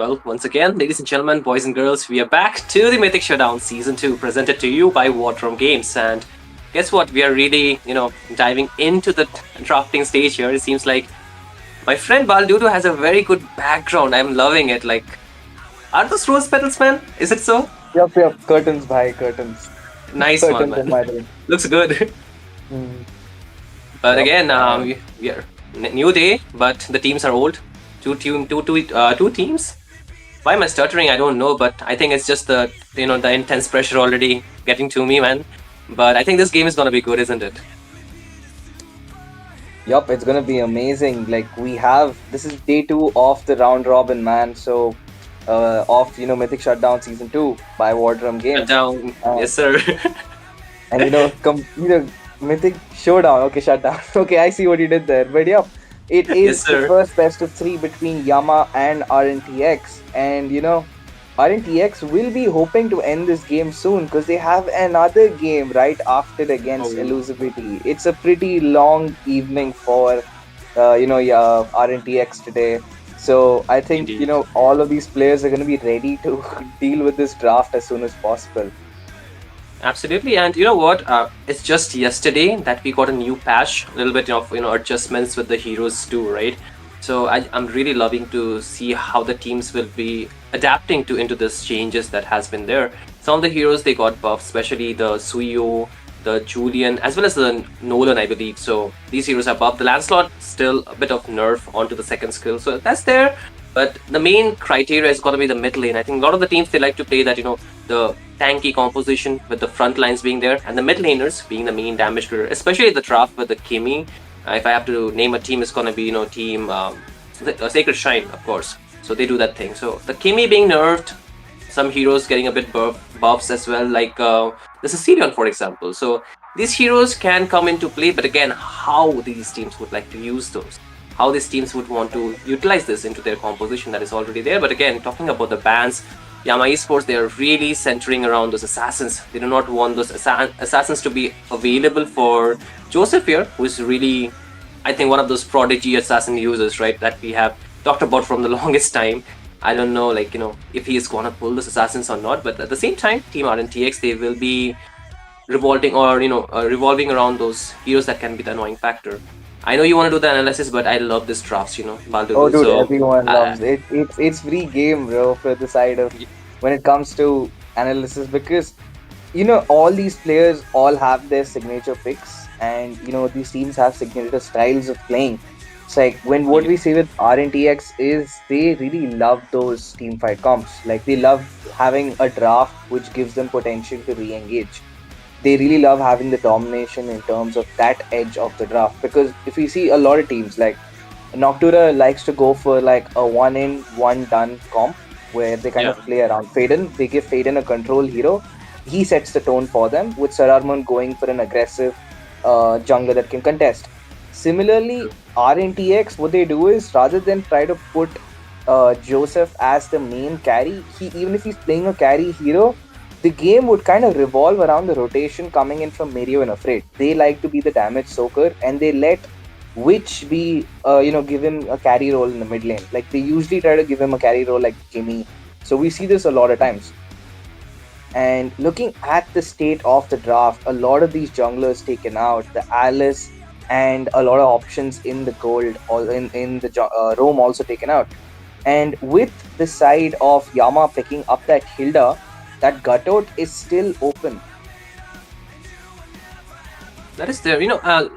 Well, once again, ladies and gentlemen, boys and girls, we are back to the Mythic Showdown Season 2, presented to you by War Drum Games. And guess what? We are really, diving into the drafting stage here. It seems like my friend Baldudo has a very good background. I'm loving it. Like, are those rose petals, man? Is it so? Yep. Curtains, bhai, curtains. Nice one, Curtains in man. my room. Looks good. Mm, But yep. again, we are new day, but the teams are old. Two teams. Why am I stuttering? I don't know, but I think it's just the intense pressure already getting to me, man. But I think this game is gonna be good, isn't it? Yup, it's gonna be amazing. Like this is day two of the round robin, man. So, of Mythic Shutdown Season 2 by War Drum Shut Games. down, Uh, yes, sir. and Mythic Showdown. Okay, shut down. Okay, I see what you did there. But yeah, it Yes, is the sir. first best of three between Yama and RNTX, and RNTX will be hoping to end this game soon because they have another game right after against Oh, Elusivity. It's a pretty long evening for RNTX today. So I think indeed. all of these players are going to be ready to deal with this draft as soon as possible. Absolutely, and you know what? It's just yesterday that we got a new patch, a little bit of adjustments with the heroes too, right? So I'm really loving to see how the teams will be adapting to into this changes that has been there. Some of the heroes they got buffed, especially the Suyo, the Julian, as well as the Nolan, I believe. So these heroes are buffed. The Lancelot still a bit of nerf onto the second skill, so that's there. But the main criteria is going to be the mid lane. I think a lot of the teams they like to play that the tanky composition with the front lines being there and the mid laners being the main damage dealer, especially the draft with the Kimi. If I have to name a team, it's gonna be team Sacred Shrine, of course. So they do that thing. So the Kimi being nerfed, some heroes getting a bit buffs as well, like the Sicilian, for example. So these heroes can come into play, but again, how these teams would like to use those, how these teams would want to utilize this into their composition that is already there. But again, talking about the bans, Yama Esports, they are really centering around those assassins. They do not want those assassins to be available for Joseph here, who is really, I think, one of those prodigy assassin users, right, that we have talked about from the longest time. I don't know, if he is gonna pull those assassins or not, but at the same time, Team RNTX, they will be revolving around those heroes that can be the annoying factor. I know you want to do the analysis, but I love this drafts, Oh, Baldudu. dude, So, everyone uh, loves it. It's free game, bro, for the side of when it comes to analysis because all these players all have their signature picks, and these teams have signature styles of playing. It's like when what we see with RNTX is they really love those team fight comps. Like they love having a draft which gives them potential to re-engage. They really love having the domination in terms of that edge of the draft because if we see a lot of teams like Noctura likes to go for like a one in one done comp where they kind yeah, of play around Faden. They give Faden a control hero. He sets the tone for them with Sararman going for an aggressive jungler that can contest. Similarly, RNTX, what they do is rather than try to put Joseph as the main carry, even if he's playing a carry hero, the game would kind of revolve around the rotation coming in from Mario and Afraid. They like to be the damage soaker and they let Witch be, give him a carry role in the mid lane. Like they usually try to give him a carry role like Jimmy. So we see this a lot of times. And looking at the state of the draft, a lot of these junglers taken out, the Alice and a lot of options in the gold or in the Rome also taken out. And with the side of Yama picking up that Hilda, that Gutout is still open. that is there.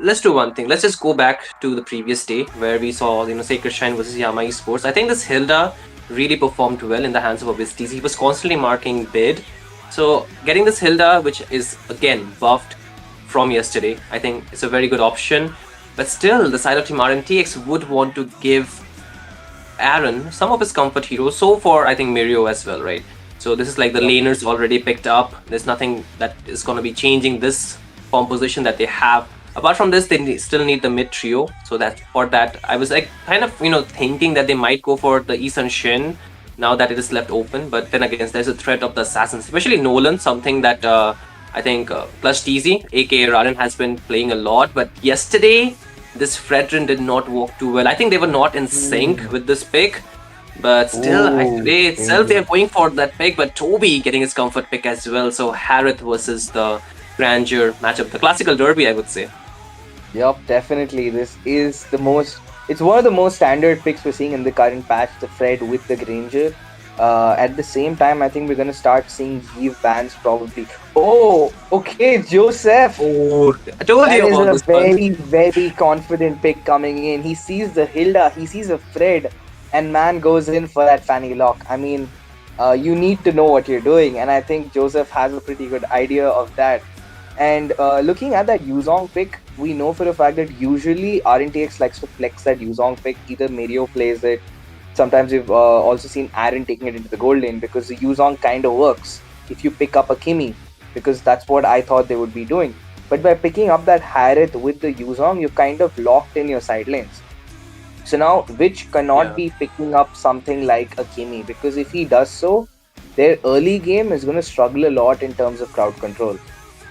Let's do one thing. Let's just go back to the previous day where we saw, Sacred Shrine versus Yama Esports. I think this Hilda really performed well in the hands of Obistis. He was constantly marking bid. So getting this Hilda, which is again buffed from yesterday, I think it's a very good option. But still, the side of Team RMTX would want to give Aaron some of his comfort heroes. So for I think Mirio as well, right? So this is like the Yep. laners already picked up. There's nothing that is going to be changing this composition that they have. Apart from this, they still need the mid trio. So that for that, I was like kind of thinking that they might go for the Isan Shin now that it is left open. But then again, there's a threat of the assassins, especially Nolan, something that I think plus TZ, aka Raran, has been playing a lot. But yesterday, this Fredrin did not work too well. I think they were not in sync with this pick. But still, Ooh, today itself they are dangerous. going for that pick, but Toby getting his comfort pick as well. So Harith versus the Grandeur matchup, the classical derby, I would say. Yup, definitely. This is the most. It's one of the most standard picks we're seeing in the current patch. The Fred with the Granger. At the same time, I think we're gonna start seeing Eve bans probably. Oh, okay, Joseph. Oh, I told That you is about a this one. very, very confident pick coming in. He sees the Hilda, he sees a Fred, and man goes in for that Fanny lock. I mean, you need to know what you're doing, and I think Joseph has a pretty good idea of that. And looking at that Yuzong pick, we know for a fact that usually RNTX likes to flex that Yuzong pick. Either Mario plays it. Sometimes we've also seen Aaron taking it into the gold lane because the Yuzong kind of works if you pick up a Kimi, because that's what I thought they would be doing. But by picking up that Harith with the Yuzong, you've kind of locked in your side lanes. So now Witch cannot Yeah, be picking up something like a Kimi, because if he does so, their early game is going to struggle a lot in terms of crowd control.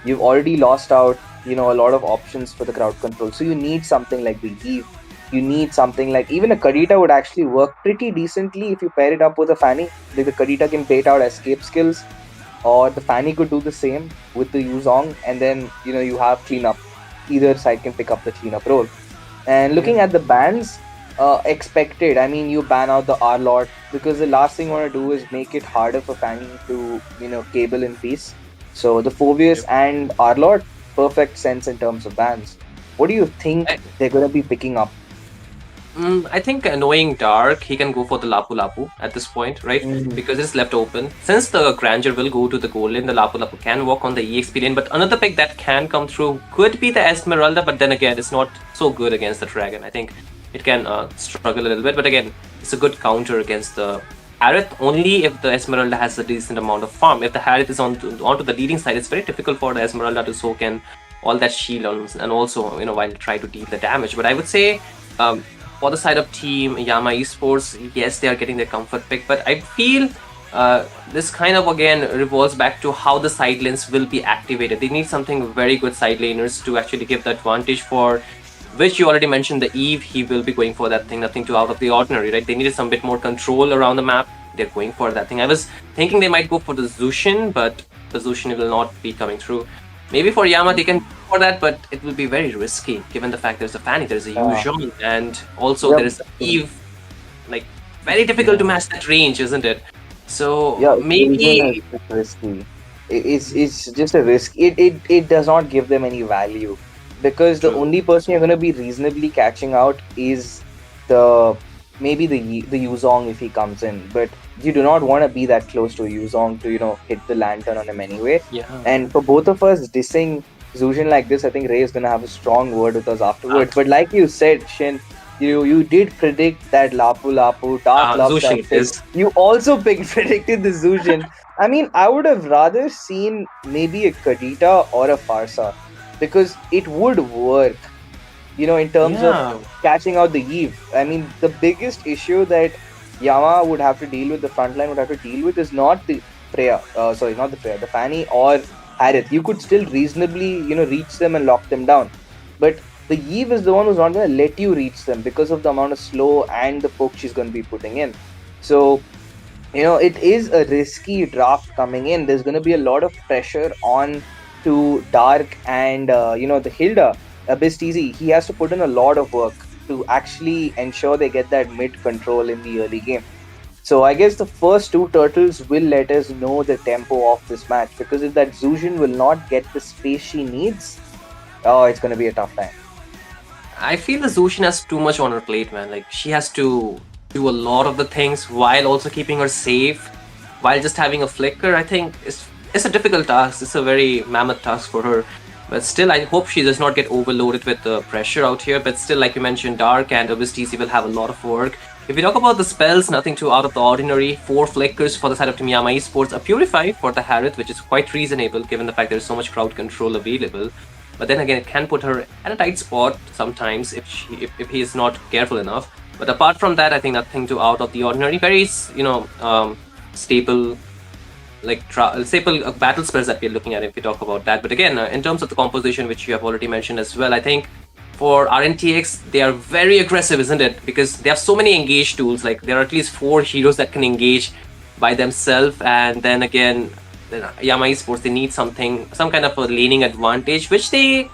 You've already lost out, a lot of options for the crowd control. So you need something like the Eve. You need something like even a Kadita would actually work pretty decently if you pair it up with a Fanny. Like the Kadita can bait out escape skills, or the Fanny could do the same with the Yuzong, and then you have cleanup. Either side can pick up the cleanup role. And yeah, looking at the bans, expected. I mean, you ban out the R Lord because the last thing you want to do is make it harder for Fanny to cable in peace. So the Phobius yep. and R Lord, perfect sense in terms of bans. What do you think they're gonna be picking up? I think knowing Dark, he can go for the Lapu Lapu at this point, right? Mm. Because it's left open. Since the Grandeur will go to the goal lane, the Lapu Lapu can walk on the EXP lane. But another pick that can come through could be the Esmeralda, but then again, it's not so good against the Dragon. I think it can struggle a little bit. But again, it's a good counter against the Harith only if the Esmeralda has a decent amount of farm. If the Harith is onto the leading side, it's very difficult for the Esmeralda to soak in all that shield and also, while try to deal the damage. But I would say. For the side of team Yama Esports, yes, they are getting their comfort pick, but I feel this kind of again revolves back to how the side lanes will be activated. They need something very good side laners to actually give the advantage for. Which you already mentioned, the Eve, he will be going for that thing, nothing too out of the ordinary, right? They needed some bit more control around the map. They're going for that thing. I was thinking they might go for the Zushin, but the Zushin will not be coming through. Maybe for Yama they can go for that, but it will be very risky given the fact there's a Fanny, there's a Uh, Yuzhong, and also yep. there is a Eve. Like very difficult to Yeah. match that range, isn't it? So Yeah, Illusion is maybe just risky. It's just a risk. It does not give them any value, because the true. only person you're gonna be reasonably catching out is the maybe the Yuzong if he comes in, but you do not want to be that close to a Yuzong to hit the lantern on him anyway. Yeah. And for both of us dissing Zushin like this, I think Ray is gonna have a strong word with us Uh, afterwards. But like you said, Shin, you did predict that Lapu Lapu, Dark loves Zushin that it pick. is. You also predicted the Zushin. I mean, I would have rather seen maybe a Kadita or a Farsa, because it would work, in terms of Yeah. catching out the Eve. I mean, the biggest issue that Yama would have to deal with, the front line would have to deal with, is not the Freya. Sorry, not the Freya, the Fanny or Harith. You could still reasonably, reach them and lock them down. But the Eve is the one who's not going to let you reach them because of the amount of slow and the poke she's going to be putting in. So, it is a risky draft coming in. There's going to be a lot of pressure on to Dark and the Hilda. Abyss TZ, he has to put in a lot of work to actually ensure they get that mid control in the early game. So I guess the first two turtles will let us know the tempo of this match, because if that Zushin will not get the space she needs, oh, it's going to be a tough time. I feel the Zushin has too much on her plate, man. Like she has to do a lot of the things while also keeping her safe, while just having a flicker. I think it's a difficult task. It's a very mammoth task for her. But still, I hope she does not get overloaded with the pressure out here. But still, like you mentioned, Dark and Abyss TC will have a lot of work. If we talk about the spells, nothing too out of the ordinary. 4 flickers for the side of Team Yama Esports. A Purify for the Harith, which is quite reasonable given the fact there is so much crowd control available. But then again, it can put her at a tight spot sometimes if he is not careful enough. But apart from that, I think nothing too out of the ordinary. Very staple staple battle spells that we're looking at if we talk about that. But again, in terms of the composition, which you have already mentioned as well, I think for RNTX, they are very aggressive, isn't it? Because they have so many engage tools. Like there are at least 4 heroes that can engage by themselves, and then again, Yama Esports, they need some kind of a laning advantage, which they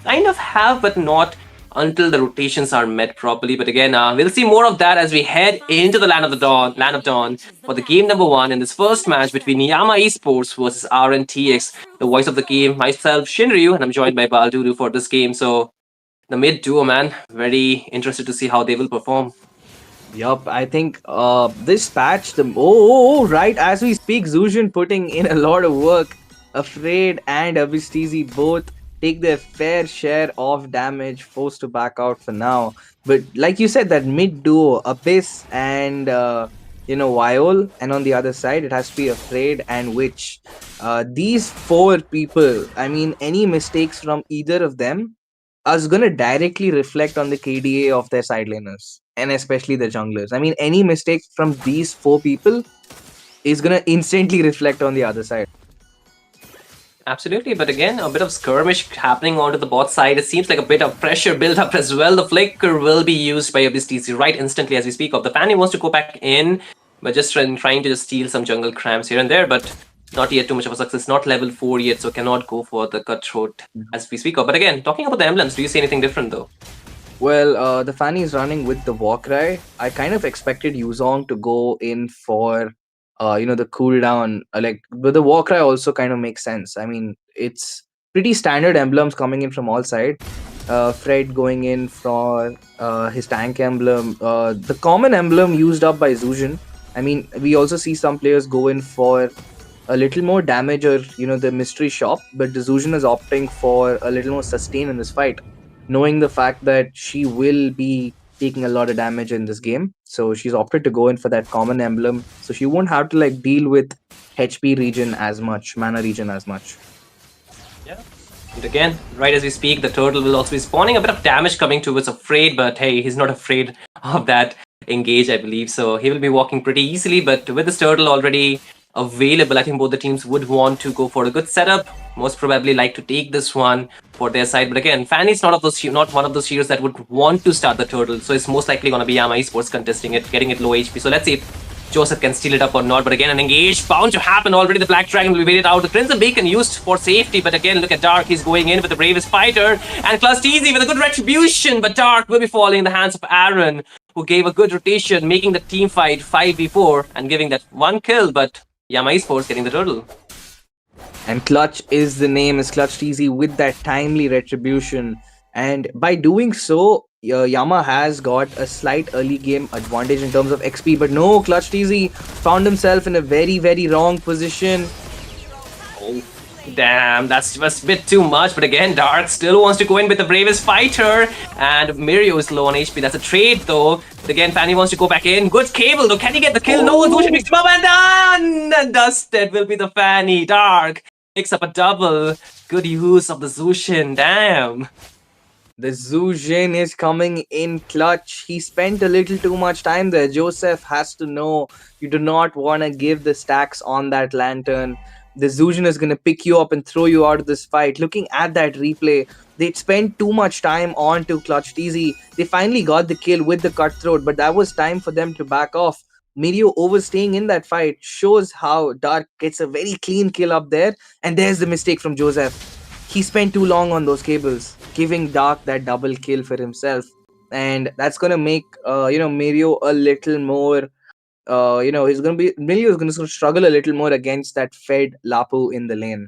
kind of have, but not until the rotations are met properly. But again, we'll see more of that as we head into the Land of Dawn, for the game number 1 in this first match between Yama Esports versus RNTX. The voice of the game, myself, Shinryu, and I'm joined by Balduru for this game. So the mid duo, man, very interested to see how they will perform. Yup, I think this patch, right as we speak, Zuzhin putting in a lot of work. Afraid and Abistizi both take their fair share of damage, forced to back out for now. But like you said, that mid duo, Abyss and Viol, and on the other side, it has to be Afraid and Witch. These four people, I mean, any mistakes from either of them is going to directly reflect on the KDA of their side laners and especially the junglers. I mean, any mistake from these four people is going to instantly reflect on the other side. Absolutely, but again, a bit of skirmish happening onto the bot side. It seems like a bit of pressure built up as well. The flicker will be used by Abyss TC right instantly as we speak of. The Fanny wants to go back in, but just trying to just steal some jungle cramps here and there, but not yet too much of a success. Not level 4 yet, so cannot go for the cutthroat as we speak of. But again, talking about the emblems, do you see anything different though? Well, the Fanny is running with the Warcry. I kind of expected Yuzong to go in for the cooldown. But the Warcry also kind of makes sense. I mean, it's pretty standard emblems coming in from all sides. Fred going in for his tank emblem. The common emblem used up by Zuzhin. I mean, we also see some players go in for a little more damage or the mystery shop, but the Zuzhin is opting for a little more sustain in this fight, knowing the fact that she will be taking a lot of damage in this game. So she's opted to go in for that common emblem, so she won't have to deal with HP region as much, mana region as much. Yeah. And again, right as we speak, the turtle will also be spawning. A bit of damage coming towards Afraid, but hey, he's not afraid of that engage, I believe. So he will be walking pretty easily, but with this turtle already available, I think both the teams would want to go for a good setup. Most probably like to take this one for their side. But again, Fanny's not one of those heroes that would want to start the turtle. So it's most likely going to be Yama Esports contesting it, getting it low HP. So let's see if Joseph can steal it up or not. But again, an engage bound to happen already. The Black Dragon will be waited out. The Crimson Beacon used for safety. But again, look at Dark. He's going in with the bravest fighter. And Clusteezy with a good retribution. But Dark will be falling in the hands of Aaron, who gave a good rotation, making the team fight 5v4 and giving that one kill. But Yama Esports getting the turtle. And Clutch is the name, is Clutch TZ with that timely retribution. And by doing so, Yama has got a slight early game advantage in terms of XP. But no, Clutch TZ found himself in a very, very wrong position. Oh, damn, that's just a bit too much. But again, Dark still wants to go in with the bravest fighter. And Mirio is low on HP. That's a trade though. But again, Fanny wants to go back in. Good cable though. Can he get the kill? No, Zuzhin picks him up and done! And dusted will be the Fanny. Dark picks up a double. Good use of the Zuzhin. Damn. The Zuzhin is coming in clutch. He spent a little too much time there. Joseph has to know you do not want to give the stacks on that lantern. The Zuzhin is going to pick you up and throw you out of this fight. Looking at that replay, they spent too much time on to Clutch TZ. They finally got the kill with the cutthroat, but that was time for them to back off. Mirio overstaying in that fight shows how Dark gets a very clean kill up there. And there's the mistake from Joseph. He spent too long on those cables, giving Dark that double kill for himself. And that's going to make, Mirio a little more, Mirio is going to struggle a little more against that fed Lapu in the lane.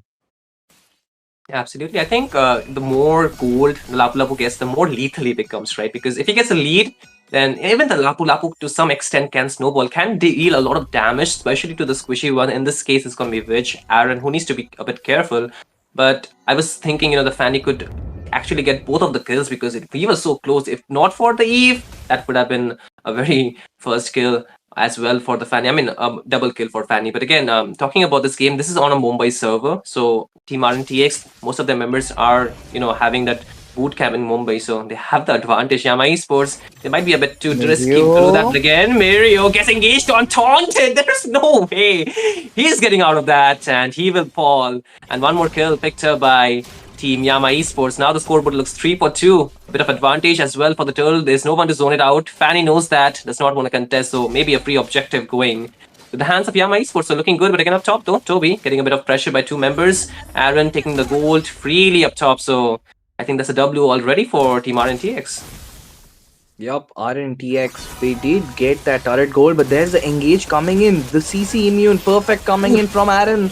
Absolutely. I think the more gold the Lapu Lapu gets, the more lethal he becomes, right? Because if he gets a lead, then even the Lapu Lapu to some extent can snowball, can deal a lot of damage, especially to the squishy one. In this case, it's going to be Witch, Aaron, who needs to be a bit careful. But I was thinking, the Fanny could actually get both of the kills because we were so close. If not for the Eve, that would have been a very first kill as well for the Fanny. I mean, double kill for Fanny. But again, talking about this game, this is on a Mumbai server. So Team RNTX, most of their members are, having that boot camp in Mumbai. So they have the advantage. Yama Esports, they might be a bit too risky to do that. But again, Mirio gets engaged on Taunted. There's no way. He's getting out of that and he will fall. And one more kill picked up by Team Yama Esports. Now the scoreboard looks 3-2. A bit of advantage as well for the turtle. There's no one to zone it out. Fanny knows that, does not want to contest, so maybe a free objective going to the hands of Yama Esports. So looking good, but again up top though. Toby getting a bit of pressure by two members. Aaron taking the gold freely up top. So I think that's a W already for Team RNTX. Yup, RNTX, they did get that turret goal, but there's the engage coming in. The CC immune perfect coming in from Aaron.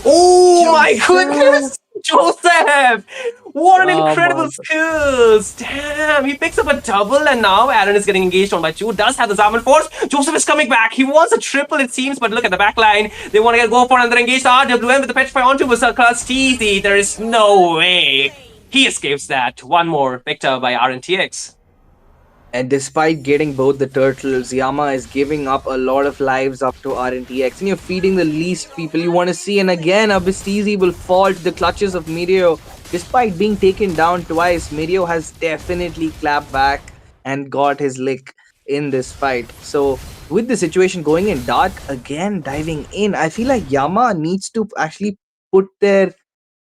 Oh my Joseph! goodness! Joseph! What an Oh my incredible skills! Damn, he picks up a double and now Aaron is getting engaged on by two. Does have the Zaman Force. Joseph is coming back. He wants a triple, it seems, but look at the back line. They want to go for another engaged RWM with the Petrify onto Berserker's easy. There is no way. He escapes that. One more victor by RNTX. And despite getting both the turtles, Yama is giving up a lot of lives up to RNTX. And you're feeding the least people you want to see. And again, Abistizi will fall to the clutches of Mirio. Despite being taken down twice, Mirio has definitely clapped back and got his lick in this fight. So, with the situation going in dark, again diving in, I feel like Yama needs to actually put their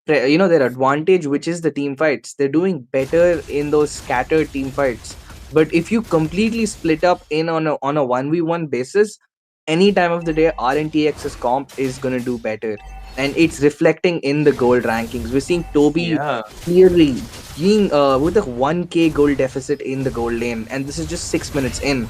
advantage, which is the team fights. They're doing better in those scattered team fights, but if you completely split up in on a 1v1 basis, any time of the day RNTX's comp is going to do better, and it's reflecting in the gold rankings. We're seeing Toby Yeah. clearly being with a 1k gold deficit in the gold lane, and this is just 6 minutes in.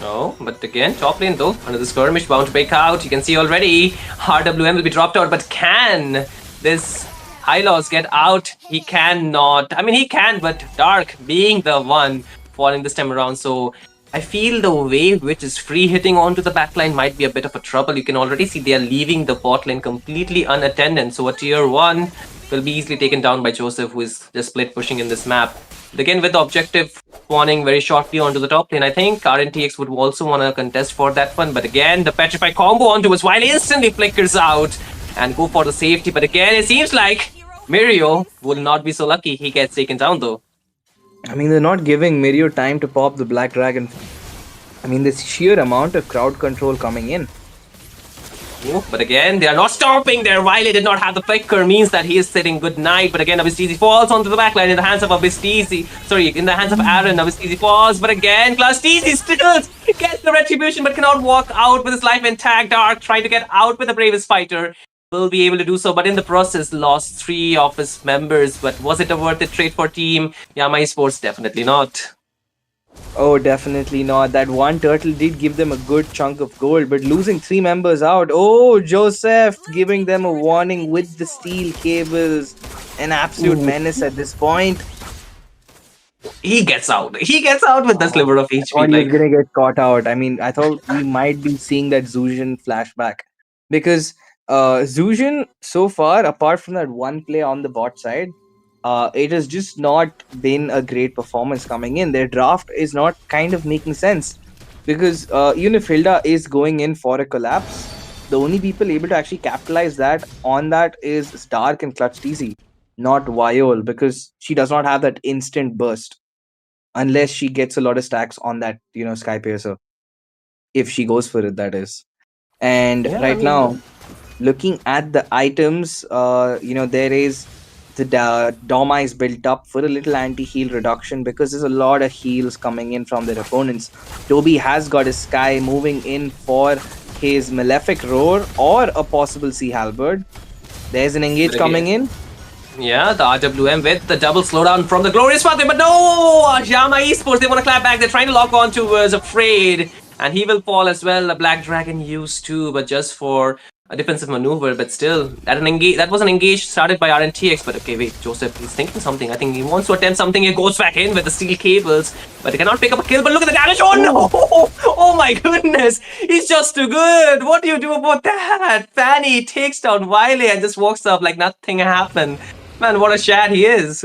Oh, but again, top lane though, under the skirmish, bound to break out. You can see already, RWM will be dropped out, but can this Hylos get out? He cannot. I mean, he can, but Dark being the one falling this time around. So I feel the wave which is free hitting onto the backline might be a bit of a trouble. You can already see they are leaving the bot lane completely unattended. So a tier 1 will be easily taken down by Joseph, who is just split pushing in this map. But again, with the objective spawning very shortly onto the top lane, I think RNTX would also want to contest for that one. But again, the Petrify combo onto us while instantly flickers out and go for the safety. But again, it seems like Mirio will not be so lucky. He gets taken down though. I mean, they're not giving Mirio time to pop the Black Dragon. I mean, this sheer amount of crowd control coming in. Ooh, but again, they are not stopping there. Riley did not have the flicker, means that he is sitting good night. But again, Abistizi falls onto the backline in the hands of Abistizi. Sorry, in the hands of Aaron. Abistizi falls, but again, Clastizi still gets the retribution, but cannot walk out with his life intact. Dark trying to get out with the bravest fighter. Will be able to do so, but in the process, lost 3 of his members. But was it a worth it trade for Team Yama Esports? Definitely not. Oh, definitely not. That one turtle did give them a good chunk of gold, but losing 3 members out. Oh, Joseph giving them a warning with the steel cables. An absolute Ooh. menace at this point. He gets out. He gets out with the Oh, sliver of I thought HP. he was Like, gonna get caught out. I mean, I thought we might be seeing that Zuzhan flashback because Zuzhan so far, apart from that one play on the bot side, it has just not been a great performance coming in. Their draft is not kind of making sense because even if Hilda is going in for a collapse, the only people able to actually capitalize that on that is Stark and Clutch TC, not Viol, because she does not have that instant burst unless she gets a lot of stacks on that, Sky Piercer, if she goes for it, that is. And yeah, I right mean, now, looking at the items, there is the Doma is built up for a little anti-heal reduction because there's a lot of heals coming in from their opponents. Toby has got his Sky moving in for his Malefic Roar or a possible Sea Halberd. There's an engage but again, coming in. yeah, the RWM with the double slowdown from the Glorious Father, but no! Yama Esports, they want to clap back. They're trying to lock on to Afraid, and he will fall as well. A Black Dragon used to, but just for a defensive maneuver. But still, that was an engage started by RNTX. But okay, wait, Joseph, he's thinking something. I think he wants to attempt something. He goes back in with the steel cables, but he cannot pick up a kill. But look at the damage! Oh no! Oh my goodness! He's just too good. What do you do about that? Fanny takes down Wiley and just walks up like nothing happened. Man, what a shad he is.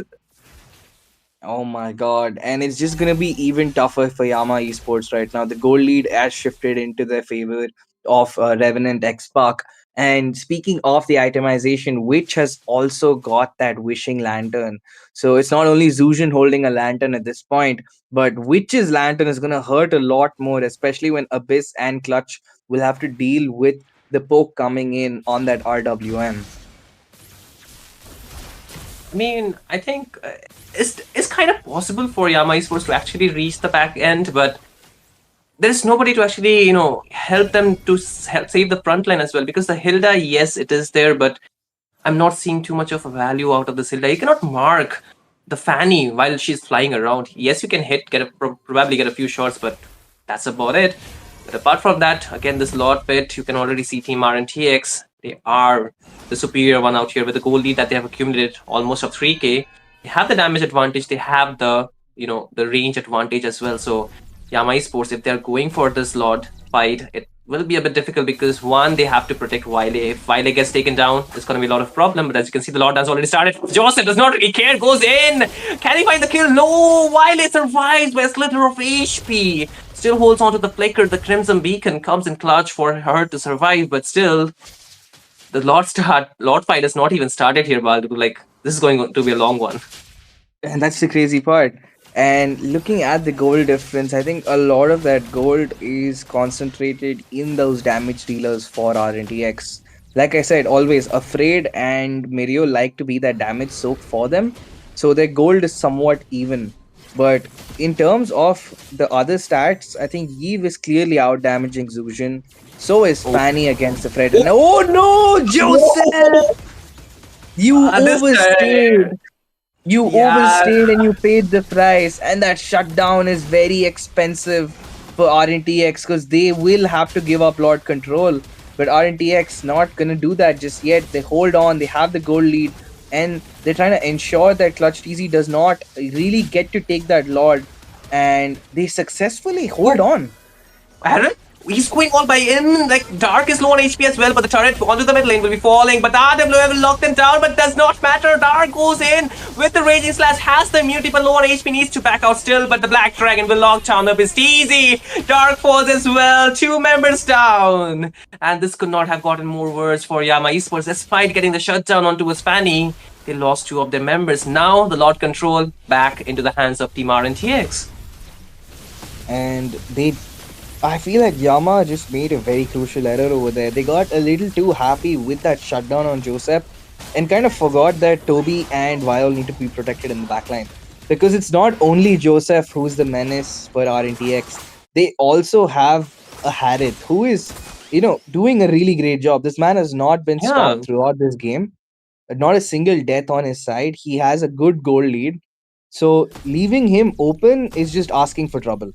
Oh my god. And it's just gonna be even tougher for Yama Esports right now. The goal lead has shifted into their favor of Revenant X Park. And speaking of the itemization, Witch has also got that wishing lantern. So it's not only Zuzhan holding a lantern at this point, but Witch's lantern is gonna hurt a lot more, especially when Abyss and Clutch will have to deal with the poke coming in on that RWM. I mean, I think it's kind of possible for Yama Esports to actually reach the back end, but there's nobody to actually help them to help save the front line as well. Because the Hilda, yes, it is there, but I'm not seeing too much of a value out of this Hilda. You cannot mark the Fanny while she's flying around. Yes, you can probably get a few shots, but that's about it. But apart from that, again, this Lord Pit, you can already see Team RNTX. They are the superior one out here with the goal lead that they have accumulated almost of 3k. They have the damage advantage. They have the range advantage as well. So Yama Esports, if they're going for this Lord fight, it will be a bit difficult because one, they have to protect Wile. If Wile gets taken down, there's going to be a lot of problem. But as you can see, the Lord has already started. Joseph does not really care, goes in. Can he find the kill? No, Wile survives by a slither of HP. Still holds on to the flicker. The Crimson Beacon comes in clutch for her to survive, but still, the Lord fight has not even started here, Baldu. Like, this is going to be a long one. And that's the crazy part. And looking at the gold difference, I think a lot of that gold is concentrated in those damage dealers for RNTX. Like I said, always Afraid and Mirio like to be that damage soak for them. So their gold is somewhat even. But in terms of the other stats, I think Yves is clearly out damaging Zuzhin. So is Oh, Fanny against Afraid. And oh no, Joseph! You this overstayed. time. You Yeah, overstayed and you paid the price, and that shutdown is very expensive for RNTX because they will have to give up Lord control. But RNTX not gonna do that just yet. They hold on, they have the goal lead, and they're trying to ensure that Clutch TZ does not really get to take that Lord, and they successfully hold on. Aaron, he's going all by in. Like, Dark is low on HP as well, but the turret onto the mid lane will be falling. But the RWM will lock them down, but does not matter. Dark goes in with the Raging Slash, has the immunity, but low on HP, needs to back out still. But the Black Dragon will lock down up his TZ. Dark falls as well. 2 members down. And this could not have gotten more worse for Yama Esports. Despite getting the shutdown onto his Fanny, they lost 2 of their members. Now the Lord Control back into the hands of Team RNTX. And I feel like Yama just made a very crucial error over there. They got a little too happy with that shutdown on Joseph and kind of forgot that Toby and Viol need to be protected in the backline. Because it's not only Joseph who's the menace for RNTX, they also have a Harith who is, doing a really great job. This man has not been Yeah. stopped throughout this game. Not a single death on his side. He has a good goal lead. So leaving him open is just asking for trouble.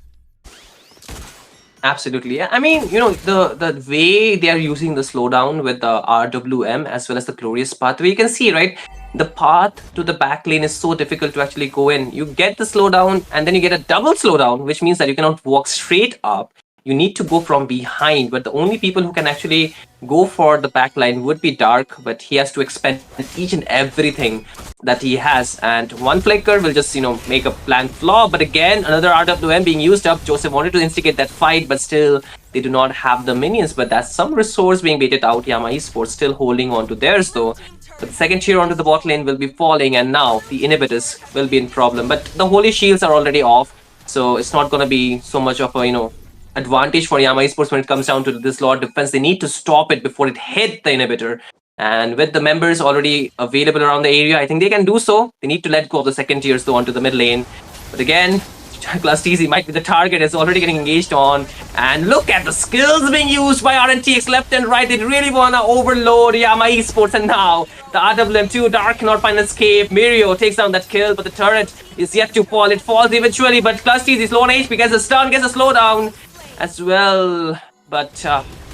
Absolutely. I mean, the way they are using the slowdown with the RWM as well as the glorious pathway, you can see, right? The path to the back lane is so difficult to actually go in. You get the slowdown and then you get a double slowdown, which means that you cannot walk straight up. You need to go from behind. But the only people who can actually go for the back line would be Dark, but he has to expend each and everything that he has. And one flicker will just, make a plan flaw. But again, another RWM being used up. Joseph wanted to instigate that fight, but still they do not have the minions. But that's some resource being baited out. Yama Esports still holding on to theirs though. But the second tier onto the bot lane will be falling, and now the inhibitors will be in problem. But the holy shields are already off, so it's not gonna be so much of a advantage for Yama Esports when it comes down to this Lord defense. They need to stop it before it hit the inhibitor. And with the members already available around the area, I think they can do so. They need to let go of the second tiers though onto the mid lane. But again, Class TZ might be the target. It's already getting engaged on. And look at the skills being used by RNTX left and right. They really want to overload Yama Esports. And now the RWM2, Dark cannot find escape. Mirio takes down that kill, but the turret is yet to fall. It falls eventually, but Class TZ is low on HP, gets a stun, gets a slowdown as well. But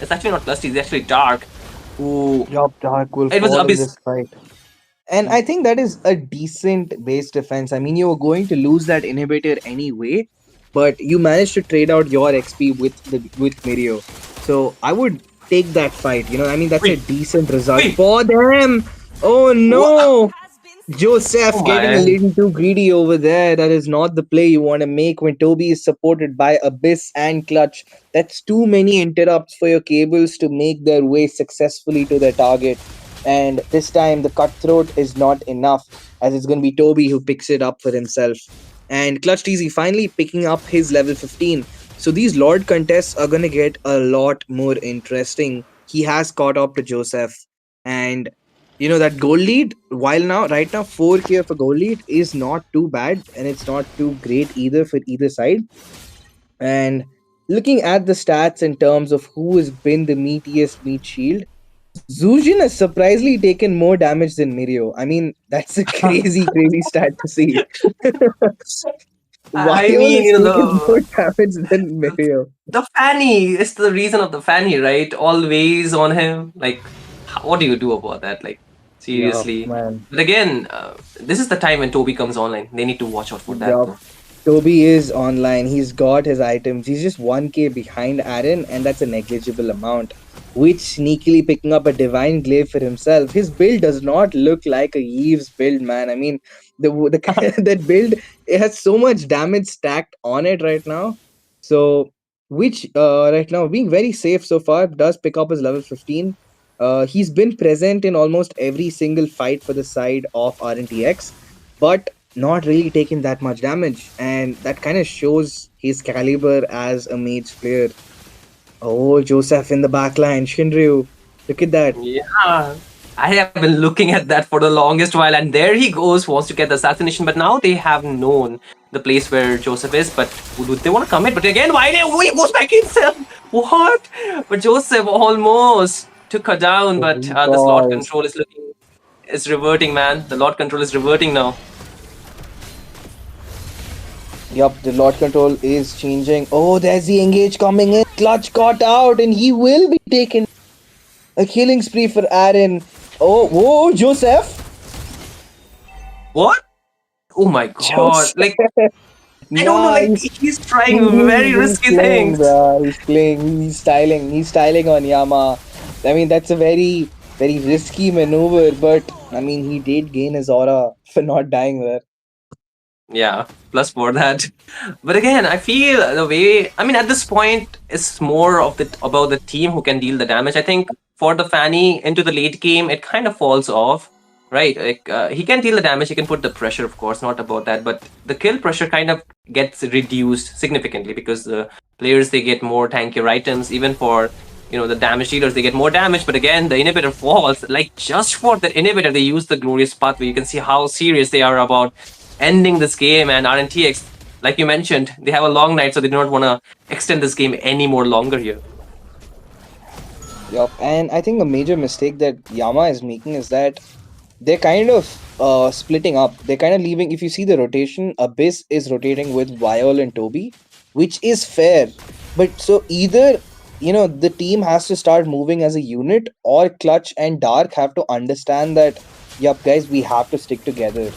it's actually not Class TZ, it's actually Dark. Who Yup, Dark will it was fall in Abyss. this fight. And I think that is a decent base defense. I mean, you were going to lose that inhibitor anyway, but you managed to trade out your XP with Mirio. So I would take that fight. I mean, that's a Wait, decent result wait. for them. Oh What? no! Joseph Oh getting a my. little too greedy over there. That is not the play you want to make when Toby is supported by Abyss and Clutch. That's too many interrupts for your cables to make their way successfully to their target. And this time, the cutthroat is not enough, as it's going to be Toby who picks it up for himself. And Clutch TZ finally picking up his level 15. So these Lord contests are going to get a lot more interesting. He has caught up to Joseph. And that goal lead, while now right now 4K of a goal lead is not too bad, and it's not too great either for either side. And looking at the stats in terms of who has been the meatiest meat shield, Zujin has surprisingly taken more damage than Mirio. I mean, that's a crazy, crazy stat to see. I Viol mean, has taken more damage than Mirio. the fanny is the reason of the fanny, right? Always on him. Like, what do you do about that? Like, Yeah, seriously. man. But again, this is the time when Toby comes online. They need to watch out for that, Yup. though. Toby is online. He's got his items. He's just 1K behind Aaron, and that's a negligible amount. Which sneakily picking up a divine glaive for himself. His build does not look like a Eve's build, man. I mean, the that build, it has so much damage stacked on it right now. So, which right now being very safe so far, does pick up his level 15. He's been present in almost every single fight for the side of RNTX, but not really taking that much damage, and that kind of shows his caliber as a mage player. Oh, Joseph in the backline, Shinryu, look at that. Yeah. I have been looking at that for the longest while, and there he goes, wants to get the assassination. But now they have known the place where Joseph is, but do they want to commit? But again, why he goes back himself? What? But Joseph almost took her down, but this Lord Recalls. control is reverting, man. The Lord control is reverting now. Yup, the Lord control is changing. Oh, there's the engage coming in. Clutch got out, and he will be taken. A killing spree for Aaron. Oh, whoa, Joseph. What? Oh my god! Joseph. Like I don't know. Like Nice. he's trying very He's risky playing, things. bro. He's playing. He's styling. He's styling on Yama. I mean, that's a very, very risky maneuver, but I mean, he did gain his aura for not dying there. Yeah, plus for that. But again, I feel the way I mean at this point it's more of the about the team who can deal the damage. I think for the Fanny into the late game, it kind of falls off, right? Like he can deal the damage, he can put the pressure, of course, not about that, but the kill pressure kind of gets reduced significantly because the players they get more tankier items, even for the damage dealers they get more damage. But again, the inhibitor falls. Like just for the inhibitor, they use the glorious pathway. You can see how serious they are about ending this game. And RNTX, like you mentioned, they have a long night, so they do not want to extend this game any more longer here. Yup. And I think a major mistake that Yama is making is that they're kind of splitting up. They're kind of leaving. If you see the rotation, Abyss is rotating with Viol and Toby, which is fair. But so either the team has to start moving as a unit, or Clutch and Dark have to understand that, yup, guys, we have to stick together.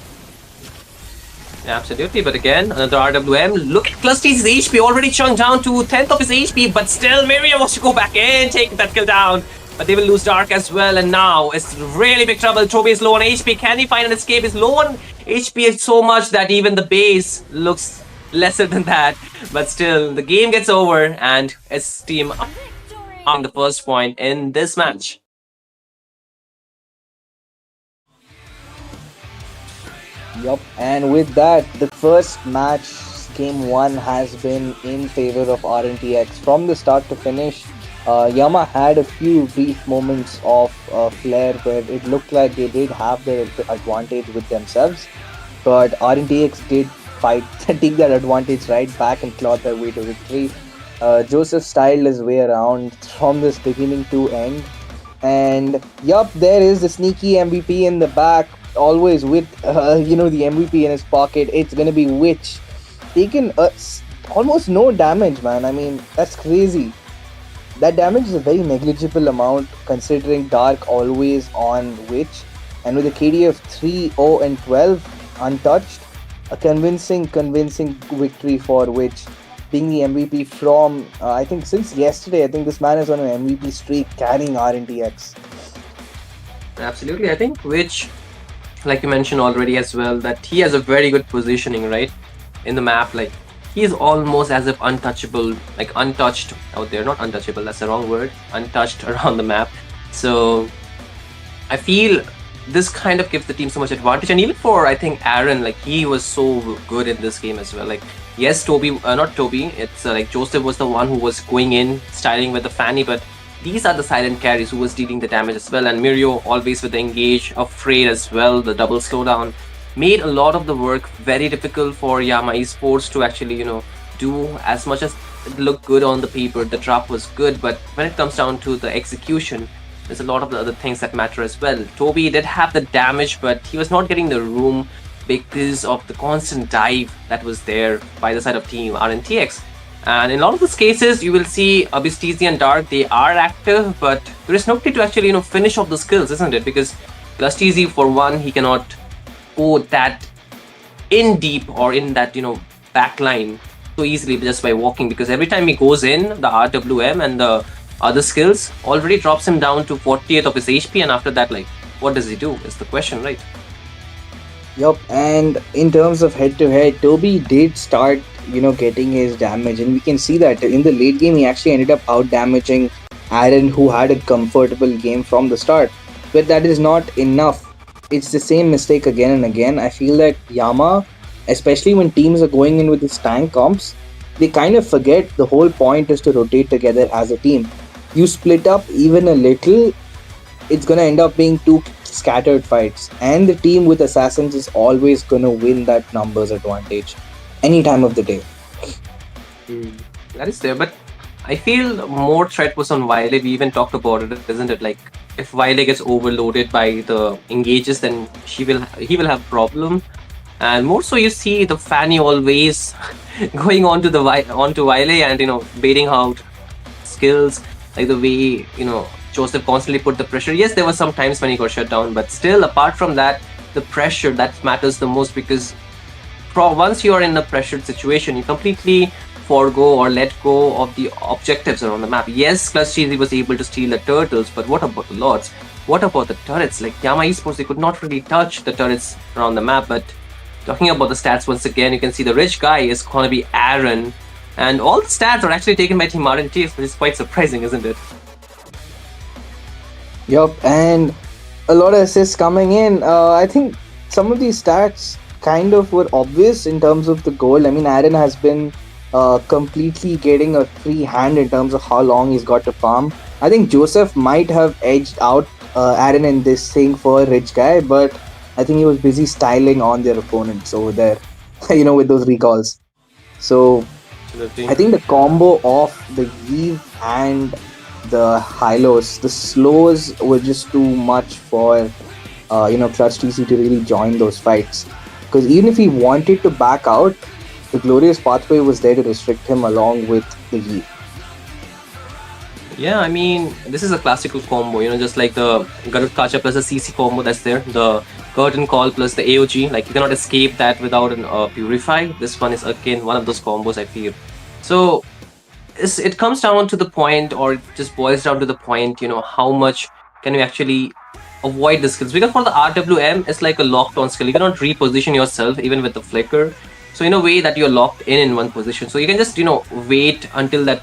Absolutely, but again, another RWM. Look at Clusty's HP already chunked down to 10th of his HP, but still Miriam wants to go back in, take that kill down. But they will lose Dark as well, and now it's really big trouble. Toby is low on HP. Can he find an escape? He's low on HP so much that even the base looks lesser than that. But still, the game gets over, and his team on the first point in this match. Yup. And with that, the first match, game one, has been in favor of RNTX from the start to finish. Yama had a few brief moments of flair where it looked like they did have the advantage with themselves, but RNTX did fight take that advantage right back and clawed their way to victory. Joseph styled his way around from this beginning to end. And yup, there is the sneaky MVP in the back, always with the MVP in his pocket. It's gonna be Witch, taking almost no damage, man. I mean, that's crazy. That damage is a very negligible amount considering Dark always on Witch, and with a KD of 3, 0, and 12 untouched, a convincing victory for Witch, being the MVP from I think since yesterday. I think this man is on an MVP streak carrying RNTX. Absolutely, I think which, like you mentioned already as well, that he has a very good positioning, right, in the map. Like he is almost as if untouchable, like untouched out there. Not untouchable, that's the wrong word. Untouched around the map. So I feel this kind of gives the team so much advantage. And even for I think Aaron, like he was so good in this game as well. Like yes, Toby, not Toby. It's like Joseph was the one who was going in, styling with the fanny, but these are the silent carries who was dealing the damage as well. And Mirio always with the engage, afraid as well, the double slowdown made a lot of the work very difficult for Yama Esports to actually, do as much as it looked good on the paper. The draft was good, but when it comes down to the execution, there's a lot of the other things that matter as well. Toby did have the damage, but he was not getting the room because of the constant dive that was there by the side of team RNTX. And in a lot of those cases, you will see Abystizi and Dark, they are active, but there is nobody to actually, finish off the skills, isn't it? Because Abystizi, for one, he cannot go that in deep or in that, back line so easily just by walking, because every time he goes in, the RWM and the other skills already drops him down to 40th of his HP, and after that, like, what does he do is the question, right? Yup, and in terms of head to head, Toby did start, getting his damage, and we can see that in the late game he actually ended up out damaging Aaron, who had a comfortable game from the start. But that is not enough. It's the same mistake again and again. I feel that Yama, especially when teams are going in with these tank comps, they kind of forget the whole point is to rotate together as a team. You split up even a little, it's gonna end up being two scattered fights, and the team with assassins is always gonna win that numbers advantage any time of the day. That is there, but I feel more threat was on Vile. We even talked about it, isn't it? Like, if Vile gets overloaded by the engages, then he will have problem. And more so, you see the Fanny always going onto Vile and baiting out skills, like the way Joseph constantly put the pressure. Yes, there were some times when he got shut down, but still, apart from that, the pressure that matters the most, because once you are in a pressured situation, you completely forego or let go of the objectives around the map. Yes, Clutch Cheesy was able to steal the turtles, but what about the lords? What about the turrets? Like Yama Esports, they could not really touch the turrets around the map. But talking about the stats once again, you can see the rich guy is going to be Aaron, and all the stats are actually taken by Team RNTX, which is quite surprising, isn't it? Yup, and a lot of assists coming in. I think some of these stats kind of were obvious in terms of the goal. I mean, Aaron has been completely getting a free hand in terms of how long he's got to farm. I think Joseph might have edged out Aaron in this thing for a rich guy, but I think he was busy styling on their opponents over there, with those recalls. So I think the combo of the Eve and the Hylos, the slows were just too much for Clutch TC to really join those fights. Because even if he wanted to back out, the Glorious Pathway was there to restrict him along with the Eve. Yeah, I mean, this is a classical combo, just like the Garud Kacha plus the CC combo that's there, the Curtain Call plus the AOG, like you cannot escape that without an Purify. This one is again one of those combos, I feel. So it comes down to the point, or it just boils down to the point, how much can you actually avoid the skills, because for the RWM, it's like a locked on skill. You cannot reposition yourself even with the flicker. So in a way that you're locked in one position. So you can just, wait until that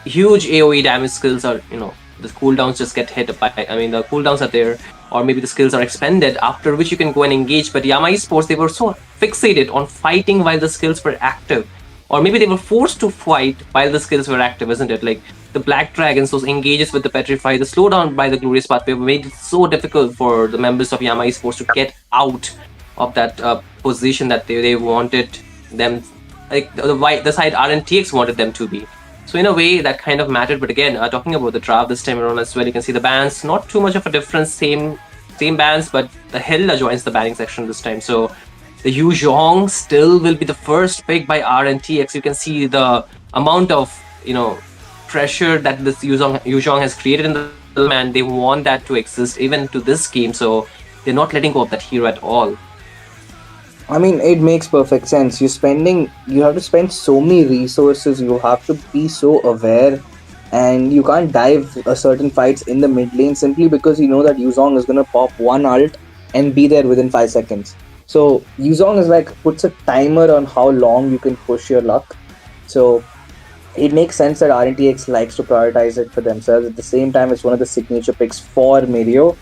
huge AoE damage skills are, the cooldowns just get hit by, the cooldowns are there, or maybe the skills are expended, after which you can go and engage. But Yama Esports, they were so fixated on fighting while the skills were active. Or maybe they were forced to fight while the skills were active, isn't it? Like the Black Dragons, those engages with the Petrify, the slowdown by the Glorious Pathway made it so difficult for the members of Yama Esports to get out of that position that they wanted them, like the side RNTX wanted them to be. So in a way, that kind of mattered. But again, talking about the draft this time around as well, you can see the bans, not too much of a difference, same bans, but the Hilda joins the banning section this time. So the Yu Zhong still will be the first pick by RNTX. You can see the amount of pressure that this Yu Zhong has created in the and they want that to exist even to this game. So they're not letting go of that hero at all. I mean, it makes perfect sense. You have to spend so many resources. You have to be so aware, and you can't dive a certain fights in the mid lane simply because you know that Yuzong is gonna pop one ult and be there within 5 seconds. So Yuzong is like puts a timer on how long you can push your luck. So it makes sense that RNTX likes to prioritize it for themselves. At the same time, it's one of the signature picks for Mirio.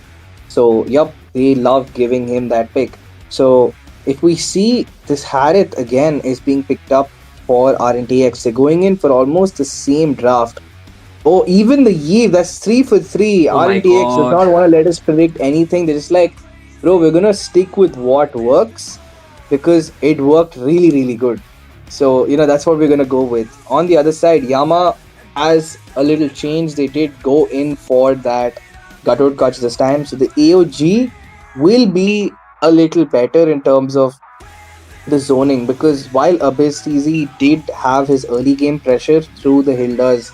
So yup, they love giving him that pick. So if we see this Harith again is being picked up for RNTX, they're going in for almost the same draft. Oh, even the Eve, that's 3 for 3. Oh my RNTX does god. not want to let us predict anything. They're just like, bro, we're gonna stick with what works because it worked really, really good. So, that's what we're gonna go with. On the other side, Yama has a little change. They did go in for that Gutted Catch this time. So the AOG will be a little better in terms of the zoning, because while Abyss TZ did have his early game pressure through the Hilda's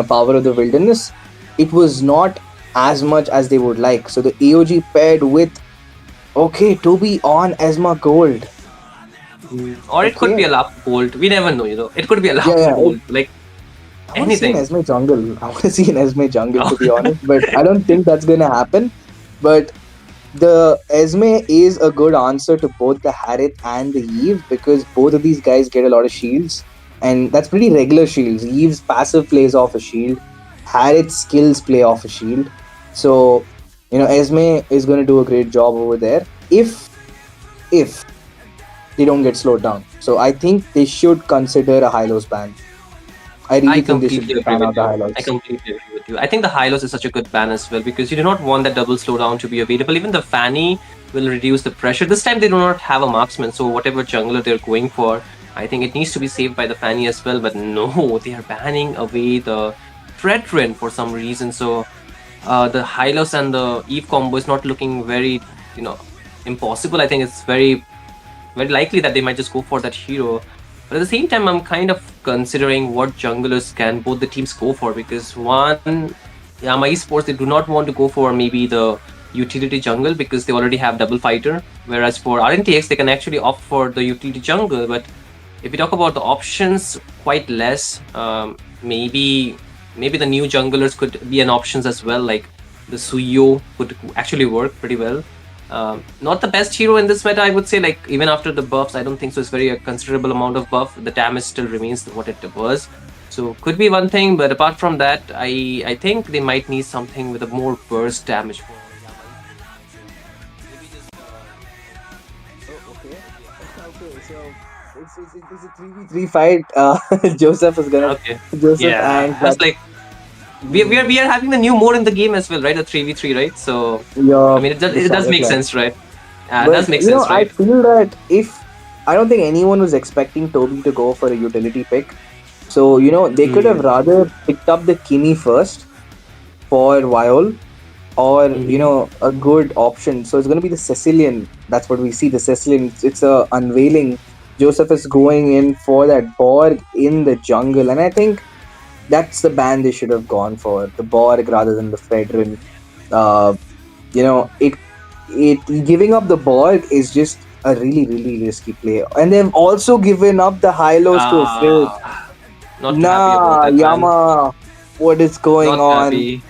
power of the wilderness, it was not as much as they would like. So the AOG paired with, okay, to be on Esma Gold. Or it could be Okay, a Lapu Gold. We never know, you know. It could be a yeah, Lapu yeah. Gold. Like I want to see an anything. Esme jungle. I want to see an Esme jungle, Oh, to be honest, but I don't think that's gonna happen. But the Esme is a good answer to both the Harith and the Eve, because both of these guys get a lot of shields, and that's pretty regular shields. Eve's passive plays off a shield, Harith's skills play off a shield. So, Esme is going to do a great job over there if they don't get slowed down. So I think they should consider a Hylos ban. I I really think they should completely agree ban with out the you. I Hylos. completely agree with you. I think the Hylos is such a good ban as well because you do not want that double slowdown to be available. Even the Fanny will reduce the pressure. This time they do not have a marksman, so whatever jungler they're going for, I think it needs to be saved by the Fanny as well. But no, they are banning away the Threat for some reason. So the Hylos and the Eve combo is not looking very, you know, impossible. I think it's very likely that they might just go for that hero. But at the same time, I'm kind of considering what junglers can both the teams go for, because one, Yama Esports, they do not want to go for maybe the utility jungle because they already have double fighter. Whereas for RNTX, they can actually opt for the utility jungle. But if we talk about the options, quite less. Maybe the new junglers could be an options as well. Like the Suyo could actually work pretty well. Not the best hero in this meta, I would say. Like even after the buffs, I don't think so. It's very a considerable amount of buff. The damage still remains what it was. So could be one thing, but apart from that, I think they might need something with a more burst damage for Yama Esports. So maybe just Oh, okay. Okay, so it's a 3v3 fight. Joseph is gonna okay, Joseph yeah. and I was that. like, we are having the new mode in the game as well, right? The 3v3, right? So I Your mean, the it does Shadow make Clan. sense, right? It But does make sense, I right? feel that if I don't think anyone was expecting Toby to go for a utility pick. So, they could have Mm. rather picked up the Kimi first for Viol, or, Mm-hmm. a good option. So it's gonna be the Sicilian. That's what we see. The Sicilian. It's a unveiling. Joseph is going in for that Borg in the jungle, and I think that's the ban they should have gone for, the Borg rather than the Fredrin. Uh, it giving up the Borg is just a really, really risky play. And they've also given up the Hylos to a Fred. Not too happy about Nah, that, man. Yama, what is going Not too on? happy.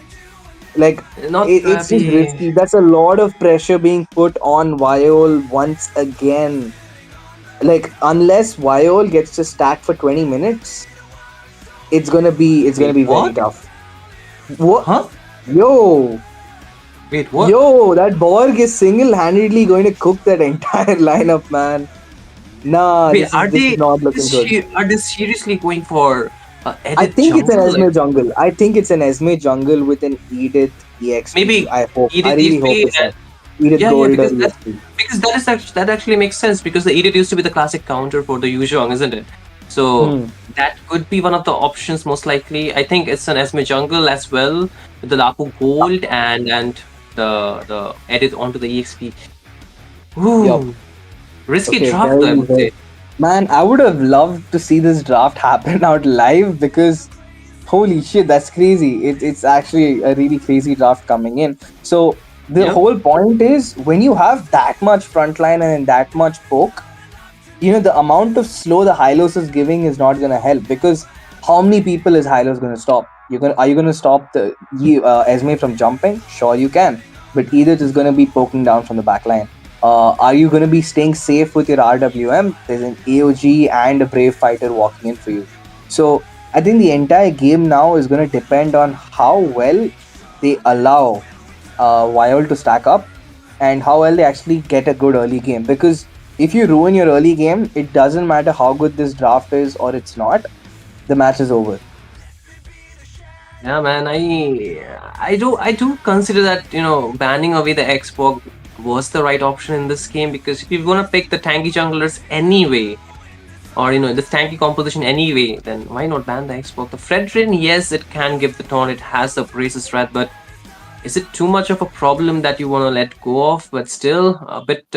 Like, Not too it's just happy. risky. That's a lot of pressure being put on Viol once again. Like, unless Viol gets to stack for 20 minutes, it's gonna Wait, be very what? tough. What? Huh? Yo, Wait, what? yo, that Borg is single-handedly going to cook that entire lineup, man. Nah, Wait, this is not looking good. are they seriously going for I edit think it's an jungle? Like Esme jungle. I think it's an Esme jungle with an Edith EXP. maybe I hope. I Edith really hope EXP? it's that. Edith Yeah, Gold or because EXP. that actually makes sense because the Edit used to be the classic counter for the Yuzhong, isn't it? So Hmm. that could be one of the options most likely. I think it's an Esme jungle as well with the Lapu Gold and the edit onto the EXP. Yup. Ooh, risky Okay, draft though, I very, would very. say. Man, I would have loved to see this draft happen out live, because holy shit, that's crazy. It's actually a really crazy draft coming in. So the Yep. whole point is, when you have that much frontline and that much poke, the amount of slow the Hylos is giving is not going to help, because how many people is Hylos going to stop? Are you going to stop Esme from jumping? Sure, you can, but either is going to be poking down from the back line. Are you going to be staying safe with your RWM? There's an AOG and a Brave Fighter walking in for you. So I think the entire game now is going to depend on how well they allow Viol to stack up, and how well they actually get a good early game. Because if you ruin your early game, it doesn't matter how good this draft is or it's not, the match is over. Yeah, man. I do consider that banning away the Xbox was the right option in this game, because if you're gonna pick the tanky junglers anyway, or this tanky composition anyway, then why not ban the Xbox? The Fredrin, yes, it can give the taunt. It has the braces threat, but is it too much of a problem that you want to let go of? But still, a bit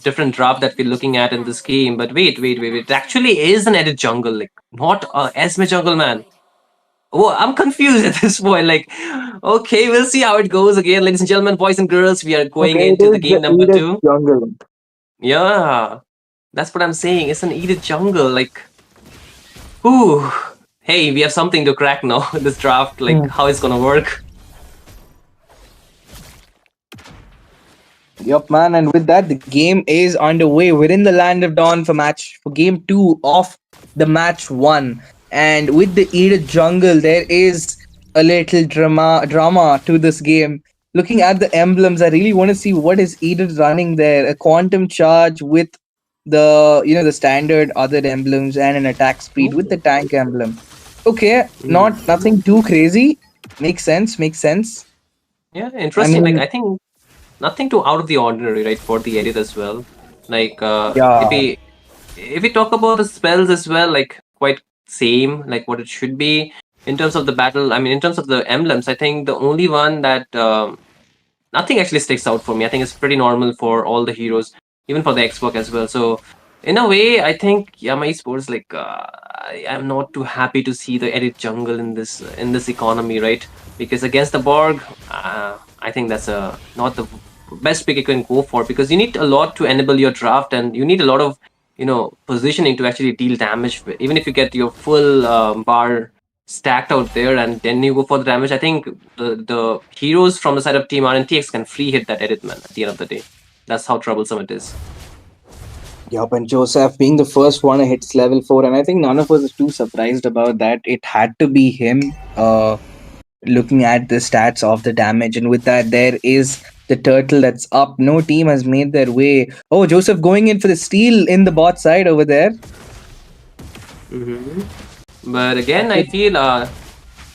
different draft that we're looking at in this game. But wait. It actually is an edit jungle, like not a Esme jungle, man. Oh, I'm confused at this point. Like, okay, we'll see how it goes again, ladies and gentlemen, boys and girls. We are going Okay, it into the is the game number Edith two. jungle. Yeah, that's what I'm saying. It's an edit jungle. Like, ooh, hey, we have something to crack now in this draft. Like, how it's gonna work. Yup, man. And with that, the game is underway. We're in the land of dawn for game two of the match one. And with the Edith jungle, there is a little drama to this game. Looking at the emblems, I really want to see what is Edith running there. A quantum charge with the standard other emblems and an attack speed with the Ooh. tank emblem. Okay, Mm. nothing too crazy. Makes sense. Makes sense. Yeah, I interesting. Like, mean, I think nothing too out of the ordinary, right, for the edit as well. Like, yeah. if we talk about the spells as well, like quite same, like what it should be in terms of the battle. I mean, in terms of the emblems, I think the only one that nothing actually sticks out for me. I think it's pretty normal for all the heroes, even for the Xbox as well. So in a way, I think Yama Esports, like I'm not too happy to see the edit jungle in this economy, right? Because against the Borg, I think that's not the best pick you can go for, because you need a lot to enable your draft, and you need a lot of positioning to actually deal damage. Even if you get your full bar stacked out there and then you go for the damage, I think the heroes from the side of Team RNTX can free hit that edit, man, at the end of the day. That's how troublesome it is. Yup, and Joseph being the first one to hit level 4, and I think none of us is too surprised about that. It had to be him, looking at the stats of the damage, and with that, there is the turtle that's up. No team has made their way. Oh, Joseph going in for the steal in the bot side over there. Hmm. But again, I Okay. feel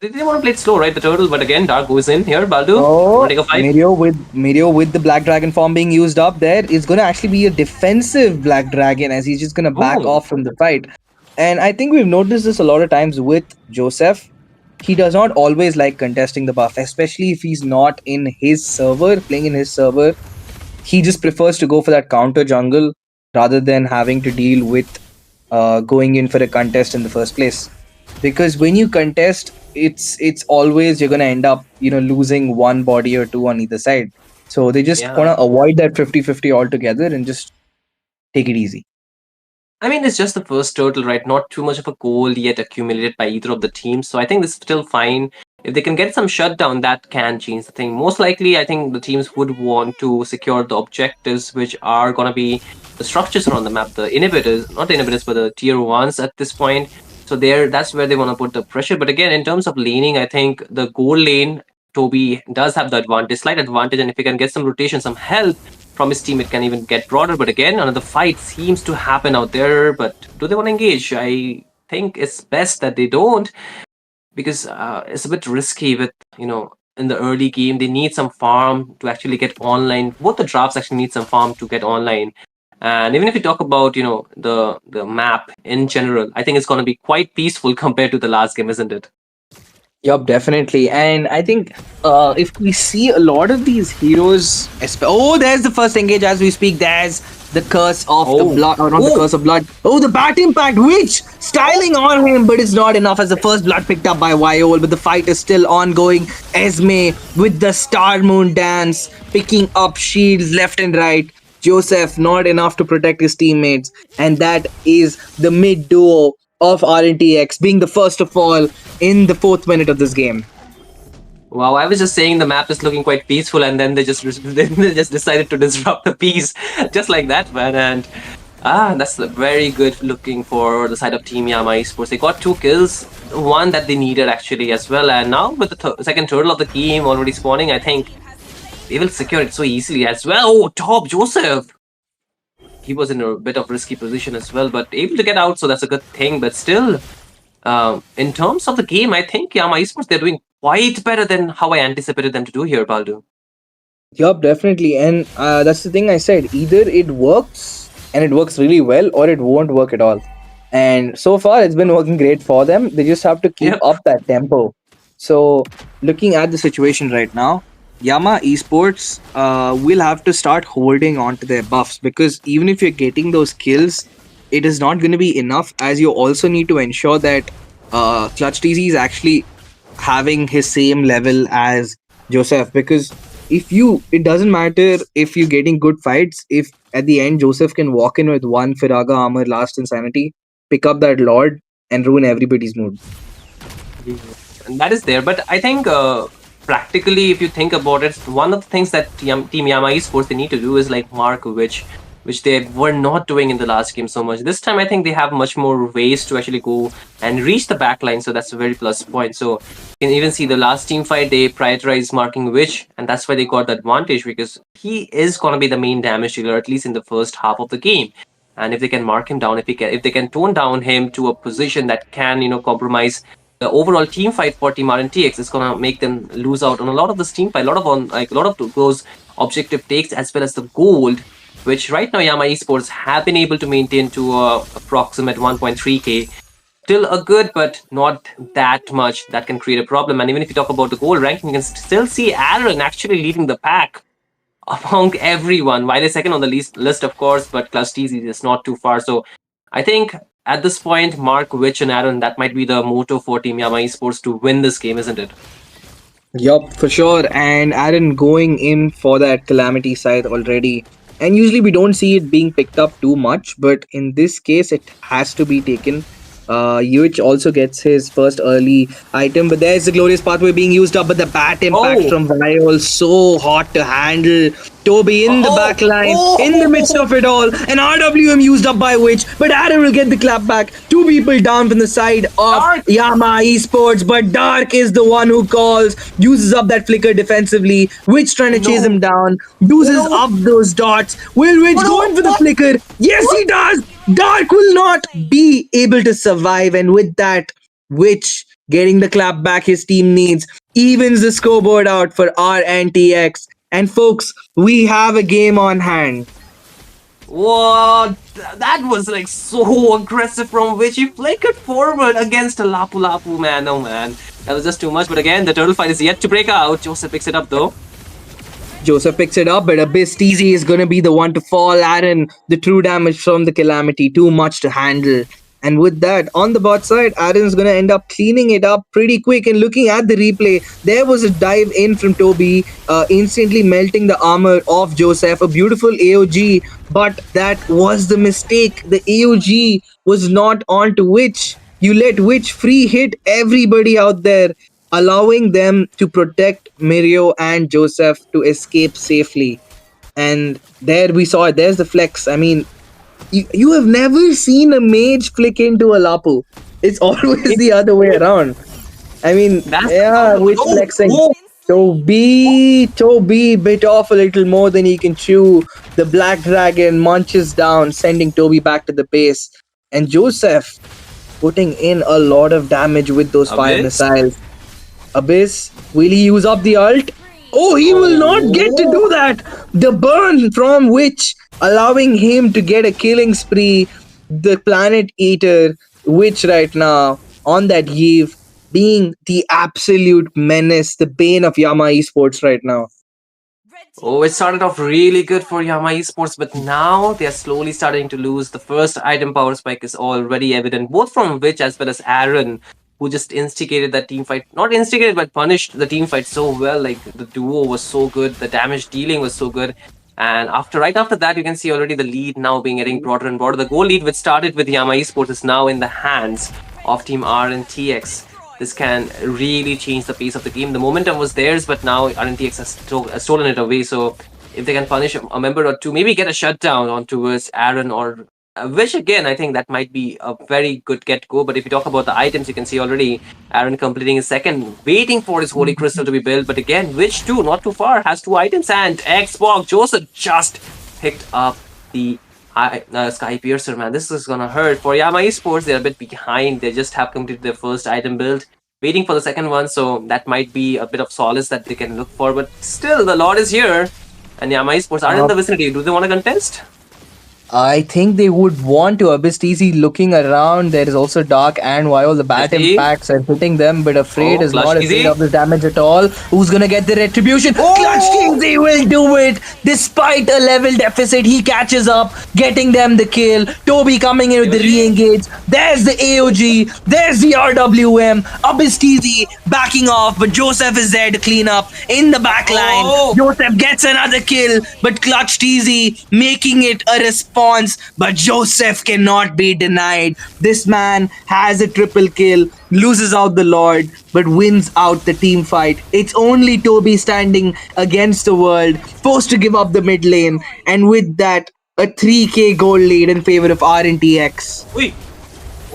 they want to play it slow, right? The turtle, but again, Dark goes in here. Baldu, want Oh, to take a fight? Mirio with the Black Dragon form being used up there is going to actually be a defensive Black Dragon as he's just going to back Oh, off from the fight. And I think we've noticed this a lot of times with Joseph. He does not always like contesting the buff, especially if he's not in his server, playing in his server. He just prefers to go for that counter jungle rather than having to deal with going in for a contest in the first place. Because when you contest, it's always you're gonna end up losing one body or two on either side. So they just yeah. want to avoid that 50-50 altogether and just take it easy. I mean, it's just the first turtle, right? Not too much of a goal yet accumulated by either of the teams. So I think this is still fine. If they can get some shutdown, that can change the thing. Most likely, I think the teams would want to secure the objectives, which are going to be the structures around the map, the inhibitors, not the inhibitors, but the tier ones at this point. So that's where they want to put the pressure. But again, in terms of laning, I think the goal lane, Toby does have the advantage, slight advantage. And if he can get some rotation, some help from his team, it can even get broader. But again, another fight seems to happen out there. But do they want to engage? I think it's best that they don't, because it's a bit risky with, in the early game. They need some farm to actually get online. Both the drafts actually need some farm to get online. And even if you talk about, the map in general, I think it's going to be quite peaceful compared to the last game, isn't it? Yup, definitely. And I think if we see a lot of these heroes, oh, there's the first engage as we speak. There's the curse of the Oh, blood, or not the oh, curse of blood. Oh, the bat impact, which styling on him, but it's not enough as the first blood picked up by Viol. But the fight is still ongoing. Esme with the Star Moon dance, picking up shields left and right. Joseph not enough to protect his teammates, and that is the mid duo of RNTX being the first of all in the fourth minute of this game. wow! I was just saying the map is looking quite peaceful, and then they just they just decided to disrupt the peace, just like that, man. And that's very good looking for the side of Team Yama Esports. They got 2 kills, one that they needed actually as well. And now with the second turtle of the game already spawning, I think they will secure it so easily as well. Oh, top Joseph! He was in a bit of risky position as well, but able to get out, so that's a good thing. But still, In terms of the game, I think Yama Esports, they're doing quite better than how I anticipated them to do here, Baldu. Yup, definitely. And that's the thing I said. Either it works and it works really well, or it won't work at all. And so far, it's been working great for them. They just have to keep Yep. up that tempo. So, looking at the situation right now, Yama Esports will have to start holding on to their buffs, because even if you're getting those kills, it is not going to be enough, as you also need to ensure that Clutch TZ is actually having his same level as Joseph. Because if you, it doesn't matter if you're getting good fights, if at the end Joseph can walk in with one Firaga armor, last insanity, pick up that Lord, and ruin everybody's mood. And that is there. But I think practically, if you think about it, one of the things that Team Yama Esports they need to do is like mark which they were not doing in the last game so much. This time, I think they have much more ways to actually go and reach the backline, so that's a very plus point. So you can even see the last team fight, they prioritized marking Witch, and that's why they got the advantage, because he is going to be the main damage dealer, at least in the first half of the game. And if they can mark him down, if they can tone down him to a position that can, compromise the overall team fight for Team RNTX, is gonna make them lose out on a lot of this team fight, a lot of those objective takes, as well as the gold, which right now Yama Esports have been able to maintain to approximate 1.3k. Still a good, but not that much that can create a problem. And even if you talk about the gold ranking, you can still see Aaron actually leading the pack among everyone. While second on the list, of course, but Clutch TZ is not too far. So I think at this point, Mark, Witch, and Aaron, that might be the motto for Team Yama Esports to win this game, isn't it? Yup, for sure. And Aaron going in for that calamity side already. And usually we don't see it being picked up too much, but in this case, it has to be taken. Yuich also gets his first early item, but there's the glorious pathway being used up. But the bat impact Oh, from Viol, so hot to handle. Toby in the back line, in the midst of it all, and RWM used up by Witch, but Aaron will get the clap back. Two people down from the side of Dark! Yama Esports, but Dark is the one who calls, uses up that flicker defensively. Witch trying to chase No, him down, uses no, up those dots. Will Witch no, go in for the what? flicker? Yes, he does! Dark will not be able to survive, and with that, Witch getting the clap back his team needs, evens the scoreboard out for RNTX. And folks, we have a game on hand. What? That was like so aggressive from Witch. He flickered forward against a Lapu Lapu, man. Oh man, that was just too much. But again, the turtle fight is yet to break out. Joseph picks it up though. Joseph picks it up, but Abyss TZ is going to be the one to fall. Aaron, the true damage from the Calamity, too much to handle. And with that, on the bot side, Aaron's going to end up cleaning it up pretty quick. And looking at the replay, there was a dive in from Toby, instantly melting the armor of Joseph. A beautiful AOG, but that was the mistake. The AOG was not on to Witch. You let Witch free hit everybody out there, allowing them to protect Mirio and Joseph to escape safely. And there we saw it. There's the flex. I mean, you have never seen a mage flick into a Lapu. It's always the other way around. I mean, That's yeah, witch oh, flexing. oh, Toby bit off a little more than he can chew. The Black Dragon munches down, sending Toby back to the base. And Joseph putting in a lot of damage with those fire Abyss. missiles. Abyss, will he use up the ult? Oh, he will not get to do that. The burn from Witch, allowing him to get a killing spree. The Planet Eater, Witch right now on that Eve, being the absolute menace, the bane of Yama Esports right now. Oh, it started off really good for Yama Esports, but now they are slowly starting to lose. The first item power spike is already evident, both from Witch as well as Aaron, who just instigated that team fight. Not instigated, but punished the team fight so well. Like the duo was so good, the damage dealing was so good. And right after that, you can see already the lead now being getting broader and broader. The goal lead, which started with Yama Esports, is now in the hands of Team R and TX. This can really change the pace of the game. The momentum was theirs, but now RNTX has stolen it away. So if they can punish a member or two, maybe get a shutdown on towards Aaron or which again, I think that might be a very good get go. But if you talk about the items, you can see already Aaron completing his second, waiting for his Holy Crystal to be built. But again, which not too far, has two items, and Xbox Joseph just picked up the Sky Piercer, man, this is gonna hurt. For Yama Esports, they're a bit behind. They just have completed their first item build, waiting for the second one, so that might be a bit of solace that they can look for. But still, the Lord is here, and Yama Esports are in Uh, the vicinity. Do they want to contest? I think they would want to. Abyss TC looking around. There is also Dark and Vio. The Let's bat see. impacts are hitting them, but Afraid Oh, is Clutch not afraid Easy. of this damage at all. Who's gonna get the retribution? Clutch Oh! TC will do it despite a level deficit. He catches up, getting them the kill. Toby coming in with the AOG. re-engage. There's the AOG. There's the RWM. Abyss TC backing off, but Joseph is there to clean up in the back line. Oh! Joseph gets another kill, but Clutch TZ making it a response. But Joseph cannot be denied. This man has a triple kill, loses out the Lord, but wins out the team fight. It's only Toby standing against the world, forced to give up the mid lane, and with that, a 3k gold lead in favor of RNTX. Wait.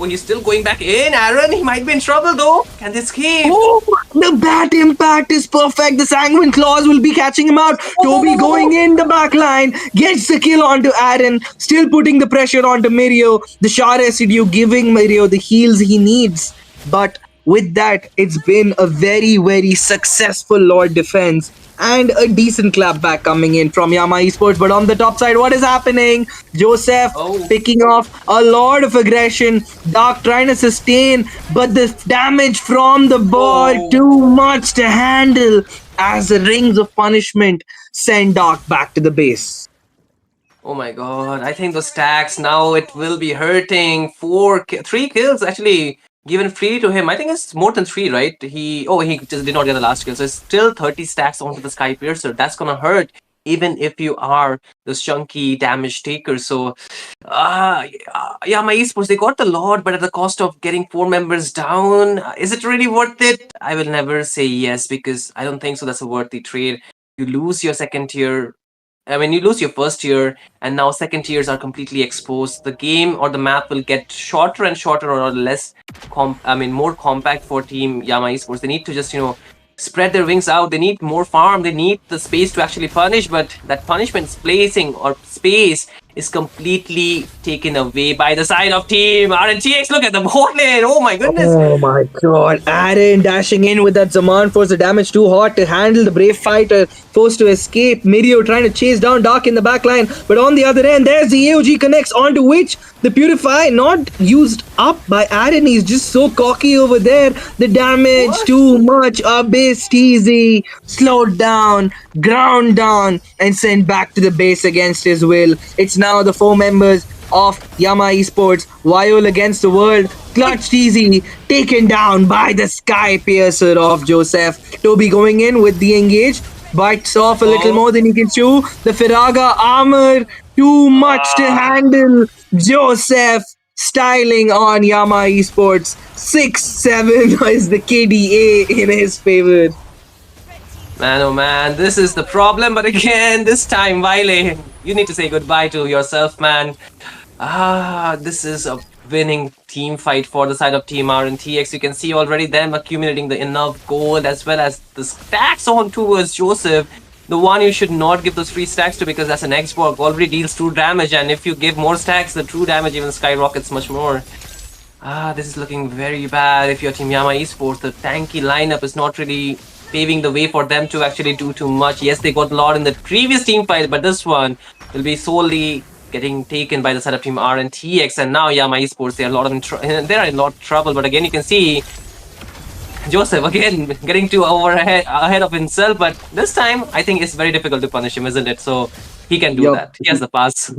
Oh, he's still going back in. Aaron, he might be in trouble though. Can they escape? Oh, the bat impact is perfect. The Sanguine Claws will be catching him out. Toby going in the back line, gets the kill onto Aaron, still putting the pressure onto Mirio. The Shah Residue giving Mirio the heals he needs. But with that, it's been a very, very successful Lord defense and a decent clapback coming in from Yama Esports. But on the top side, what is happening? Joseph Oh. picking off a lot of aggression. Dark trying to sustain, but the damage from the board Oh. too much to handle as the rings of punishment send Dark back to the base. Oh my god, I think those stacks now it will be hurting. 3 kills actually given free to him. I think it's more than 3, right? He just did not get the last kill. So it's still 30 stacks onto the Sky Piercer. That's gonna hurt even if you are the chunky damage taker. So yeah, my esports, they got the Lord, but at the cost of getting 4 members down. Is it really worth it? I will never say yes, because I don't think so that's a worthy trade. You lose your second tier, you lose your first tier, and now second tiers are completely exposed. The game or the map will get shorter and shorter, or less, more compact for Team Yama Esports. They need to just, spread their wings out. They need more farm. They need the space to actually punish, but that punishment spacing or space is completely taken away by the side of Team RNTX. Look at the bot lane. Oh my goodness. Oh my god, Aaron dashing in with that Zaman force, the damage too hot to handle. The brave fighter forced to escape. Mirio trying to chase down Dark in the back line, but on the other end, there's the AOG connects, onto which the Purify not used up by Aaron. He's just so cocky over there. The damage What? too much. Abyss TZ slowed down, ground down, and sent back to the base against his will. It's now the 4 members of Yama Esports, Viol against the world. Clutch TZ taken down by the Sky Piercer of Joseph. Toby going in with the engage, bites off a little more than he can chew. The Firaga armor, too much to handle. Joseph styling on Yama Esports. 6-7 is the KDA in his favor. Man, oh man, this is the problem. But again, this time, Wiley, you need to say goodbye to yourself, man. This is a winning team fight for the side of Team RNTX. You can see already them accumulating the enough gold, as well as the stacks on towards Joseph. The one you should not give those free stacks to, because that's an Xbox, already deals true damage, and if you give more stacks, the true damage even skyrockets much more. This is looking very bad if you're Team Yama Esports. The tanky lineup is not really paving the way for them to actually do too much. Yes, they got a lot in the previous team fight, but this one will be solely getting taken by the side of Team RNTX, and now Yama Esports, they're in a lot of trouble. But again, you can see Joseph again getting too ahead of himself, but this time I think it's very difficult to punish him, isn't it? So he can do that. He has the pass.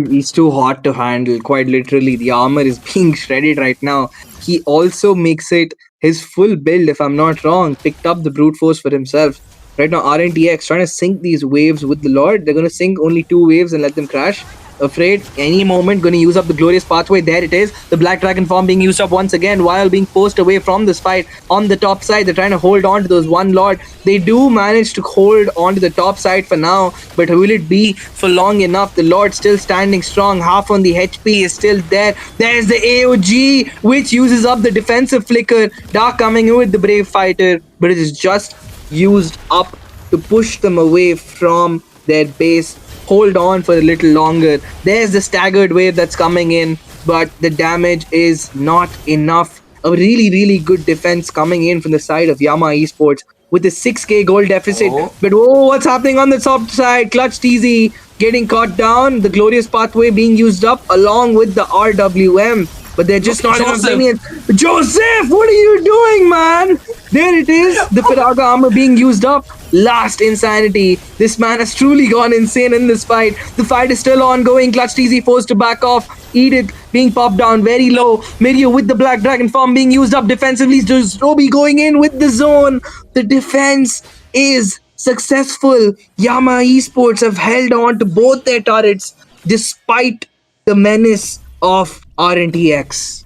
He's too hot to handle, quite literally. The armor is being shredded right now. He also makes it his full build, if I'm not wrong. Picked up the brute force for himself. Right now, RNTX trying to sync these waves with the Lord. They're going to sync only 2 waves and let them crash. Afraid any moment going to use up the glorious pathway. There it is, the black dragon form being used up once again while being forced away from this fight. On the top side, they're trying to hold on to those one Lord. They do manage to hold on to the top side for now, but will it be for long enough? The Lord still standing strong, half on the HP is still there. There's the AOG, which uses up the defensive flicker. Dark coming in with the brave fighter, but it is just used up to push them away from their base. hold on for a little longer. There's the staggered wave that's coming in, but the damage is not enough. A really, really good defense coming in from the side of Yama Esports with a 6k goal deficit. Oh, But oh, what's happening on the top side? Clutch TZ getting caught down. The glorious pathway being used up along with the RWM. But they're just look at not enough Joseph. minions. Joseph, what are you doing, man? There it is. The Firaga armor being used up. Last insanity. This man has truly gone insane in this fight. The fight is still ongoing. Clutch TZ forced to back off. Edith being popped down very low. Mirio with the Black Dragon form being used up defensively. Roby going in with the zone. The defense is successful. Yama Esports have held on to both their turrets despite the menace of RNTX.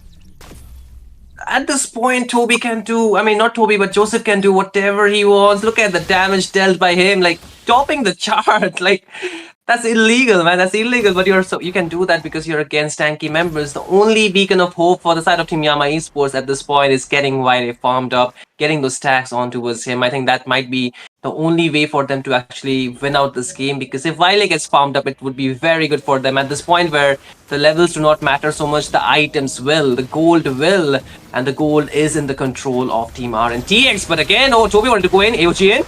At this point, Toby can do, I mean, not Toby, but Joseph can do whatever he wants. Look at the damage dealt by him, like topping the chart. Like, that's illegal, man. That's illegal. But you can do that because you're against tanky members. The only beacon of hope for the side of Team Yama Esports at this point is getting Wiley farmed up, getting those stacks on towards him. I think that might be the only way for them to actually win out this game, because if Wiley gets farmed up, it would be very good for them at this point where the levels do not matter so much. The items will, the gold will, and the gold is in the control of Team RNTX. But again, oh, Toby wanted to go in, AOG in.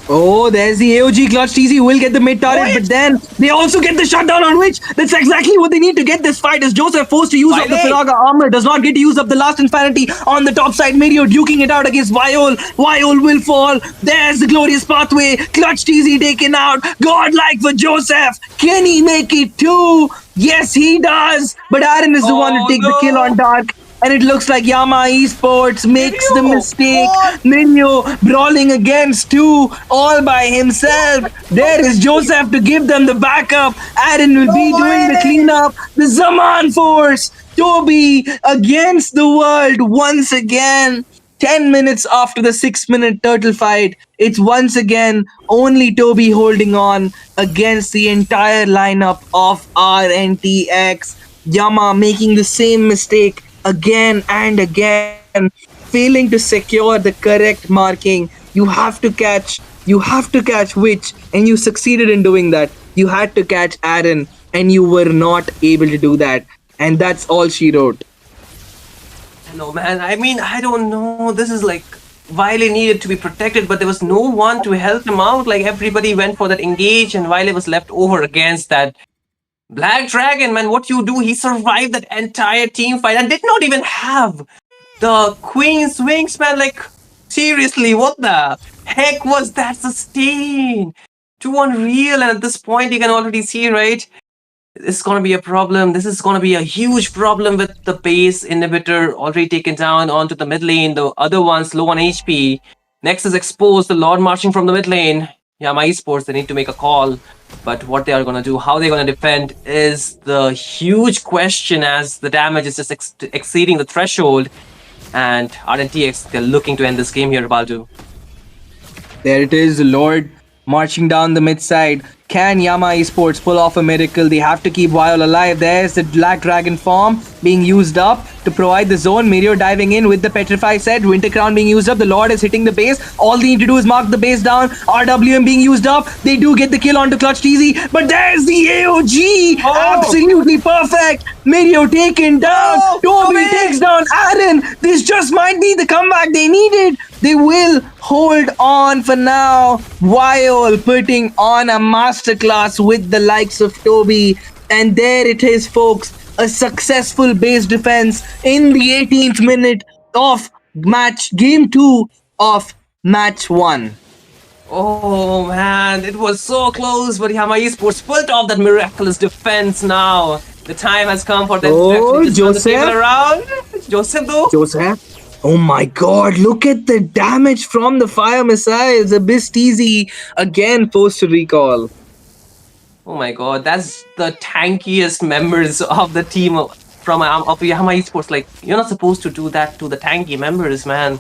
Oh, there's the AOG. Clutch TZ will get the mid turret, but then they also get the shutdown on which that's exactly what they need to get this fight. As Joseph forced to use up the Firaga armor, does not get to use up the last infinity on the top side. Mirio duking it out against Viol. Viol will fall. There's the glorious pathway. Clutch TZ taken out. Godlike for Joseph. Can he make it too? Yes, he does. But Aaron is the one to take the kill on Dark. And it looks like Yama Esports makes the mistake. Minyo brawling against two all by himself. There is Joseph to give them the backup. Aaron will be doing the cleanup. The Zaman Force. Toby against the world once again. 10 minutes after the 6-minute turtle fight, it's once again only Toby holding on against the entire lineup of RNTX. Yama making the same mistake again and again, failing to secure the correct marking. You have to catch Witch, and you succeeded in doing that. You had to catch Aaron, and you were not able to do that. And that's all she wrote. No, man. I mean, I don't know. This is like Wiley needed to be protected, but there was no one to help him out. Like everybody went for that engage, and Wiley was left over against that Black Dragon, man. What you do? He survived that entire team fight and did not even have the Queen's Wings, man. Like, seriously, what the heck was that sustain? Too unreal, and at this point, you can already see, right? This is going to be a problem. This is going to be a huge problem with the base inhibitor already taken down onto the mid lane. The other one's low on HP. Next is exposed. The Lord marching from the mid lane. Yama Esports, they need to make a call. But what they are going to do, how they're going to defend, is the huge question, as the damage is just exceeding the threshold. And RNTX, they're looking to end this game here, Baldu. There it is, the Lord marching down the mid side. Can Yama Esports pull off a miracle? They have to keep Viol alive. There's the Black Dragon form being used up to provide the zone. Mirio diving in with the Petrify set. Winter Crown being used up. The Lord is hitting the base. All they need to do is mark the base down. RWM being used up. They do get the kill onto Clutch TZ. But there's the AOG. Oh. Absolutely perfect. Mirio taken down. Toby takes down Aaron. This just might be the comeback they needed. They will hold on for now. Viol putting on a masterclass with the likes of Toby. And there it is, folks. A successful base defense in the 18th minute of game 2 of match 1. Oh man, it was so close, but Yama Esports pulled off that miraculous defense now. The time has come for them to actually just turn the table around. Joseph, though? Joseph? Oh my god, look at the damage from the fire missiles. Abyss TZ again forced to recall. Oh my god, that's the tankiest members of the team from Yama Esports. Like, you're not supposed to do that to the tanky members, man.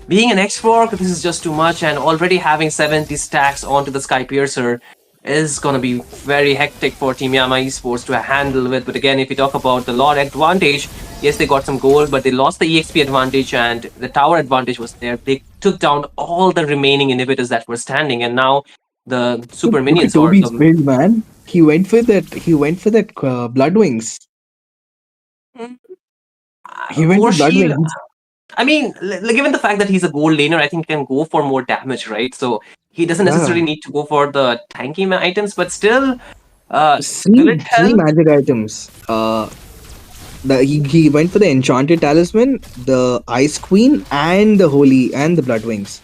Being an X-Fork, this is just too much, and already having 70 stacks onto the Sky Piercer is gonna be very hectic for Team Yama Esports to handle with. But again, if you talk about the Lord advantage, yes, they got some gold, but they lost the EXP advantage and the tower advantage was there. They took down all the remaining inhibitors that were standing, and now the super minions Toby's build, man. He went for that. He went for that blood wings. Mm, He went War for blood Shield. wings. I mean, given the fact that he's a gold laner, I think he can go for more damage, right? So he doesn't necessarily Yeah. need to go for the tanky items, but still, will it Three help? magic items. He went for the enchanted talisman, the ice queen, and the holy and the blood wings.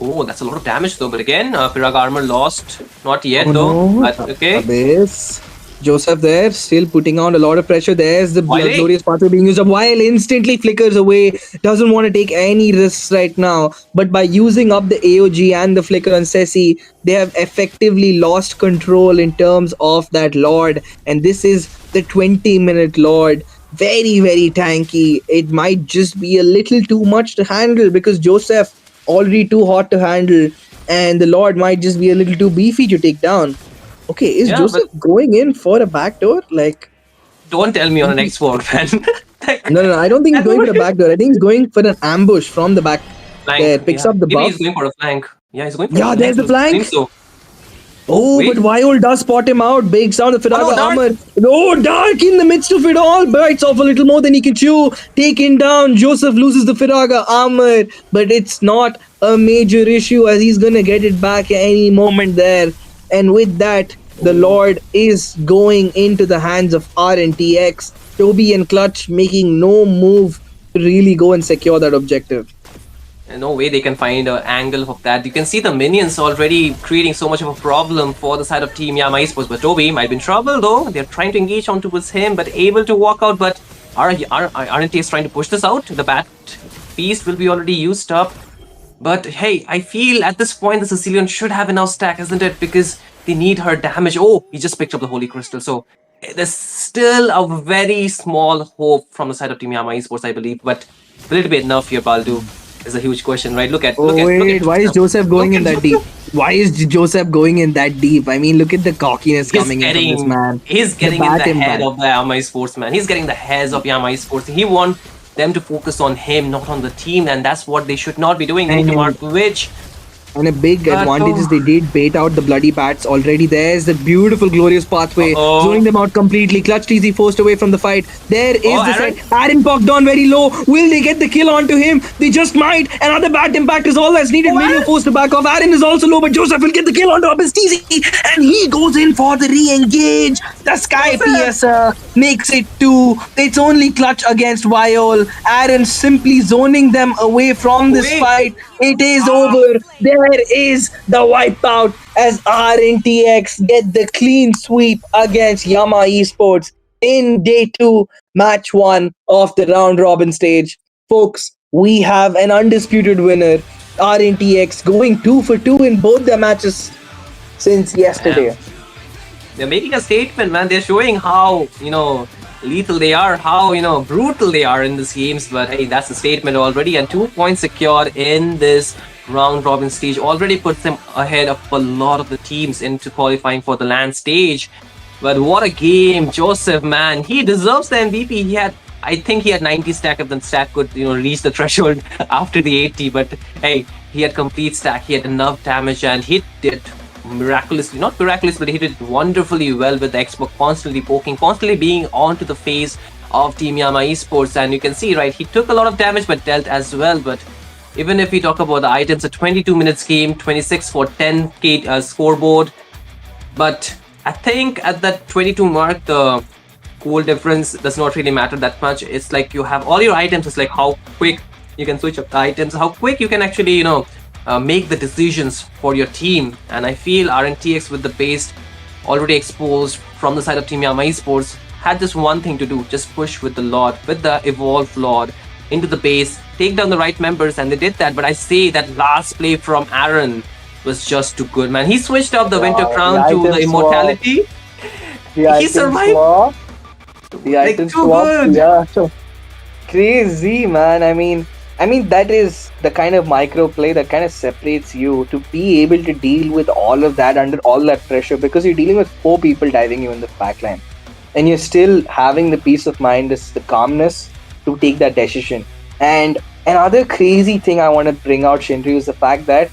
Oh, that's a lot of damage though. But again, Pirag armor lost. Not Oh yet though. no, But okay. Abyss. Joseph there, still putting on a lot of pressure. There's the Wiley. glorious pathway being used up while instantly flickers away. Doesn't want to take any risks right now. But by using up the AOG and the flicker on Ceci, they have effectively lost control in terms of that Lord. And this is the 20-minute Lord. Very, very tanky. It might just be a little too much to handle because Joseph already too hot to handle. And the Lord might just be a little too beefy to take down. Okay, is Yeah, but Joseph going in for a backdoor? Like, don't tell me on an he- X4, man. Like, no, I don't think he's that going for would a backdoor. I think he's going for an ambush from the back. flank. There, picks Yeah, up the maybe he's buff. going for a flank. Yeah, he's going for a Yeah, flank. there's the It seems flank. so. Oh Oh, but wait. Viol does spot him out. Bakes down the Oh no, Firaga Dark. armor. Oh, Dark in the midst of it all. Bites off a little more than he can chew. Taken down. Joseph loses the Firaga armor. But it's not a major issue as he's going to get it back at any moment there. And with that, the Oh, Lord is going into the hands of RNTX. Toby and Clutch making no move to really go and secure that objective. no way they can find an angle of that. You can see the minions already creating so much of a problem for the side of Team Yama Esports. But Toby might be in trouble though. They're trying to engage on towards him, but able to walk out. But aren't they trying to push this out? The bat feast will be already used up. But hey, I feel at this point the Sicilian should have enough stack, isn't it? Because they need her damage. Oh, he just picked up the Holy Crystal. So there's still a very small hope from the side of Team Yama Esports, I believe. But will it be enough here, Baldu? Is a huge question, right? Oh Look at wait, why is Joseph. Joseph going Look in at that deep? Joseph. Why is Joseph going in that deep? I mean, look at the cockiness He's coming in from this getting man. he's The getting in the bat head impact. of the Yama Esports, man. He's getting the heads of Yama Esports. He wants them to focus on him, not on the team, and that's what they should not be doing. They need to mark And which. And a big But advantage is oh, they did bait out the bloody bats already. There's the beautiful, glorious pathway, zoning oh, them out completely. Clutch TZ forced away from the fight. There oh, is the set. Aaron. Aaron popped down very low. Will they get the kill onto him? They just might. Another bat impact is all that's needed. Oh, Mario Aaron. forced to back off. Aaron is also low, but Joseph will get the kill onto up his TZ. And he goes in for the re-engage. The Sky Joseph. Piercer makes it 2. It's only Clutch against Viol. Aaron simply zoning them away from this Wait. fight. It is Ah, over. There is the wipeout as RNTX get the clean sweep against Yama Esports in day 2, match 1 of the round robin stage. Folks, we have an undisputed winner. RNTX going 2 for 2 in both their matches since man. yesterday. They're making a statement, man. They're showing how, lethal they are, how, brutal they are in these games. But hey, that's a statement already. And 2 points secured in this round robin stage already puts them ahead of a lot of the teams into qualifying for the land stage. But what a game, Joseph, man. He deserves the MVP. I think he had 90 stack if the stack could, reach the threshold after the 80. But hey, he had complete stack. He had enough damage and he did miraculously, not miraculous, but he did wonderfully well with the Xbox, constantly poking, constantly being onto the face of Team Yama Esports. And you can see, right, he took a lot of damage but dealt as well. But even if we talk about the items, a 22 minutes game, 26 for 10k scoreboard. But I think at that 22 mark, the goal difference does not really matter that much. It's like you have all your items. It's like how quick you can switch up the items, how quick you can actually, make the decisions for your team. And I feel RNTX with the base already exposed from the side of Team Yama Esports had just one thing to do, just push with the Lord, with the Evolved Lord into the base, take down the right members, and they did that. But I say that last play from Aaron was just too good, man. He switched up the Winter Wow, Crown to the Immortality. The He item survived swap. The like item too swap. good. Yeah. So crazy, man. I mean that is the kind of micro play that kind of separates you to be able to deal with all of that under all that pressure because you're dealing with 4 people diving you in the backline, and you're still having the peace of mind, the calmness to take that decision. And another crazy thing I want to bring out, Shinryu, is the fact that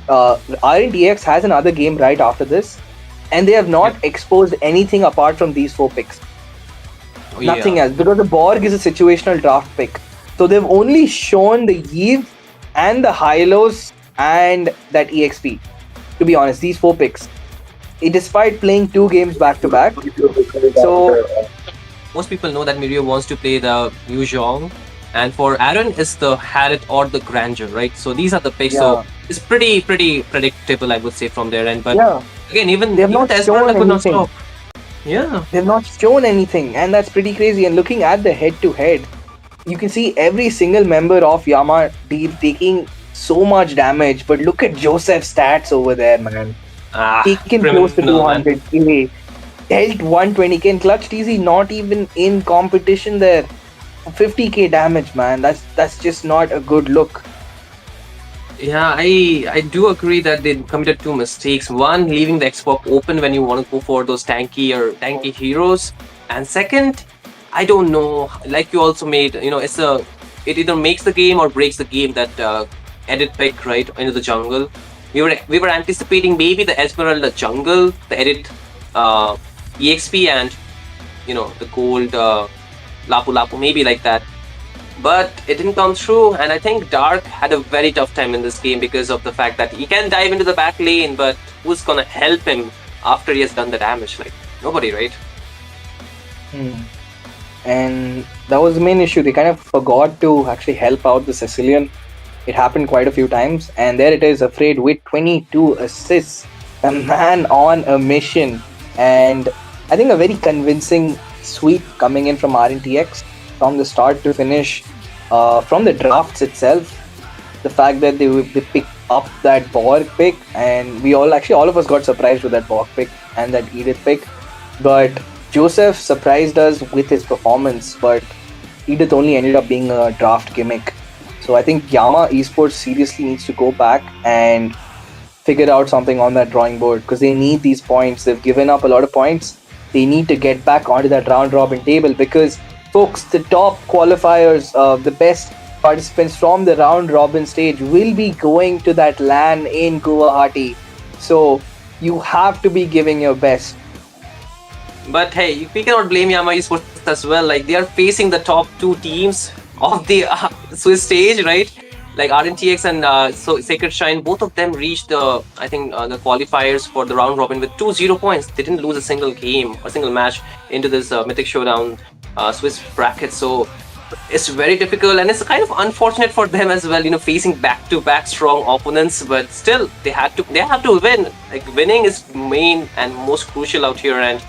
RNDX has another game right after this, and they have Yep. not exposed anything apart from these 4 picks. Oh Nothing yeah. else, because the Borg is a situational draft pick. So they've only shown the Eve and the Hylos and that EXP. To be honest, these 4 picks, despite playing 2 games back to back. So Most people know that Mirio wants to play the Yu Zhong, and for Aaron it's the Harriet or the Grandeur, right? So these are the picks. So yeah, it's pretty predictable, I would say, from there. And but yeah, again, they have even not the shown Esmeralda could not anything. stop. Yeah. They've not shown anything, and that's pretty crazy. And looking at the head to head, you can see every single member of Yama deal taking so much damage. But look at Joseph's stats over there, man. Taken close to Criminal, man. 200k, dealt 120k, and clutched easy, not even in competition there. 50k damage, man. That's just not a good look. Yeah, I do agree that they committed 2 mistakes. One, leaving the Xbox open when you want to go for those tanky heroes, and second, I don't know. Like you also made, it either makes the game or breaks the game. That edit pick right into the jungle. We were anticipating maybe the Esmeralda jungle, the edit uh, EXP, and the gold Lapu Lapu, maybe like that, but it didn't come through. And I think Dark had a very tough time in this game because of the fact that he can dive into the back lane, but who's gonna help him after he has done the damage? Like nobody, right? Hmm. And that was the main issue. They kind of forgot to actually help out the Sicilian. It happened quite a few times, and there it is, Afraid with 22 assists, a man on a mission, and I think a very convincing sweep coming in from RNTX from the start to finish. From the drafts itself, the fact that they picked up that Borg pick, and we all of us got surprised with that Borg pick and that Edith pick, but Joseph surprised us with his performance, but Edith only ended up being a draft gimmick. So I think Yama Esports seriously needs to go back and figure out something on that drawing board, because they need these points. They've given up a lot of points. They need to get back onto that round robin table, because, folks, the top qualifiers, the best participants from the round robin stage will be going to that LAN in Guwahati. So you have to be giving your best. But hey, we cannot blame Yama Esports as well. Like they are facing the top two teams of the Swiss stage, right? Like RNTX and Sacred Shrine, both of them reached the qualifiers for the round robin with 2-0 points. They didn't lose a single game, a single match into this Mythic Showdown Swiss bracket. So it's very difficult, and it's kind of unfortunate for them as well. Facing back-to-back strong opponents, but still they have to win. Like winning is main and most crucial out here, and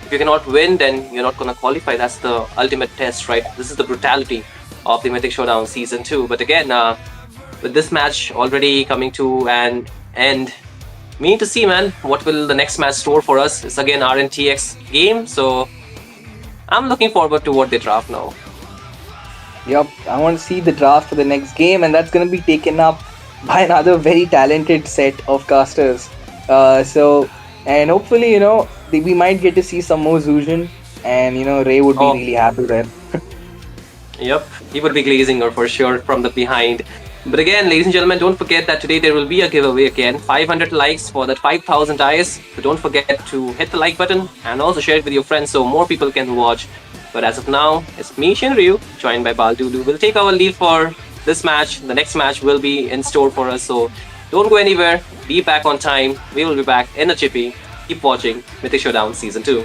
if you cannot win, then you're not gonna qualify. That's the ultimate test, right? This is the brutality of the Mythic Showdown Season 2. But again, with this match already coming to an end, we need to see, man, what will the next match store for us. It's again RNTX game, so I'm looking forward to what they draft now. Yep, I want to see the draft for the next game, and that's going to be taken up by another very talented set of casters. And hopefully, we might get to see some more Zuzhan, and Ray would be Oh, really happy there. yep, he would be glazing her for sure from the behind. But again, ladies and gentlemen, don't forget that today there will be a giveaway again. 500 likes for that 5,000 eyes. So don't forget to hit the like button and also share it with your friends so more people can watch. But as of now, it's me, Shinryu, joined by Baldulu. We'll take our leave for this match. The next match will be in store for us. So don't go anywhere. Be back on time. We will be back in a chippy. Keep watching Mythic Showdown Season 2.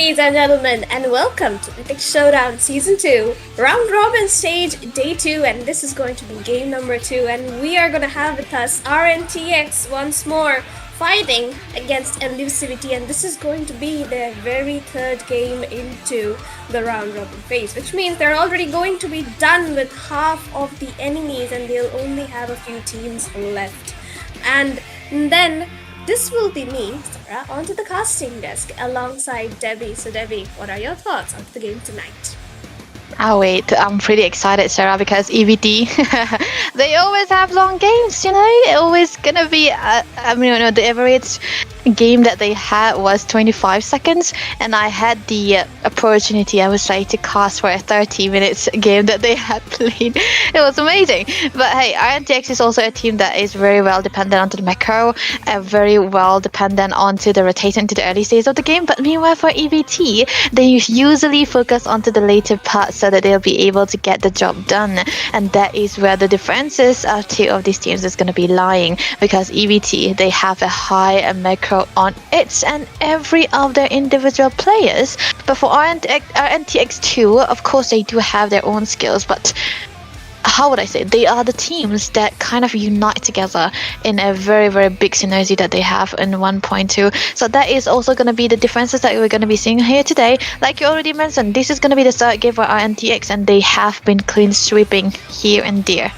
Ladies and gentlemen, and welcome to Mythic Showdown Season 2, Round Robin Stage Day 2, and this is going to be game number 2, and we are going to have with us RNTX once more, fighting against Elusivity, and this is going to be their very third game into the Round Robin phase, which means they're already going to be done with half of the enemies, and they'll only have a few teams left. And then this will be me, Sarah, onto the casting desk alongside Debbie. So Debbie, what are your thoughts on the game tonight? Oh wait, I'm pretty excited, Sarah, because EVD, they always have long games, you know? Always gonna be, the average game that they had was 25 seconds, and I had the opportunity, I would say, to cast for a 30 minutes game that they had played. It was amazing. But hey, RNTX is also a team that is very well dependent onto the macro, very well dependent onto the rotation to the early stage of the game. But meanwhile, for EVT, they usually focus onto the later part so that they'll be able to get the job done. And that is where the differences of two of these teams is going to be lying, because EVT, they have a high macro on its and every of their individual players. But for RNTX2, of course, they do have their own skills, but how would I say, they are the teams that kind of unite together in a very, very big synergy that they have in 1.2. So that is also going to be the differences that we're going to be seeing here today. Like you already mentioned, this is going to be the third game for RNTX, and they have been clean sweeping here and there.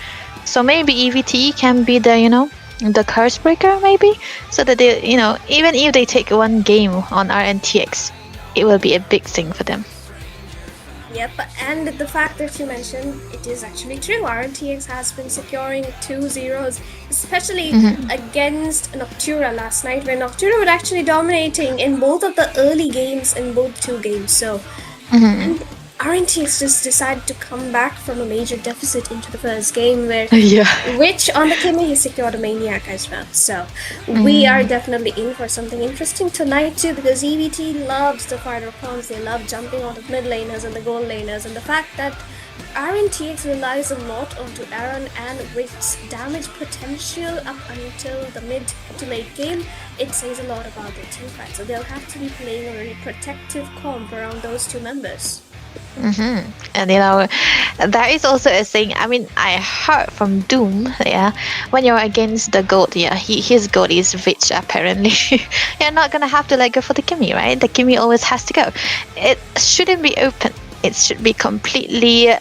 So maybe EVT can be the, the curse breaker, maybe, so that they, even if they take one game on RNTX, it will be a big thing for them. Yep, and the fact that you mentioned, it is actually true. RNTX has been securing 2-0s, especially against Noctura last night, where Noctura were actually dominating in both of the early games in both two games. So, and RNTX just decided to come back from a major deficit into the first game, which on the Kimmy he secured a Maniac as well. So we are definitely in for something interesting tonight too, because EVT loves the fighter pawns. They love jumping out of mid laners and the gold laners, and the fact that RNTX relies a lot onto Aaron and Rick's damage potential up until the mid to late game, it says a lot about their team fight. So they'll have to be playing a very protective comp around those two members. And there is also a saying, I heard from Doom, when you're against the goat, his goat is Vich apparently. You're not gonna have to go for the Kimmy, right? The Kimmy always has to go. It shouldn't be open. It should be completely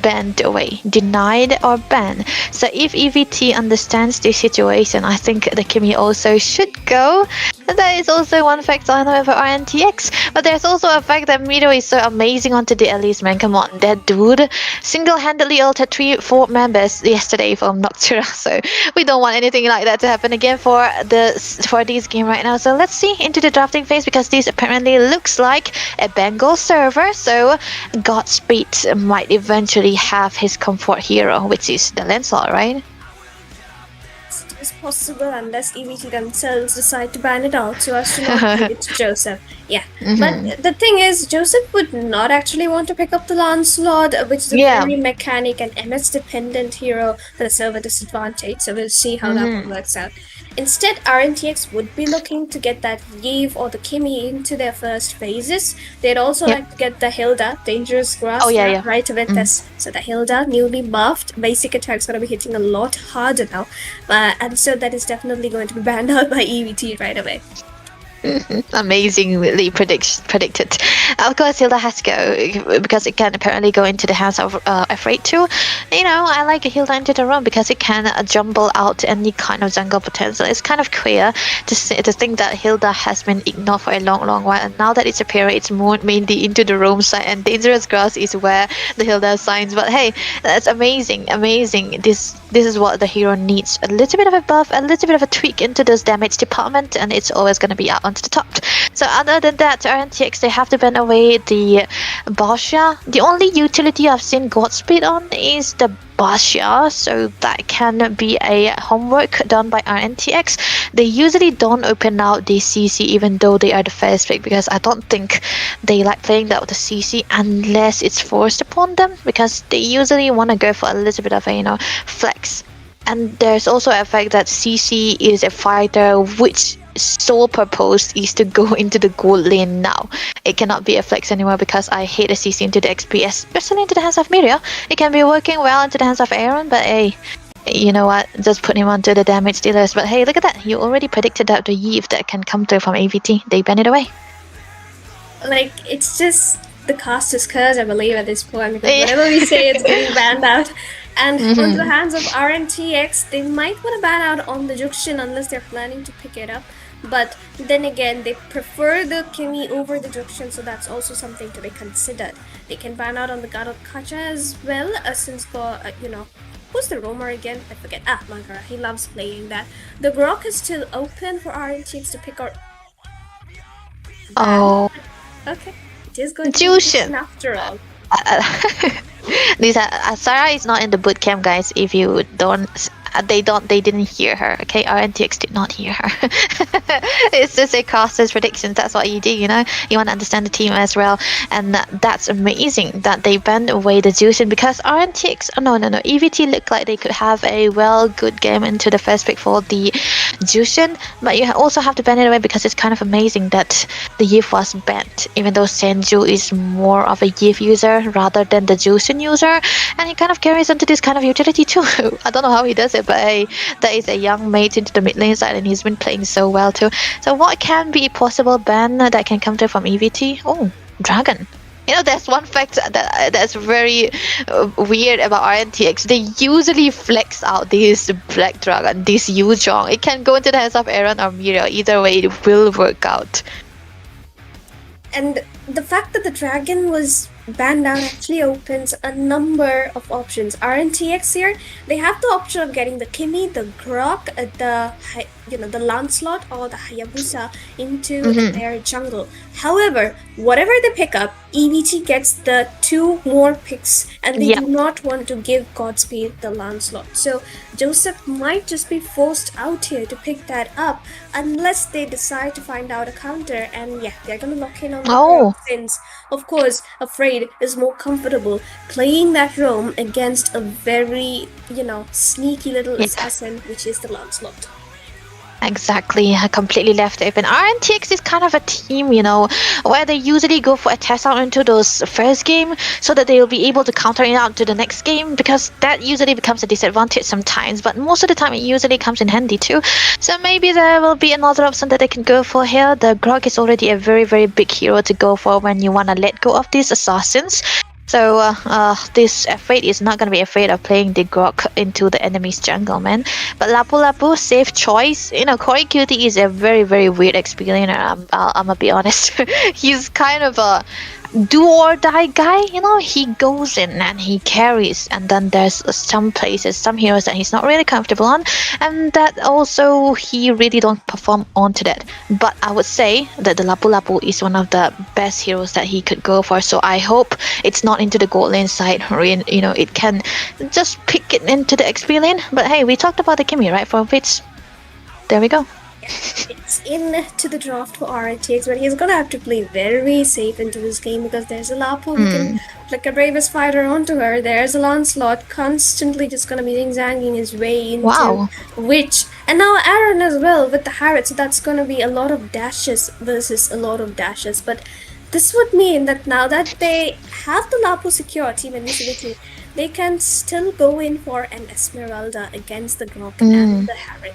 banned away, denied or banned. So if EVT understands this situation, I think the Kimmy also should go. And that is also one fact I know for RNTX. But there's also a fact that Mito is so amazing onto the Elise, man. Come on, that dude single-handedly ulted 3-4 members yesterday from Noctura. So we don't want anything like that to happen again for this game right now. So let's see into the drafting phase, because this apparently looks like a Bengal server. So Godspeed might eventually have his comfort hero, which is the Lancelot, right? It is possible, unless EVT themselves decide to ban it out so as to not give it to Joseph. Yeah, but the thing is, Joseph would not actually want to pick up the Lancelot, which is a very mechanic and MS dependent hero for the server disadvantage. So we'll see how that one works out. Instead, RNTX would be looking to get that Yve or the Kimmy into their first phases. They'd also like to get the Hilda, Dangerous Grass, right with us. So the Hilda, newly buffed, basic attack's going to be hitting a lot harder now. And so that is definitely going to be banned out by EVT right away. Amazingly predicted. Of course, Hilda has to go because it can apparently go into the hands of Afraid too. I like a Hilda into the room because it can jumble out any kind of jungle potential. It's kind of queer to think that Hilda has been ignored for a long, long while, and now that it's appearing, it's more mainly into the roam side, and Dangerous Grass is where the Hilda shines. But hey, that's amazing. This is what the hero needs: a little bit of a buff, a little bit of a tweak into this damage department, and it's always going to be out onto the top. So other than that, RNTX, they have to ban away the Basha. The only utility I've seen Godspeed on is the Basha, so that can be a homework done by RNTX. They usually don't open out the CC even though they are the first pick, because I don't think they like playing that with the CC unless it's forced upon them, because they usually want to go for a little bit of a flex. And there's also a fact that CC is a fighter which sole purpose is to go into the gold lane now. It cannot be a flex anymore because I hate the CC into the XP, especially into the hands of Miria. It can be working well into the hands of Aaron, but hey, you know what? Just put him onto the damage dealers. But hey, look at that. You already predicted that the Yves that can come through from AVT. They ban it away. Like, it's just the caster's curse, I believe, at this point, because whatever we say, it's getting banned out. And onto the hands of RNTX, they might want to ban out on the Juxian unless they're planning to pick it up. But then again, they prefer the Kimi over the Juxian, so that's also something to be considered. They can ban out on the God of Kacha as well, since who's the roamer again? I forget. Mangara. He loves playing that. The Grok is still open for RNTX to pick out. Oh. Okay. It is going to Juxian. be after all. Lisa, Sarah is not in the boot camp, guys. If you don't, they didn't hear her. Okay, RNTX did not hear her. It's just a caster's predictions. That's what you do, you know. You want to understand the team as well, and that's amazing that they banned away the Juician because RNTX. No, EVT looked like they could have a good game into the first pick for the Juician, but you also have to ban it away because it's kind of amazing that the Yves was banned, even though Senju is more of a Yves user rather than the Juician user, and he kind of carries into this kind of utility too. I don't know how he does it, but hey, that is a young mate into the mid lane side, and he's been playing so well too. So what can be a possible ban that can come through from EVT? Oh, Dragon. You know, there's one fact that's very weird about RNTX. They usually flex out this Black Dragon, this Yuzhong. It can go into the hands of Aaron or Miria. Either way, it will work out. And the fact that the Dragon was banned out actually opens a number of options. RNTX here, they have the option of getting the Kimi, the Grok, the Lancelot or the Hayabusa into their jungle. However, whatever they pick up, EVT gets the 2 more picks, and they do not want to give Godspeed the Lancelot. So Joseph might just be forced out here to pick that up unless they decide to find out a counter, and they're gonna lock in on the Grok, since of course Afraid is more comfortable playing that roam against a very, sneaky little assassin, which is the Lancelot. Exactly, I completely left it open. RNTX is kind of a team, where they usually go for a test out into those first game so that they will be able to counter it out to the next game, because that usually becomes a disadvantage sometimes, but most of the time it usually comes in handy too. So maybe there will be another option that they can go for here. The Grog is already a very, very big hero to go for when you want to let go of these assassins. So this Afraid is not going to be afraid of playing the Grok into the enemy's jungle, man. But Lapu Lapu, safe choice. Corey Cutie is a very, very weird experience. I'm gonna be honest. He's kind of a do or die guy. He goes in and he carries, and then there's some places, some heroes that he's not really comfortable on, and that also he really don't perform onto that. But I would say that the Lapu Lapu is one of the best heroes that he could go for, so I hope it's not into the gold lane side. It can just pick it into the XP lane. But hey, we talked about the Kimi, right, for Vitz? There we go. It's in to the draft for RNTX, but he's gonna have to play very safe into this game because there's a Lapu who can flick a Bravest Fighter onto her. There's a Lancelot constantly just gonna be zigzagging his way into Witch. And now Aaron as well with the Harriet, so that's gonna be a lot of dashes versus a lot of dashes. But this would mean that now that they have the Lapu secure, Team Initiative, they can still go in for an Esmeralda against the Grok and the Harriet.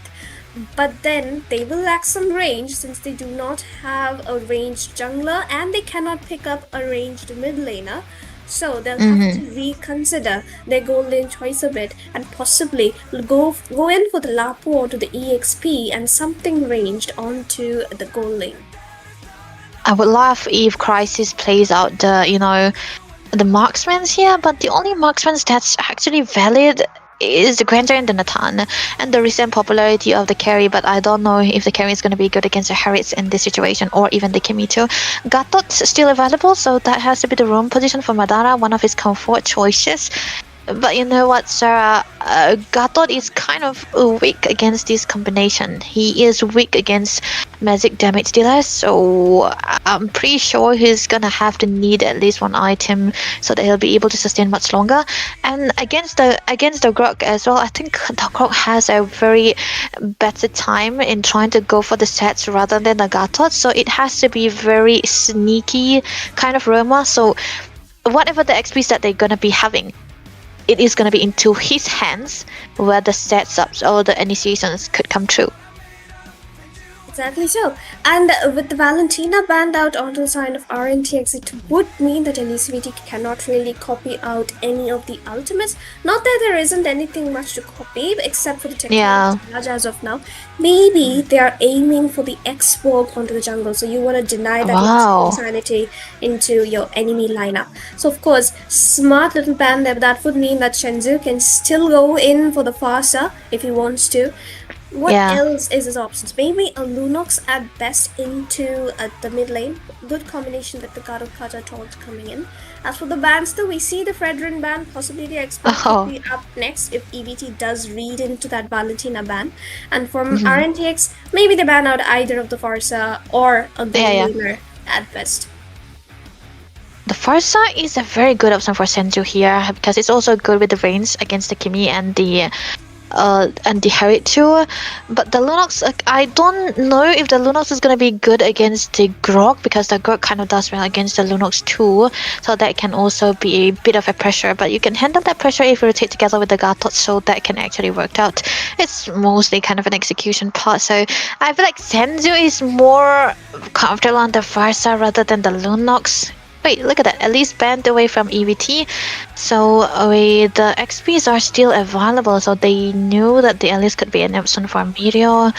But then they will lack some range since they do not have a ranged jungler and they cannot pick up a ranged mid laner. So they'll have to reconsider their gold lane choice a bit and possibly go in for the Lapu or to the EXP and something ranged onto the gold lane. I would love if Crisis plays out the marksmans here, but the only marksmans that's actually valid is the Granger and the Nathan and the recent popularity of the carry, but I don't know if the carry is going to be good against the Harriets in this situation, or even the Kimi too. Gatot's still available, so that has to be the roam position for Madara, one of his comfort choices. But you know what, Sarah? Gatot is kind of weak against this combination. He is weak against magic damage dealers, so I'm pretty sure he's gonna have to need at least one item so that he'll be able to sustain much longer. And against the Grok as well, I think the Grok has a very better time in trying to go for the sets rather than the Gatot, so it has to be very sneaky kind of Roma. So whatever the XPs that they're gonna be having, it is going to be into his hands where the stats ups or the initiations could come true. Exactly so. And with the Valentina banned out onto the side of RNTX, it would mean that LECVT cannot really copy out any of the ultimates. Not that there isn't anything much to copy, except for the technology as of now. Maybe they are aiming for the X-Borg onto the jungle, so you want to deny that insanity into your enemy lineup. So of course, smart little ban there, but that would mean that Shenzhou can still go in for the Farsa if he wants to. What else is his options? Maybe a Lunox at best into the mid lane. Good combination with the God of Kata Taunt coming in. As for the bans though, we see the Fredrin ban, possibly the Expert could be up next if EVT does read into that Valentina ban. And from RNTX, maybe they ban out either of the Farsa or a Gleaner at best. The Farsa is a very good option for Senju here because it's also good with the range against the Kimi and the Harriet too. But the Lunox, I don't know if the Lunox is gonna be good against the Grok because the Grok kind of does well against the Lunox too, so that can also be a bit of a pressure. But you can handle that pressure if you rotate together with the Gatot, so that can actually work out. It's mostly kind of an execution part, so I feel like Senju is more comfortable on the Farsa rather than the Lunox. Wait, look at that, at least banned away from EVT. So the XPs are still available, so they knew that the Alice could be an option for Meteor.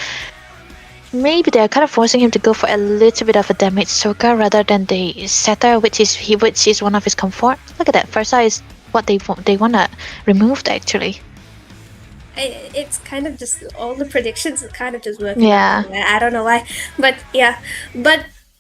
Maybe they're kind of forcing him to go for a little bit of a damage soaker rather than the setter, which is one of his comfort. Look at that, Farsa is what they wanna remove actually. It's kind of just, all the predictions are kind of just working out. I don't know why, but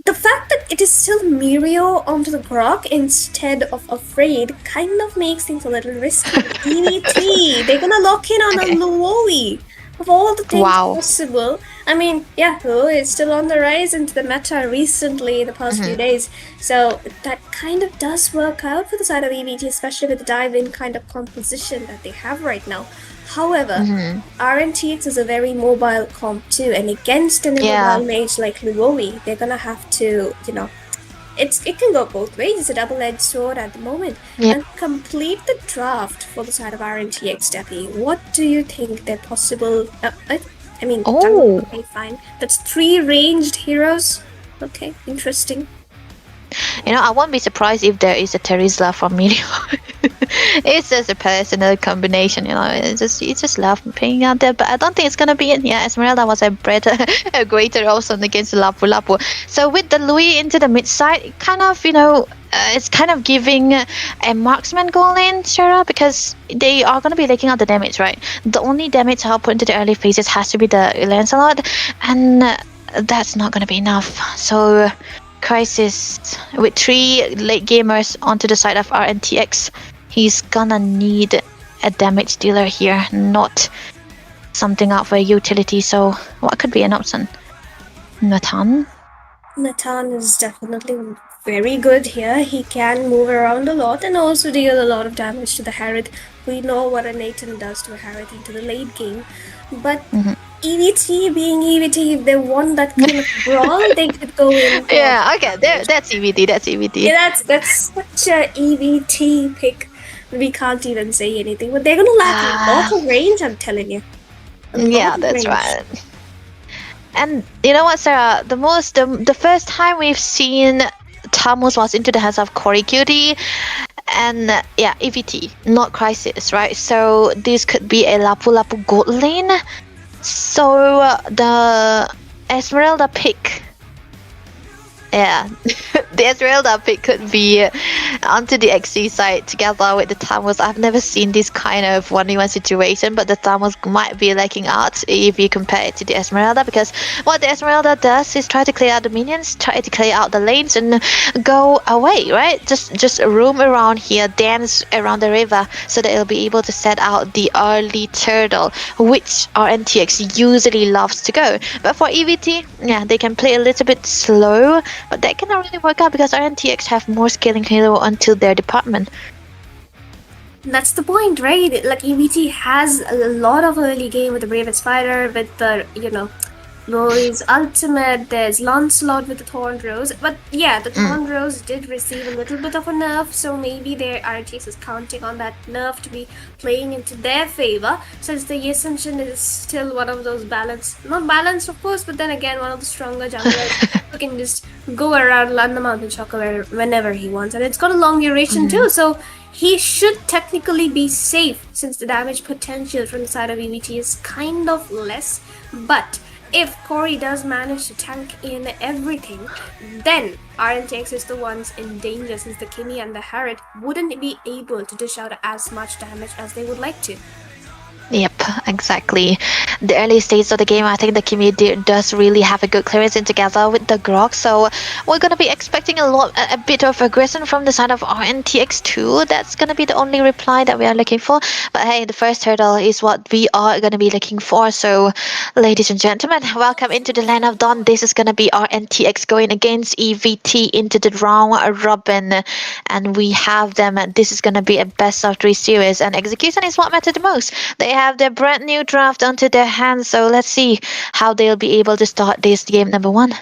the fact that it is still Mirio onto the Grok instead of Afraid kind of makes things a little risky. EVT, they're gonna lock in on a Luoi. Of all the things possible, I mean, Luoi is still on the rise into the meta recently in the past few days, so that kind of does work out for the side of EVT, especially with the dive-in kind of composition that they have right now. However, RNTX is a very mobile comp too, and against an immobile mage like Luoi, they're gonna have to, it can go both ways. It's a double-edged sword at the moment. And complete the draft for the side of RNTX, Debbie. What do you think they're possible? Jungle, okay, fine. That's 3 ranged heroes. Okay, interesting. I won't be surprised if there is a Terizla from Meteor. It's just a personal combination, it's just love playing out there, but I don't think it's gonna be it. Esmeralda was a greater option against Lapu Lapu. So with the Louis into the mid side, it kind of, it's kind of giving a marksman goal in, Shara, because they are gonna be taking out the damage, right? The only damage output into the early phases has to be the Lancelot, and that's not gonna be enough. So Crisis with 3 late gamers onto the side of RNTX, he's gonna need a damage dealer here, not something out for a utility. So what could be an option? Nathan is definitely very good here. He can move around a lot and also deal a lot of damage to the Harriet. We know what a Nathan does to a Harriet into the late game, but EVT being EVT, if they want that kind of brawl, they could go in. That's EVT. Yeah, that's such a EVT pick. We can't even say anything, but they're gonna lack a lot of range, I'm telling you. That's right. And you know what, Sarah? The first time we've seen Tamus was into the hands of Cory Cutie, and EVT, not Crisis, right? So this could be a Lapu Lapu gold lane. So the Esmeralda pick, the Esmeralda pick could be onto the XC side together with the Tamos. I've never seen this kind of 1v1 situation, but the Tamos might be lacking out if you compare it to the Esmeralda, because what the Esmeralda does is try to clear out the minions, try to clear out the lanes and go away, right? Just roam around here, dance around the river, so that it'll be able to set out the early turtle, which RNTX usually loves to go. But for EVT, yeah, they can play a little bit slow, but that cannot really work out because RNTX have more scaling hero until their department. That's the point, right? Like EVT has a lot of early game with the Bravest Fighter, with the Roy's ultimate. There's Lancelot with the Thorn Rose, but yeah, the Thorn Rose did receive a little bit of a nerf, so maybe their RTX is counting on that nerf to be playing into their favor, since the Ascension is still one of those not balanced of course, but then again one of the stronger junglers who can just go around land the mountain shocker whenever he wants, and it's got a long duration too, so he should technically be safe since the damage potential from the side of EVT is kind of less. But if Corey does manage to tank in everything, then RNTX is the ones in danger, since the Kimmy and the Harriet wouldn't be able to dish out as much damage as they would like to. Yep, exactly. The early stages of the game, I think the Kimi does really have a good clearance in together with the Grok, so we're gonna be expecting a bit of aggression from the side of RNTX too. That's gonna be the only reply that we are looking for. But hey, the first hurdle is what we are gonna be looking for. So, ladies and gentlemen, welcome into the Land of Dawn. This is gonna be RNTX going against EVT into the round robin, and we have them. This is gonna be a best of 3 series, and execution is what matters the most. They have their brand new draft onto their hands, so let's see how they'll be able to start this game number 1.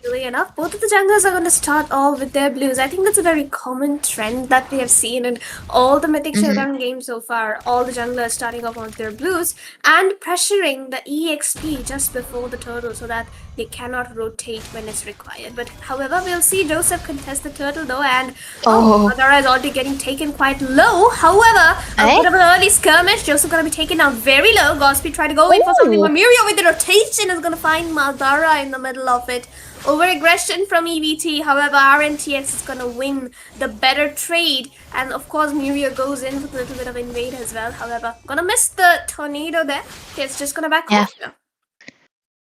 Truly enough, both of the junglers are going to start off with their blues. I think that's a very common trend that we have seen in all the Mythic Showdown games so far. All the junglers starting off on their blues and pressuring the EXP just before the turtle so that they cannot rotate when it's required. But however, we'll see Joseph contest the turtle though, and Madara is already getting taken quite low. However, a bit of an early skirmish. Joseph going to be taken out very low. Godspeed try to go in for something, but Mirio with the rotation is going to find Madara in the middle of it. Over aggression from EVT, however, RNTX is gonna win the better trade, and of course Mirio goes in with a little bit of invade as well. However, gonna miss the tornado there. Okay, it's just gonna back off now.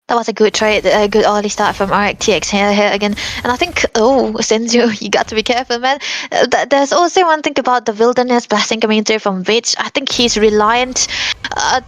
That was a good trade, a good early start from RTX here again. And I think, Senju, you got to be careful, man. There's also one thing about the wilderness blessing coming through from Vich. I think he's reliant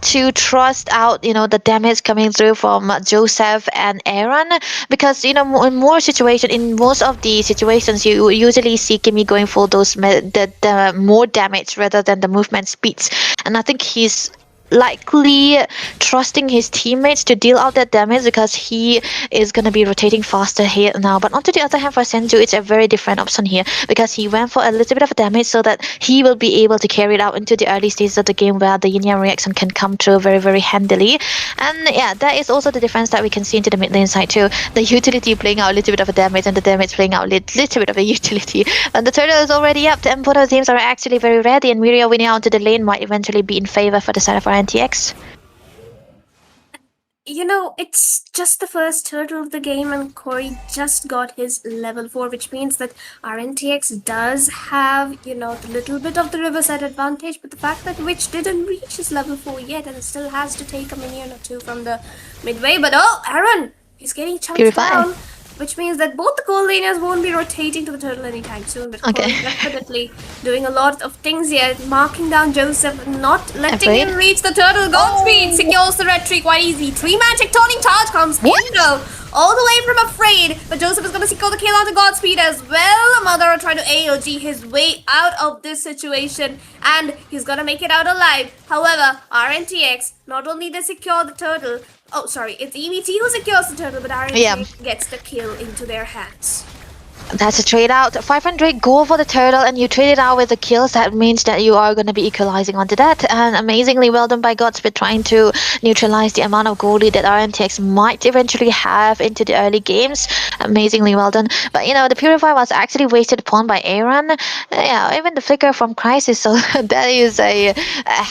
to trust out, the damage coming through from Joseph and Aaron. Because, in most of the situations, you usually see Kimi going for those the more damage rather than the movement speeds. And I think he's likely trusting his teammates to deal out that damage because he is going to be rotating faster here now. But on to the other hand, for Senju, it's a very different option here because he went for a little bit of damage so that he will be able to carry it out into the early stages of the game where the yin-yang reaction can come through very, very handily. And yeah, that is also the difference that we can see into the mid lane side too. The utility playing out a little bit of a damage and the damage playing out a little bit of a utility. And the turtle is already up. The both teams are actually very ready, and Mirio winning out to the lane might eventually be in favor for the side of RNTX. It's just the first turtle of the game, and Corey just got his level 4, which means that RNTX does have, the little bit of the riverside advantage, but the fact that Witch didn't reach his level 4 yet and still has to take a minion or two from the midway. But Aaron, he's getting chunked down, which means that both the gold laners won't be rotating to the turtle anytime soon. But Corey definitely doing a lot of things here, marking down Joseph, not letting him reach the turtle. Godspeed secures the red tree quite easy. 3-man tectonic charge comes in though, all the way from Afraid, but Joseph is going to secure the kill onto Godspeed as well. Madara trying to AOG his way out of this situation, and he's going to make it out alive. However, RNTX, not only they secure the turtle, it's EVT who secures the turtle, but RNTX gets the kill into their hands. That's a trade out. 500 gold for the turtle, and you trade it out with the kills. That means that you are going to be equalizing onto that. And amazingly well done by Godspeed, trying to neutralize the amount of gold lead that RNTX might eventually have into the early games. Amazingly well done. But the Purify was actually wasted upon by Aaron. Yeah, even the flicker from Crisis. So that is a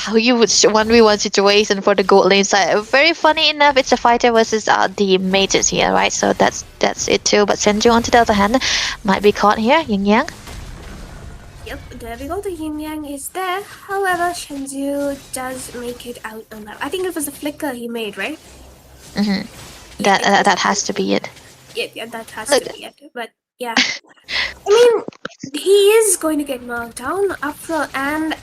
huge 1v1 situation for the gold lane side. Very funny enough, it's a fighter versus the mages here, right? So that's it too. But Senju, on the other hand, might be caught here. Yin Yang. Yep, there we go. The yin yang is there. However, Shenzhou does make it out alive. I think it was the flicker he made, right? Mm-hmm. Yeah, That has to be it. Yeah, that has to be it. But yeah, I mean, he is going to get knocked down after, and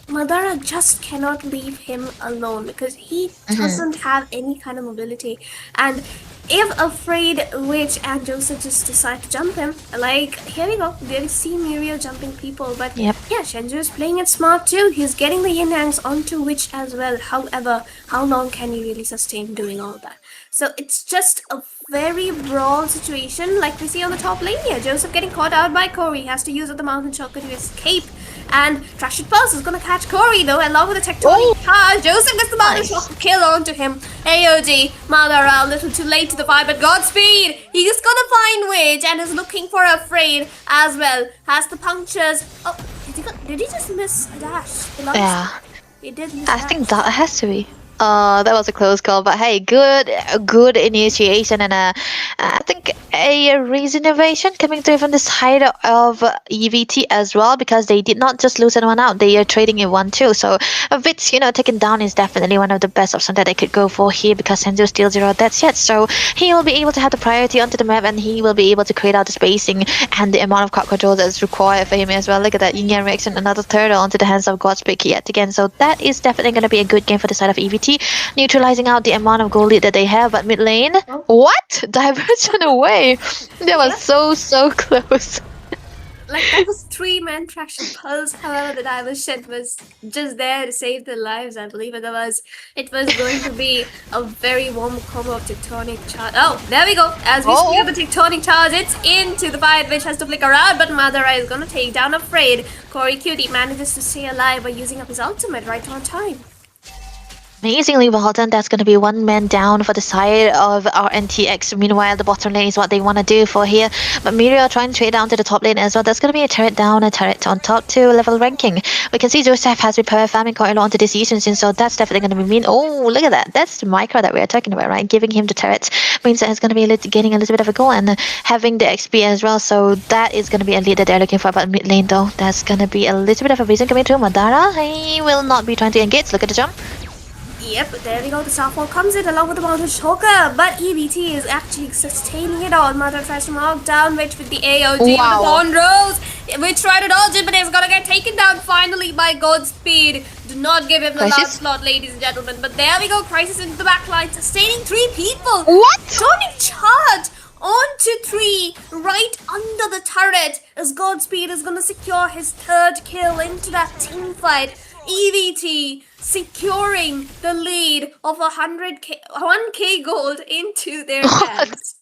Madara just cannot leave him alone because he doesn't have any kind of mobility. And if Afraid Witch and Joseph just decide to jump him, like, here we go, we see Muriel jumping people, but Yep. yeah, Shenju is playing it smart too. He's getting the yin yangs onto Witch as well. However, how long can he really sustain doing all that? So it's just a very brawl situation, like we see on the top lane here. Joseph getting caught out by Corey, has to use the mountain choker to escape. And Trashed Pulse is gonna catch Corey though, along with the tectonic charge. Joseph gets the mountain choker kill onto him. AOD, Madara a little too late to the fight, but Godspeed! He's gonna find Witch and is looking for Afraid as well. Has the punctures. Oh, did he just miss a dash? Yeah. He did miss I a dash. think that has to be. That was a close call, but hey, good initiation, and I think a regeneration coming through from the side of EVT as well, because they did not just lose anyone out; they are trading it 1-2. So a bit, taken down is definitely one of the best options that they could go for here, because Senju still 0 deaths yet, so he will be able to have the priority onto the map, and he will be able to create out the spacing and the amount of card control that's required for him as well. Look at that, Yin Yang reaction, another turtle onto the hands of Godspeed yet again. So that is definitely going to be a good game for the side of EVT. Neutralizing out the amount of gold lead that they have, but mid lane, what? Diversion away. That was so close. Like, that was 3-man traction pulse. However, the diversion was just there to save their lives, I believe. Otherwise, it was going to be a very warm combo of tectonic charge. Oh, there we go. As we speak of the tectonic charge, it's into the fight, which has to flicker out, but Madara is going to take down Afraid. Corey Cutie manages to stay alive by using up his ultimate right on time. Amazingly well done. That's going to be 1 man down for the side of our NTX. Meanwhile, the bottom lane is what they want to do for here. But Muriel trying to trade down to the top lane as well. That's going to be a turret down, a turret on top, 2 level ranking. We can see Joseph has been power farming quite a lot onto this season, so that's definitely going to be mean. Oh, look at that. That's the micro that we are talking about, right? Giving him the turrets means that he's going to be getting a little bit of a goal and having the XP as well. So that is going to be a lead that they're looking for. But mid lane, though, that's going to be a little bit of a reason coming through. Madara, he will not be trying to engage. Look at the jump. Yep, there we go. The softball comes in along with the mountain choker, but EBT is actually sustaining it all. Mother tries to mark down Witch with the AOG with the Thorn Rose. Witch tried to dodge it, but he's gonna get taken down finally by Godspeed. Do not give him the last slot, ladies and gentlemen. But there we go. Crisis into the backline, sustaining 3 people. What? Tonic charge onto 3 right under the turret as Godspeed is gonna secure his 3rd kill into that team fight. EVT securing the lead of 1k gold into their hands.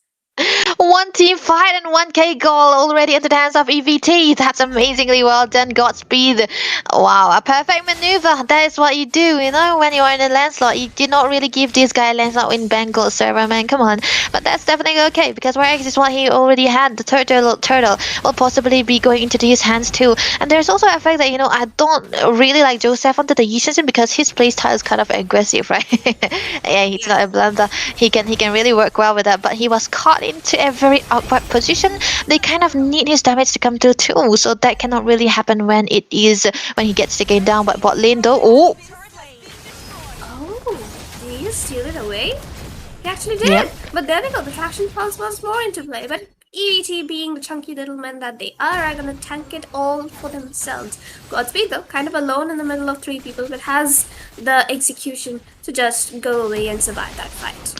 1 team fight and 1k goal already into the hands of EVT. That's amazingly well done, Godspeed. Wow, a perfect maneuver. That is what you do, when you are in a landslot. You did not really give this guy a landslot in Bengal server, man. Come on. But that's definitely okay, because Warx is what he already had. The turtle will possibly be going into his hands too. And there's also a fact that, I don't really like Joseph onto the Yi season because his playstyle is kind of aggressive, right? Yeah, he's not a blunder. He can really work well with that, but he was caught into a very awkward position. They kind of need his damage to come through too, so that cannot really happen when he gets the game down. But bot lane though, oh, did he steal it away? He actually did. Yep. But there we go, the traction pulse was more into play, but EVT being the chunky little men that they are gonna tank it all for themselves. Godspeed though, kind of alone in the middle of 3 people, but has the execution to just go away and survive that fight.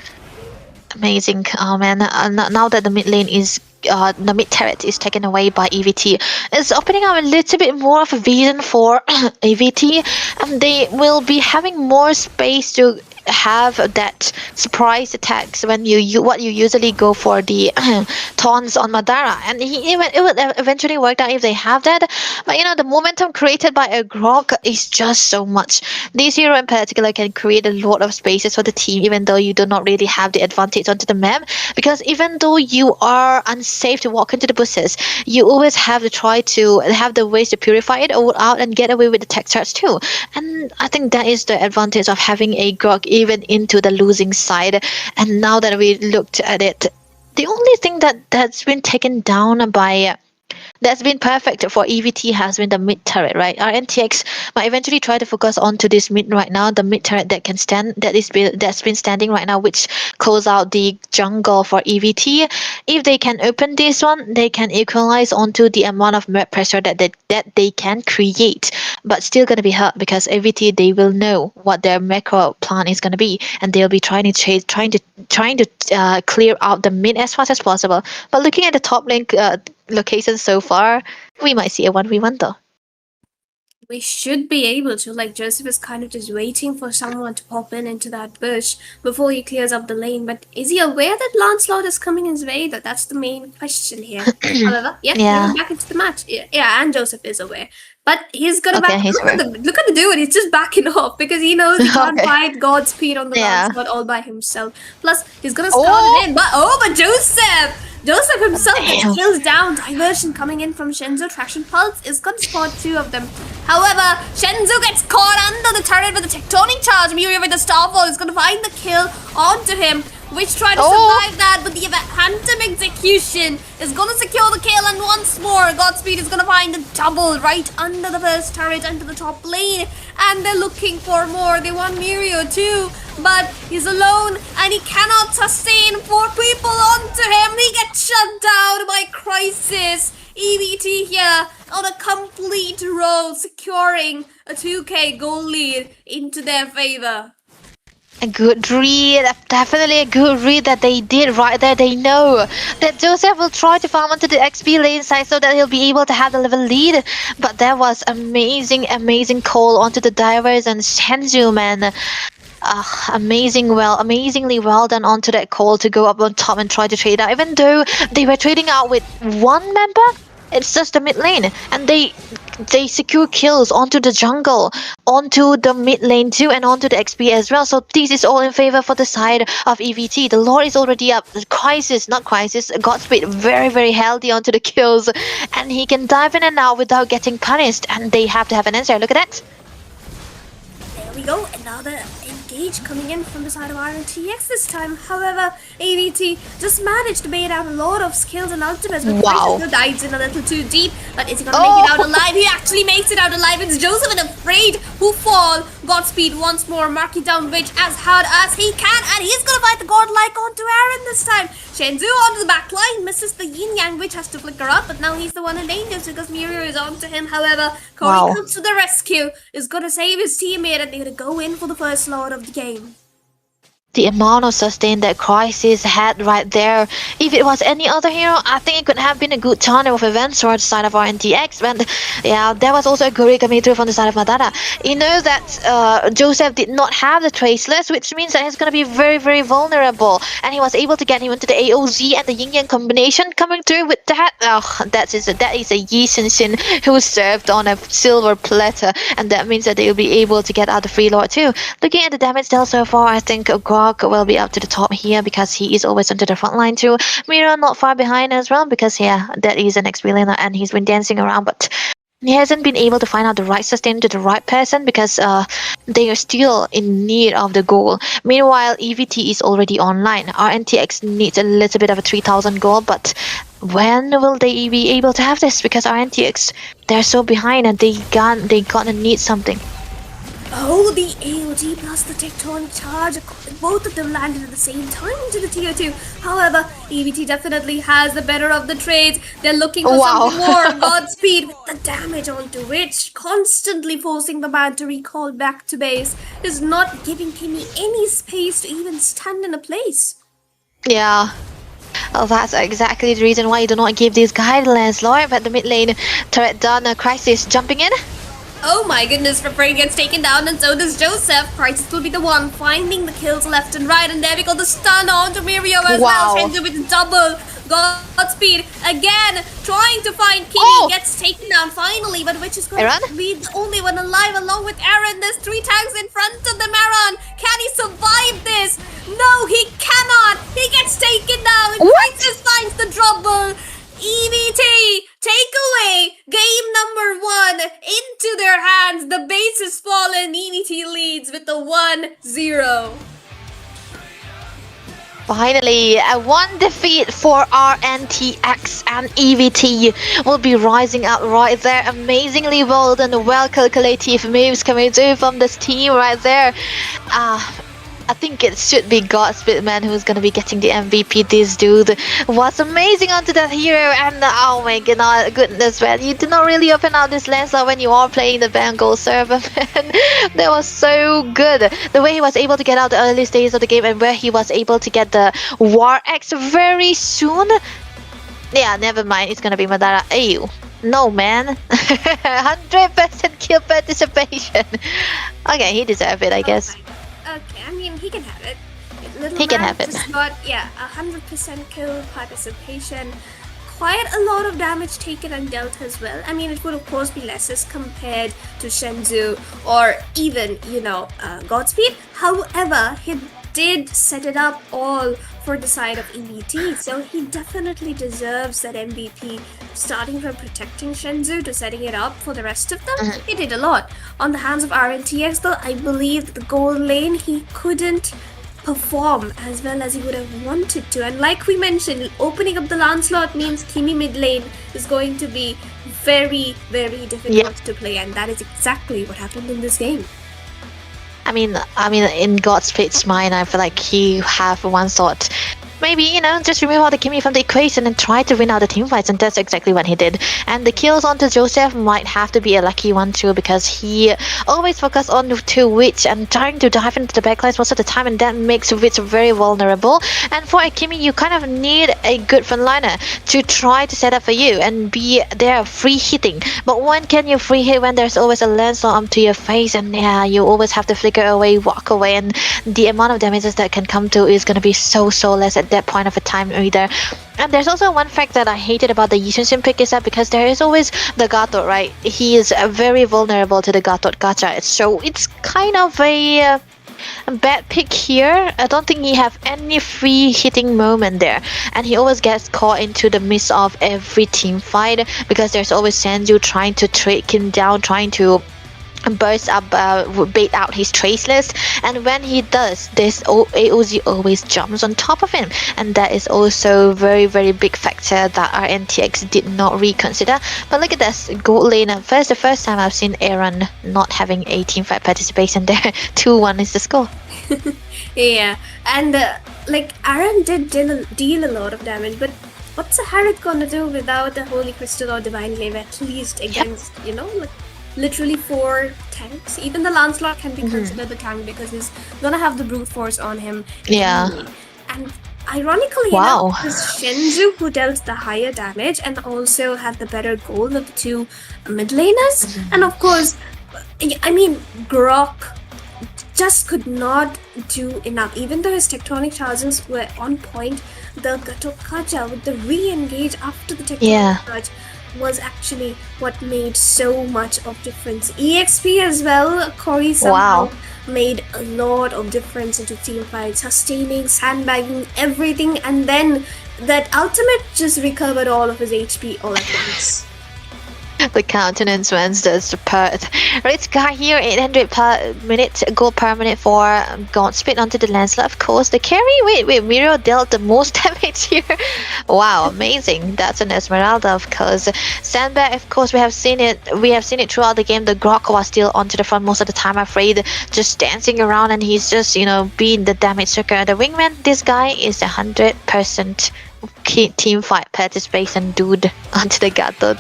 amazing. Oh man, now that the mid lane is the mid turret is taken away by EVT, it's opening up a little bit more of a vision for EVT, and they will be having more space to have that surprise attacks when what you usually go for the taunts on Madara, and it would eventually work out if they have that. But the momentum created by a Grok is just so much. This hero in particular can create a lot of spaces for the team, even though you do not really have the advantage onto the map. Because even though you are unsafe to walk into the bushes, you always have to try to have the ways to purify it all out and get away with the tech charge too. And I think that is the advantage of having a Grok even into the losing side. And now that we looked at it, the only thing that's been taken down by that's been perfect for EVT has been the mid turret, right? Our NTX might eventually try to focus onto this mid right now, the mid turret that can stand that's been standing right now, which calls out the jungle for EVT. If they can open this one, they can equalize onto the amount of map pressure that they can create, but still gonna be hurt because EVT they will know what their macro plan is gonna be, and they'll be trying to clear out the mid as fast as possible. But looking at the top lane locations so far, we might see a 1v1 though. We should be able to. Like, Joseph is kind of just waiting for someone to pop into that bush before he clears up the lane. But is he aware that Lancelot is coming his way? That's the main question here. However, yeah, back into the match. Yeah, and Joseph is aware. But he's gonna back. Look at the dude. He's just backing off because he knows he can't fight Godspeed on the Lancelot all by himself. Plus, he's gonna scout it in. But Joseph himself gets kills down. Diversion coming in from Shenzo. Traction Pulse is going to spot 2 of them. However, Shenzo gets caught under the turret with the tectonic charge. Miria with the Starfall is going to find the kill onto him. Which tried to survive that, but the Phantom Execution is going to secure the kill, and once more, Godspeed is going to find a double right under the first turret, under the top lane, and they're looking for more. They want Mirio too, but he's alone, and he cannot sustain 4 people onto him. He gets shut down by Crisis. EVT here on a complete roll, securing a 2k goal lead into their favor. A good read, definitely a good read that they did right there. They know that Joseph will try to farm onto the XP lane side so that he'll be able to have the level lead. But that was amazing call onto the divers and Shenzhou, man. Amazingly well done onto that call to go up on top and try to trade out. Even though they were trading out with 1 member, it's just the mid lane, and they secure kills onto the jungle, onto the mid lane too, and onto the XP as well. So this is all in favor for the side of EVT. The lore is already up. Godspeed very healthy onto the kills, and he can dive in and out without getting punished, and they have to have an answer. Look at that. There we go, another engage coming in from the side of RNTX this time. However, AVT just managed to bait out a lot of skills and ultimates, but Crisis dives in a little too deep. But is he gonna make it out alive? He actually makes it out alive. It's Joseph and Afraid who fall. Godspeed once more marking down Witch as hard as he can, and he's gonna fight the godlike onto Aaron this time. Shenzu onto the back line, misses the yin yang, Witch has to flicker up, but now he's the one in danger because Mirio is onto him. However, Cody comes to the rescue, is gonna save his teammate, and they're gonna go in for the first Lord of the game. The amount of sustain that Crisis had right there. If it was any other hero, I think it could have been a good turn of events towards the side of RNTX. But yeah, there was also a Guri coming through from the side of Madara. You know that Joseph did not have the Traceless, which means that he's going to be very vulnerable. And he was able to get him into the AOZ and the Yin Yang combination coming through with that. Oh, that is a Yi Xin who served on a silver platter. And that means that they will be able to get out the free lord too. Looking at the damage dealt so far, I think Grog will be up to the top here because he is always onto the front line too. Mira not far behind as well because that is an XP laner and he's been dancing around, but he hasn't been able to find out the right sustain to the right person because they are still in need of the goal. Meanwhile, EVT is already online. RNTX needs a little bit of a 3000 goal, but when will they be able to have this? Because RNTX, they're so behind and they gonna need something. Oh, the AOD plus the tectonic charge, both of them landed at the same time into the tier 2. However, EVT definitely has the better of the trades. They're looking for something more. Godspeed with the damage onto Witch, constantly forcing the man to recall back to base, is not giving Kimmy any space to even stand in a place. Yeah. Oh, that's exactly the reason why you do not give these guidelines, Lord. But the mid lane turret done, Crisis jumping in. Oh my goodness, Prepare gets taken down and so does Joseph. Crisis will be the one finding the kills left and right, and there we go, the stun on to Mirio as well. Shenju with double Godspeed again, trying to find Kimi, gets taken down finally, but which is going to be the only one alive along with Aaron. There's 3 tanks in front of them. Aaron, can he survive this? No, he cannot. He gets taken down. Crisis finds the trouble. EVT, take away game number 1 into their hands. The base is fallen. EVT leads with the 1-0. Finally, a 1 defeat for RNTX, and EVT will be rising up right there. Amazingly well done, well calculated moves coming through from this team right there. I think it should be Godspeed man who's gonna be getting the MVP. This dude was amazing onto that hero, and oh my goodness man, you did not really open out this Lancelot when you are playing the Bengal server, man. That was so good. The way he was able to get out the early stages of the game, and where he was able to get the War X very soon. Yeah, never mind, it's gonna be Madara. Ew. No man. 100% kill participation. Okay, he deserved it, I guess. Okay, I mean, he can have it. He can have it. Just got, 100% kill participation. Quite a lot of damage taken and dealt as well. I mean, it would of course be less as compared to Shenzhou or even, Godspeed. However, he did set it up all for the side of EVT, so he definitely deserves that MVP. Starting from protecting Shenzhou to setting it up for the rest of them, he did a lot. On the hands of RNTX though, I believe that the gold lane, he couldn't perform as well as he would have wanted to, and like we mentioned, opening up the Lancelot means Kimi mid lane is going to be very, very difficult to play, and that is exactly what happened in this game. I mean, in Godspeed's mind, I feel like he have one thought. Maybe, just remove all the Kimi from the equation and try to win out the team fights, and that's exactly what he did. And the kills onto Joseph might have to be a lucky one too, because he always focused on to Witch and trying to dive into the backlines most of the time, and that makes Witch very vulnerable. And for a Kimi, you kind of need a good frontliner to try to set up for you and be there free hitting. But when can you free hit when there's always a Lancelot up to your face, and you always have to flicker away, walk away, and the amount of damages that can come to is going to be so less at that point of a time either. And there's also one fact that I hated about the Yishun pick is that because there is always the Gatot, right? He is very vulnerable to the Gatot gacha, so it's kind of a bad pick here. I don't think he have any free hitting moment there, and he always gets caught into the midst of every team fight because there's always Sanju trying to track him down, trying to burst up, bait out his trace list, and when he does this, AOZ always jumps on top of him, and that is also very big factor that RNTX did not reconsider. But look at this gold lane. The first time I've seen Aaron not having a team fight participation there. 2-1 is the score. Yeah, and Aaron did deal a lot of damage, but what's a Harriet gonna do without the Holy Crystal or Divine Glaive, at least against, literally 4 tanks? Even the Lancelot can be considered the tank because he's gonna have the brute force on him. Yeah. And ironically enough, it was Shenzhou who dealt the higher damage and also had the better goal of the 2 mid laners. And of course, I mean, Grok just could not do enough. Even though his tectonic charges were on point, the Gatokaja with the re-engage after the tectonic charge was actually what made so much of difference. EXP as well, Corey somehow made a lot of difference into team fights, sustaining, sandbagging, everything, and then that ultimate just recovered all of his HP all at once. The countenance ones, that's the part. Rich guy here, 800 per minute, gold per minute for Godspeed onto the Lancelot. Of course, the carry, wait, Miro dealt the most damage here. Wow, amazing. That's an Esmeralda, of course. Sandbag, of course, we have seen it throughout the game. The Grok was still onto the front most of the time, afraid, just dancing around, and he's just, being the damage circle. The wingman, this guy is 100% team fight participation dude onto the Gato.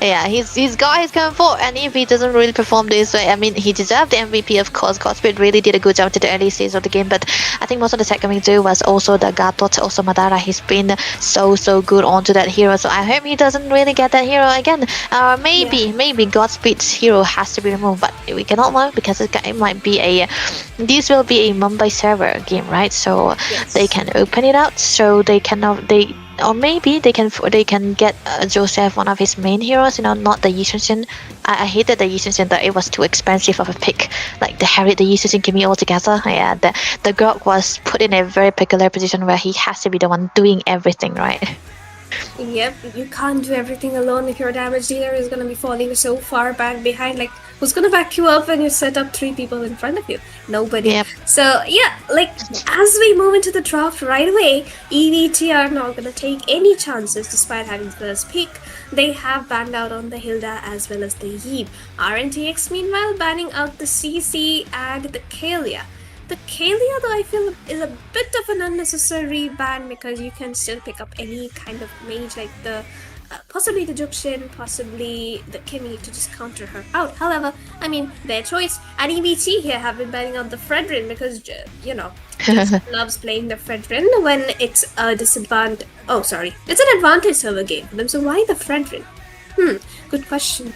Yeah, he's got his comfort, and if he doesn't really perform this way, I mean, he deserved the MVP, of course. Godspeed really did a good job to the early stage of the game, but I think most of the second week too was also the Gato, also Madara. He's been so good onto that hero, so I hope he doesn't really get that hero again. Maybe Godspeed's hero has to be removed, but we cannot know because it might be this will be a Mumbai server game, right? So they can open it out, so they cannot or maybe they can get Joseph, one of his main heroes, not the Yishun. I hated the Yishun, that it was too expensive of a pick, like the Yishun Kimi altogether. Yeah, the Grok was put in a very peculiar position where he has to be the one doing everything, right? Yep, you can't do everything alone if your damage dealer is gonna be falling so far back behind. Like, who's gonna back you up when you set up 3 people in front of you? Nobody. Yep. So, yeah, like, as we move into the draft right away, EVT are not gonna take any chances despite having the first pick. They have banned out on the Hilda as well as the Yeeb. RNTX, meanwhile, banning out the CC and the Kalia. The Kalia, though, I feel is a bit of an unnecessary ban because you can still pick up any kind of mage, like the possibly the Jukshin, possibly the Kimi, to just counter her out. However, I mean, their choice. And EBT here have been banning out the Fredrin because, just loves playing the Fredrin when it's a disadvantage. Oh, sorry. It's an advantage server game for them, so why the Fredrin? Good question.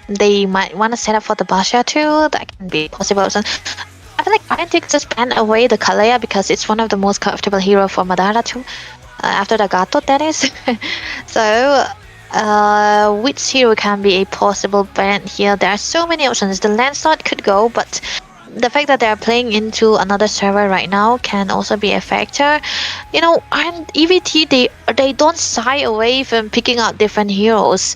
They might want to set up for the Basha too. That can be possible. I feel like RNTX just ban away the Kalaya because it's one of the most comfortable hero for Madara too. After the Gato, that is. So, which hero can be a possible ban here? There are so many options. The Landslot could go, but the fact that they are playing into another server right now can also be a factor. And EVT, they don't shy away from picking out different heroes.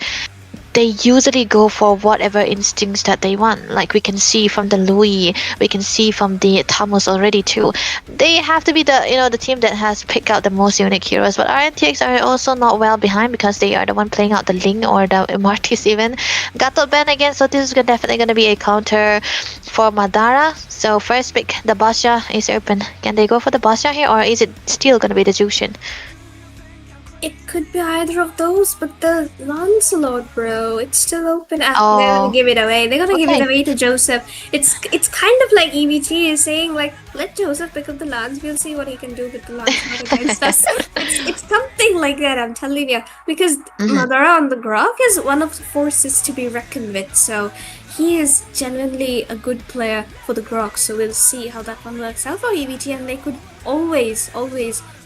They usually go for whatever instincts that they want. Like we can see from the Louis, we can see from the Tamus already too. They have to be the team that has picked out the most unique heroes. But RNTX are also not well behind because they are the one playing out the Ling or the Martis even. Gato ban again, so this is definitely going to be a counter for Madara. So first pick, the Basha is open. Can they go for the Basha here, or is it still going to be the Jushin? It could be either of those, but the Lancelot, bro, it's still open. They're gonna give it away. They're gonna give it away to Joseph. It's kind of like EVT is saying, like, let Joseph pick up the Lance. We'll see what he can do with the Lancelot against us. It's something like that, I'm telling you. Because Madara on the Grok is one of the forces to be reckoned with. So he is genuinely a good player for the Grok. So we'll see how that one works out for EVT, and they could always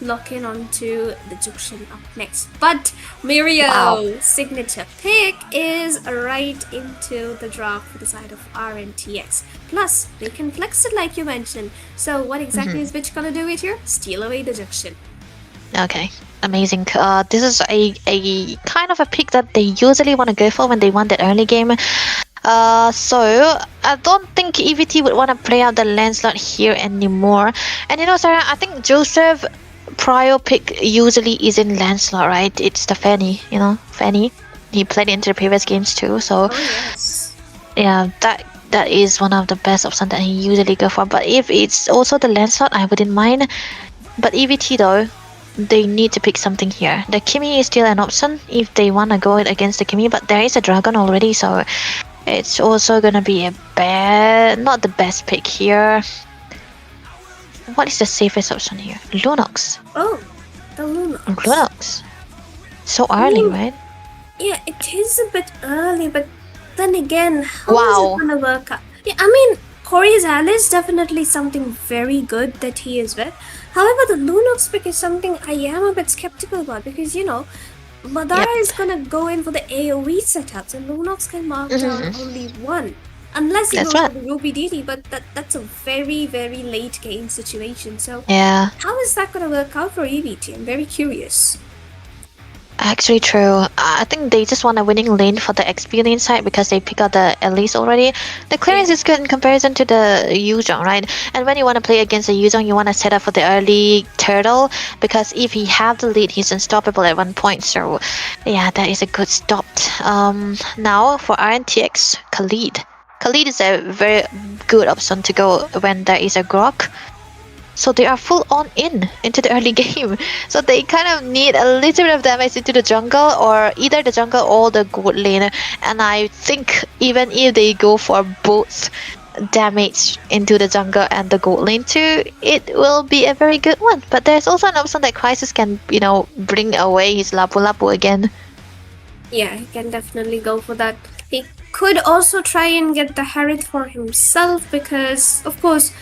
lock in onto the Jukshin up next. But Mirio's signature pick is right into the draft for the side of RNTX. Plus, they can flex it like you mentioned. So what exactly is Bitch gonna do it here? Steal away the Jukshin. Okay, amazing. This is a kind of a pick that they usually want to go for when they want that early game. So I don't think EVT would want to play out the Lancelot here anymore. And Sarah, I think Joseph prior pick usually is in Lancelot, right? It's the Fanny, Fanny. He played into the previous games too, so yeah, that is one of the best options that he usually go for. But if it's also the Lancelot, I wouldn't mind. But EVT though, they need to pick something here. The Kimi is still an option if they want to go against the Kimi, but there is a Dragon already, so it's also gonna be not the best pick here. What is the safest option here? Lunox. Oh, the Lunox. Lunox. So early, right? Yeah, it is a bit early, but then again, how is it gonna work out? Yeah, I mean, Corey's is definitely something very good that he is with. However, the Lunox pick is something I am a bit skeptical about because, Madara is gonna go in for the AoE setups, and Lunox can mark down only one. Unless he goes for the Ruby DD, but that's a very, very late game situation. So how is that gonna work out for EVT? I'm very curious. Actually true. I think they just want a winning lane for the experience side because they pick out the Elise already. The clearance is good in comparison to the Yuzhong, right? And when you want to play against the Yuzhong, you want to set up for the early turtle because if he have the lead, he's unstoppable at one point. So yeah, that is a good stop. Now for RNTX, Khalid. Khalid is a very good option to go when there is a Grok. So they are full on into the early game. So they kind of need a little bit of damage into the jungle, or either the jungle or the gold lane. And I think even if they go for both damage into the jungle and the gold lane too, it will be a very good one. But there's also an option that Crisis can, bring away his Lapu Lapu again. Yeah, he can definitely go for that. He could also try and get the Harith for himself because, of course,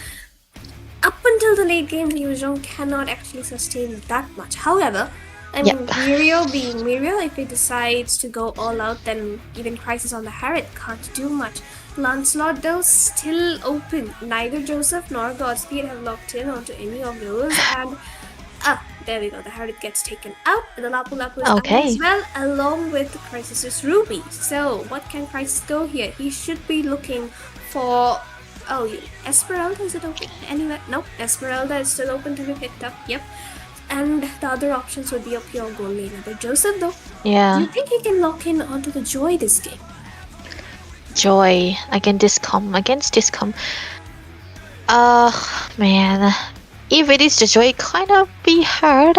up until the late game, Ryuzhong cannot actually sustain that much. However, I mean, Yep. Mirio being Mirio, if he decides to go all out, then even Crisis on the Harith can't do much. Lancelot, though, still open. Neither Joseph nor Godspeed have locked in onto any of those, and there we go. The Harith gets taken out. The Lapu Lapu is out as Okay. well, along with Crisis's Ruby. So, what can Crisis go here? He should be looking for. Oh, Esmeralda, is it open anywhere? Nope, Esmeralda is still open to be picked up. Yep. And the other options would be a pure gold laner. But Joseph, though, do Yeah. you think he can lock in onto the Joy this game? Joy against Discom. Man. If it is the Joy, kind of be hard.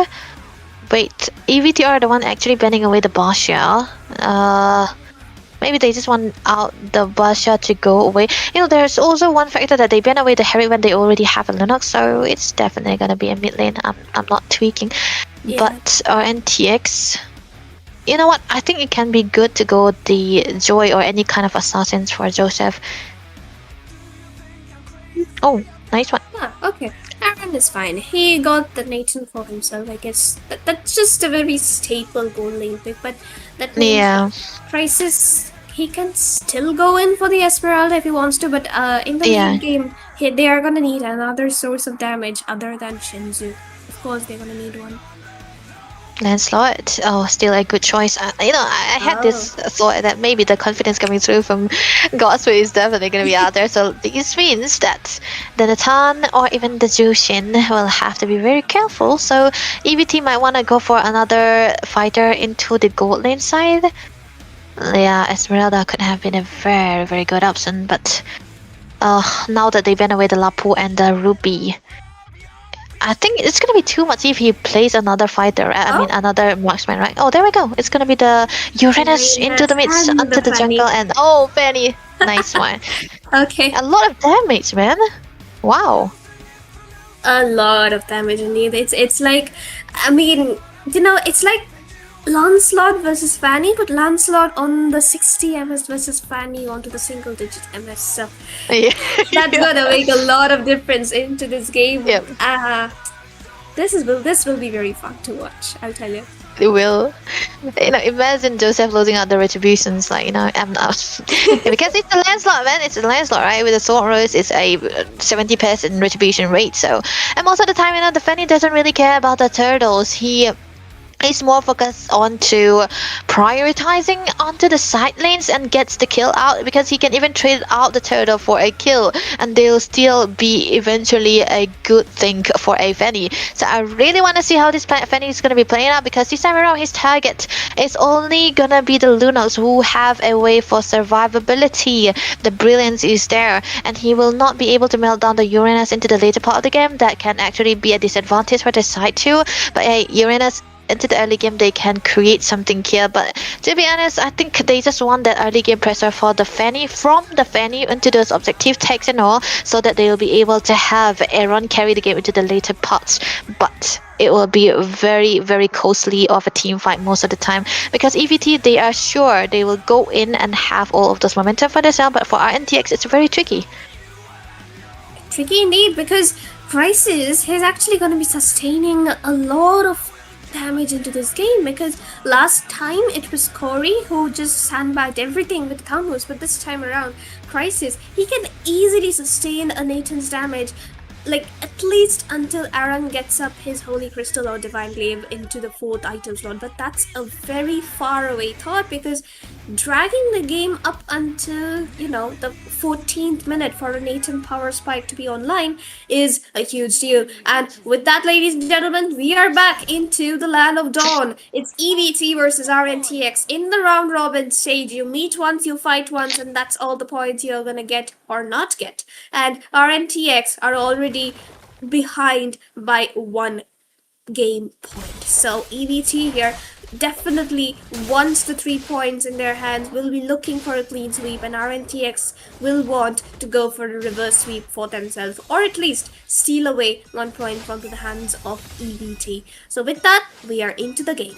Wait, EVT are the one actually banning away the Basha. Maybe they just want out the Basha to go away. There's also one factor that they ban away the Harry when they already have a Linux, so it's definitely gonna be a mid lane. I'm not tweaking. Yeah. But NTX, you know what? I think it can be good to go the Joy or any kind of assassins for Joseph. Oh, nice one. Okay. Aaron is fine. He got the Nathan for himself, I guess. That's just a very staple gold lane pick, but that means Yeah. Crisis, he can still go in for the Esmeralda if he wants to, but in the Yeah. late game, they are gonna need another source of damage other than Shinzu. Of course, they're gonna need one. Lancelot, still a good choice. I had this thought that maybe the confidence coming through from Godspeed is definitely going to be out there. So this means that the Nathan or even the Jushin will have to be very careful. So EVT might want to go for another fighter into the gold lane side. Yeah, Esmeralda could have been a very, very good option, but now that they ban away the Lapu and the Ruby, I think it's gonna be too much if he plays another fighter. I mean, another marksman, right? Oh, there we go. It's gonna be the Uranus into the midst, and onto the the jungle, and Fanny. Nice one. Okay. A lot of damage, man. Wow. A lot of damage indeed. It's like, I mean, it's like Lancelot versus Fanny, but Lancelot on the 60 MS versus Fanny onto the single digit MS. So Yeah. that's gonna make a lot of difference into this game. Yep. This will be very fun to watch, I'll tell you. It will. Imagine Joseph losing out the retributions, I'm not. Because it's a Lancelot, man. It's a Lancelot, right? With the Sword Rose, it's a 70% retribution rate. So, and most of the time, the Fanny doesn't really care about the turtles. He is more focused on to prioritizing onto the side lanes and gets the kill out, because he can even trade out the turtle for a kill and they'll still be eventually a good thing for a Fanny. So I really want to see how this Fanny is going to be playing out, because this time around his target is only going to be the Lunos, who have a way for survivability. The brilliance is there, and he will not be able to melt down the Uranus into the later part of the game. That can actually be a disadvantage for the side too. But hey, Uranus into the early game, they can create something here. But to be honest, I think they just want that early game pressure for the Fanny, from the Fanny into those objective tags and all, so that they will be able to have Aaron carry the game into the later parts. But it will be very, very costly of a team fight most of the time, because EVT, they are sure they will go in and have all of those momentum for themselves, but for RNTX it's very tricky. Tricky indeed, because Crisis is actually going to be sustaining a lot of damage into this game, because last time it was Corey who just sandbagged everything with combos, but this time around, Crisis, he can easily sustain a Nathan's damage, like at least until Aaron gets up his Holy Crystal or Divine Glaive into the 4th item slot. But that's a very far away thought, because dragging the game up until the 14th minute for a Nathan power spike to be online is a huge deal. And with that, ladies and gentlemen, we are back into the land of dawn. It's EVT versus RNTX in the round robin stage. You meet once, you fight once, and that's all the points you're gonna get or not get. And RNTX are already behind by 1 game point. So EVT here definitely, once the 3 points in their hands, will be looking for a clean sweep, and RNTX will want to go for a reverse sweep for themselves, or at least steal away 1 point from the hands of EVT. So with that, we are into the game.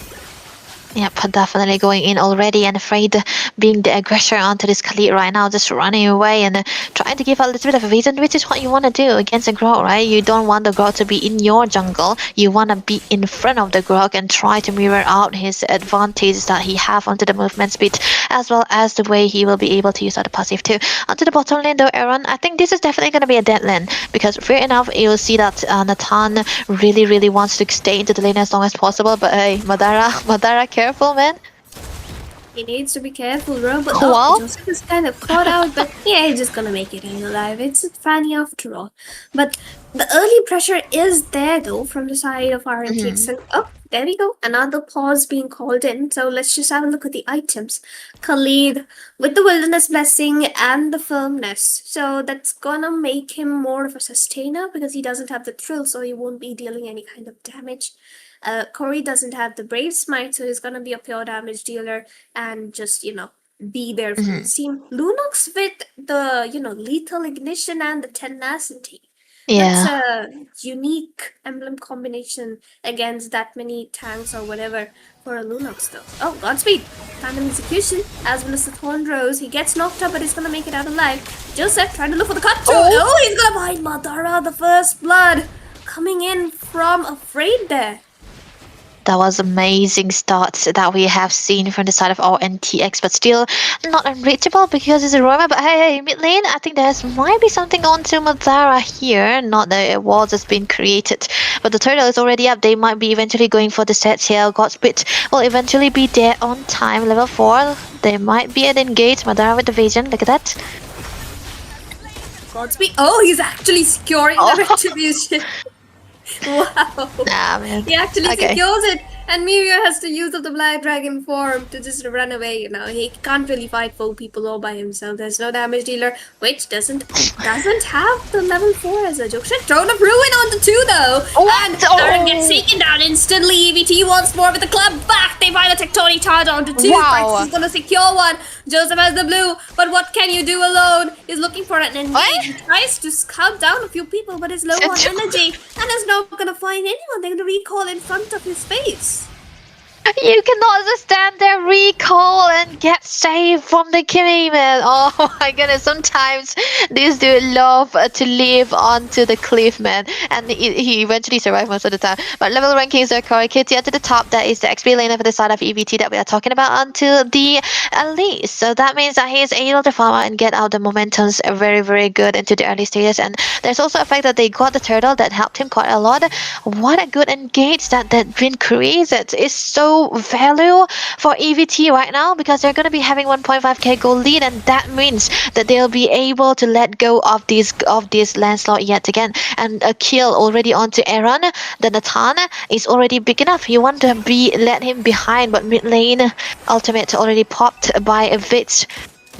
Yep, definitely going in already and afraid being the aggressor onto this Khalid right now, just running away and trying to give a little bit of a reason, which is what you want to do against a Grog, right? You don't want the Grog to be in your jungle. You want to be in front of the Grog and try to mirror out his advantages that he have onto the movement speed, as well as the way he will be able to use other passive too. Onto the bottom lane though, Aaron, I think this is definitely going to be a dead lane, because fair enough, you'll see that Nathan really wants to stay into the lane as long as possible, but hey, Madara, careful, man. He needs to be careful, bro. But Well? Joseph is kind of caught out, but yeah, he's just gonna make it in alive. It's Fanny after all. But the early pressure is there though from the side of RNTX. And there we go. Another pause being called in. So let's just have a look at the items. Khalid with the Wilderness Blessing and the Firmness. So that's gonna make him more of a sustainer because he doesn't have the thrill, so he won't be dealing any kind of damage. Corey doesn't have the Brave Smite, so he's gonna be a pure damage dealer and just, be there for the team. Lunox with the, lethal ignition and the tenacity. Yeah. That's a unique emblem combination against that many tanks or whatever for a Lunox though. Oh, Godspeed! Tandem execution, as well as the Thorn Rose. He gets knocked up, but he's gonna make it out alive. Joseph trying to look for the cut through. Oh, he's gonna find Madara, the first blood, coming in from Afraid there. That was amazing starts that we have seen from the side of our NTX, but still not unreachable because it's a Roma. But hey, mid lane, I think there might be something on to Madara here. Not that a wall has been created, but the turtle is already up. They might be eventually going for the sets here. Godspeed will eventually be there on time. Level 4. They might be an engage. Madara with the vision. Look at that. Godspeed. Oh, he's actually securing the retribution. Wow. Nah, man. He actually secures it, and Mirio has to use up the Black Dragon form to just run away. He can't really fight 4 people all by himself. There's no damage dealer, which doesn't have the level 4 as a joke. Shit, Throne of Ruin onto 2 though. And Darren gets taken down instantly. EVT wants more with the club back. They find a Tectonic charge onto 2. Wow. Is gonna secure one. Joseph has the blue, but what can you do alone? He's looking for an engage. He tries to scout down a few people, but is low on energy and is not gonna find anyone. They're gonna recall in front of his face. You cannot just stand there, recall, and get saved from the Kimmy, man. Oh my goodness, sometimes this dude love to live onto the cliff, man. And he eventually survived most of the time. But level rankings are Corey Kitty at the top. That is the XP lane for the side of EVT that we are talking about onto the elite. So that means that he is able to farm out and get out the momentums very good into the early stages. And there's also a fact that they got the turtle that helped him quite a lot. What a good engage that been created. Is so value for EVT right now, because they're going to be having 1.5k gold lead, and that means that they'll be able to let go of this landslide yet again. And a kill already onto Aaron. The Nathan is already big enough. You want to let him behind, but mid lane ultimate already popped by a Vizta,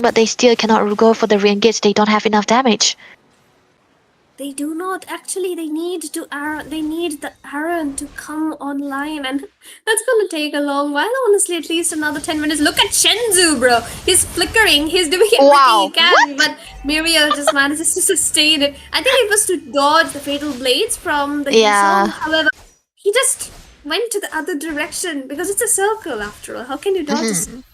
but they still cannot go for the re-engage. They don't have enough damage. They do not. Actually, they need the Aaron to come online, and that's gonna take a long while. Honestly, at least another 10 minutes. Look at Shenzu, bro. He's flickering. He's doing everything he can, but Muriel just manages to sustain it. I think it was to dodge the fatal blades from the Yusong. However, he just went to the other direction because it's a circle after all. How can you dodge a circle?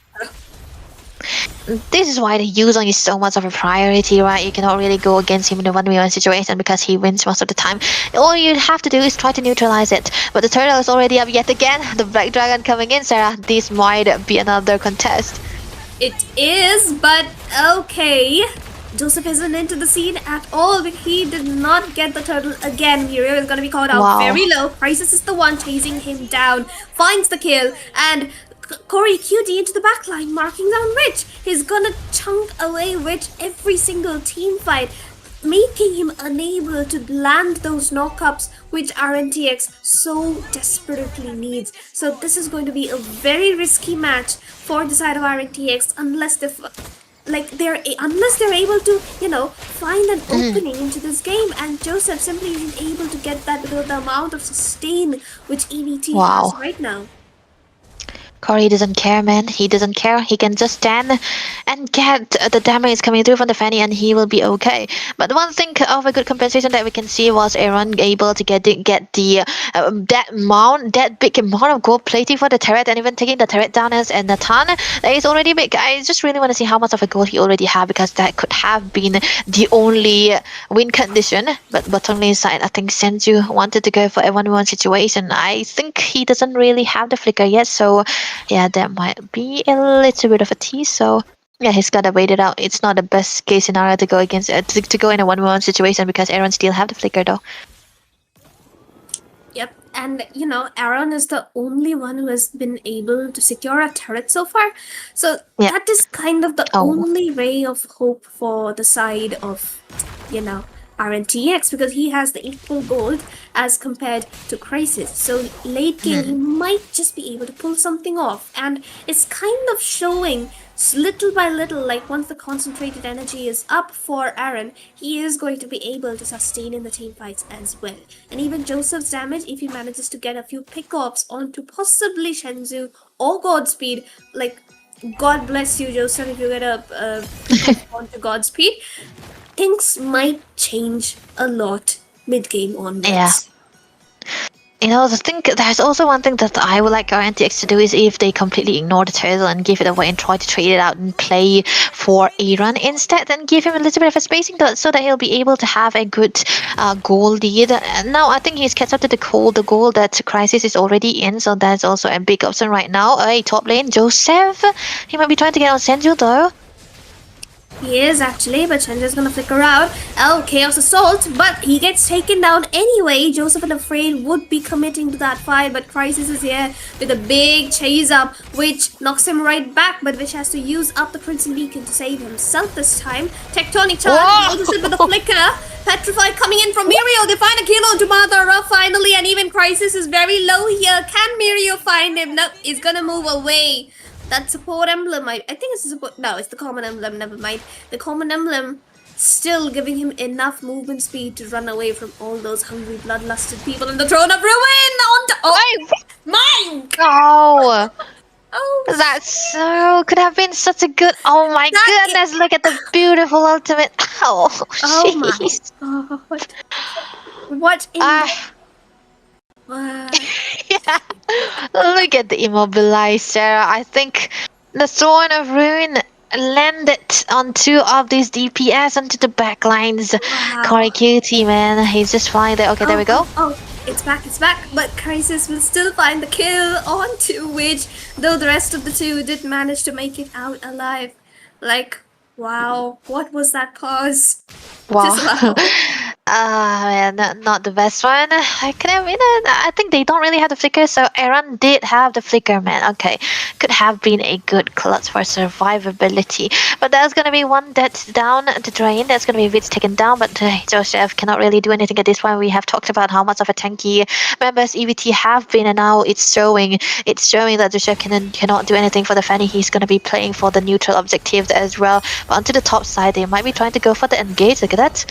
This is why the Yusong is so much of a priority, right? You cannot really go against him in a 1v1 situation because he wins most of the time. All you have to do is try to neutralize it. But the turtle is already up yet again. The Black Dragon coming in, Sarah. This might be another contest. It is, but okay. Joseph isn't into the scene at all. He did not get the turtle again. Muriel is going to be called out very low. Crisis is the one chasing him down. Finds the kill, and Corey QD into the backline, marking down Rich. He's gonna chunk away Rich every single team fight, making him unable to land those knockups which RNTX so desperately needs. So this is going to be a very risky match for the side of RNTX unless they like unless they're able to find an opening into this game, and Joseph simply isn't able to get that because of the amount of sustain which EVT has Wow. right now. Corey doesn't care, man. He doesn't care. He can just stand and get the damage coming through from the Fanny, and he will be okay. But one thing of a good compensation that we can see was Aaron able to get the that big amount of gold plating for the turret, and even taking the turret down as and Nathan. That is already big. I just really want to see how much of a gold he already have, because that could have been the only win condition. But bottom lane side, I think Senju wanted to go for a 1v1 situation. I think he doesn't really have the flicker yet, so yeah, that might be a little bit of a tease. So yeah, he's gotta wait it out. It's not the best case scenario to go against to go in a 1v1 situation, because Aaron still have the flicker though. Yep, and Aaron is the only one who has been able to secure a turret so far. So Yeah. that is kind of the Oh. only ray of hope for the side of, RNTX, because he has the equal gold as compared to Crisis. So late game, he might just be able to pull something off, and it's kind of showing little by little. Like once the concentrated energy is up for Aaron, he is going to be able to sustain in the team fights as well. And even Joseph's damage, if he manages to get a few pickoffs onto possibly Shenzhou or Godspeed, like God bless you, Joseph, if you get a pickoff onto Godspeed, things might change a lot mid-game onwards. Yeah. The thing, there's also one thing that I would like RNTX to do is if they completely ignore the turtle and give it away and try to trade it out and play for Aaron instead, and give him a little bit of a spacing so that he'll be able to have a good goal lead. And now I think he's catch up to the goal that Crisis is already in, so that's also a big option right now. Top lane, Joseph. He might be trying to get on Senju though. He is actually, but Chenja's gonna flicker out. Oh, Chaos Assault, but he gets taken down anyway. Joseph and Afraid would be committing to that fight, but Crisis is here with a big chase up, which knocks him right back, but which has to use up the Crimson Beacon to save himself this time. Tectonic Charge, notice it with the flicker. Petrified coming in from Mirio. They find a kill onto Madara finally, and even Crisis is very low here. Can Mirio find him? No, he's gonna move away. That support emblem, I think it's a support. No, it's the common emblem. Never mind. The common emblem still giving him enough movement speed to run away from all those hungry, bloodlusted people in the Throne of Ruin. Mine. Oh, Oh, that's so could have been such a good. Oh my goodness! Look at the beautiful ultimate. Oh, oh my jeez. god! What in? Yeah. Look at the immobilizer. I think the Throne of Ruin landed on two of these DPS onto the backlines. Wow. Corey Cutie, man, he's just flying there. Okay, there we go. Oh, it's back. But Crisis will still find the kill onto which, though the rest of the two did manage to make it out alive. Like, wow, what was that pause? Wow. Just wow. Man, not the best one. I could have, I think they don't really have the flicker, so Aaron did have the flicker, man. Okay, could have been a good clutch for survivability. But there's gonna be one that's down the drain. That's gonna be Vitz taken down, but Joseph cannot really do anything at this point. We have talked about how much of a tanky members EVT have been, and now it's showing that Joseph cannot do anything for the Fanny. He's gonna be playing for the neutral objectives as well. But onto the top side, they might be trying to go for the engage. Look at that.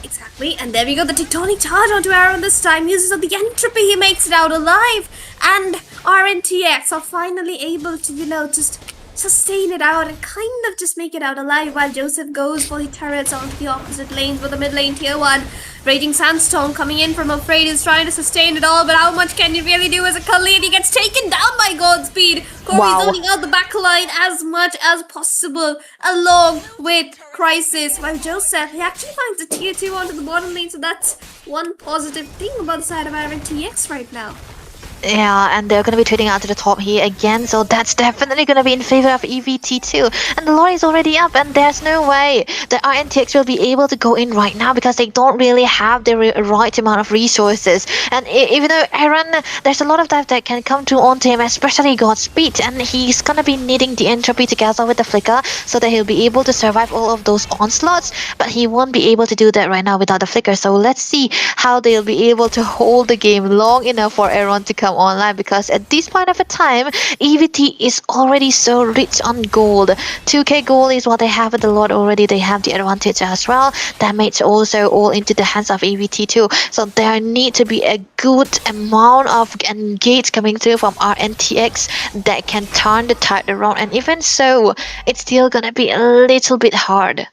Exactly, and there we go, the Tectonic Charge onto Aaron this time. Uses of the Entropy, he makes it out alive. And RNTX are finally able to, just sustain it out and kind of just make it out alive, while Joseph goes for the turrets onto the opposite lanes for the mid lane tier 1. Raging Sandstorm coming in from Afraid is trying to sustain it all, but how much can he really do as a Khalid? He gets taken down by Godspeed. Corey's zoning out the backline as much as possible, along with Crisis, while Joseph, he actually finds a tier 2 onto the bottom lane, so that's one positive thing about the side of RNTX right now. Yeah, and they're going to be trading out to the top here again, so that's definitely going to be in favor of EVT too. And the lore is already up, and there's no way that RNTX will be able to go in right now, because they don't really have the right amount of resources. And even though Aaron, there's a lot of that can come to onto him, especially Godspeed, and he's going to be needing the entropy together with the flicker so that he'll be able to survive all of those onslaughts, but he won't be able to do that right now without the flicker. So let's see how they'll be able to hold the game long enough for Aaron to come come online, because at this point of a time, EVT is already so rich on gold. 2k gold is what they have at the lot already. They have the advantage as well. Damage also all into the hands of EVT too. So there need to be a good amount of engage coming through from RNTX that can turn the tide around. And even so, it's still gonna be a little bit hard.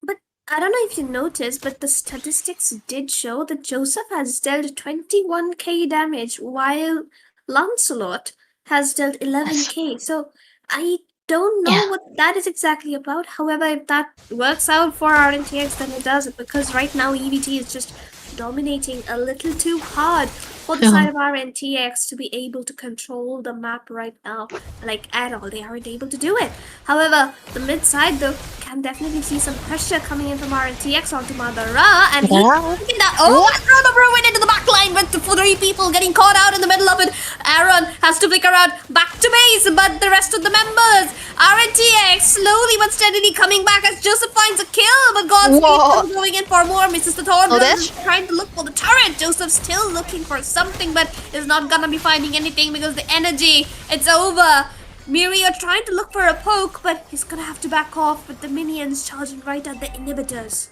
But I don't know if you noticed, but the statistics did show that Joseph has dealt 21k damage while Lancelot has dealt 11k. So I don't know Yeah. what that is exactly about. However, if that works out for RNTX, then it does, because right now EVT is just dominating a little too hard for the side of RNTX to be able to control the map right now, like at all. They aren't able to do it. However, the mid side though can definitely see some pressure coming in from RNTX onto Madara, and Yeah. what throw the Bruin into the back line with the 3 people getting caught out in the middle of it. Aaron has to flicker out back to base, but the rest of the members, RNTX slowly but steadily coming back as Joseph finds a kill, but Godspeed Whoa. still going in for more, misses the thorn. Oh, that's- Trying to look for the turret. Joseph's still looking for something, but is not gonna be finding anything because the energy, it's over. Mirio trying to look for a poke, but he's gonna have to back off with the minions charging right at the inhibitors.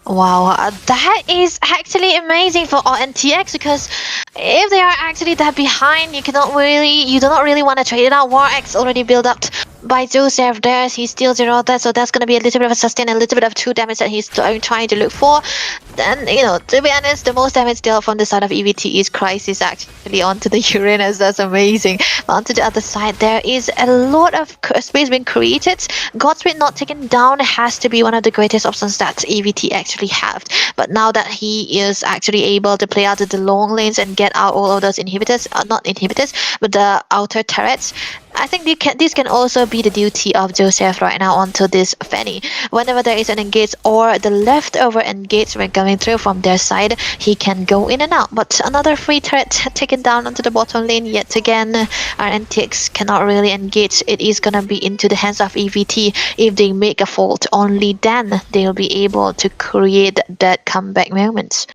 Wow, that is actually amazing for RNTX, because if they are actually that behind, you do not really want to trade it out. War X already built up by Joseph there. He's still 0 there, so that's going to be a little bit of a sustain, a little bit of 2 damage that he's trying to look for. Then, to be honest, the most damage dealt from the side of EVT is Crisis actually onto the Uranus. That's amazing. But onto the other side, there is a lot of space being created. Godspeed not taken down has to be one of the greatest options that EVT actually have. But now that he is actually able to play out the long lanes and get out all of those inhibitors, not inhibitors, but the outer turrets, I think this can also be the duty of Joseph right now onto this Fanny. Whenever there is an engage or the leftover engagement coming through from their side, he can go in and out. But another free turret taken down onto the bottom lane yet again. RNTX cannot really engage. It is gonna be into the hands of EVT. If they make a fault, only then they'll be able to create that comeback moment.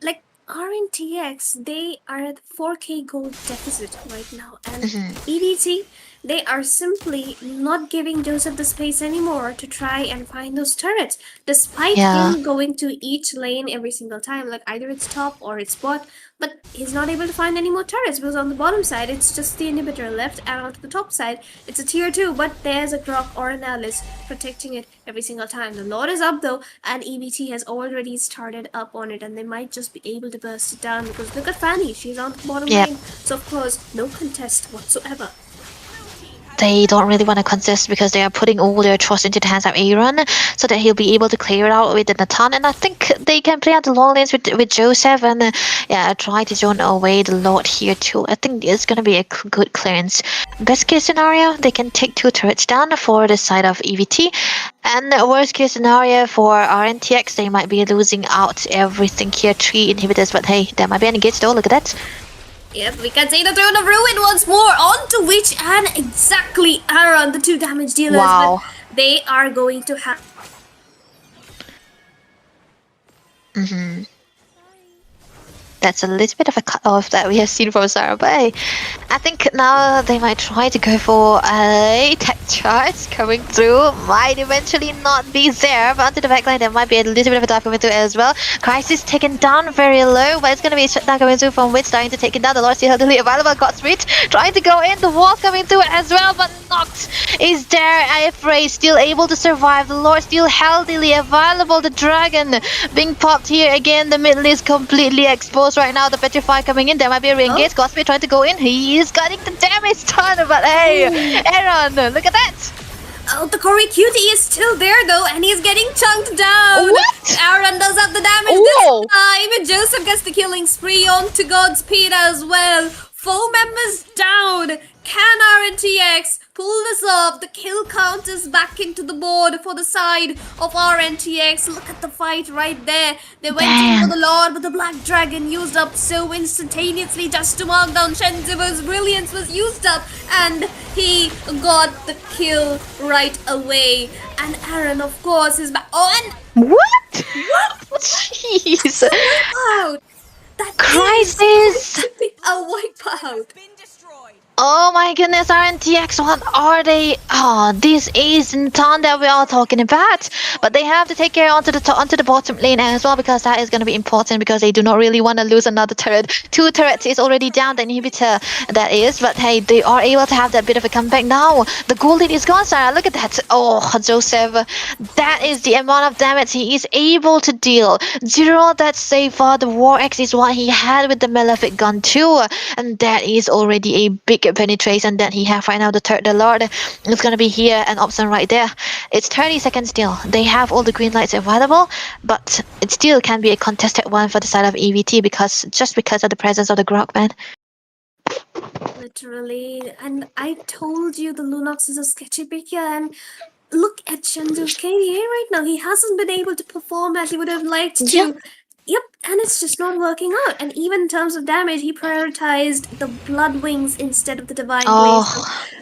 Like RNTX, they are at 4k gold deficit right now, and EDT, they are simply not giving Joseph the space anymore to try and find those turrets, despite him going to each lane every single time, like either it's top or it's bot, but he's not able to find any more turrets because on the bottom side it's just the inhibitor left, and onto the top side it's a tier 2, but there's a Grok or an Alice protecting it every single time. The Lord is up though, and EBT has already started up on it, and they might just be able to burst it down because look at Fanny, she's on the bottom lane, so of course no contest whatsoever. They don't really want to contest because they are putting all their trust into the hands of Aaron, so that he'll be able to clear it out with Nathan. And I think they can play out the long lanes with Joseph and try to zone away the Lord here too. I think it's gonna be a good clearance. Best case scenario, they can take 2 turrets down for the side of EVT, and worst case scenario for RNTX, they might be losing out everything here, 3 inhibitors. But hey, there might be an engage though. Look at that. Yep, we can see the Throne of Ruin once more, onto which and exactly Aaron, the 2 damage dealers. Wow. But they are going to have... That's a little bit of a cut off that we have seen from Sarah, but hey, I think now they might try to go for a tech charge coming through. Might eventually not be there, but onto the backline there might be a little bit of a dive coming through as well. Crisis taken down very low, but it's going to be a shutdown coming through from Witch, starting to take it down. The Lord still heavily available. Godspeed trying to go in, the wall coming through as well, but Noct is there. Afraid still able to survive. The Lord still healthily available. The Dragon being popped here again. The middle is completely exposed right now. The Petrify coming in. There might be a re-engage. Godspeed trying to go in. He is getting the damage done, but hey, Aaron, look at that. Oh, the Corey Cutie is still there though, and he's getting chunked down. What? Aaron does have the damage Whoa. this time. Joseph gets the killing spree onto Godspeed as well. 4 members down. Can RNTX pull this off? The kill count is back into the board for the side of RNTX. Look at the fight right there. They went in for the Lord, but the Black Dragon used up so instantaneously just to mark down Shenziver's brilliance was used up, and he got the kill right away. And Aaron, of course, is back. Oh, and What? Jeez. out. That is Crisis! going to be a wipeout. Oh my goodness, RNTX, what are they? Oh, this is in town that we are talking about. But they have to take care onto the bottom lane as well, because that is going to be important, because they do not really want to lose another turret. 2 turrets is already down, the inhibitor that is. But hey, they are able to have that bit of a comeback now. The gold lead is gone, Sarah. Look at that. Oh, Joseph. That is the amount of damage he is able to deal. 0 that save for the War X is what he had with the Malefic gun too. And that is already a big penetration that he have right now. The Lord is gonna be here, and option right there. It's 30 seconds still. They have all the green lights available, but it still can be a contested one for the side of EVT, because of the presence of the Grog man. Literally. And I told you the Lunox is a sketchy pick here, and look at Shenzu's KDA right now. He hasn't been able to perform as he would have liked to. Yeah. Yep, and it's just not working out. And even in terms of damage, he prioritized the Blood Wings instead of the Divine Glaive.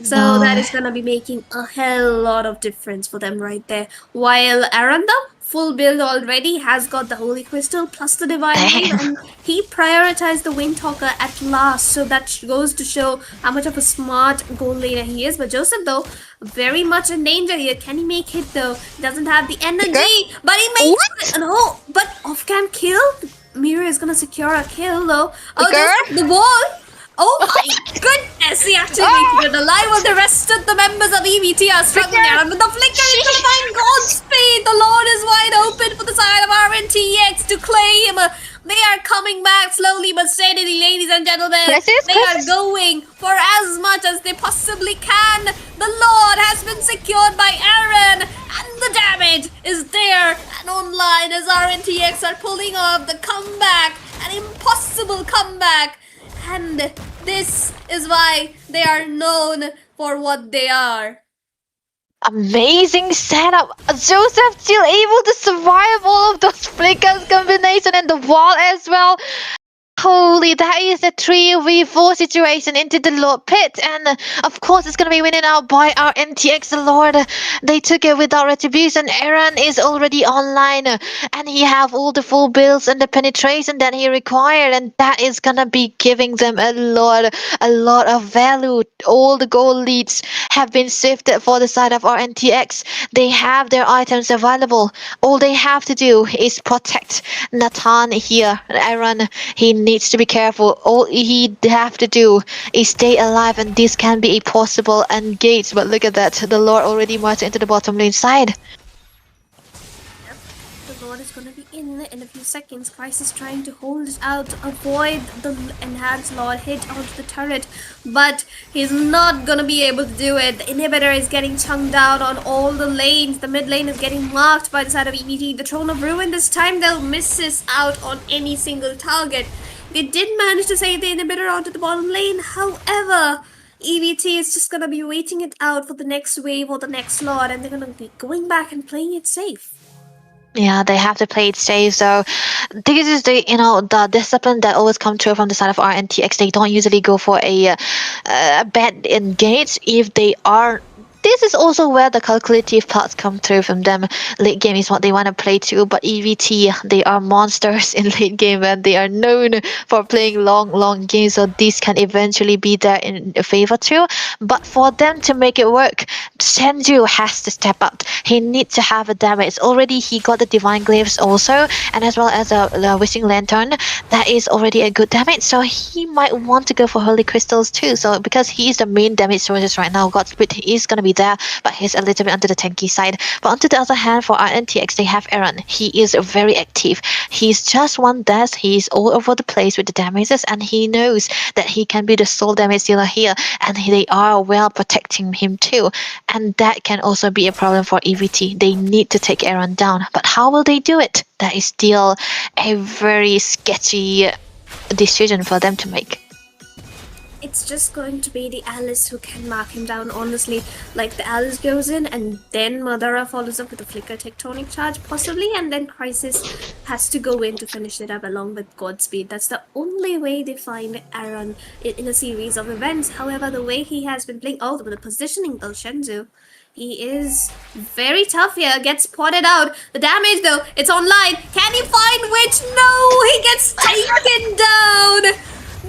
So that No. is gonna be making a hell lot of difference for them right there. While Aranda, full build already, has got the Holy Crystal plus the Divine Glaive, Damn. and he prioritized the Windtalker at last. So that goes to show how much of a smart gold laner he is. But Joseph, though, very much in danger here. Can he make hit though? Doesn't have the energy, but he makes it. No, but off-cam kill. Mira is gonna secure a kill though. Oh, Joseph, the wall. Oh my goodness, he actually makes it alive while the rest of the members of EVT are struggling around. But the flicker is gonna find Godspeed. The Lord is wide open for the side of RNTX to claim. They are coming back slowly but steadily, ladies and gentlemen. They are going for as much as they possibly can. The Lord has been secured by Aaron, and the damage is there and online as RNTX are pulling off the comeback, an impossible comeback. And this is why they are known for what they are. Amazing setup. Joseph still able to survive all of those flickers combination and the wall as well. Holy, that is a 3v4 situation into the Lord pit, and of course it's gonna be winning out by our NTX. The Lord, they took it without retribution. Aaron is already online, and he have all the full builds and the penetration that he required, and that is gonna be giving them a lot of value. All the gold leads have been sifted for the side of our NTX. They have their items available. All they have to do is protect Nathan here. Aaron, he needs to be careful. All he have to do is stay alive, and this can be a possible engage. But look at that, the Lord already marched into the bottom lane side. The Lord is going to be in a few seconds. Crisis trying to hold it out to avoid the enhanced Lord hit onto the turret, but he's not going to be able to do it. The inhibitor is getting chunked out on all the lanes. The mid lane is getting marked by the side of EVT. The Throne of Ruin, this time they'll miss this out on any single target. They did manage to save the inhibitor onto the bottom lane. However, EVT is just going to be waiting it out for the next wave or the next Lord, and they're going to be going back and playing it safe. Yeah, they have to play it safe. So this is the discipline that always come true from the side of RNTX. They don't usually go for a bad engage if they are. This is also where the calculative parts come through from them. Late game is what they want to play too, but EVT, they are monsters in late game, and they are known for playing long games, so this can eventually be there in favor too. But for them to make it work, Senju has to step up. He needs to have a damage. Already he got the Divine Glaives also, and as well as a Wishing Lantern. That is already a good damage, so he might want to go for Holy Crystals too. So because he is the main damage sources right now, Godspeed is going to be there, but he's a little bit under the tanky side. But on the other hand, for RNTX, they have Aaron. He is very active. He's just one dash. He's all over the place with the damages, and he knows that he can be the sole damage dealer here, and they are well protecting him too. And that can also be a problem for EVT. They need to take Aaron down, but how will they do it? That is still a very sketchy decision for them to make. It's just going to be the Alice who can mark him down, honestly. Like, the Alice goes in, and then Madara follows up with a Flicker Tectonic Charge, possibly, and then Crisis has to go in to finish it up along with Godspeed. That's the only way they find Aaron in a series of events. However, the way he has been playing, the positioning though, Shenzu. He is very tough here. Gets spotted out. The damage though, it's online. Can he find Witch? No, he gets taken down.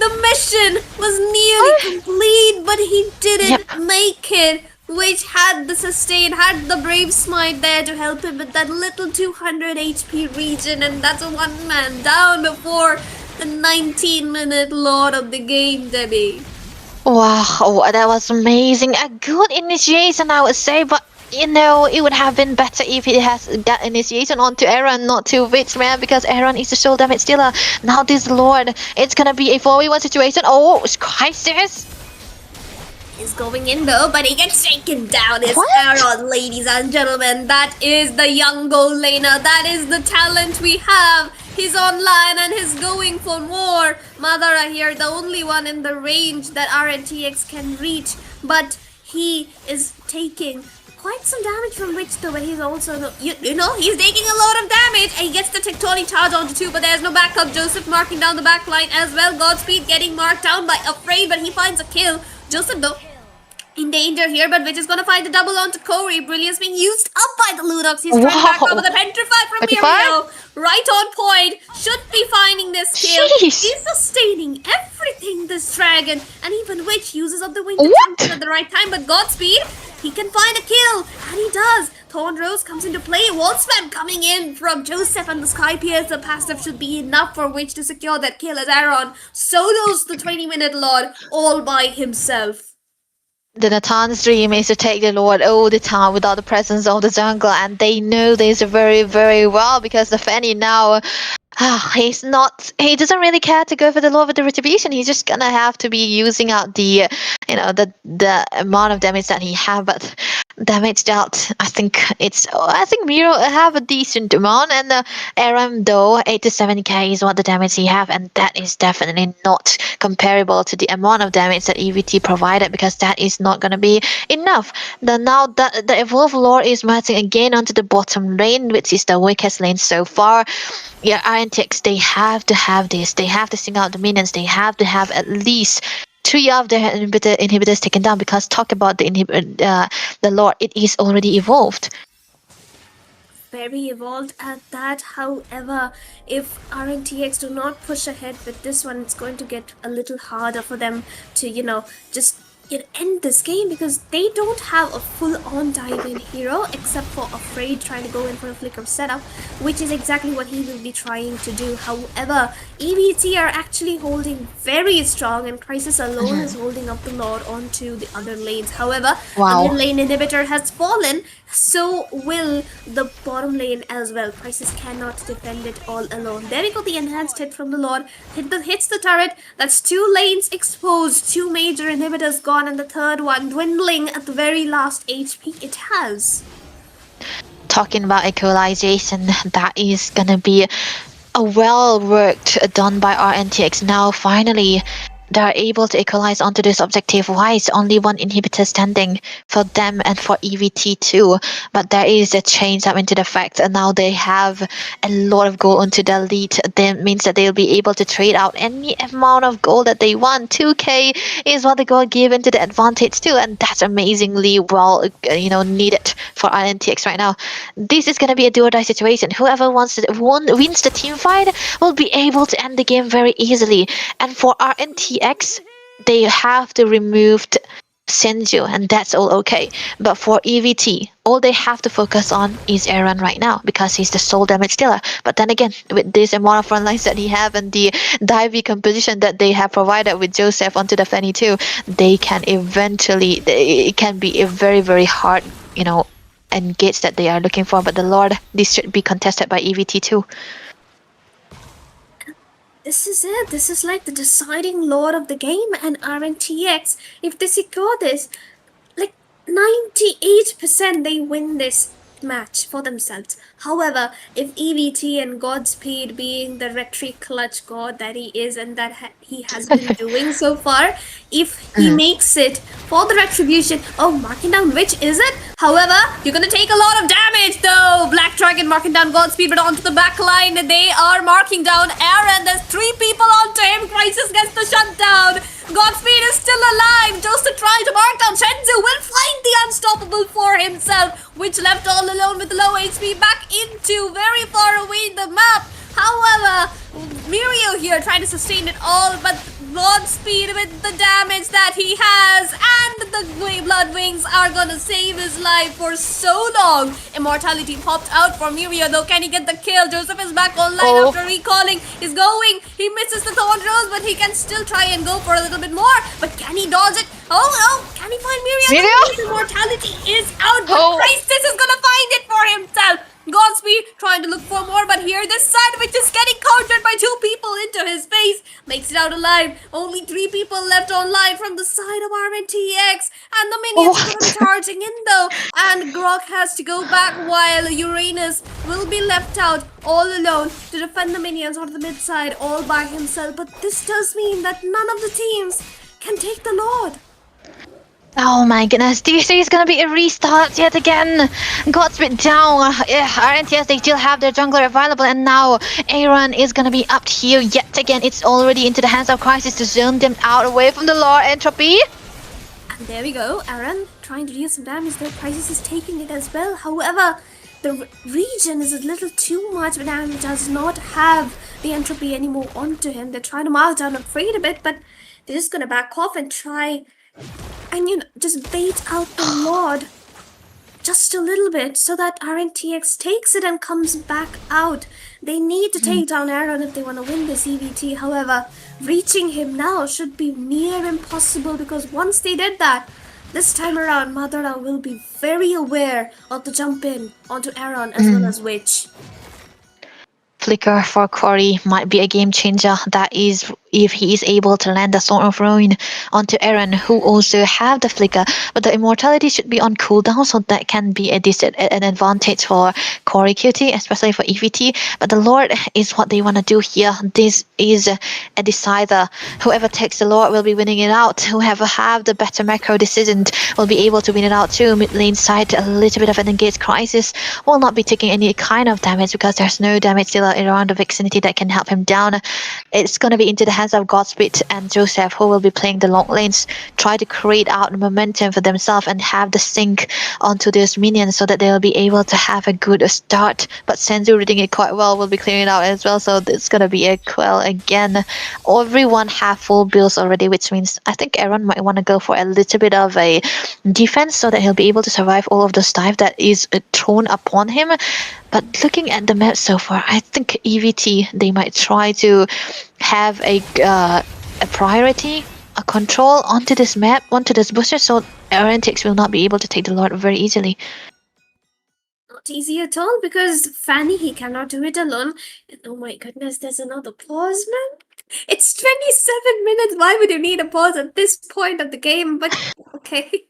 The mission was nearly complete, but he didn't make it. Witch had the sustain, had the brave smite there to help him with that little 200 HP region, and that's a one man down before the 19-minute Lord of the game, Debbie. Wow, that was amazing. A good initiation, I would say, but it would have been better if he has that initiation onto Aaron, not to Witch, man, because Aaron is the soul damage dealer. Now this Lord, it's gonna be a 4v1 situation. Oh, Crisis! He's going in though, but he gets shaken down. It's Aaron, ladies and gentlemen. That is the young goal laner. That is the talent we have. He's online and he's going for more. Madara here, the only one in the range that RNTX can reach. But he is taking quite some damage from Witch though, but he's also, he's taking a lot of damage. And he gets the tectonic charge onto 2, but there's no backup. Joseph marking down the back line as well. Godspeed getting marked down by Afraid, but he finds a kill. Joseph though, in danger here, but Witch is gonna find the double onto Corey. Brilliance being used up by the Ludox. He's trying back over the Petrify from Miriel. Right on point. Should be finding this kill. He's sustaining everything, this dragon. And even Witch uses up the wing at the right time, but Godspeed, he can find a kill. And he does. Thorn Rose comes into play. Wall spam coming in from Joseph, and the Sky Pierce. The passive should be enough for Witch to secure that kill as Aaron solos the 20-minute Lord all by himself. The Nathan's dream is to take the Lord all the time without the presence of the jungle, and they know this very, very well because the Fanny now, he doesn't really care to go for the Lord with the retribution. He's just gonna have to be using out the amount of damage that he have, but damage dealt, I think Miro have a decent amount, and Aram though 87k is what the damage he have, and that is definitely not comparable to the amount of damage that EVT provided, because that is not gonna be enough. The evolved Lord is marching again onto the bottom lane, which is the weakest lane so far. Yeah, RNTX, they have to have this. They have to sing out the minions. They have to have at least 3 of their inhibitors taken down, because talk about the Lord, it is already evolved. Very evolved at that. However, if RNTX do not push ahead with this one, it's going to get a little harder for them to, just end this game, because they don't have a full-on dive-in hero except for Afraid trying to go in for a flicker setup, which is exactly what he will be trying to do. However, EVT are actually holding very strong, and Crisis alone is holding up the Lord onto the other lanes. However, the mid lane inhibitor has fallen, so will the bottom lane as well. Crisis cannot defend it all alone. There we go, the enhanced hit from the Lord. Hits the turret. That's 2 lanes exposed, 2 major inhibitors gone, and the third one dwindling at the very last HP it has. Talking about equalization, that is gonna be a well worked done by RNTX. Now finally they're able to equalize onto this objective. Why is only 1 inhibitor standing for them and for EVT too? But there is a change up into the fact, and now they have a lot of gold onto the lead. That means that they'll be able to trade out any amount of gold that they want. 2k is what the gold give into the advantage too, and that's amazingly well needed for RNTX right now. This is gonna be a do or die situation. Whoever wins the team fight will be able to end the game very easily. And for RNTX, they have to remove Senju, and that's all okay. But for EVT, all they have to focus on is Aaron right now, because he's the sole damage dealer. But then again, with this amount of front lines that he have and the divey composition that they have provided with Joseph onto the Fanny too, they can eventually, it can be a very, very hard, engage that they are looking for. But the Lord, this should be contested by EVT too. This is it. This is like the deciding Lord of the game, and RNTX, if they secure this, like 98% they win this match for themselves. However, if EVT and Godspeed, being the rhetoric clutch god that he is and that he has been doing so far, if he makes it for the retribution, marking down which is it? However, you're gonna take a lot of damage though. Black Dragon marking down Godspeed, but onto the back line they are marking down Aaron. There's 3 people onto him. Crisis gets the shutdown. Godspeed is still alive. Joseph trying to mark down Shenzu will find the unstoppable for himself, which left all alone with low HP back into very far away the map. However, Mirio here trying to sustain it all, but Godspeed with the damage that he has, and the Blood Wings are gonna save his life for so long. Immortality popped out for Mirio though. Can he get the kill? Joseph is back online after recalling. He's going. He misses the Thorn Rose, but he can still try and go for a little bit more. But can he dodge it? Oh no! Can he find Mirio? His immortality is out, but Crisis is gonna find it for himself. Godspeed trying to look for more, but here this side which is getting countered by 2 people into his face. Makes it out alive. Only 3 people left online from the side of RNTX. And the minions are going to be charging in though. And Grok has to go back while Uranus will be left out all alone to defend the minions on the mid side all by himself. But this does mean that none of the teams can take the Lord. Oh my goodness, do you think it's gonna be a restart yet again? Godspeed down. RNTS, they still have their jungler available, and now Aaron is gonna be up here yet again. It's already into the hands of Crisis to zone them out away from the Lord Entropy. And there we go, Aaron trying to deal some damage there. Crisis is taking it as well. However, the region is a little too much, but Aaron does not have the Entropy anymore onto him. They're trying to mark down Afraid a bit, but they're just gonna back off and try and just bait out the Lord just a little bit so that RNTX takes it and comes back out. They need to take down Aaron if they want to win this EVT. However, reaching him now should be near impossible, because once they did that, this time around, Madara will be very aware of the jump in onto Aaron as well as Witch. Flicker for Corey might be a game changer. That is, if he is able to land the Sword of Ruin onto Aaron, who also have the Flicker. But the immortality should be on cooldown, so that can be an advantage for Corey QT, especially for EVT. But the Lord is what they want to do here. This is a decider. Whoever takes the Lord will be winning it out. Whoever have the better macro decision will be able to win it out too. Mid lane side, a little bit of an engaged Crisis will not be taking any kind of damage, because there's no damage still around the vicinity that can help him down. It's going to be into the hands of Godspeed and Joseph, who will be playing the long lanes, try to create out momentum for themselves and have the sync onto those minions so that they'll be able to have a good start. But Senzu reading it quite well will be clearing it out as well, so it's going to be a quell again. Everyone have full builds already, which means I think Aaron might want to go for a little bit of a defense so that he'll be able to survive all of the dive that is thrown upon him. But looking at the map so far, I think EVT, they might try to have a priority, a control onto this map, onto this booster, so RNTX will not be able to take the Lord very easily. Not easy at all, because Fanny, he cannot do it alone. And oh my goodness, there's another pause, man. It's 27 minutes. Why would you need a pause at this point of the game? But okay,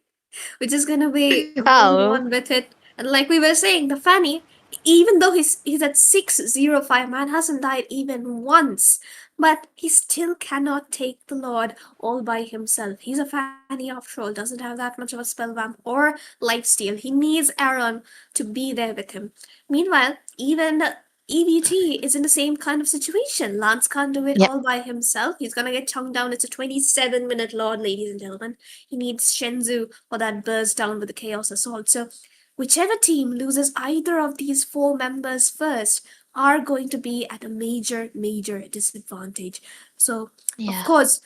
we're just gonna be on with it. And like we were saying, the Fanny, even though he's at 605, man, hasn't died even once, but he still cannot take the Lord all by himself. He's a Fanny after all, doesn't have that much of a spell vamp or lifesteal. He needs Aaron to be there with him. Meanwhile, even EVT is in the same kind of situation. Lance can't do it all by himself. He's gonna get chunked down. It's a 27-minute Lord, ladies and gentlemen. He needs Shenzu for that burst down with the Chaos Assault. So whichever team loses either of these 4 members first are going to be at a major, major disadvantage. So, of course,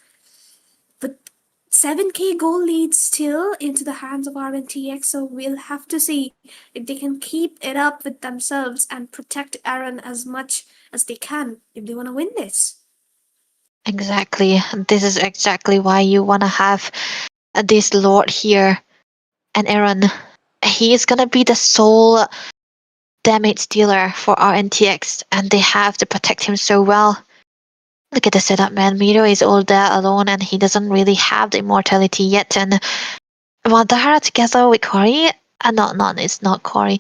the 7k goal lead still into the hands of RNTX, so we'll have to see if they can keep it up with themselves and protect Aaron as much as they can if they want to win this. Exactly. This is exactly why you want to have this Lord here. And Aaron, he is going to be the sole damage dealer for RNTX, and they have to protect him so well. Look at the setup, man. Miro is all there alone, and he doesn't really have the immortality yet. And Madara together with Corey, it's not Corey,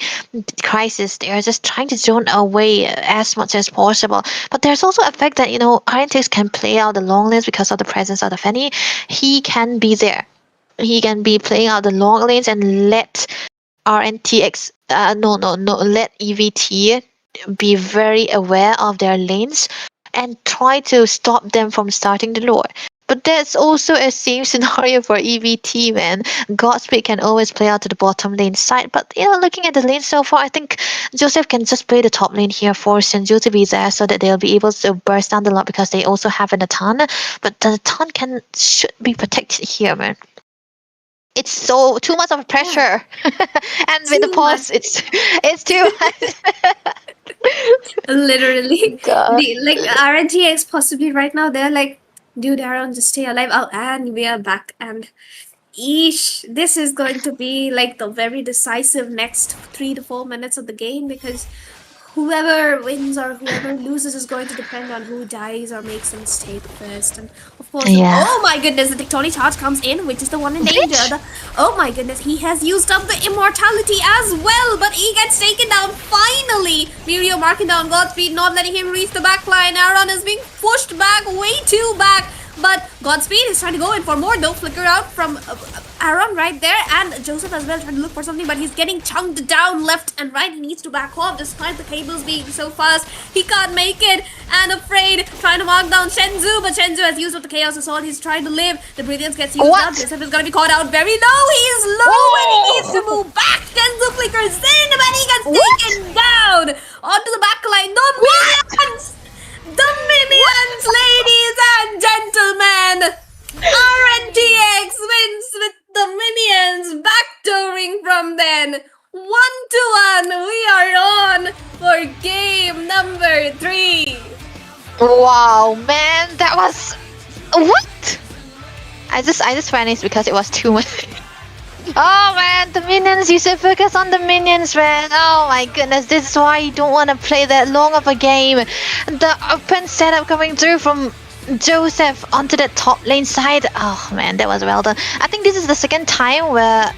Crisis, they are just trying to zone away as much as possible. But there's also a fact that, RNTX can play out the long lanes because of the presence of the Fanny. He can be there. He can be playing out the long lanes and let RNTX, let EVT be very aware of their lanes and try to stop them from starting the Lord. But there's also a same scenario for EVT, man. Godspeed can always play out to the bottom lane side, but looking at the lane so far, I think Joseph can just play the top lane here for Senju to be there so that they'll be able to burst down the lot because they also have an Atan. But the Atan should be protected here, man. It's so too much of pressure, and with the pause, it's too much. Literally, God. like RNGX possibly right now they're like, dude, Aaron, just stay alive. Oh, and we are back, and this is going to be like the very decisive next 3 to 4 minutes of the game, because whoever wins or whoever loses is going to depend on who dies or makes a mistake first. And of course, Yeah. oh my goodness, the Tectonic charge comes in, which is the one in danger. Oh my goodness, he has used up the immortality as well, but he gets taken down finally. Mirio marking down Godspeed, not letting him reach the back line. Aaron is being pushed back, way too back. But Godspeed is trying to go in for more though. Flicker out from Aaron right there, and Joseph as well trying to look for something, but he's getting chunked down left and right. He needs to back off despite the cables being so fast. He can't make it, and Afraid trying to mark down Shenzhou, but Shenzhou has used up the Chaos Assault. He's trying to live. The Brilliance gets used up. Joseph is going to be caught out very low. He is low and he needs to move back. Shenzhou flickers in, but he gets taken down onto the back line. The Minions! The Minions, ladies and gentlemen! RNTX wins with the Minions backdooring from then. 1-1, we are on for game number 3. Wow, man, that was what? I just vanished because it was too much. Oh man, the minions! You should focus on the minions, man. Oh my goodness, this is why you don't want to play that long of a game. The open setup coming through from Joseph onto the top lane side. Oh man, that was well done. I think this is the second time where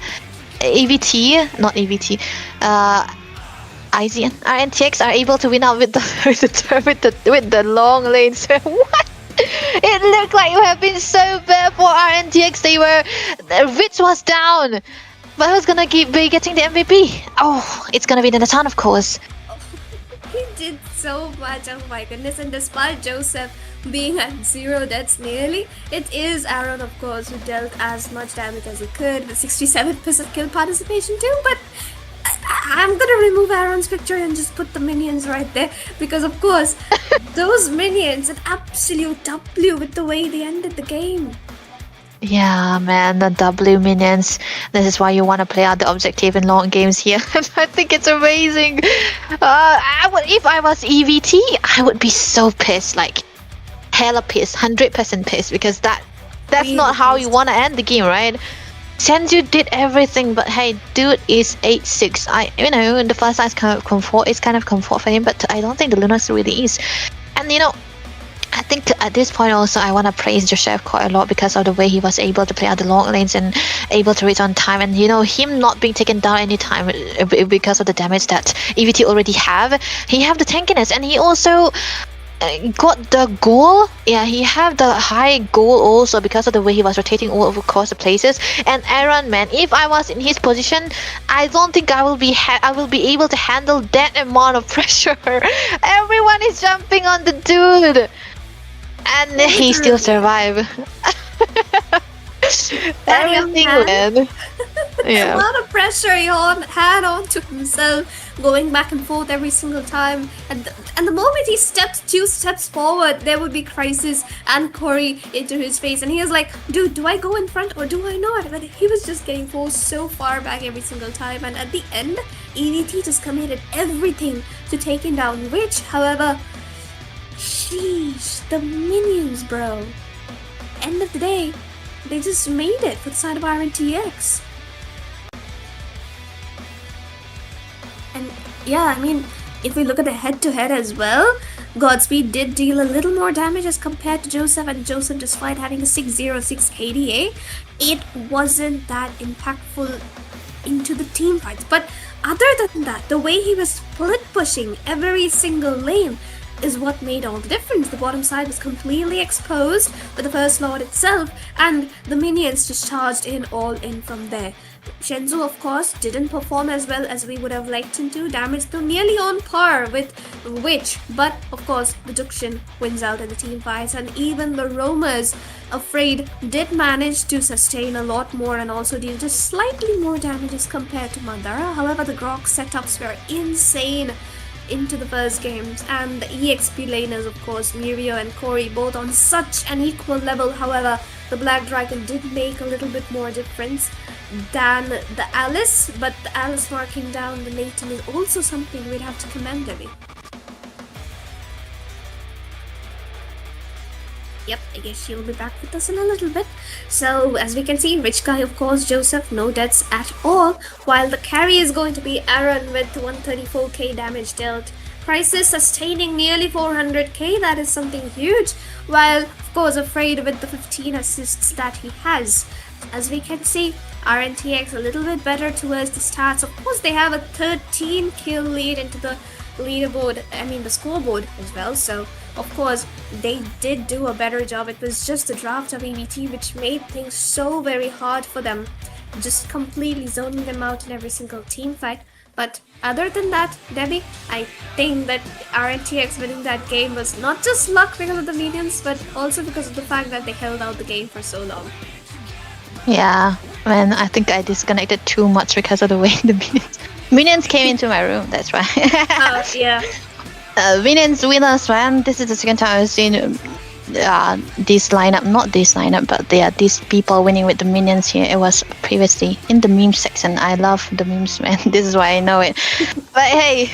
IZN, RNTX are able to win out with the long lanes. What? It looked like it have been so bad for RNTX. Witch was down, but who's gonna be getting the MVP? Oh, it's gonna be the Natan, of course. He did so much, oh my goodness, and despite Joseph being at 0 deaths nearly, it is Aaron, of course, who dealt as much damage as he could with 67% kill participation too, but I'm gonna remove Aaron's picture and just put the minions right there, because of course those minions an absolute W with the way they ended the game. Yeah, man, the W minions. This is why you want to play out the objective in long games here. I think it's amazing. If I was EVT, I would be so pissed, like hella pissed, 100% pissed, because that's really not how you want to end the game, right? Senju did everything, but hey, dude is 8-6. In the first line it's kind of comfort for him, but I don't think the Lunox really is. And I think at this point also I want to praise Joseph quite a lot because of the way he was able to play out the long lanes and able to reach on time, and him not being taken down anytime because of the damage that EVT already have. He have the tankiness, and he also got the goal. Yeah, he have the high goal also because of the way he was rotating all over across the places. And Aaron, man, if I was in his position, I don't think I will be able to handle that amount of pressure. Everyone is jumping on the dude, and he still survived. Everything, man. Yeah. A lot of pressure he had onto himself, going back and forth every single time. And the moment he stepped 2 steps forward, there would be Crisis and Corey into his face. And he was like, dude, do I go in front or do I not? But he was just getting forced so far back every single time. And at the end, EVT just committed everything to take him down. Which, however, sheesh, the minions, bro. End of the day, they just made it for the side of RNTX. And yeah, if we look at the head-to-head as well, Godspeed did deal a little more damage as compared to Joseph, and Joseph, despite having a 606 KDA, it wasn't that impactful into the team fights. But other than that, the way he was split pushing every single lane is what made all the difference. The bottom side was completely exposed with the first Lord itself, and the minions just charged in all in from there. Shenzhou, of course, didn't perform as well as we would have liked him to. Damage though nearly on par with Witch, but of course, the Dukshin wins out in the team fights, and even the Roamers, afraid, did manage to sustain a lot more and also deal just slightly more damages compared to Mandara. However, the Grok setups were insane into the first games, and the EXP laners, of course, Mirio and Corey, both on such an equal level. However, the Black Dragon did make a little bit more difference than the Alice, but the Alice marking down the Nathan is also something we'd have to commend, Debbie. Yep, I guess she'll be back with us in a little bit. So, as we can see, Rich Guy, of course, Joseph, no deaths at all, while the carry is going to be Aaron with 134k damage dealt. Crisis sustaining nearly 400k, that is something huge, while, of course, Afraid with the 15 assists that he has. As we can see, RNTX a little bit better towards the stats. Of course, they have a 13 kill lead into the leaderboard, the scoreboard as well, so of course they did do a better job. It was just the draft of EVT which made things so very hard for them, just completely zoning them out in every single team fight. But other than that, Debbie, I think that RNTX winning that game was not just luck because of the minions, but also because of the fact that they held out the game for so long. Yeah, man, I think I disconnected too much because of the way the minions came into my room, that's why. Yeah. Minions winners, man. This is the second time I've seen this lineup, not this lineup, but these people winning with the minions here. It was previously in the meme section. I love the memes, man. This is why I know it. But hey,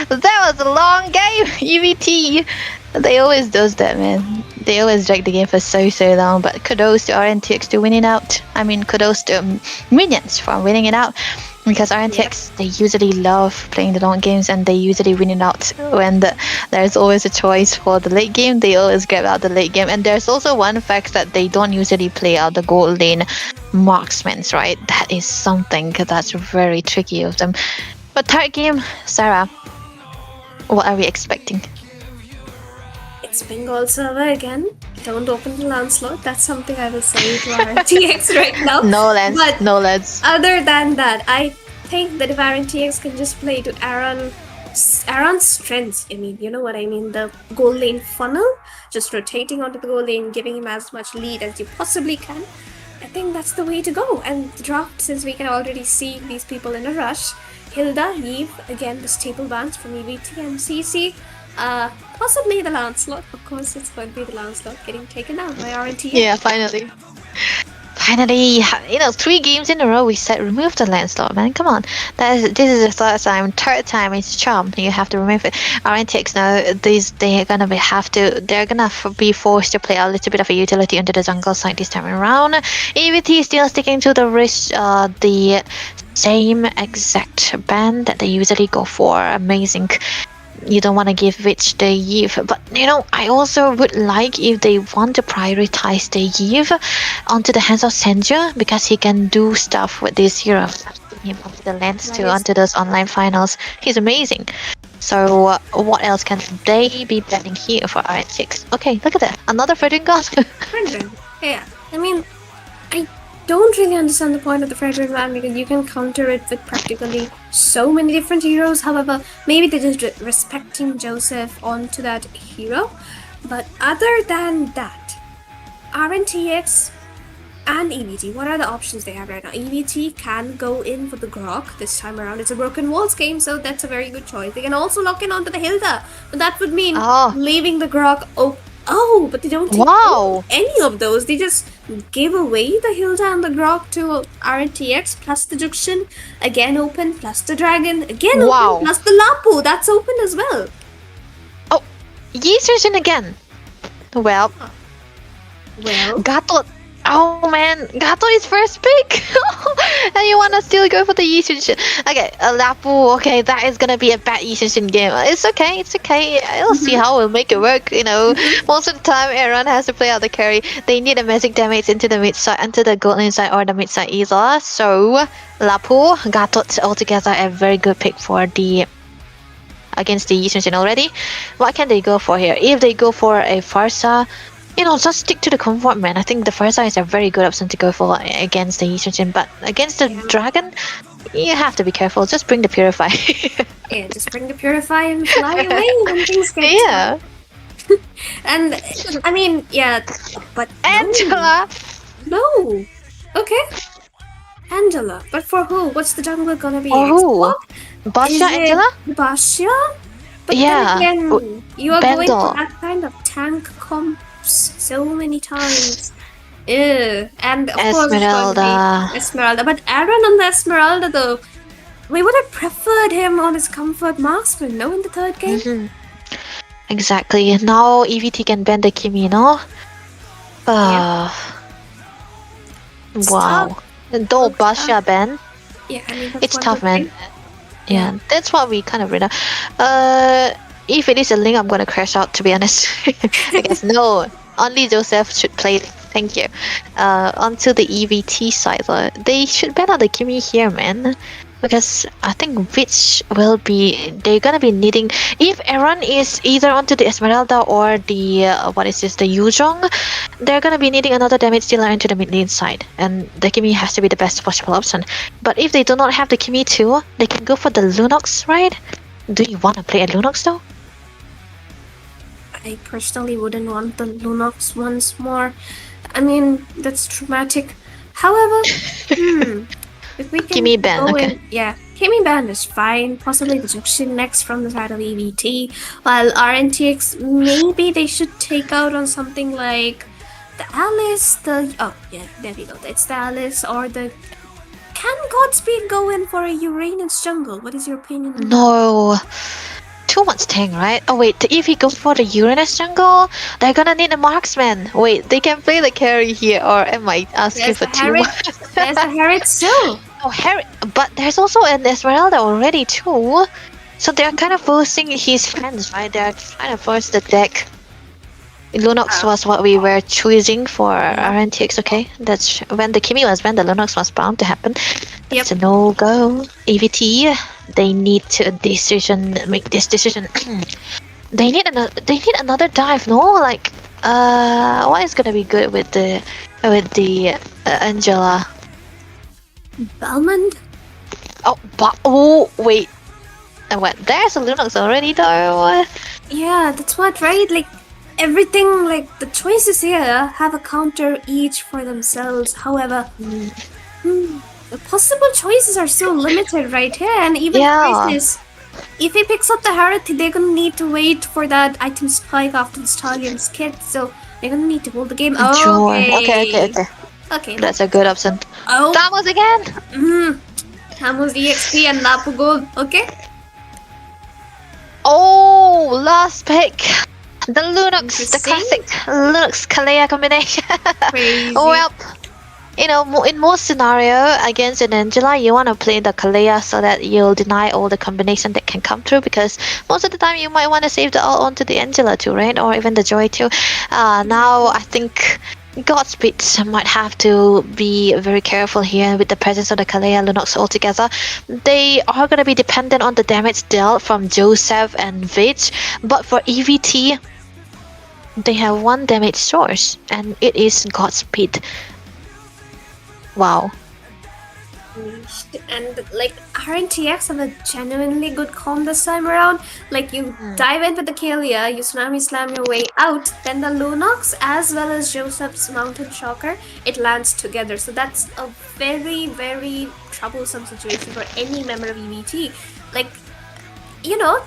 that was a long game, EVT. They always does that, man. They always drag the game for so long, but kudos to RNTX to winning out. I mean, kudos to minions for winning it out. Because RNTX, they usually love playing the long games, and they usually win it out when there's always a choice for the late game. They always grab out the late game. And there's also one fact that they don't usually play out the gold lane marksmen, right? That is something that's very tricky of them. But third game, Sarah, what are we expecting? It's Bengal server again. Don't open the Lancelot. That's something I will say to RNTX right now. No Lance. Other than that, I think that if RNTX can just play to Aaron's strengths, you know what I mean, the goal lane funnel, just rotating onto the goal lane, giving him as much lead as you possibly can, I think that's the way to go. And the draft, since we can already see these people in a rush, Hilda, Eve, again the staple bans from EVT and CC, possibly the Lancelot. Of course, it's going to be the Lancelot getting taken out by RNTX. Yeah, finally, 3 games in a row we said remove the Lancelot, man. Come on, this is the third time it's charm. You have to remove it. RNTX now, they're gonna be forced to play a little bit of a utility into the jungle side this time around. EVT still sticking to the same exact ban that they usually go for. Amazing. You don't want to give Witch the Eve, but I also would like if they want to prioritize the Eve onto the hands of Senju, because he can do stuff with this hero. Him onto the lens too, onto those online finals. He's amazing. So what else can they be betting here for RN6? Okay, look at that, another Fredrin God. Yeah, I don't really understand the point of the Fredrin ban, because you can counter it with practically so many different heroes. However, maybe they're just respecting Joseph onto that hero. But other than that, RNTX and EVT, what are the options they have right now? EVT can go in for the Grok this time around. It's a Broken Walls game, so that's a very good choice. They can also lock in onto the Hilda, but that would mean leaving the Grok open. But they don't take any of those. They just give away the Hilda and the Grok to RNTX, plus the Jukshin, again open, plus the Dragon, again open, plus the Lapu, that's open as well. Oh, Yishin again. Well, Gato. Oh man, Gato is first pick. And you wanna still go for the Yishin? Okay, Lapu, okay, that is gonna be a bad Yishin game. It's okay. I'll see how we'll make it work, Most of the time, Aaron has to play out the carry. They need a magic damage into the mid side, into the golden side or the mid side either. So, Lapu, Gato altogether a very good pick for against the Yishin already. What can they go for here? If they go for a Farsa, just stick to the comfort, man. I think the Versa is a very good option to go for against the Eastern, but against the Dragon, you have to be careful. Just bring the Purify. Yeah, just bring the Purify and fly away when things get Yeah. tough. And I mean, yeah, but Angela! no. Okay. Angela. But for who? What's the jungle gonna be? For who? Xbox? Basha, Is it Angela? Basha? But Yeah. then again, you are going Bendel. for that kind of tank comps so many times. Ew. And of course it's going to Esmeralda. be Esmeralda. But Aaron on the Esmeralda though, we would have preferred him on his comfort marksman, no, in the third game? Mhm. Exactly. Now EVT can ban the Kimi, no? It's Wow. Though It's Basha ban, Yeah, I mean, that's it's one tough, good man. thing. Yeah, that's what we kind of read. If it is a link, I'm gonna crash out. To be honest, I guess no. Only Joseph should play it. Thank you. Onto the EVT side, they should ban out the Kimi here, man. Because I think which will be they're gonna be needing if Aaron is either onto the Esmeralda or the the Yuzhong, they're gonna be needing another damage dealer into the mid lane side, and the Kimi has to be the best possible option. But if they do not have the Kimi too, they can go for the Lunox, right? Do you want to play a Lunox though? I personally wouldn't want the Lunox once more. I mean, that's traumatic. However, if we can Kimi ban, go okay. in, yeah, Kimi ban is fine. Possibly the Jushin next from the side of EVT, while RNTX maybe they should take out on something like the Alice. There we go. It's the Alice or the. Can Godspeed go in for a Uranus jungle? What is your opinion on that? No. Too much tank, right? Oh wait, if he goes for the Uranus jungle, they're gonna need a marksman. Wait, they can play the carry here, or am I asking There's for the too Harriet. much? There's the Harriet still. Oh, Harry, but there's also an Esmeralda already too. So they're kind of forcing his hands, right? They're trying to force the deck. Lunox was what we were choosing for RNTX, okay? That's when the Kimi was banned, the Lunox was bound to happen. It's a no-go. EVT, they need to make this decision. They need another dive, no? Like, what is gonna be good with the Angela? Belmond? Oh wait. What? There's a Lunox already though. Yeah, that's what, right? Like, everything, like, the choices here have a counter each for themselves. However, the possible choices are so limited right here, and even choices. If he picks up the Harriet, they're gonna need to wait for that item spike after the Stallion's kit, so they're gonna need to hold the game. Sure. Okay. Okay. That's a good option. Oh. Tamos again! Tamos EXP and Lapu Gold. Okay. Oh, last pick. The Lunox, the Interesting. classic Lunox Kalea combination. Crazy. Well, in most scenario against an Angela, you want to play the Kalea so that you'll deny all the combination that can come through, because most of the time you might want to save the ult onto the Angela too, right? Or even the Joy too. Now I think Godspeed might have to be very careful here with the presence of the Kalea Lunox altogether. They are going to be dependent on the damage dealt from Joseph and Vich, but for EVT, they have one damage source, and it is Godspeed. Wow. And like RNTX have a genuinely good comp this time around. Like you dive in with the Kalia, you tsunami slam your way out, then the Lunox as well as Joseph's Mountain Shocker, it lands together. So that's a very, very troublesome situation for any member of EVT. Like,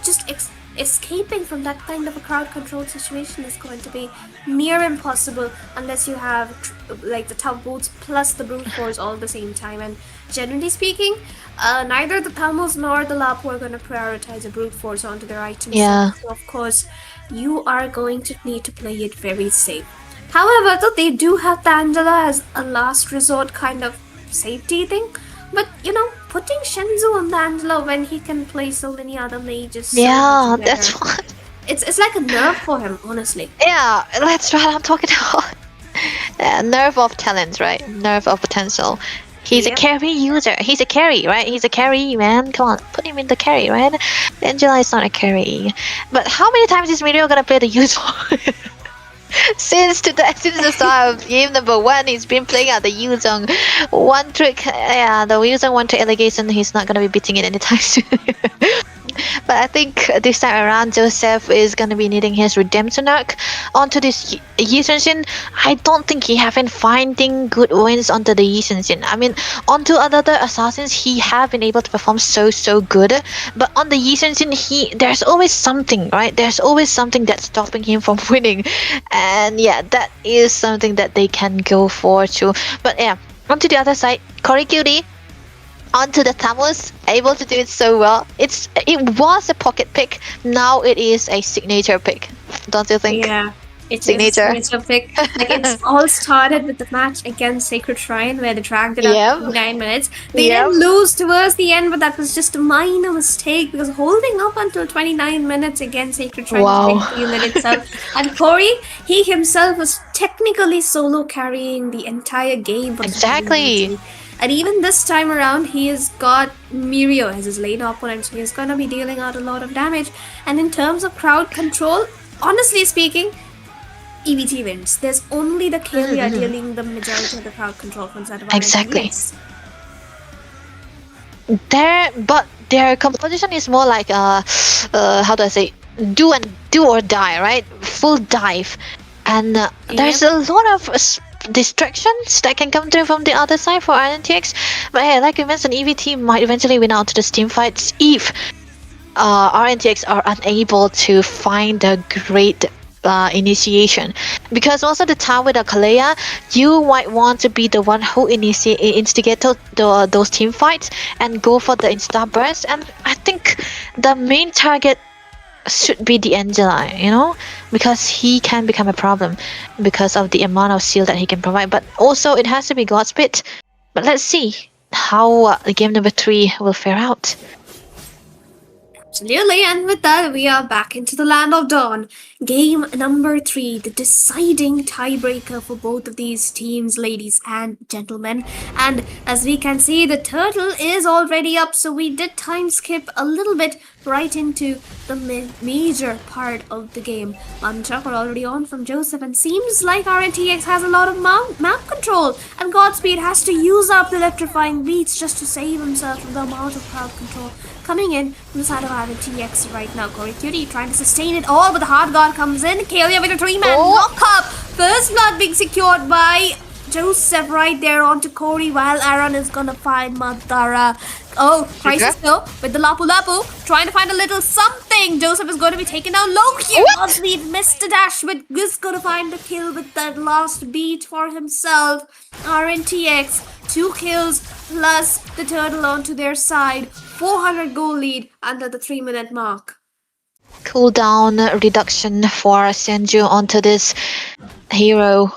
just escaping from that kind of a crowd control situation is going to be near impossible unless you have like the tough boots plus the brute force all at the same time. And generally speaking, neither the Tamos nor the Lapu are going to prioritize a brute force onto their items. Yeah. So of course, you are going to need to play it very safe. However, though, they do have the Angela as a last resort kind of safety thing. But, putting Shenzu on the Angela when he can play so many other mages. So Yeah, much that's better. what. It's like a nerf for him, honestly. Yeah, that's what I'm talking about. Nerve of talent, right? Nerve of potential. He's a carry user. He's a carry, right? He's a carry, man. Come on, put him in the carry, right? Angela is not a carry. But how many times is Mirio gonna play the user? since the start of game number 1, he's been playing out the Yuzong one trick. Yeah, the Yuzong one trick allegation. He's not gonna be beating it anytime soon. But I think this time around, Joseph is gonna be needing his redemption arc onto this Yi Sun-shin. I don't think he have been finding good wins onto the Yi Sun-shin. I mean, onto other assassins, he have been able to perform so good. But on the Yi Sun-shin, there's always something, right? There's always something that's stopping him from winning, and yeah, that is something that they can go for too. But yeah, onto the other side, Corey Cutie onto the Tamus, able to do it so well. It was a pocket pick, now it is a signature pick, don't you think? Yeah, it's Signature. a signature pick. Like, it's all started with the match against Sacred Shrine where they dragged it up to 9 minutes. They didn't lose towards the end, but that was just a minor mistake because holding up until 29 minutes against Sacred Shrine was a big deal in itself. And Corey, he himself was technically solo carrying the entire game for the Exactly. And even this time around, he has got Mirio as his lane opponent, so he's gonna be dealing out a lot of damage. And in terms of crowd control, honestly speaking, EVT wins. There's only the Kalia dealing the majority of the crowd control from side of Exactly. But their composition is more like how do I say, do or die, right? Full dive, and there's a lot of distractions that can come through from the other side for RNTX. But hey, like we mentioned, EVT might eventually win out to the team fights if RNTX are unable to find a great initiation, because most of the time with a Kalea, you might want to be the one who instigate those team fights and go for the insta burst, and I think the main target should be the Angela, because he can become a problem because of the amount of shield that he can provide. But also it has to be Godspeed. But let's see how game number 3 will fare out. Absolutely, and with that, we are back into the land of dawn. Game number 3, the deciding tiebreaker for both of these teams, ladies and gentlemen. And as we can see, the turtle is already up, so we did time skip a little bit right into the major part of the game. Manchak are already on from Joseph, and seems like RNTX has a lot of map control, and Godspeed has to use up the electrifying beats just to save himself from the amount of crowd control coming in from the side of RNTX right now. Corey Cutie trying to sustain it all, but the hard guard comes in. Kalia with a 3-man knock-up. First blood being secured by Joseph right there onto Corey, while Aaron is gonna find Madara. Oh, Crisis though, with the Lapu Lapu, trying to find a little something. Joseph is going to be taken down low here. Godspeed missed the dash, but is going to find the kill with that last beat for himself. RNTX, 2 kills plus the turtle onto their side. 400 goal lead under the 3-minute mark. Cooldown reduction for Senju onto this hero.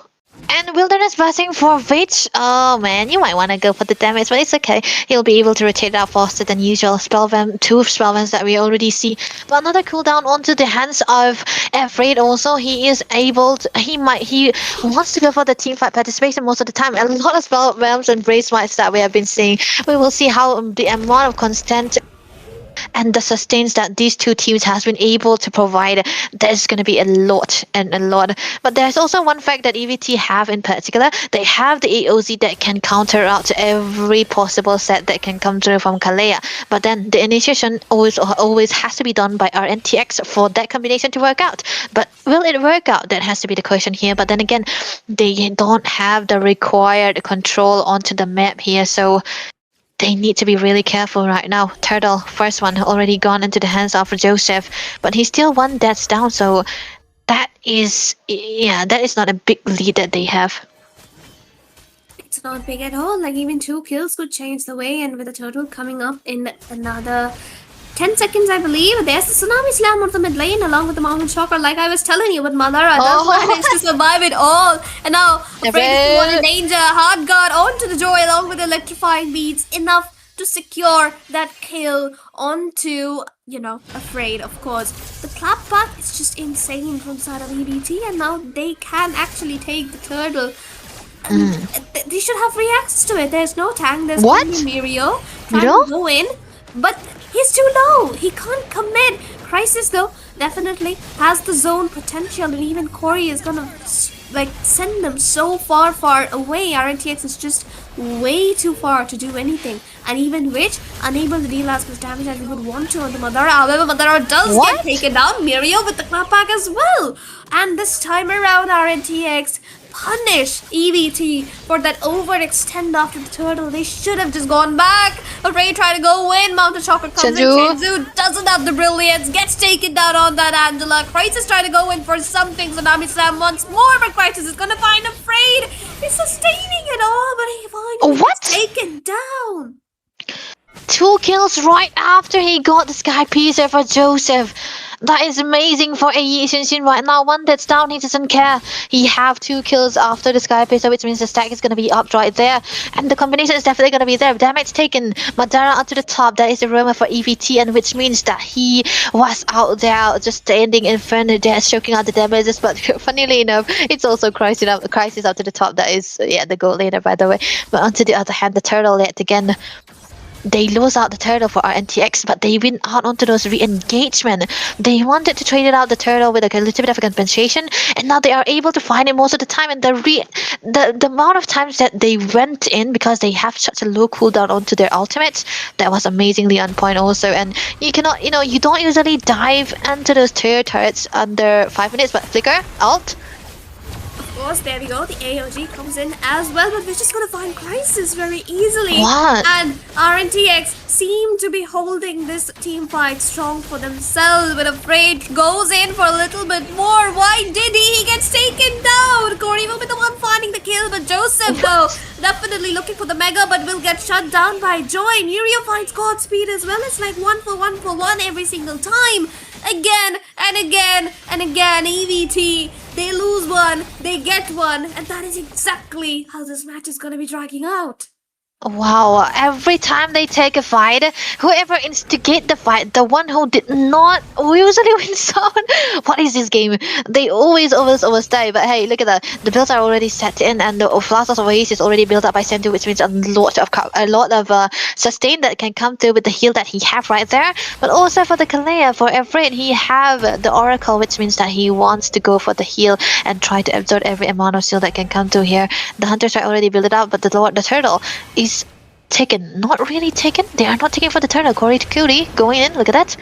And Wilderness Blessing for Vich. Oh man, you might want to go for the damage, but it's okay. He'll be able to rotate out faster than usual. 2 spellvamps that we already see. But another cooldown onto the hands of Afraid also. He is able to, he wants to go for the teamfight participation most of the time. A lot of spellvamps and brave smites that we have been seeing. We will see how the amount of constant and the sustains that these two teams has been able to provide. There's going to be a lot and a lot. But there's also one fact that EVT have in particular. They have the AOZ that can counter out every possible set that can come through from Kalea. But then the initiation always has to be done by RNTX for that combination to work out. But will it work out? That has to be the question here. But then again, they don't have the required control onto the map here. So they need to be really careful right now. Turtle, first one, already gone into the hands of Joseph, but he's still 1 death down, so that is not a big lead that they have. It's not big at all. Like, even 2 kills could change the way, and with the turtle coming up in another 10 seconds, I believe. There's the Tsunami Slam on the mid lane along with the Mountain Shocker, like I was telling you, but Madara does manage to survive it all. And now, Afraid is one in danger. Hard guard onto the Joy along with the electrifying beats. Enough to secure that kill onto, Afraid, of course. The clapback is just insane from side of EDT, and now they can actually take the turtle. They should have free access to it. There's no tank, there's only Mirio trying to go in. But he's too low. He can't commit Crisis though definitely has the zone potential, and even Corey is gonna like send them so far away. RNTX is just way too far to do anything, and even Witch unable to deal as much damage as he would want to on the Madara. However, Madara does get taken down. Mirio with the clapback as well, and this time around RNTX punish EVT for that overextend after the turtle. They should have just gone back. Ray tried to go in. Mountain Chocolate comes in. Shenzu doesn't have the brilliance. Gets taken down on that Angela. Crisis trying to go in for something. Tsunami Slam once more, but Crisis is gonna find Afraid. He's sustaining it all, but he finally gets taken down. 2 kills right after he got the Sky Piercer for Joseph. That is amazing for AE Shinshin right now. One that's down, he doesn't care. He have 2 kills after the Sky Piercer, which means the stack is going to be up right there. And the combination is definitely going to be there. Damage taken. Madara onto the top. That is the rumor for EVT, and which means that he was out there just standing in front of there, choking out the damages. But funnily enough, it's also Crisis up to the top. That is, the gold later, by the way. But onto the other hand, the turtle yet again. They lose out the turtle for RNTX, but they win out onto those re-engagement. They wanted to trade it out the turtle with a little bit of a compensation, and now they are able to find it most of the time. And the amount of times that they went in, because they have such a low cooldown onto their ultimates, that was amazingly on point also. And you cannot, you don't usually dive into those turrets under 5 minutes, but flicker, ult. Of course, there we go. The AOG comes in as well, but we're just gonna find Crisis very easily. What? And RNTX seem to be holding this team fight strong for themselves, but Afraid goes in for a little bit more. Why did he? He gets taken down. Corey will be the one finding the kill, but Joseph though definitely looking for the mega, but will get shut down by Joy. Mirio finds Godspeed as well. It's like 1 for 1 for 1 every single time. Again and again and again, EVT, they lose one, they get one, and that is exactly how this match is going to be dragging out. Wow, every time they take a fight, whoever instigate the fight, the one who did not usually wins out. What is this game? They always die. But hey, look at that. The builds are already set in, and the Flashes of Oasis is already built up by Sendu, which means a lot of sustain that can come through with the heal that he have right there. But also for the Kalea, for Everett, he have the Oracle, which means that he wants to go for the heal and try to absorb every amount of seal that can come through here. The Hunters are already built up, but the Turtle is taken. Not really taken. They are not taken for the turtle. Corey to Cody going in. Look at that.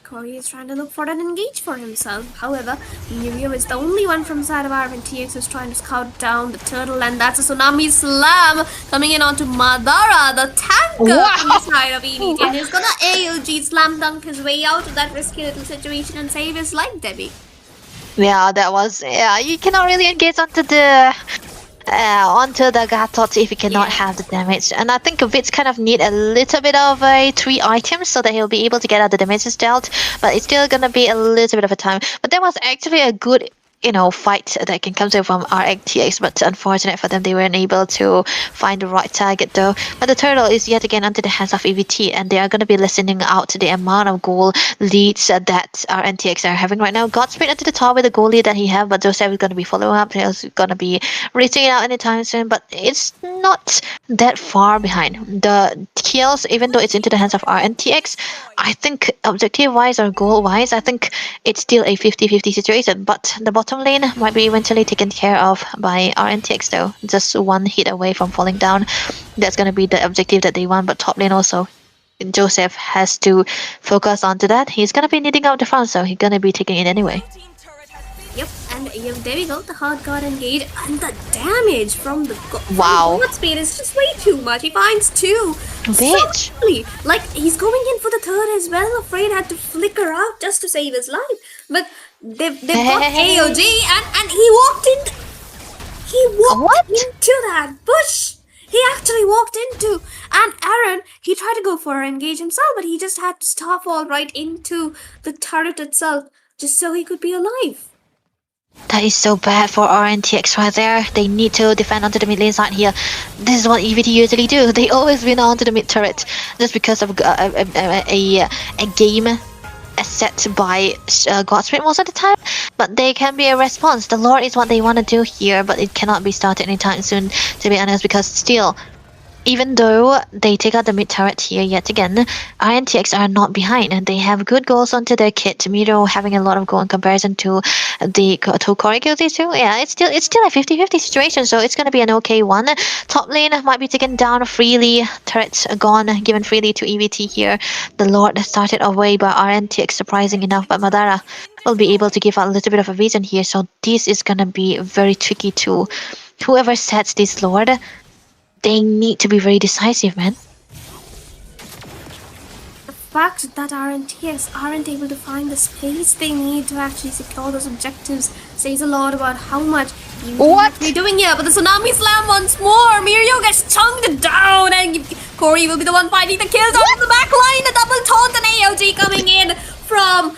Corey is trying to look for an engage for himself. However, Mirio is the only one from side of RNTX who's trying to scout down the turtle, and that's a Tsunami Slam coming in onto Madara, the tanker from the side of EVT, and he's gonna AOG slam dunk his way out of that risky little situation and save his life, Debbie. Yeah, that was. Yeah, you cannot really engage onto the Gatot if he cannot have the damage. And I think Vitz kind of need a little bit of 3 items so that he'll be able to get out the damages dealt, but it's still gonna be a little bit of a time. But there was actually a good fight that can come through from RXTX, but unfortunate for them, they weren't able to find the right target though. But the turtle is yet again under the hands of EVT, and they are going to be listening out to the amount of goal leads that RNTX are having right now. Godspeed into the top with the goal lead that he have, but Joseph is going to be following up. He's going to be reaching it out anytime soon, but it's not that far behind. The kills, even though it's into the hands of RNTX, I think objective-wise or goal-wise, I think it's still a 50-50 situation, but the bottom lane might be eventually taken care of by RNTX though. Just 1 hit away from falling down. That's going to be the objective that they want, but top lane also, Joseph has to focus onto that. He's going to be needing out the front, so he's going to be taking it anyway. Yep, and there we go, the hard guard engage, and the damage from the Godspeed is just way too much. He finds 2. Bitch! So like, he's going in for the third as well. Afraid had to flicker out just to save his life. But they've got AOG, and he walked in. He walked into that bush. He actually walked into, and Aaron, he tried to go for an engage himself, but he just had to starfall right into the turret itself just so he could be alive. That is so bad for RNTX right there. They need to defend onto the mid lane side here. This is what EVT usually do. They always win onto the mid turret just because of a game set by Godspeed most of the time. But they can be a response. The Lord is what they want to do here, but it cannot be started anytime soon, to be honest, because still even though they take out the mid turret here yet again, RNTX are not behind and they have good goals onto their kit. Miro having a lot of goal in comparison to the Tori Guilty too. Yeah, it's still a 50-50 situation, so it's gonna be an okay one. Top lane might be taken down freely. Turrets gone, given freely to EVT here. The Lord started away by RNTX, surprising enough, but Madara will be able to give out a little bit of a vision here. So this is gonna be very tricky too. Whoever sets this Lord, they need to be very decisive, man. The fact that RNTX aren't able to find the space they need to actually secure those objectives says a lot about how much they're doing here. But the Tsunami Slam once more. Mirio gets chunked down, and Corey will be the one finding the kills on the back line. The double taunt and AOG coming in from,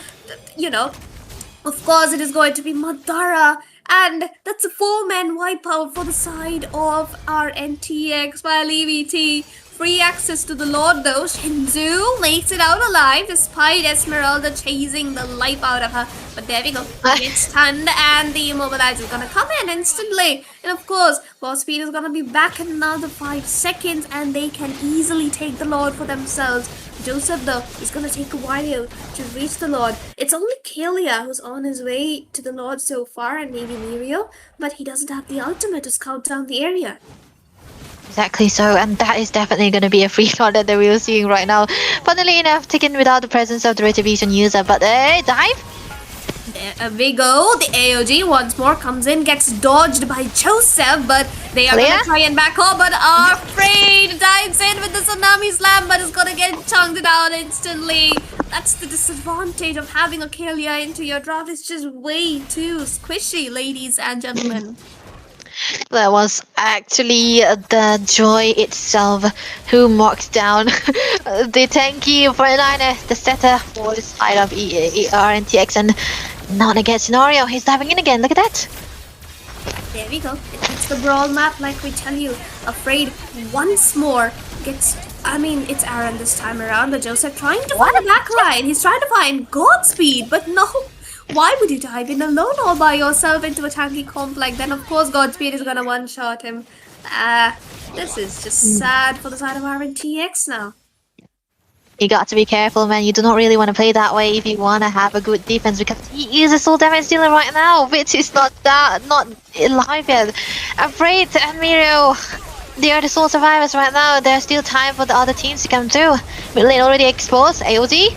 of course it is going to be Madara. And that's a 4-man wipeout for the side of our NTX, while EVT free access to the Lord though. Shinzu makes it out alive despite Esmeralda chasing the life out of her. But there we go. It's stunned and the immobilizer is gonna come in instantly. And of course, Godspeed is gonna be back in another 5 seconds and they can easily take the Lord for themselves. Joseph though is gonna take a while to reach the Lord. It's only Kalia who's on his way to the Lord so far, and maybe Mirio, but he doesn't have the ultimate to scout down the area. Exactly so, and that is definitely going to be a free shot that we are seeing right now. Funnily enough, taken without the presence of the Retribution user, but dive? There we go. The AOG once more comes in, gets dodged by Joseph, but they are going to try and back up, but are afraid. Dives in with the Tsunami Slam, but is going to get chunked down instantly. That's the disadvantage of having a Kalia into your draft. It's just way too squishy, ladies and gentlemen. That was actually the Joy itself who marks down the tanky for the setter for the side of RNTX, and not a good scenario. He's diving in again. Look at that. There we go. It's the brawl map, like we tell you. Afraid once more gets. It's Aaron this time around, but Joseph trying to find a backline. He's trying to find Godspeed, but no. Why would you dive in alone all by yourself into a tanky comp like that? Of course, Godspeed is gonna one-shot him. This is just sad for the side of RNTX now. You got to be careful, man. You do not really want to play that way if you want to have a good defense, because he is a soul damage dealer right now, which is not alive yet. Afraid and Mirio, they are the sole survivors right now. There's still time for the other teams to come through. Mid lane already exposed. AOG.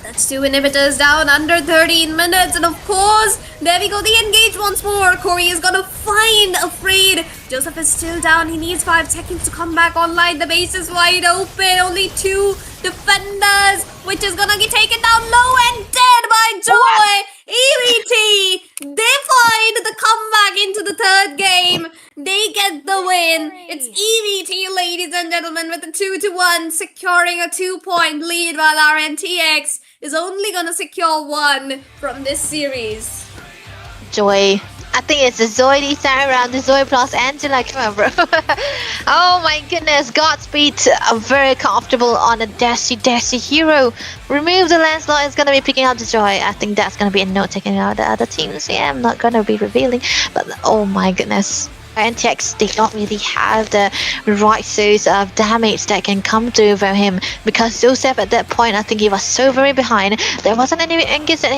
That's 2 inhibitors down under 13 minutes, and of course, there we go, the engage once more. Corey is gonna find Afraid. Joseph is still down, he needs 5 seconds to come back online. The base is wide open, only 2 defenders, which is gonna get taken down low and dead by Joy. EVT, they find the comeback into the 3rd game. They get the win. It's EVT, ladies and gentlemen, with a 2-1, securing a 2-point lead, while RNTX is only gonna secure 1 from this series. Joy. I think it's the Zoe this time around, the Zoe plus Angela. Come on, bro. Oh my goodness, Godspeed very comfortable on a dashy hero. Remove the Lancelot, is gonna be picking up the Joy. I think that's gonna be a note taking out the other teams. Yeah, I'm not gonna be revealing, but oh my goodness. NTX did not really have the right source of damage that can come through from him, because Joseph at that point, I think he was so very behind. There wasn't any engage that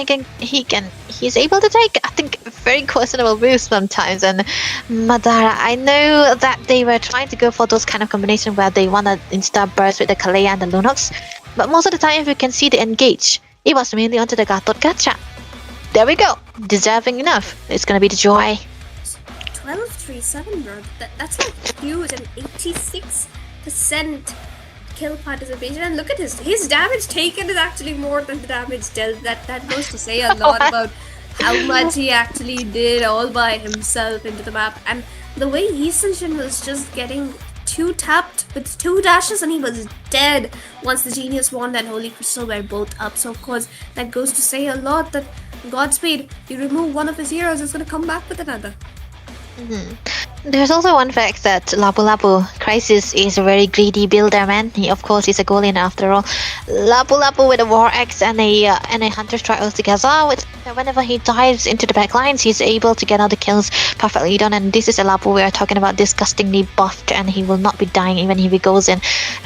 he's able to take. I think very questionable moves sometimes. And Madara, I know that they were trying to go for those kind of combinations where they want to insta burst with the Kalea and the Lunox, but most of the time, if you can see the engage, it was mainly onto the Gatot Gacha. There we go, deserving enough. It's gonna be the Joy. 12-3-7, bro. That's like huge, and 86% kill participation. And look at his damage taken is actually more than the damage dealt. That goes to say a lot about how much he actually did all by himself into the map. And the way Yisenshin was just getting 2 tapped with 2 dashes, and he was dead once the Genius Wand and Holy Crystal were both up. So of course that goes to say a lot that Godspeed, you remove one of his heroes, it's gonna come back with another. There's also one fact that Lapu Lapu Crisis is a very greedy builder, man. He, of course, is a goalie after all. Lapu Lapu with a War Axe and a Hunter Strike all together. Whenever he dives into the backlines, he's able to get all the kills perfectly done. And this is a Lapu we are talking about, disgustingly buffed, and he will not be dying even if he goes in.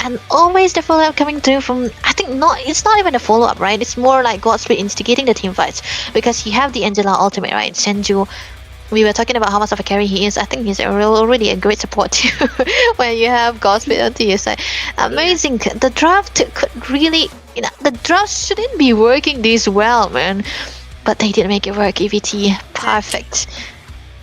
And always the follow-up coming through from, I think it's not even a follow-up, right? It's more like Godspeed instigating the team fights, because you have the Angela ultimate, right? Senju. We were talking about how much of a carry he is. I think he's already a great support too when you have Godspeed onto your side. Amazing. The draft could really, the draft shouldn't be working this well, man. But they did make it work. EVT, perfect.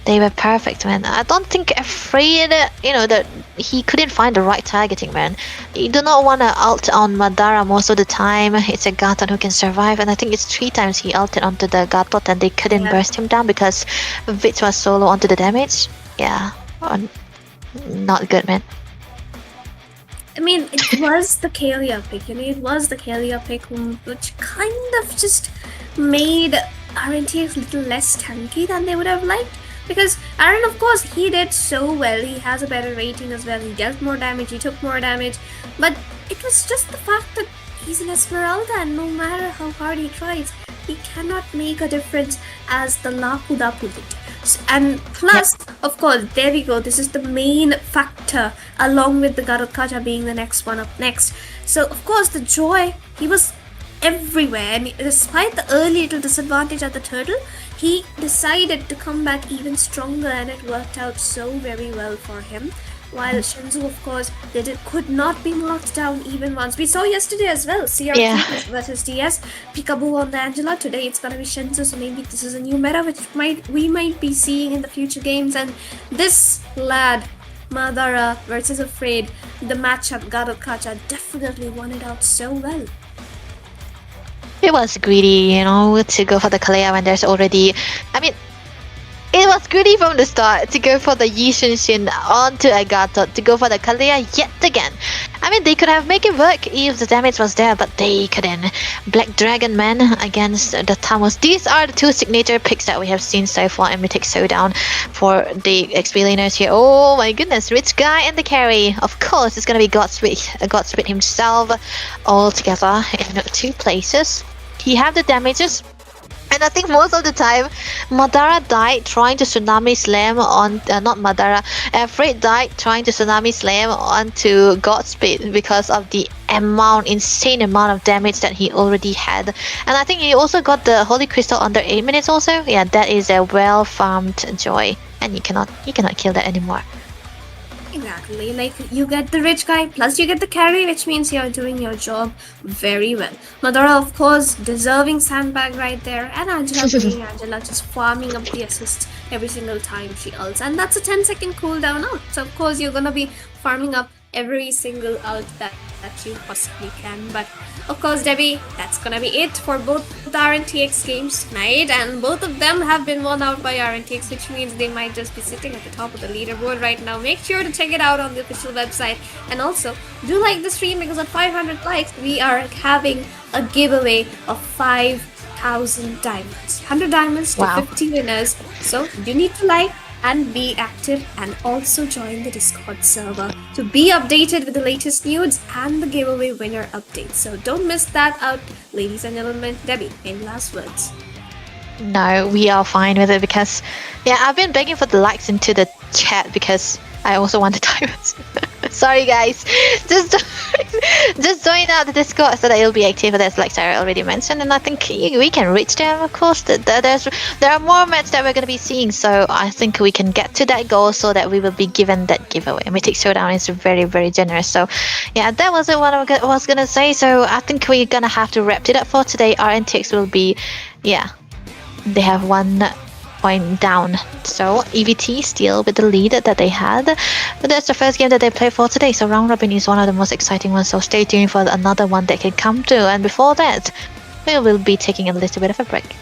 They were perfect, man. I don't think afraid, that he couldn't find the right targeting, man. You do not want to ult on Madara most of the time. It's a Gaton who can survive, and I think it's 3 times he ulted onto the Gatot and they couldn't burst him down because Vitz was solo onto the damage. Yeah, not good, man. I mean, it was the Kalia pick, it was the Kalia pick, which kind of just made RNTX a little less tanky than they would have liked. Because Aaron, of course, he did so well. He has a better rating as well. He dealt more damage, he took more damage. But it was just the fact that he's an Esmeralda, and no matter how hard he tries, he cannot make a difference as the Lapu Lapu did. And plus, of course, there we go. This is the main factor, along with the Garot Kaja being the next one up next. So, of course, the Joy, he was everywhere. And despite the early little disadvantage at the turtle, he decided to come back even stronger, and it worked out so very well for him. While Shenzu, of course, could not be marked down even once. We saw yesterday as well, CRT versus DS, Peekaboo on the Angela. Today it's gonna be Shenzu, so maybe this is a new meta which we might be seeing in the future games. And this lad, Madara versus Afraid, the matchup Garot Kacha definitely won it out so well. It was greedy, to go for the Kalea when there's already... it was greedy from the start to go for the Yi Shin onto Agato, to go for the Kalea yet again. They could have made it work if the damage was there, but they couldn't. Black Dragon Man against the Tamos. These are the 2 signature picks that we have seen so far in Mythic Showdown for the XP laners here. Oh my goodness, Rich Guy and the carry. Of course, it's gonna be Godspeed himself all together in 2 places. He have the damages. And I think most of the time, Madara died trying to Tsunami Slam on... not Madara. Afraid died trying to Tsunami Slam onto Godspeed because of the insane amount of damage that he already had. And I think he also got the Holy Crystal under 8 minutes also. Yeah, that is a well-farmed Joy. And you cannot kill that anymore. Exactly, like you get the Rich Guy, plus you get the carry, which means you're doing your job very well. Madara, of course, deserving sandbag right there, and Angela being Angela, just farming up the assists every single time she ults. And that's a 10-second cooldown ult, so of course you're gonna be farming up every single ult that you possibly can. But of course, Debbie, that's gonna be it for both the RNTX games tonight, and both of them have been won out by RNTX, which means they might just be sitting at the top of the leaderboard right now. Make sure to check it out on the official website, and also do like the stream, because at 500 likes we are having a giveaway of 5,000 diamonds, 100 diamonds to 50 winners. So you need to like and be active, and also join the Discord server to be updated with the latest news and the giveaway winner updates. So don't miss that out, ladies and gentlemen. Debbie, any last words? No, we are fine with it because, I've been begging for the likes into the chat because I also want the diamonds. Sorry guys, just join out the Discord so that it'll be active, as like Sarah already mentioned, and I think we can reach them. Of course, there are more matches that we're going to be seeing, so I think we can get to that goal so that we will be given that giveaway. Mythic Showdown is very, very generous. So that was what I was going to say. So I think we're going to have to wrap it up for today. RNTX will be, they have 1 point down, so EVT still with the lead that they had, but that's the first game that they played for today. So round robin is one of the most exciting ones, so stay tuned for another one that can come through. And before that, we will be taking a little bit of a break.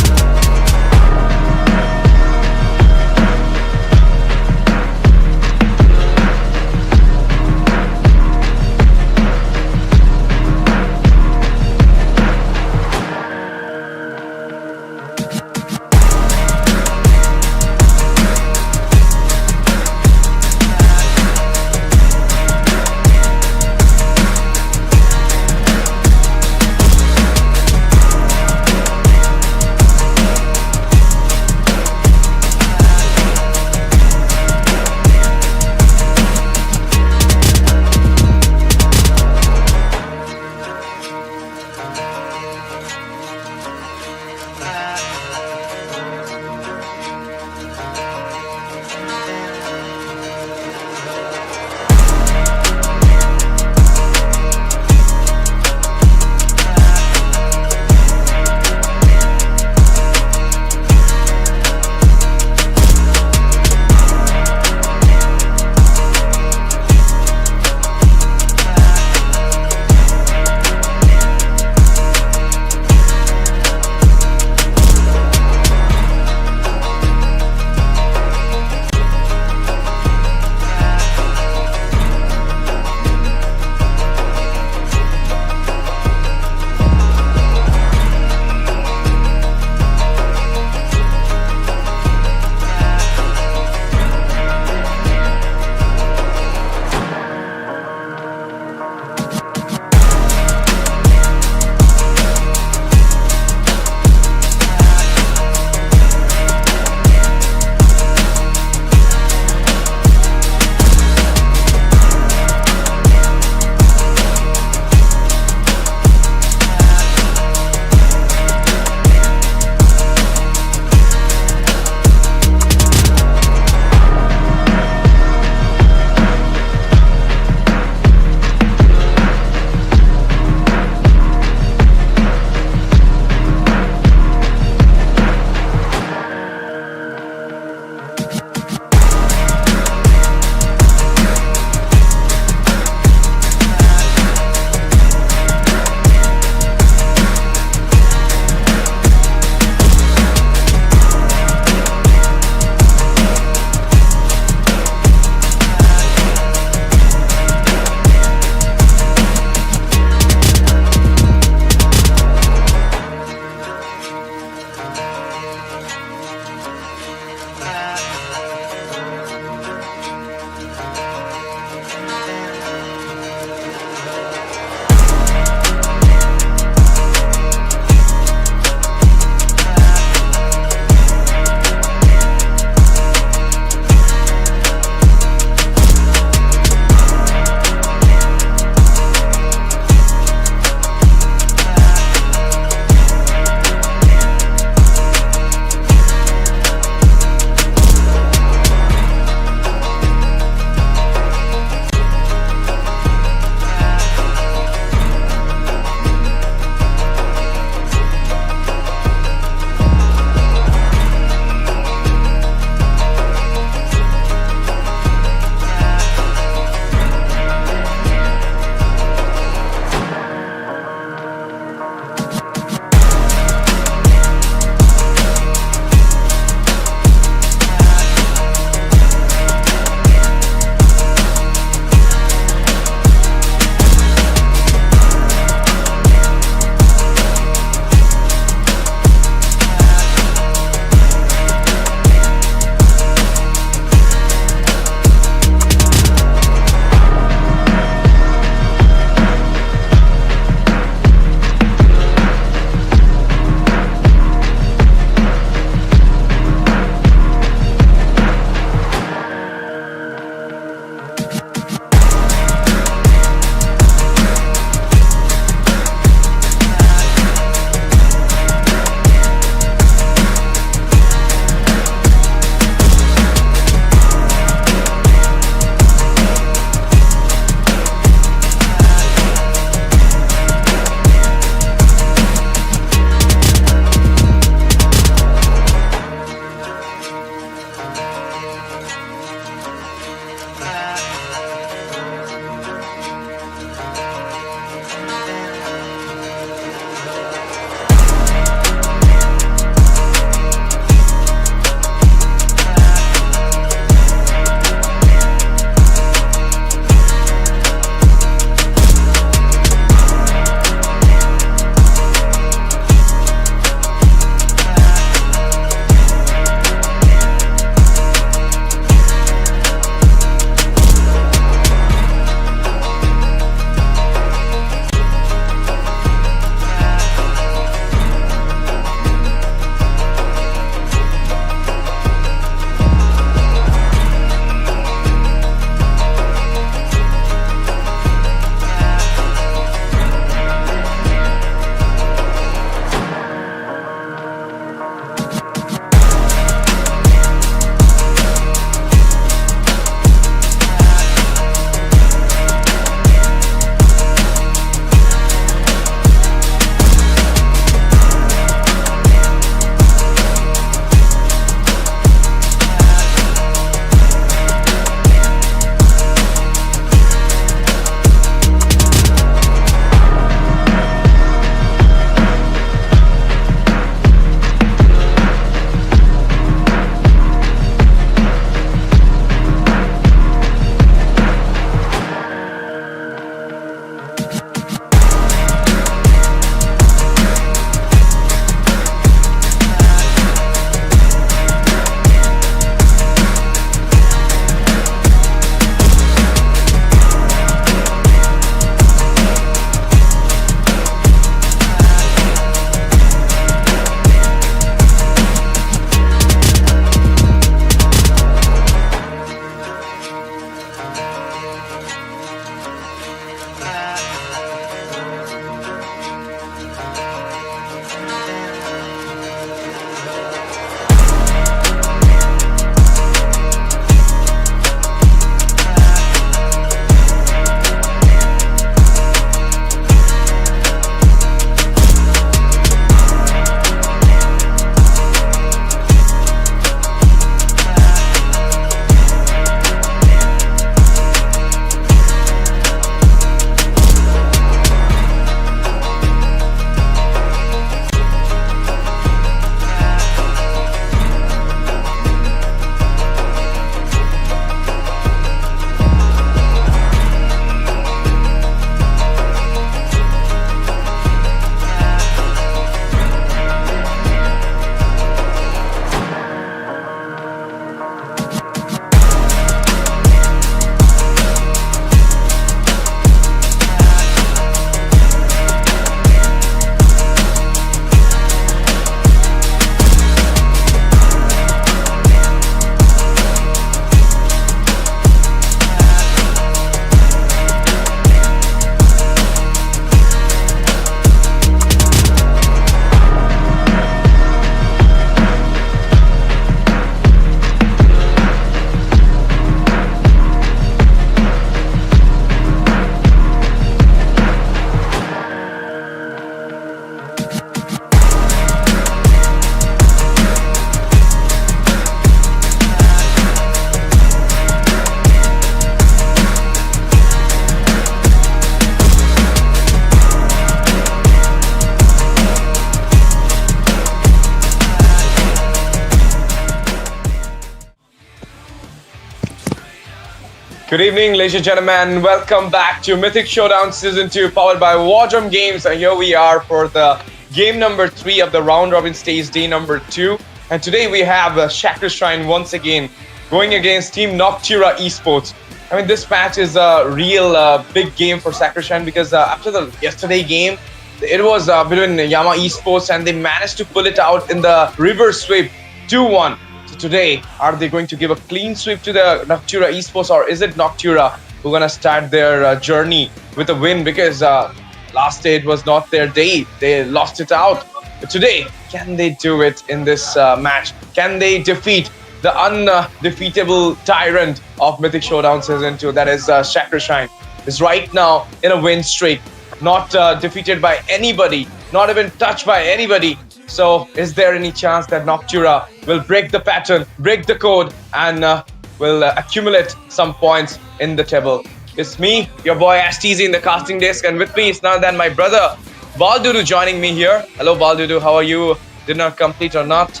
Good evening, ladies and gentlemen. Welcome back to Mythic Showdown Season 2, powered by War Drum Games. And here we are for the game number 3 of the round robin stage, day number 2. And today we have Shaker Shrine once again going against Team Noctura Esports. I mean, this match is a real big game for Shaker Shrine because after the yesterday game, it was between Yama Esports and they managed to pull it out in the reverse sweep 2-1. So today, are they going to give a clean sweep to the Noctura Esports, or is it Noctura who are going to start their journey with a win? Because last day it was not their day. They lost it out. But today, can they do it in this match? Can they defeat the undefeatable tyrant of Mythic Showdown Season 2, that is Shaker Shrine, is right now in a win streak, not defeated by anybody, not even touched by anybody. So is there any chance that Noctura will break the pattern, break the code, and will accumulate some points in the table? It's me, your boy Ashtizi in the casting desk, and with me is none than my brother Baldudu joining me here. Hello Baldudu, how are you? Dinner complete or not?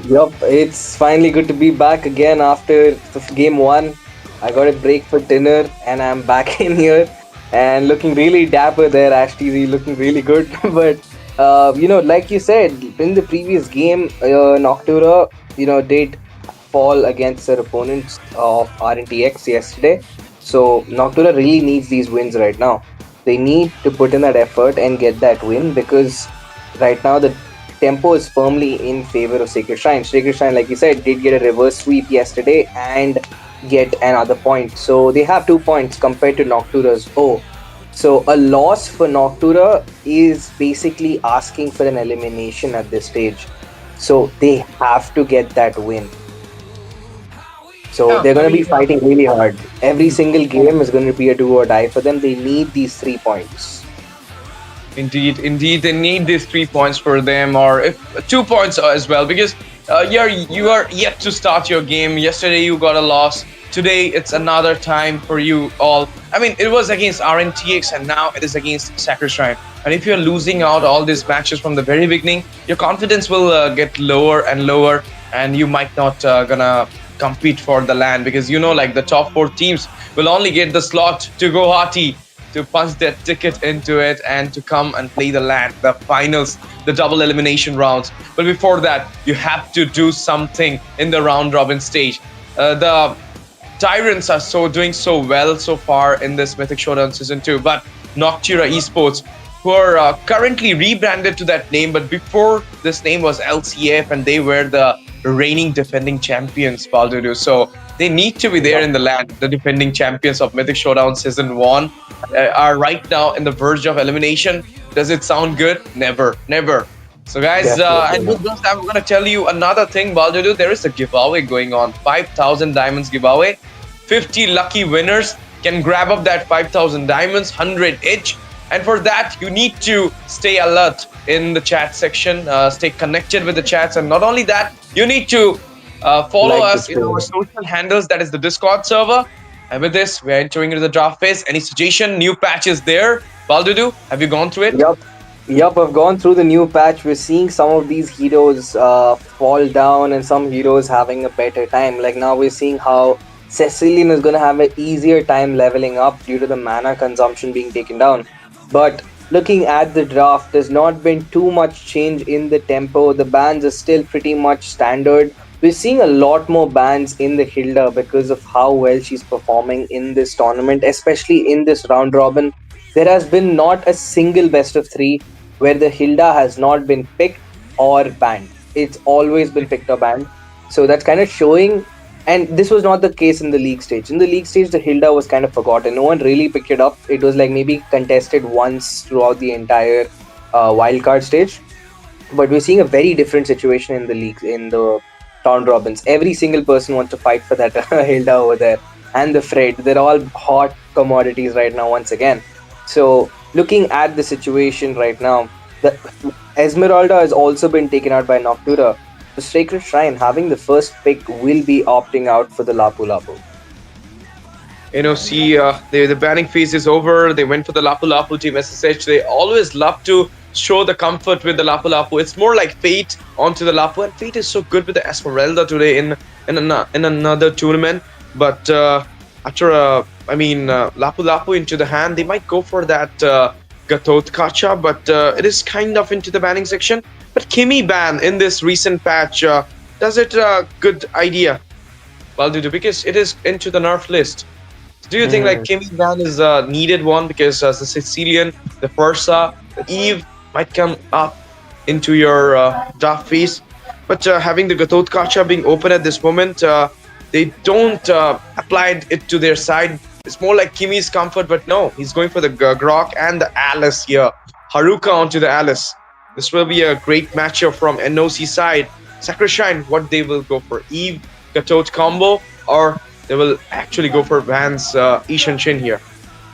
Yup, it's finally good to be back again after game 1. I got a break for dinner and I'm back in here and looking really dapper there, Ashtizi, looking really good. But like you said, in the previous game, Noctura, did fall against their opponents of RNTX yesterday. So Noctura really needs these wins right now. They need to put in that effort and get that win, because right now the tempo is firmly in favor of Sacred Shrine. Sacred Shrine, like you said, did get a reverse sweep yesterday and get another point. So they have 2 points compared to Noctura's. So a loss for Noctura is basically asking for an elimination at this stage. So they have to get that win. So they're going to be fighting really hard. Every single game is going to be a do or die for them. They need these 3 points. Indeed, they need these 3 points for them, or if 2 points as well, because you are yet to start your game. Yesterday you got a loss. Today it's another time for you all. I mean, it was against RNTX and now it is against Shaker Shrine. And if you're losing out all these matches from the very beginning, your confidence will get lower and lower, and you might not gonna compete for the LAN, because like the top 4 teams will only get the slot to go hearty, to punch their ticket into it and to come and play the LAN, the finals, the double elimination rounds. But before that, you have to do something in the round robin stage. The Tyrants are doing so well so far in this Mythic Showdown Season 2, but Noctura Esports, who are currently rebranded to that name, but before this name was LCF and they were the reigning defending champions, Baldudu. So they need to be there in the land. The defending champions of Mythic Showdown Season 1 are right now in the verge of elimination. Does it sound good? Never. So guys, and with this, I'm going to tell you another thing, Baldudu. There is a giveaway going on, 5,000 diamonds giveaway. 50 lucky winners can grab up that 5,000 diamonds, 100 each. And for that, you need to stay alert in the chat section, stay connected with the chats. And not only that, you need to follow us in our social handles, that is the Discord server. And with this, we are entering into the draft phase. Any suggestion? New patch is there. Baldudu, have you gone through it? Yup, I've gone through the new patch. We're seeing some of these heroes fall down and some heroes having a better time. Like now we're seeing how Cecilian is going to have an easier time leveling up due to the mana consumption being taken down. But looking at the draft, there's not been too much change in the tempo. The bans are still pretty much standard. We're seeing a lot more bans in the Hilda because of how well she's performing in this tournament, especially in this round robin. There has been not a single best of 3 where the Hilda has not been picked or banned. It's always been picked or banned. So that's kind of showing. And this was not the case in the league stage. In the league stage, the Hilda was kind of forgotten. No one really picked it up. It was like maybe contested once throughout the entire wildcard stage. But we're seeing a very different situation in the leagues, in the round robins. Every single person wants to fight for that Hilda over there. And the Fred. They're all hot commodities right now once again. So looking at the situation right now, the Esmeralda has also been taken out by Noctura. The Sacred Shrine, having the first pick, will be opting out for the Lapu Lapu. The banning phase is over. They went for the Lapu Lapu team SSH. They always love to show the comfort with the Lapu Lapu. It's more like Fate onto the Lapu, and Fate is so good with the Esmeralda today in another tournament. But after Lapu Lapu into the hand, they might go for that Gatot Kacha, but it is kind of into the banning section. But Kimi ban in this recent patch, does it a good idea? Well, because it is into the nerf list. Do you think like Hmm. Kimi ban is a needed one because the Sicilian, the Fursa, the Eve might come up into your draft phase, but having the Gatot Kacha being open at this moment, they don't apply it to their side. It's more like Kimi's comfort, but no, he's going for the Grok and the Alice here. Haruka onto the Alice. This will be a great matchup from NOC side. Sacrishine, what they will go for? Eve, Gatot combo, or they will actually go for Vans Ishan Chin here,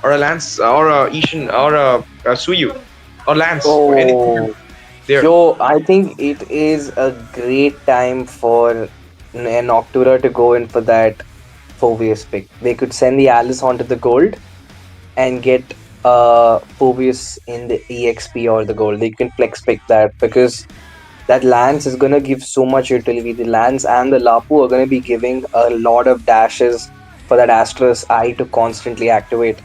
or a Lance, or a Ishan, or a Suyu, or Lance, or anything Oh, there. Joe, I think it is a great time for an Noctura to go in for that Phobius pick. They could send the Alice onto the gold and get Phobius in the EXP or the gold. They can flex pick that because that Lance is gonna give so much utility. The Lance and the Lapu are gonna be giving a lot of dashes for that Astra's Eye to constantly activate.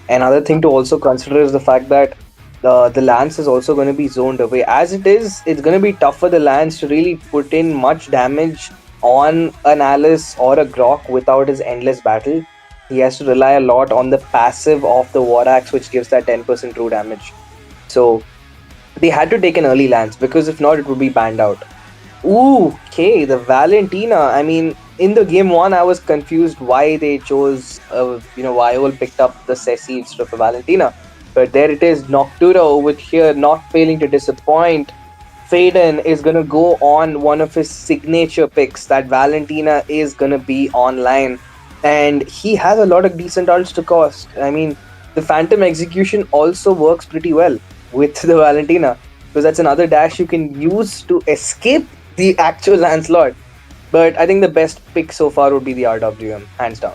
Another thing to also consider is the fact that the Lance is also going to be zoned away. As it is, it's going to be tough for the Lance to really put in much damage on an Alice or a Grok without his endless battle. He has to rely a lot on the passive of the War Axe, which gives that 10% true damage. So they had to take an early Lance because if not, it would be banned out. Ooh, okay, the Valentina. I mean, in the game one, I was confused why they chose, why all picked up the Ceci instead of a Valentina. But there it is, Noctura over here, not failing to disappoint. Faden is gonna go on one of his signature picks. That Valentina is gonna be online, and he has a lot of decent ults to cost. I mean, the Phantom Execution also works pretty well with the Valentina because that's another dash you can use to escape the actual Lancelot. But I think the best pick so far would be the RWM, hands down.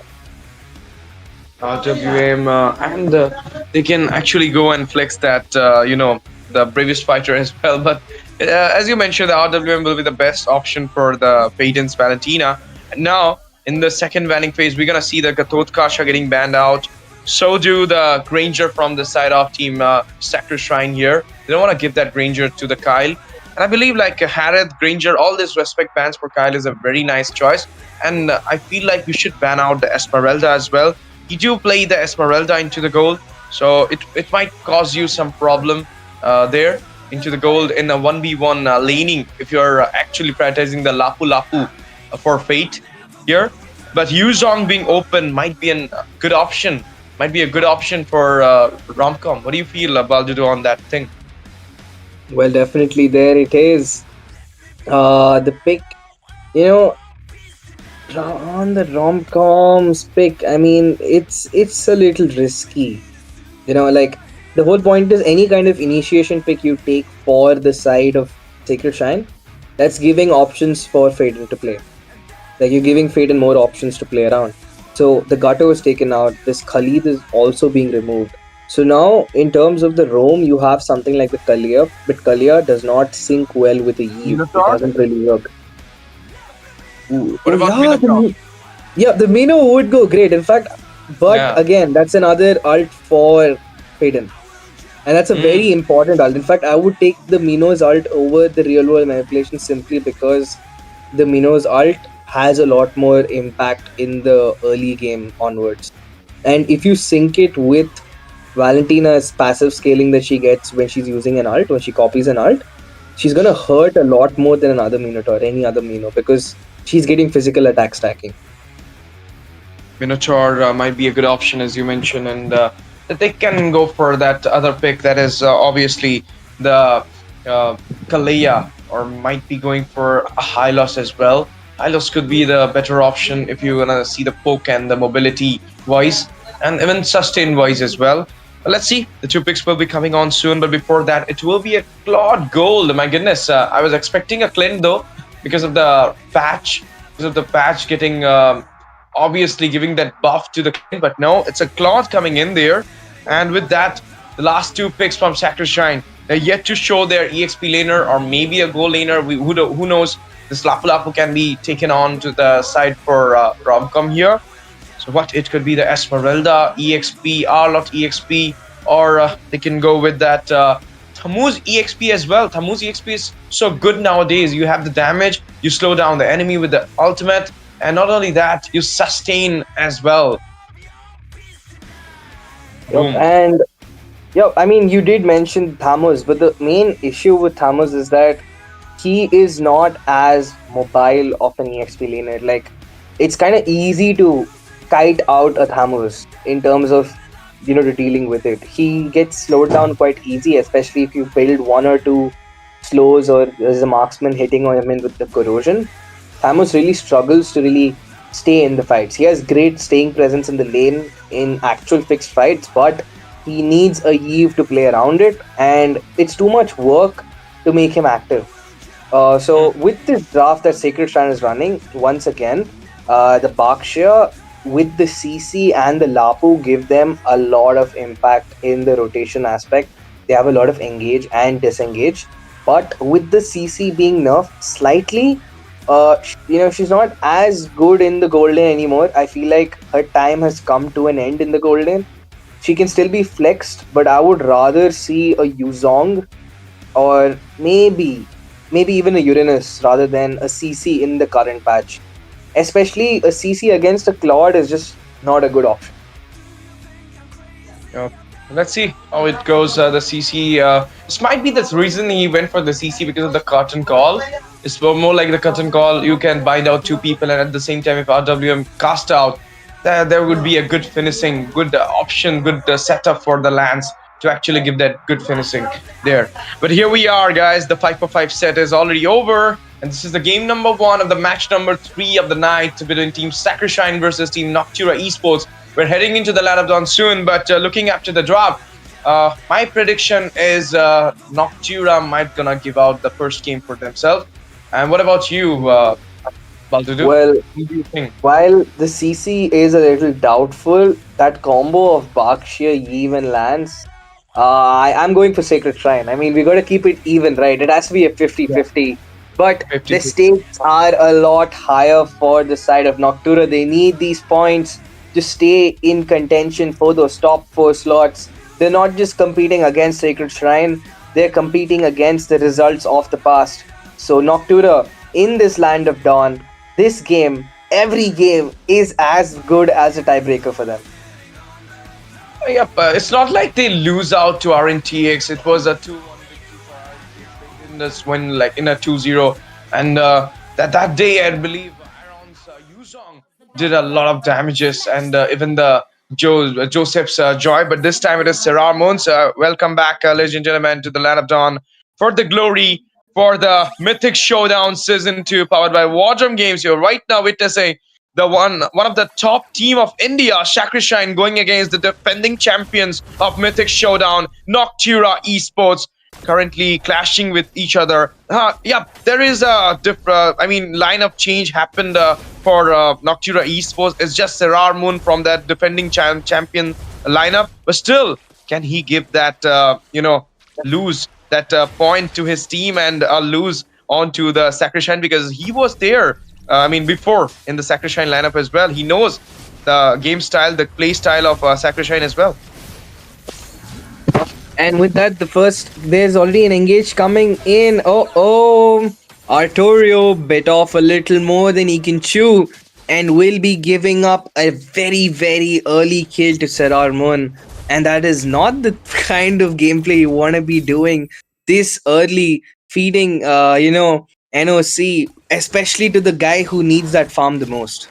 WM, and they can actually go and flex that, the bravest fighter as well. But as you mentioned, the RWM will be the best option for the Payton's Valentina. And now, in the second banning phase, we're going to see the Gatot Kasha getting banned out. So do the Granger from the side of team Sacred Shrine here. They don't want to give that Granger to the Kyle. And I believe like Harith, Granger, all this respect bans for Kyle is a very nice choice. And I feel like we should ban out the Esmeralda as well. You do play the Esmeralda into the gold, so it might cause you some problem there into the gold in a 1v1 laning if you're actually prioritizing the Lapu Lapu for Fate here. But Yuzong being open might be a good option. Might be a good option for Romcom. What do you feel, Baldudo, on that thing? Well, definitely there it is. The pick, you know, on the rom-coms pick, I mean, it's a little risky. Like the whole point is any kind of initiation pick you take for the side of Sacred Shrine, that's giving options for Faden to play. Like you're giving Faden more options to play around. So the Gato is taken out. This Khalid is also being removed. So now, in terms of the roam, you have something like the Kalia, but Kalia does not sync well with the Eve. It Minotaur? doesn't really work. Ooh. What Oh about yeah, Minotaur? the Mino would go great. In fact, but Yeah. again, that's another alt for Faden. And that's a very important alt. In fact, I would take the Mino's alt over the real world manipulation simply because the Mino's alt has a lot more impact in the early game onwards. And if you sync it with Valentina's passive scaling that she gets when she's using an alt, when she copies an alt, she's gonna hurt a lot more than another Minotaur, any other Mino, because she's getting physical attack stacking. Minotaur might be a good option, as you mentioned, and they can go for that other pick that is obviously the Kalea, or might be going for a Hylos as well. Hylos could be the better option if you want to see the poke and the mobility wise, and even sustain wise as well. But let's see, the two picks will be coming on soon, but before that, it will be a Claude Gold. My goodness, I was expecting a Clint though, because of the patch, getting obviously giving that buff to the Clint, but no, it's a Claude coming in there. And with that, the last two picks from Sacred Shrine, they're yet to show their EXP laner or maybe a goal laner. Who knows? This Lapu Lapu can be taken on to the side for Romcom here. what it could be, the Esmeralda EXP, Arlot EXP, or they can go with that Tammuz EXP as well. Tammuz EXP is so good nowadays. You have the damage, you slow down the enemy with the ultimate, and not only that, you sustain as well. Yep. Boom. And yeah, I mean, you did mention Thamus, but the main issue with Thamus is that he is not as mobile of an EXP laner. Like, it's kind of easy to kite out a Thamus in terms of, the dealing with it. He gets slowed down quite easy, especially if you build one or two slows or there's a marksman hitting on him in with the corrosion. Thamus really struggles to really stay in the fights. He has great staying presence in the lane in actual fixed fights, but he needs a Eve to play around it, and it's too much work to make him active. So with this draft that Sacred Shrine is running, once again, the Bakshia with the CC and the Lapu give them a lot of impact in the rotation aspect. They have a lot of engage and disengage. But with the CC being nerfed slightly, she's not as good in the golden anymore. I feel like her time has come to an end in the golden. She can still be flexed, but I would rather see a Yuzong or maybe even a Uranus rather than a CC in the current patch. Especially a CC against a Claude is just not a good option. Yeah. Let's see how it goes. The CC. This might be the reason he went for the CC because of the curtain call. It's more like the curtain call. You can bind out two people, and at the same time, if RWM cast out, there would be a good finishing, good option, good setup for the Lance to actually give that good finishing there. But here we are, guys. The 5-for-5 set is already over, and this is the game number 1 of the match number 3 of the night between Team Sacrishine versus Team Noctura Esports. We're heading into the Land of Dawn soon, but looking after the draft, my prediction is Noctura might gonna give out the first game for themselves. And what about you, Baldudu? Well, What do you think? while the CC is a little doubtful, that combo of Bakshia, Yeve, and Lance, I'm going for Sacred Shrine. I mean, we got to keep it even, right? It has to be a 50-50. But 50. the stakes are a lot higher for the side of Noctura. They need these points to stay in contention for those top 4 slots. They're not just competing against Sacred Shrine, they're competing against the results of the past. So, Noctura, in this Land of Dawn, this game, every game is as good as a tiebreaker for them. Yep, it's not like they lose out to RNTX. It was a 2-1 victory for RNTX. They didn't just win like in a 2-0. And that day, I believe Aaron's Yuzong did a lot of damages, and even the Joseph's Joy. But this time it is Serrar Moons. Welcome back, ladies and gentlemen, to the Land of Dawn for the glory, for the Mythic Showdown Season 2, powered by War Drum Games. You're right now witnessing the one of the top team of India, Sacrishine, going against the defending champions of Mythic Showdown, Noctura Esports, currently clashing with each other. Yeah, there is a lineup change happened for Noctura Esports. It's just Serrar Moon from that defending champion lineup, but still, can he give that lose that point to his team and lose onto the Sacrishine, because he was there. Before in the Sacrishine lineup as well. He knows the game style, the play style of Sacrishine as well. And with that, there's already an engage coming in. Artorio bit off a little more than he can chew and will be giving up a very, very early kill to Serrar Moon. And that is not the kind of gameplay you want to be doing this early, feeding, NOC, especially to the guy who needs that farm the most.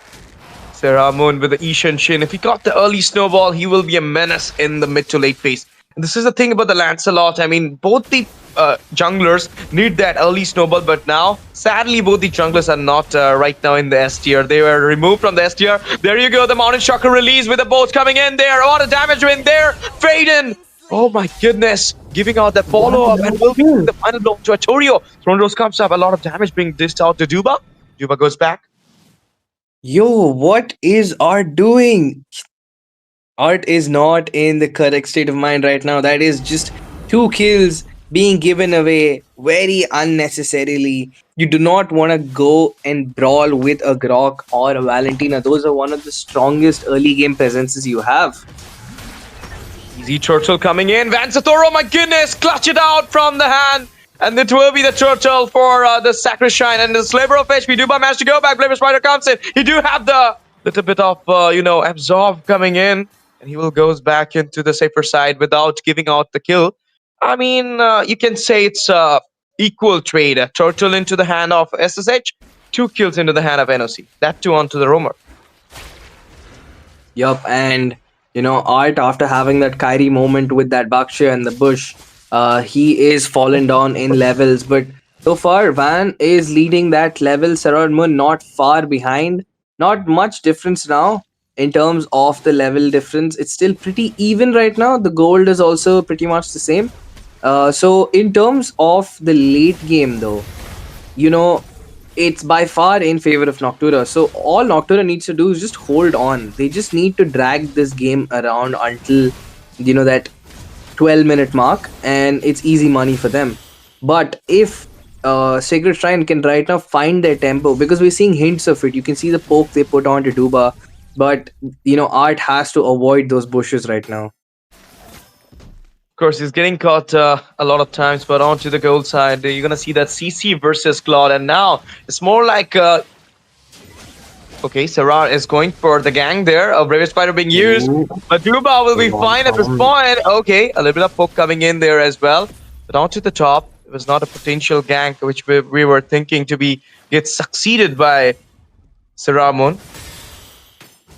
Serrar Moon with the Ishan Shin. If he got the early snowball, he will be a menace in the mid to late phase. And this is the thing about the Lancelot. Both the junglers need that early snowball, but now, sadly, both the junglers are not right now in the S tier. They were removed from the S tier. There you go, the Mountain Shocker release with the boats coming in there. What a damage win there. Faden. Oh my goodness. Giving out the follow-up and will be the final blow to Artorio. Throne Rose comes up. A lot of damage being dished out to Duba. Duba goes back. Yo, what is Art doing? Art is not in the correct state of mind right now. That is just 2 kills being given away very unnecessarily. You do not want to go and brawl with a Grok or a Valentina. Those are one of the strongest early game presences you have. Easy turtle coming in. Vansathor, oh my goodness, clutch it out from the hand. And it will be the turtle for the Sacrishrine. And the sliver of HP. Duba managed to go back. Blaber Spider comes in. He do have the little bit of, absorb coming in. And he will goes back into the safer side without giving out the kill. I mean, you can say it's equal trade. A turtle into the hand of SSH. 2 kills into the hand of NOC. That too onto the roamer. Yup, and Art, after having that Kyrie moment with that Baksha and the bush, he is fallen down in levels. But so far, Van is leading that level. Sarod Moon not far behind. Not much difference now in terms of the level difference. It's still pretty even right now. The gold is also pretty much the same. So in terms of the late game, though, you know it's by far in favor of Noctura. So all Noctura needs to do is just hold on. They just need to drag this game around until that 12-minute mark, and it's easy money for them. But if Sacred Shrine can right now find their tempo, because we're seeing hints of it. You can see the poke they put on to Duba, but Art has to avoid those bushes right now. Of course, he's getting caught a lot of times, but onto the gold side, you're going to see that CC versus Claude. And now it's more like... okay, Sarar is going for the gang there. A Brave Spider being used, but Duba will be fine at this point. Okay, a little bit of poke coming in there as well. But onto the top, it was not a potential gank, which we were thinking to get succeeded by Saramon.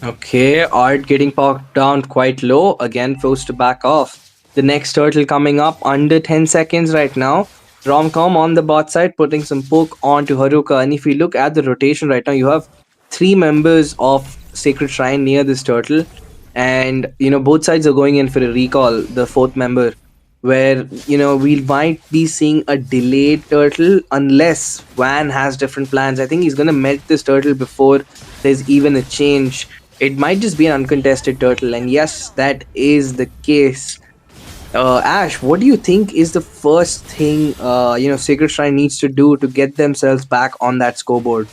Okay, Art getting popped down quite low. Again, forced to back off. The next turtle coming up under 10 seconds right now. Romcom on the bot side putting some poke onto Haruka. And if you look at the rotation right now, you have 3 members of Sacred Shrine near this turtle. And, both sides are going in for a recall, the 4th member. Where, we might be seeing a delayed turtle unless Van has different plans. I think he's going to melt this turtle before there's even a change. It might just be an uncontested turtle. And yes, that is the case. Ash, what do you think is the first thing Sacred Shrine needs to do to get themselves back on that scoreboard?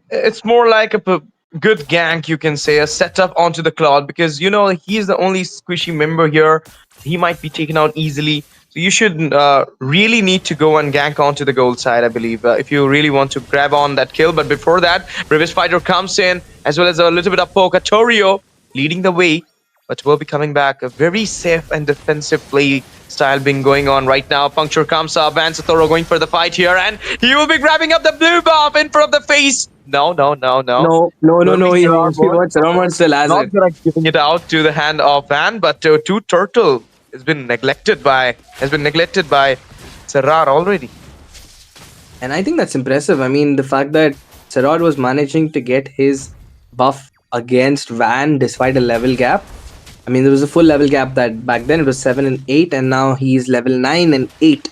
It's more like a good gank, you can say, a setup onto the Claude, because he's the only squishy member here. He might be taken out easily. So you should really need to go and gank onto the gold side, I believe, if you really want to grab on that kill. But before that, British Fighter comes in, as well as a little bit of poke. Torio leading the way, but we'll be coming back. A very safe and defensive play style being going on right now. Puncture comes up, and Satoru going for the fight here, and he will be grabbing up the blue buff in front of the face. No. No. He Saruman still has Not it. giving it out to the hand of Van, but two turtle has been neglected by Serrar already. And I think that's impressive. I mean, the fact that Serrar was managing to get his buff against Van despite a level gap. I mean, there was a full level gap that back then it was 7 and 8, and now he's level 9 and 8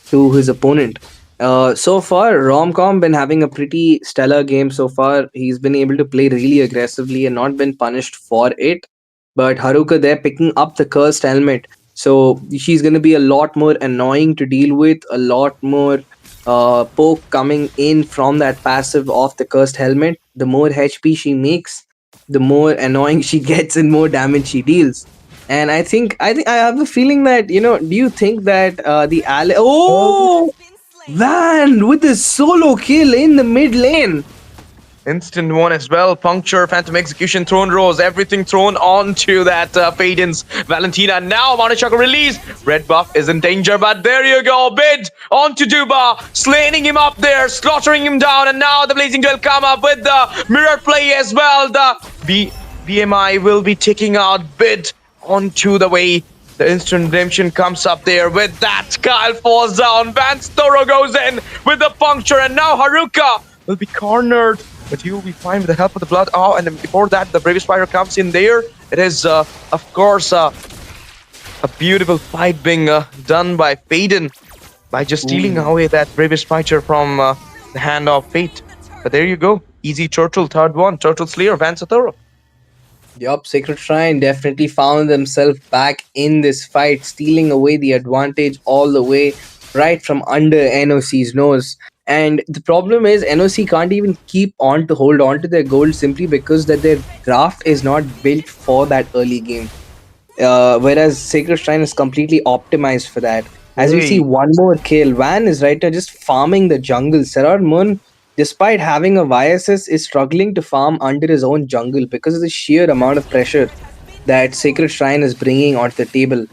to his opponent. So far, Romcom been having a pretty stellar game so far. He's been able to play really aggressively and not been punished for it. But Haruka there picking up the cursed helmet. So she's going to be a lot more annoying to deal with, a lot more poke coming in from that passive of the cursed helmet. The more HP she makes, the more annoying she gets and more damage she deals. And I think I have a feeling that do you think that the ally Van with the solo kill in the mid lane. Instant one as well. Puncture, Phantom Execution, Throne Rose, everything thrown onto that Faden's Valentina. Now Monachaka release. Red buff is in danger, but there you go. Bid onto Duba, slaying him up there, slaughtering him down, and now the Blazing Duel come up with the mirror play as well. The BMI will be taking out Bid onto the way. The instant redemption comes up there with that. Kyle falls down. Vance Toro goes in with the puncture, and now Haruka will be cornered. But he will be fine with the help of the blood. Oh, and then before that, the Brave Spider comes in there. It is, of course, a beautiful fight being done by Faden by just stealing away that Brave Spider from the hand of Fate. But there you go. Easy Turtle, third one. Turtle Slayer, Van Satoru. Yup, Sacred Shrine definitely found themselves back in this fight, stealing away the advantage all the way right from under NOC's nose. And the problem is NOC can't even keep on to hold on to their gold simply because that their draft is not built for that early game. Whereas Sacred Shrine is completely optimized for that. As we see Hey, one more kill, Van is right now just farming the jungle. Serrar Moon, despite having a YSS, is struggling to farm under his own jungle because of the sheer amount of pressure that Sacred Shrine is bringing onto the table.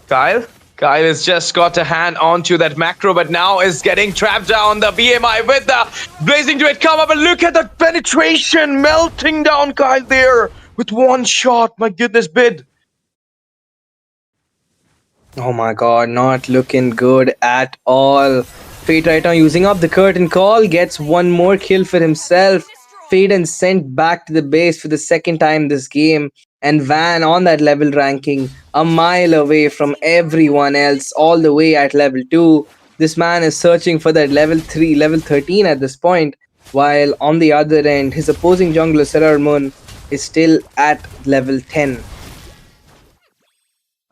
Kyle? Kyle has just got a hand onto that macro, but now is getting trapped down the BMI with the blazing to it come up, and look at the penetration melting down Kyle there with one shot. My goodness, bid. Oh my god, not looking good at all. Fate right now using up the curtain call, gets one more kill for himself. Faden sent back to the base for the second time this game. And Van on that level ranking, a mile away from everyone else, all the way at level 2. This man is searching for that level 3, level 13 at this point. While on the other end, his opposing jungler, Serrar Moon, is still at level 10.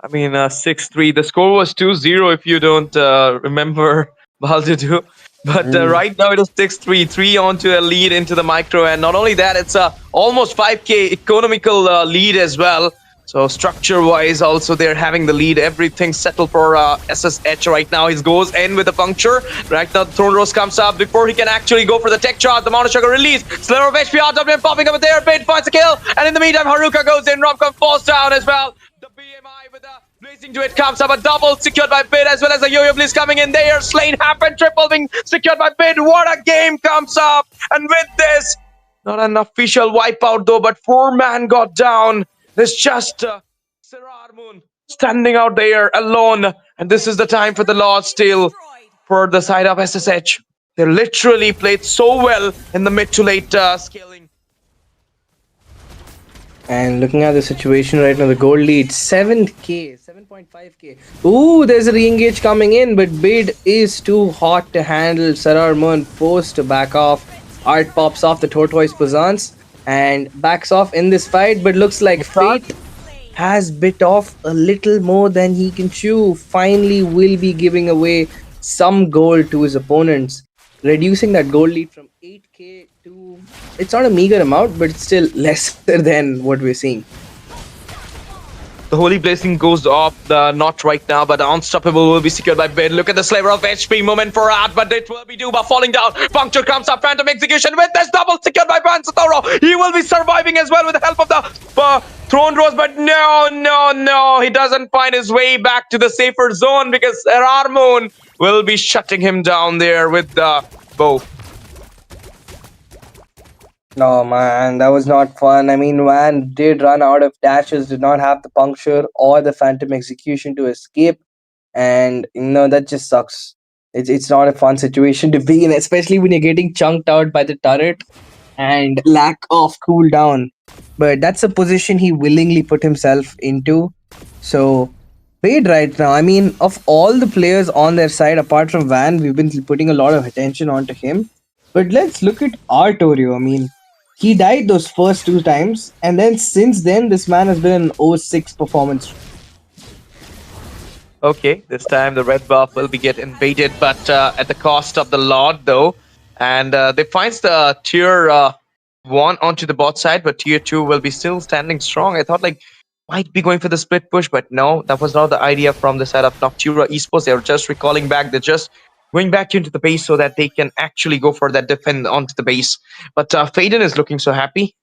I mean, 6-3. The score was 2-0 if you don't remember, Baldudu. But right now it is 6-3, 3 onto a lead into the micro. And not only that, it's a almost 5k economical lead as well. So structure-wise, also they're having the lead. Everything settled for SSH right now. He goes in with a puncture. Right now, the Throne Rose comes up before he can actually go for the tech charge. The Mount of Sugar release. Sliver of HP RWM popping up there. Bait finds a kill. And in the meantime, Haruka goes in. Romcom falls down as well. The BMI with a blazing to it comes up. A double secured by Bid as well as the Yo-Yo Bliss coming in there. Slain happened. Triple being secured by Bid. What a game comes up. And with this, not an official wipeout though, but 4-man got down. There's just Serrar Moon standing out there alone. And this is the time for the Lord Steel for the side of SSH. They literally played so well in the mid to late scaling. And looking at the situation right now, the gold lead 7k, 7.5k. Ooh, there's a re-engage coming in, but Bid is too hot to handle. Serrar Moon forced to back off. Art pops off the tortoise Pazans and backs off in this fight, but looks like Fate has bit off a little more than he can chew. Finally will be giving away some gold to his opponents, reducing that gold lead from 8k to, it's not a meager amount, but it's still lesser than what we're seeing. The Holy Blessing goes off the knot right now, but Unstoppable will be secured by Bid. Look at the Slaver of HP moment for Art, but it will be Duba falling down. Puncture comes up, Phantom Execution with this double secured by Bansatoro. He will be surviving as well with the help of the Throne Rose, but no. He doesn't find his way back to the safer zone because Serrar Moon will be shutting him down there with the bow. No, man, that was not fun. I mean, Van did run out of dashes, did not have the puncture or the phantom execution to escape. And, that just sucks. It's not a fun situation to be in, especially when you're getting chunked out by the turret and lack of cooldown. But that's a position he willingly put himself into. So, Wade right now, I mean, of all the players on their side, apart from Van, we've been putting a lot of attention onto him. But let's look at Artorio. I mean, he died those first 2 times, and then since then, this man has been an 0-6 performance. Okay, this time the red buff will be get invaded, but at the cost of the Lord, though. And they finds the tier 1 onto the bot side, but tier 2 will be still standing strong. I thought might be going for the split push, but no, that was not the idea from the side of Noctura Esports. They were just recalling back. They're just going back into the base so that they can actually go for that defend onto the base. But Faden is looking so happy.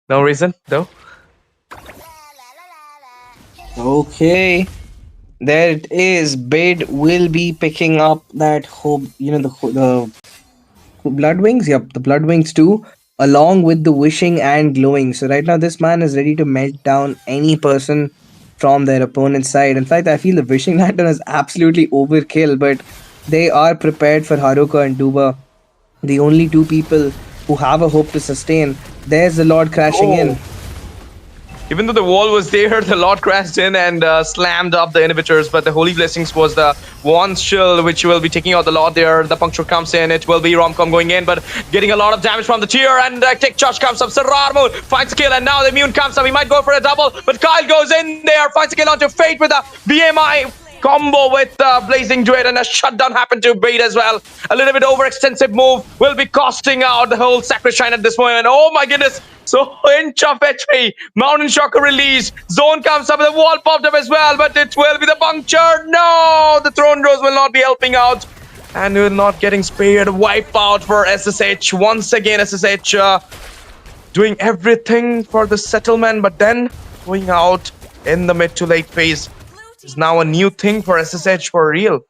No reason, though. Okay. There it is. Bid will be picking up that hope, the Blood Wings. Yep, the Blood Wings too, along with the Wishing and Glowing. So right now, this man is ready to melt down any person from their opponent's side. In fact, I feel the Wishing Lantern is absolutely overkill, but they are prepared for Haruka and Duba, the only 2 people who have a hope to sustain. There's the Lord crashing in. Even though the wall was there, the Lord crashed in and slammed up the inhibitors. But the Holy Blessings was the one shield which will be taking out the Lord there. The puncture comes in. It will be Romcom going in, but getting a lot of damage from the tier. And take charge comes up. Sararmo finds a kill, and now the immune comes up. He might go for a double, but Kyle goes in there, finds a kill onto Fate with a BMI combo with Blazing Duet, and a shutdown happened to Bait as well. A little bit overextensive move will be costing out the whole Sacred Shrine at this moment. Oh my goodness. So inch of HP, Mountain Shocker release, zone comes up, the wall popped up as well, but it will be the puncture. No, the Throne Rose will not be helping out, and we're not getting spared. Wipe out for SSH once again. SSH doing everything for the settlement, but then going out in the mid to late phase is now a new thing for SSH for real.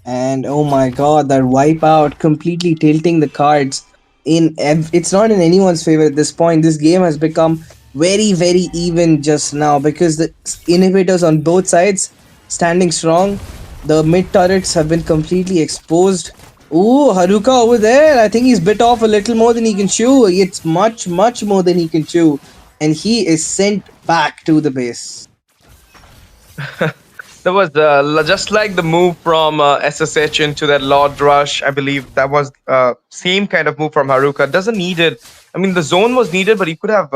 And oh my god, that wipeout completely tilting the cards. It's not in anyone's favor at this point. This game has become very even just now because the inhibitors on both sides standing strong. The mid turrets have been completely exposed. Ooh, Haruka over there. I think he's bit off a little more than he can chew. It's much more than he can chew. And he is sent back to the base. That was just like the move from SSH into that Lord Rush. I believe that was same kind of move from Haruka. Doesn't need it. I mean, the zone was needed, but he could have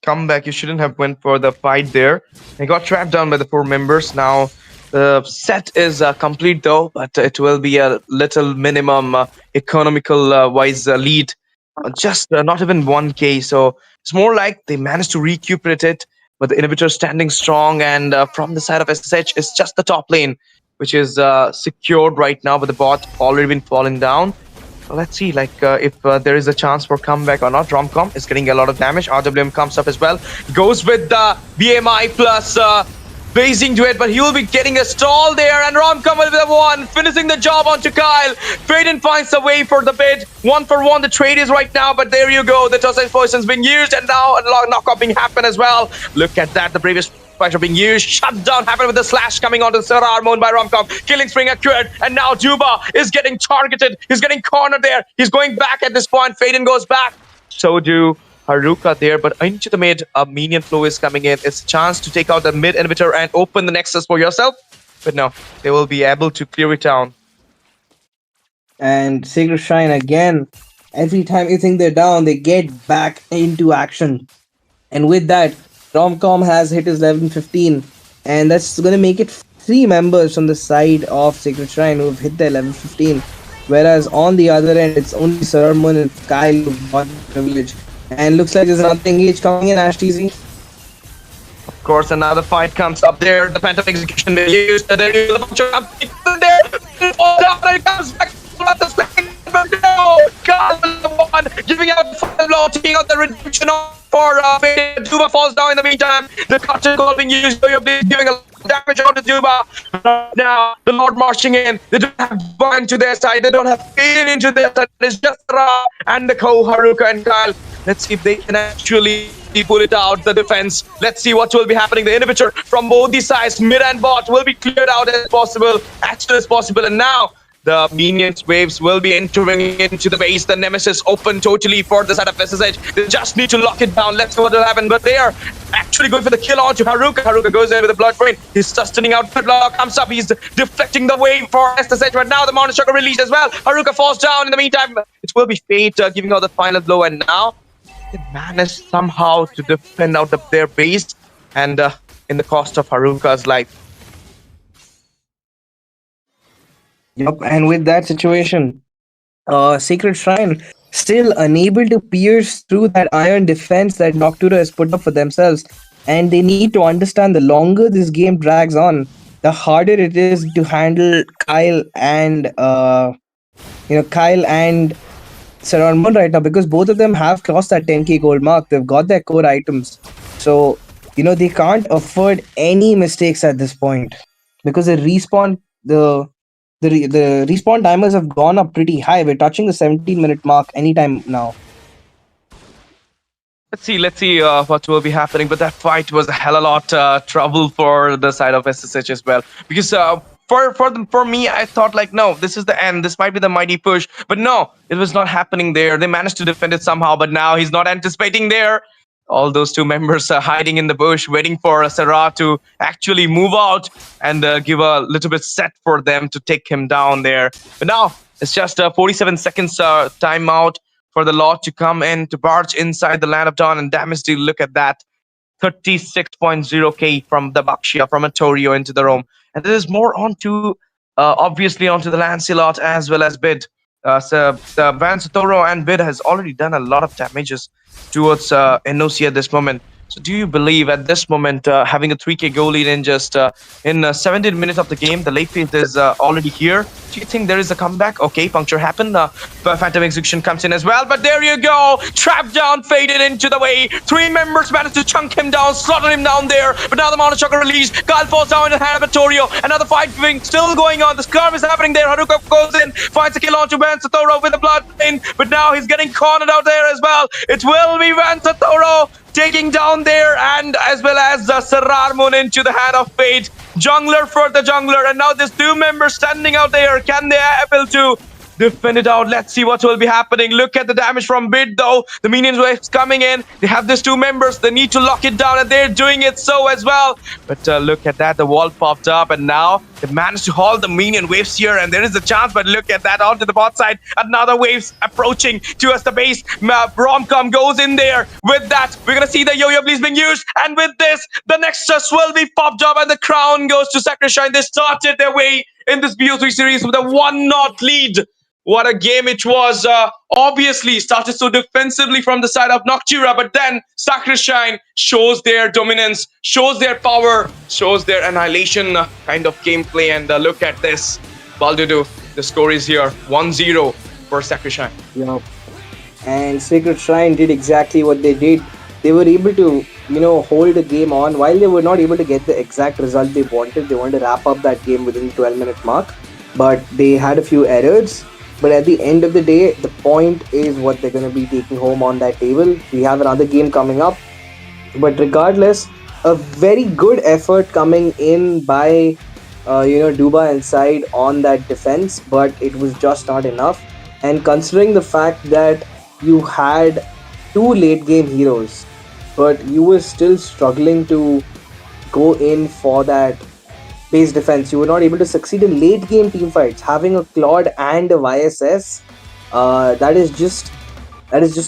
come back. You shouldn't have went for the fight there. He got trapped down by the 4 members. Now the set is complete though, but it will be a little minimum economical wise lead. Just not even 1k. So it's more like they managed to recuperate it. But the inhibitor standing strong, and from the side of SSH, it's just the top lane, which is secured right now, but the bot already been falling down. So let's see, like if there is a chance for comeback or not. Romcom is getting a lot of damage. RWM comes up as well. Goes with the BMI plus Blazing Duet, but he will be getting a stall there, and Romcom will be the one finishing the job onto Kyle. Faden finds a way for the bid. 1-for-1 the trade is right now, but there you go. The Tossage Poison's been used, and now a knockoff being happened as well. Look at that, the previous fighter being used. Shutdown happened with the slash coming onto Sarar Moon by Romcom. Killing Spring occurred, and now Juba is getting targeted. He's getting cornered there. He's going back at this point. Faden goes back. So do Haruka there, but into the mid, a minion flow is coming in. It's a chance to take out the mid inhibitor and open the nexus for yourself. But no, they will be able to clear it down. And Sacred Shrine again, every time you think they're down, they get back into action. And with that, Romcom has hit his level 15, and that's going to make it 3 members from the side of Sacred Shrine who have hit their level 15. Whereas on the other end, it's only Sararmun and Kyle who've got privilege. And looks like there's another engage coming in, Ash TZ. Of course, another fight comes up there. The Phantom Execution will be used. There is a bunch of there. Falls down and it comes back. No! God, the one giving out the final blow, taking out the redemption for Duba falls down in the meantime. The cutter goal being used. You're giving a lot of damage out to Duba. Now, the Lord marching in. They don't have Burn to their side. They don't have Faden into their side. It's just Ra and the Ko, Haruka, and Kyle. Let's see if they can actually pull it out, the defense. Let's see what will be happening. The inhibitor from both the sides, mid and bot, will be cleared out as possible, as soon as possible. And now the minions waves will be entering into the base. The Nemesis open totally for the side of SSH. They just need to lock it down. Let's see what will happen. But they are actually going for the kill onto Haruka. Haruka goes in with the blood rain. He's sustaining out. Blood comes up. He's deflecting the wave for SSH. Right now, the Mountain Shocker released as well. Haruka falls down. In the meantime, it will be Fate giving out the final blow. And now they managed somehow to defend out of their base, and in the cost of Haruka's life. Yup, and with that situation, Sacred Shrine still unable to pierce through that iron defense that Noctura has put up for themselves. And they need to understand, the longer this game drags on, the harder it is to handle Kyle and Saran right now, because both of them have crossed that 10k gold mark. They've got their core items. So, they can't afford any mistakes at this point, because the respawn timers have gone up pretty high. We're touching the 17-minute mark anytime now. Let's see what will be happening. But that fight was a hell of a lot trouble for the side of SSH as well, because for me, I thought like, no, this is the end. This might be the mighty push, but no, it was not happening there. They managed to defend it somehow, but now he's not anticipating there. All those two members are hiding in the bush, waiting for Sarah to actually move out and give a little bit set for them to take him down there. But now it's just 47 seconds timeout for the Lord to come in to barge inside the land of Dawn and damage deal. Look at that. 36.0k from the Bakshia, from a Torio into the Rome. And there is more onto, obviously, onto the Lancelot as well as Bid. So the Van Toro and Bid has already done a lot of damages towards NOC at this moment. So do you believe at this moment, having a 3k goal lead in just in 17 minutes of the game, the late phase is already here? Do you think there is a comeback? Okay, puncture happened. Phantom Execution comes in as well, but there you go. Trapped down, faded into the way. Three members managed to chunk him down, slaughter him down there. But now the Mono Chakra released. Kyle falls down in the hand of Torio. Another fight still going on. The skirm is happening there. Haruka goes in, finds a kill onto Van Satoro with a blood in, but now he's getting cornered out there as well. It will be Van Satoro taking down there, and as well as Sararmun into the hand of fate. Jungler for the jungler, and now there's two members standing out there. Can they able to defend it out? Let's see what will be happening. Look at the damage from Bid though. The minions waves coming in. They have these two members. They need to lock it down, and they're doing it so as well. But look at that. The wall popped up, and now they managed to hold the minion waves here, and there is a chance. But look at that onto the bot side. Another waves approaching towards the base. Romcom goes in there. With that, we're gonna see the yo-yo please being used, and with this, the Nexus will be popped up, and the crown goes to Sacrishine. They started their way in this BO3 series with a 1-0 lead. What a game it was. Obviously, started so defensively from the side of Noctura, but then Sacrishine shows their dominance, shows their power, shows their annihilation kind of gameplay. And look at this. Baldudu, the score is here 1-0 for Sacrishine. Yeah. And Sacred Shrine did exactly what they did. They were able to, hold the game on. While they were not able to get the exact result they wanted to wrap up that game within the 12-minute mark. But they had a few errors. But at the end of the day, the point is what they're going to be taking home on that table. We have another game coming up. But regardless, a very good effort coming in by, Duba inside on that defense. But it was just not enough. And considering the fact that you had two late game heroes, but you were still struggling to go in for that base defense, you were not able to succeed in late game team fights. Having a Claude and a YSS, that is just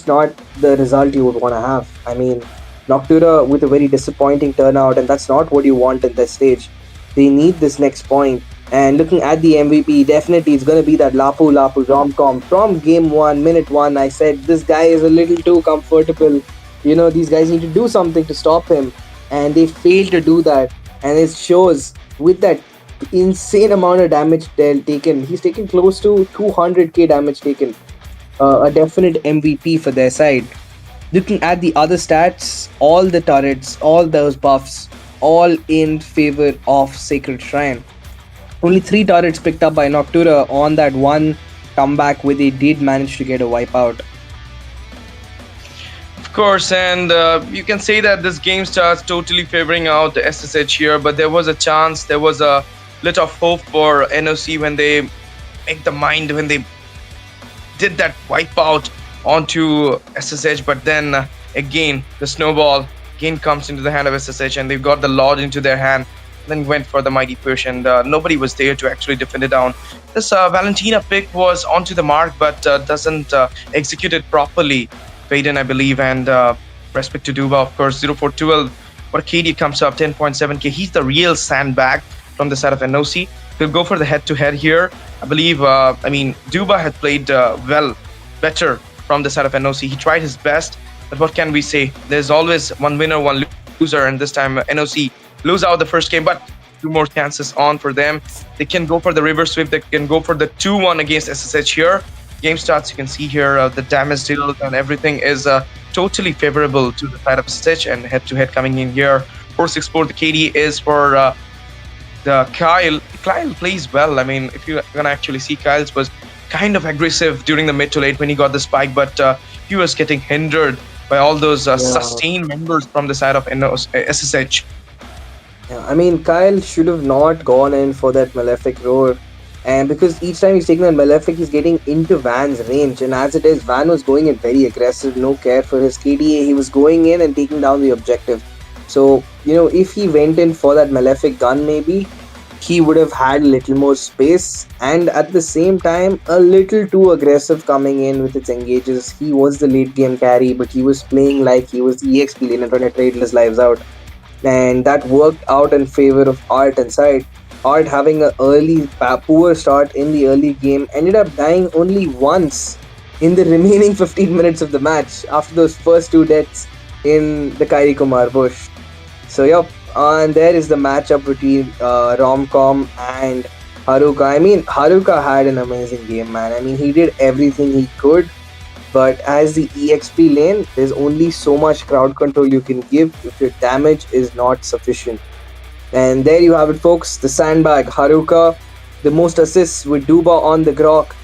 not the result you would want to have. I mean, Noctura with a very disappointing turnout, and that's not what you want at this stage. They need this next point. And looking at the MVP, definitely it's going to be that Lapu Romcom. From game 1, minute 1, I said this guy is a little too comfortable. These guys need to do something to stop him. And they failed to do that. And it shows with that insane amount of damage taken. He's taken close to 200k damage taken. A definite MVP for their side. Looking at the other stats, all the turrets, all those buffs, all in favor of Sacred Shrine. Only 3 turrets picked up by Noctura on that one comeback where they did manage to get a wipeout. Of course, and you can say that this game starts totally favoring out the SSH here, but there was a chance, there was a little of hope for NOC when they make the mind, when they did that wipeout onto SSH, but then again, the snowball again comes into the hand of SSH, and they've got the Lord into their hand, then went for the mighty push, and nobody was there to actually defend it down. This Valentina pick was onto the mark, but doesn't execute it properly. Faden, I believe, and respect to Duba, of course, 0-4-12. What KD comes up, 10.7k. He's the real sandbag from the side of NOC. He'll go for the head-to-head here. I believe, Duba had played better from the side of NOC. He tried his best, but what can we say? There's always one winner, one loser, and this time NOC lose out the first game, but 2 more chances on for them. They can go for the reverse sweep. They can go for the 2-1 against SSH here. Game starts, you can see here the damage deal and everything is totally favorable to the side of Stitch, and head-to-head coming in here. 4-6-4, the KD is for the Kyle. Kyle plays well. I mean, if you're gonna actually see, Kyle's was kind of aggressive during the mid to late when he got the spike, but he was getting hindered by all those sustained members from the side of SSH. Yeah, I mean, Kyle should have not gone in for that Malefic Roar. And because each time he's taking that Malefic, he's getting into Van's range. And as it is, Van was going in very aggressive, no care for his KDA. He was going in and taking down the objective. So, if he went in for that Malefic gun, maybe he would have had a little more space. And at the same time, a little too aggressive coming in with its engages. He was the late game carry, but he was playing like he was the EXP lane and trying to trade his lives out. And that worked out in favor of Art and Side. Art having a poor start in the early game, ended up dying only once in the remaining 15 minutes of the match after those first two deaths in the Kyrie Kumar bush. So yep, and there is the matchup between Romcom and Haruka. I mean, Haruka had an amazing game, man. I mean, he did everything he could, but as the EXP lane, there's only so much crowd control you can give if your damage is not sufficient. And there you have it, folks. The sandbag, Haruka, the most assists with Duba on the Grok,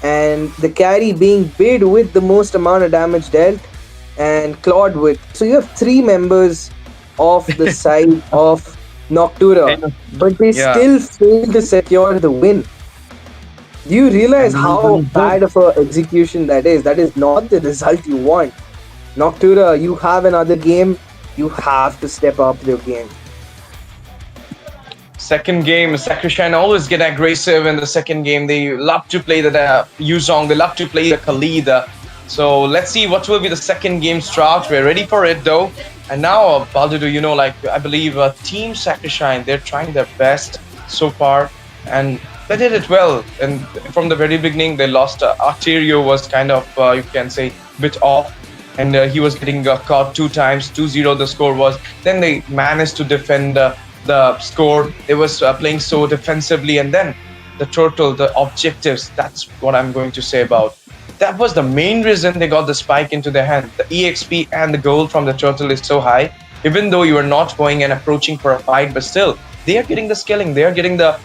and the carry being bid with the most amount of damage dealt, and Claude with. So you have three members of the side of Noctura, but they still fail to secure the win. Do you realize how bad of an execution that is? That is not the result you want. Noctura, you have another game. You have to step up your game. Second game, Sakrishine always get aggressive in the second game. They love to play the Yuzong. They love to play the Khalid. So let's see what will be the second game start. We're ready for it though. And now, Baldudu, I believe Team Sakrishine, they're trying their best so far. And they did it well. And from the very beginning, they lost. Arterio was kind of, you can say, bit off. And he was getting caught 2 times, 2-0 the score was. Then they managed to defend the score. They was playing so defensively, and then the total, the objectives, that's what I'm going to say about. That was the main reason they got the spike into their hand. The EXP and the gold from the turtle is so high, even though you are not going and approaching for a fight, but still, they are getting the skilling, they are getting the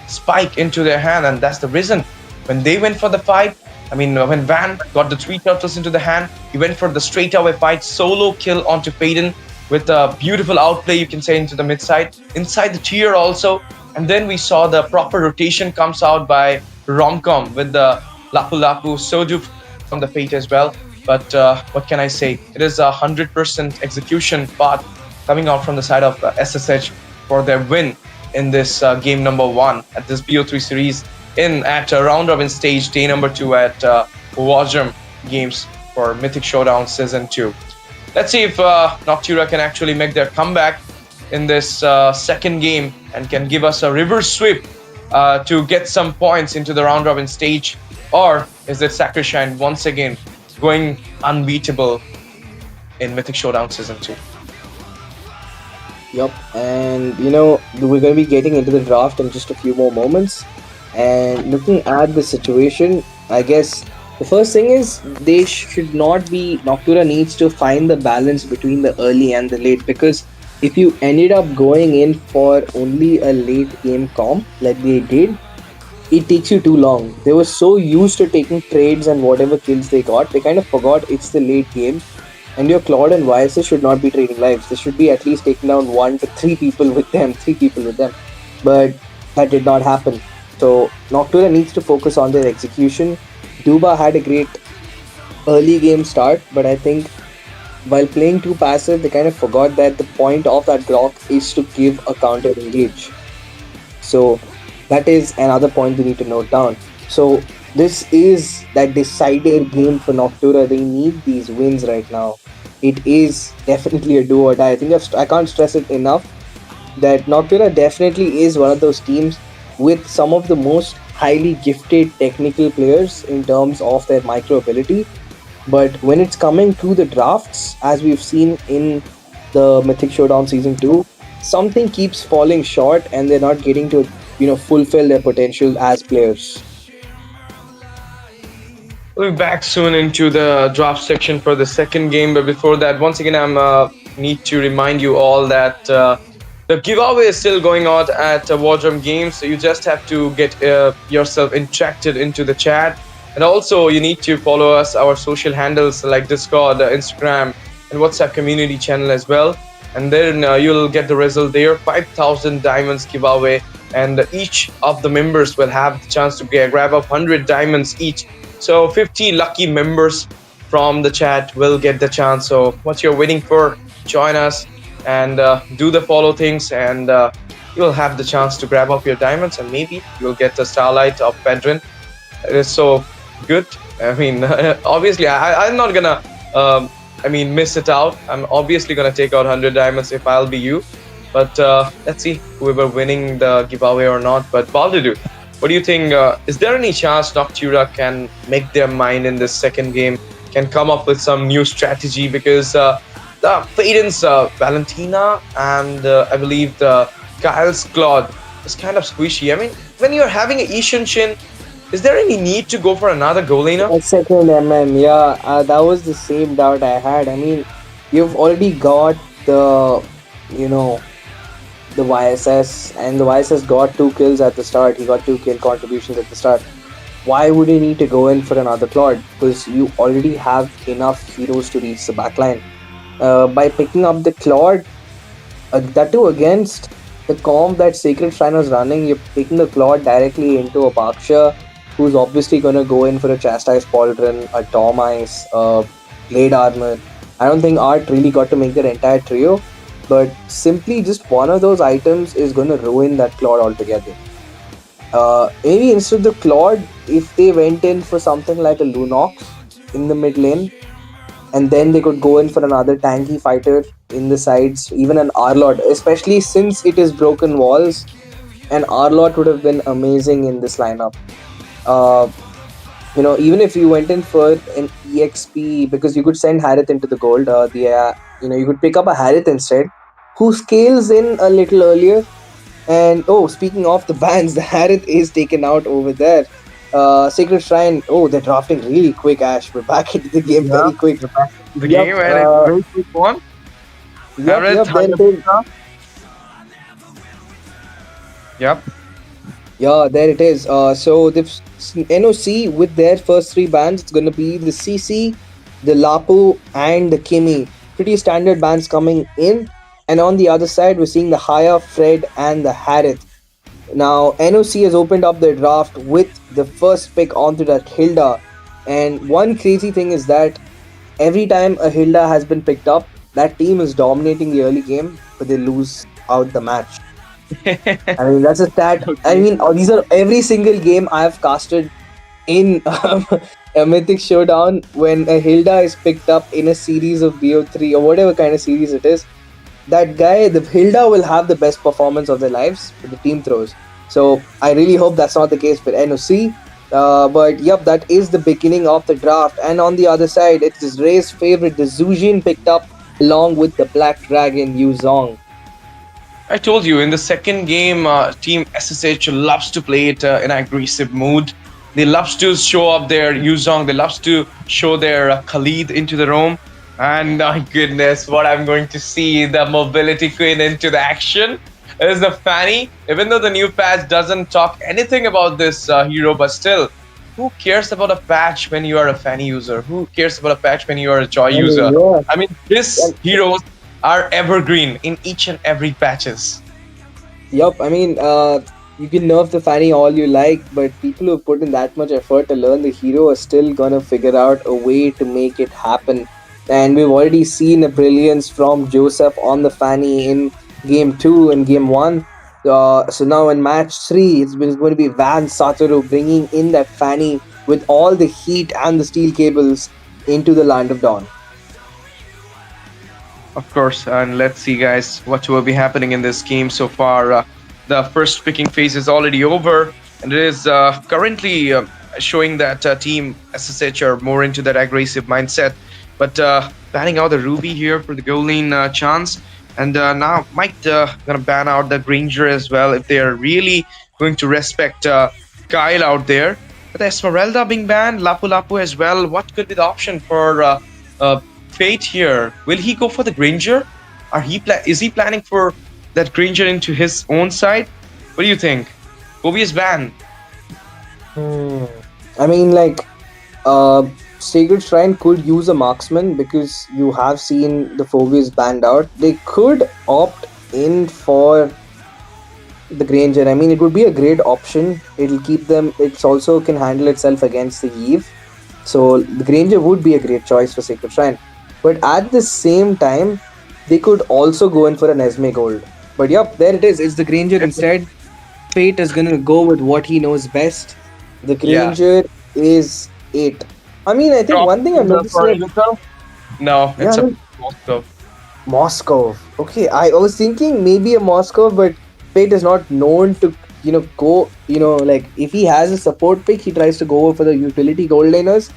spike into their hand, and that's the reason. When they went for the fight, when Van got the 3 turtles into the hand, he went for the straight away fight, solo kill onto Faden, with a beautiful outplay, you can say, into the mid side, inside the tier also. And then we saw the proper rotation comes out by Romcom with the Lapu Lapu, Soju from the Fate as well. But what can I say? It is 100% execution part coming out from the side of SSH for their win in this game number 1 at this BO3 series at round robin stage, day number 2 at War Drum Games for Mythic Showdown Season 2. Let's see if Noctura can actually make their comeback in this second game and can give us a reverse sweep to get some points into the round robin stage, or is it Sakrishine once again going unbeatable in Mythic Showdown Season 2? Yup, and we're going to be getting into the draft in just a few more moments. And looking at the situation, I guess the first thing is they should not be. Noctura needs to find the balance between the early and the late, because if you ended up going in for only a late game comp like they did, it takes you too long. They were so used to taking trades and whatever kills they got, they kind of forgot it's the late game. And your Claude and YSS should not be trading lives. They should be at least taking down 1 to 3 people with them, But that did not happen. So Noctura needs to focus on their execution. Duba had a great early game start, but I think while playing too passive, they kind of forgot that the point of that Grok is to give a counter engage. So that is another point we need to note down. So this is that decided game for Noctura. They need these wins right now. It is definitely a do or die. I think I can't stress it enough that Noctura definitely is one of those teams with some of the most highly gifted technical players in terms of their micro ability. But when it's coming to the drafts, as we've seen in the Mythic Showdown Season 2, something keeps falling short and they're not getting to fulfill their potential as players. We'll be back soon into the draft section for the second game, but before that, once again, I need to remind you all that the giveaway is still going on at War Drum Games, so you just have to get yourself interacted into the chat. And also, you need to follow us, our social handles like Discord, Instagram, and WhatsApp community channel as well. And then you'll get the result there. 5,000 diamonds giveaway and each of the members will have the chance to grab up 100 diamonds each. So 50 lucky members from the chat will get the chance. So what you're waiting for, join us and do the follow things, and you'll have the chance to grab up your diamonds, and maybe you'll get the starlight of Pedrin. It is so good. I mean, obviously, I'm not gonna, miss it out. I'm obviously gonna take out 100 diamonds if I'll be you. But let's see whoever winning the giveaway or not. But Baldudu, what do you think? Is there any chance Noctura can make their mind in this second game? Can come up with some new strategy? Because the Faden's Valentina and I believe the Kyle's Claude is kind of squishy. I mean, when you're having a Ishan Shin, is there any need to go for another goal laner? A second yeah, that was the same doubt I had. I mean, you've already got the, you know, the YSS, and the YSS got 2 kills at the start. He got 2 kill contributions at the start. Why would you need to go in for another Claude? Because you already have enough heroes to reach the backline. By picking up the Claude, that too against the comp that Sacred Shrine was running, you're picking the Claude directly into a Baksha, who's obviously going to go in for a Chastise Pauldron, a Tom Ice, Blade Armor. I don't think Art really got to make their entire trio, but simply just one of those items is going to ruin that Claude altogether. Maybe instead of the Claude, if they went in for something like a Lunox in the mid lane, and then they could go in for another tanky fighter in the sides, even an Arlord, especially since it is broken walls, an Arlord would have been amazing in this lineup. Uh, even if you went in for an EXP, because you could send Harith into the gold, you could pick up a Harith instead, who scales in a little earlier. And speaking of the bans, the Harith is taken out over there. Sacred Shrine, they're drafting really quick, Ash. We're back into the game very quick. The game and it's very quick one. Yep, there it is. Yep. Yeah, there it is. So the NOC with their first 3 bans, it's going to be the CC, the Lapu, and the Kimi. Pretty standard bans coming in. And on the other side, we're seeing the Haya, Fred, and the Harith. Now, NOC has opened up their draft with the first pick onto that Hilda. And one crazy thing is that every time a Hilda has been picked up, that team is dominating the early game, but they lose out the match. I mean, that's a stat. I mean, these are every single game I've casted in a Mythic Showdown. When a Hilda is picked up in a series of BO3 or whatever kind of series it is, that guy, the Hilda, will have the best performance of their lives with the team throws. So I really hope that's not the case for NOC. But yep, that is the beginning of the draft. And on the other side, it is Ray's favorite, the Zujin, picked up along with the Black Dragon, Yu Zong. I told you in the second game, Team SSH loves to play it in an aggressive mood. They loves to show up their Yuzong. They loves to show their Khalid into the roam. And my goodness, what I'm going to see, the mobility queen into the action is the Fanny. Even though the new patch doesn't talk anything about this hero, but still, who cares about a patch when you are a Fanny user? Who cares about a patch when you are a Joy user? Yeah. I mean, these heroes are evergreen in each and every patches. Yup, I mean, you can nerf the Fanny all you like, but people who put in that much effort to learn the hero are still gonna figure out a way to make it happen. And we've already seen a brilliance from Joseph on the Fanny in Game 2 and Game 1. So now in Match 3, it's going to be Van Satoru bringing in that Fanny with all the heat and the steel cables into the Land of Dawn. Of course, and let's see, guys, what will be happening in this game so far. The first picking phase is already over, and it is currently showing that Team SSH are more into that aggressive mindset. But banning out the Ruby here for the goal lane chance, and now might gonna ban out the Granger as well if they are really going to respect Kyle out there. But Esmeralda being banned, Lapu Lapu as well. What could be the option for Fate here? Will he go for the Granger? Is he planning for that Granger into his own side? What do you think? Phobia's ban. I mean, like, Sacred Shrine could use a marksman because you have seen the Phobias banned out. They could opt in for the Granger. I mean, it would be a great option. It'll keep them. It's also can handle itself against the Eve. So the Granger would be a great choice for Sacred Shrine. But at the same time, they could also go in for an Esme Gold. But yep, there it is. It's the Granger instead. Fate is gonna go with what he knows best. The Yeah. Granger is 8. I mean, I think Drop one thing I've noticed for that Intel? No, yeah, it's I a mean, Moscow. Moscow. Okay, I was thinking maybe a Moscow, but Fate is not known to go like if he has a support pick, he tries to go for the utility gold laners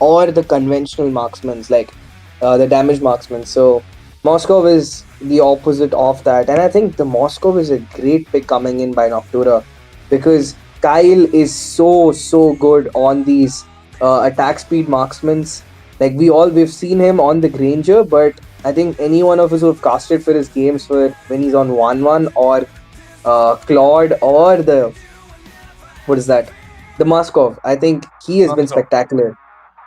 or the conventional marksmen, like the damage marksmen. So Moscow is the opposite of that, and I think the Moscow is a great pick coming in by Noctura because Kyle is so good on these attack speed marksmens. Like we've seen him on the Granger, but I think any one of us who have casted for his games for when he's on 1-1 or Claude or the what is that? The Moskov. I think he has been Moscow. spectacular.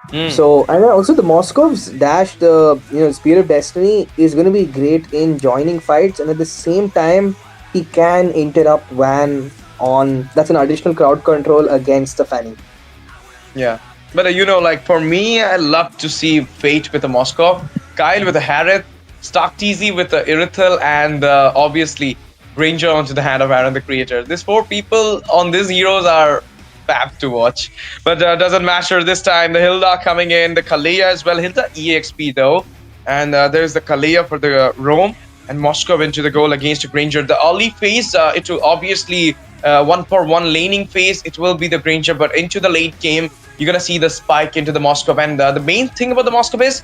Mm. So and then also the Moscov's dash, the Spear of Destiny is going to be great in joining fights, and at the same time he can interrupt Van on. That's an additional crowd control against the Fanny. Yeah. But like for me, I love to see Fate with a Moscow, Kyle with a Harith, Stark TZ with a Irithel, and obviously Granger onto the hand of Aaron the Creator. These 4 people on these heroes are fab to watch. But doesn't matter this time. The Hilda coming in, the Kaleya as well. Hilda EXP though. And there's the Kaleya for the Rome, and Moscow into the goal against Granger. The early phase, it will obviously 1-for-1 laning phase, it will be the Granger, but into the late game, you're gonna see the spike into the Moscow. And the main thing about the Moscow is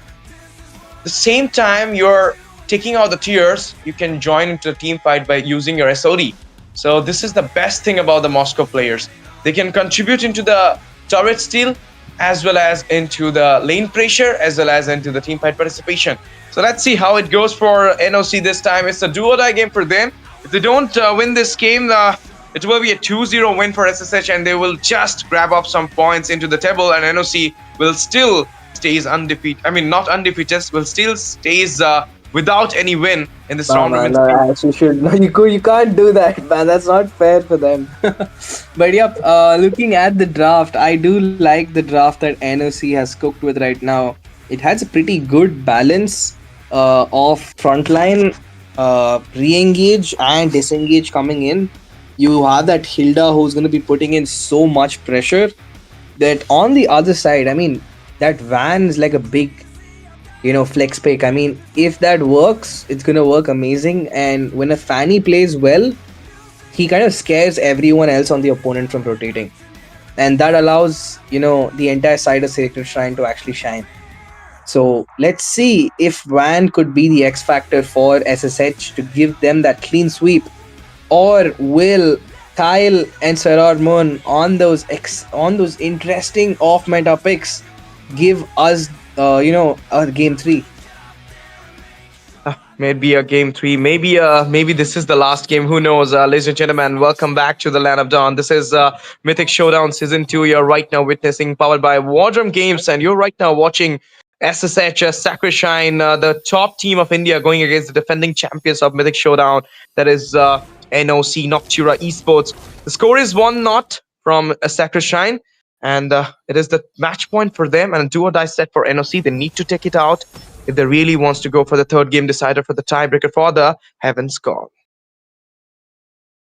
the same time you're taking out the tiers, you can join into the team fight by using your SOD. So this is the best thing about the Moscow players. They can contribute into the turret steal as well as into the lane pressure as well as into the team fight participation. So let's see how it goes for NOC this time. It's a do-or-die game for them. If they don't win this game, it will be a 2-0 win for SSH, and they will just grab up some points into the table, and NOC will still stays undefeated. I mean, not undefeated, will still stays without any win in this round Man, robin. no, actually should no, you can't do that, man. That's not fair for them. But yep, looking at the draft, I do like the draft that NOC has cooked with right now. It has a pretty good balance of frontline, re-engage and disengage coming in. You have that Hilda who's going to be putting in so much pressure that on the other side, I mean, that Van is like a big, flex pick. I mean, if that works, it's going to work amazing. And when a Fanny plays well, he kind of scares everyone else on the opponent from rotating. And that allows, the entire side of Sacred Shrine to actually shine. So let's see if Van could be the X factor for SSH to give them that clean sweep. Or will Kyle and Saror Moon on those interesting off meta picks give us a game 3? Maybe a game 3, maybe this is the last game, who knows. Ladies and gentlemen, welcome back to the Land of Dawn. This is Mythic Showdown Season 2. You're right now witnessing, powered by War Drum Games, and you're right now watching SSH Sacred Shrine, the top team of India, going against the defending champions of Mythic Showdown, that is NOC, Noctura Esports. The score is 1-0 from Sacred Shrine, and it is the match point for them, and a do-or-die set for NOC. They need to take it out if they really wants to go for the third game decider, for the tiebreaker, for the Heaven's Gone.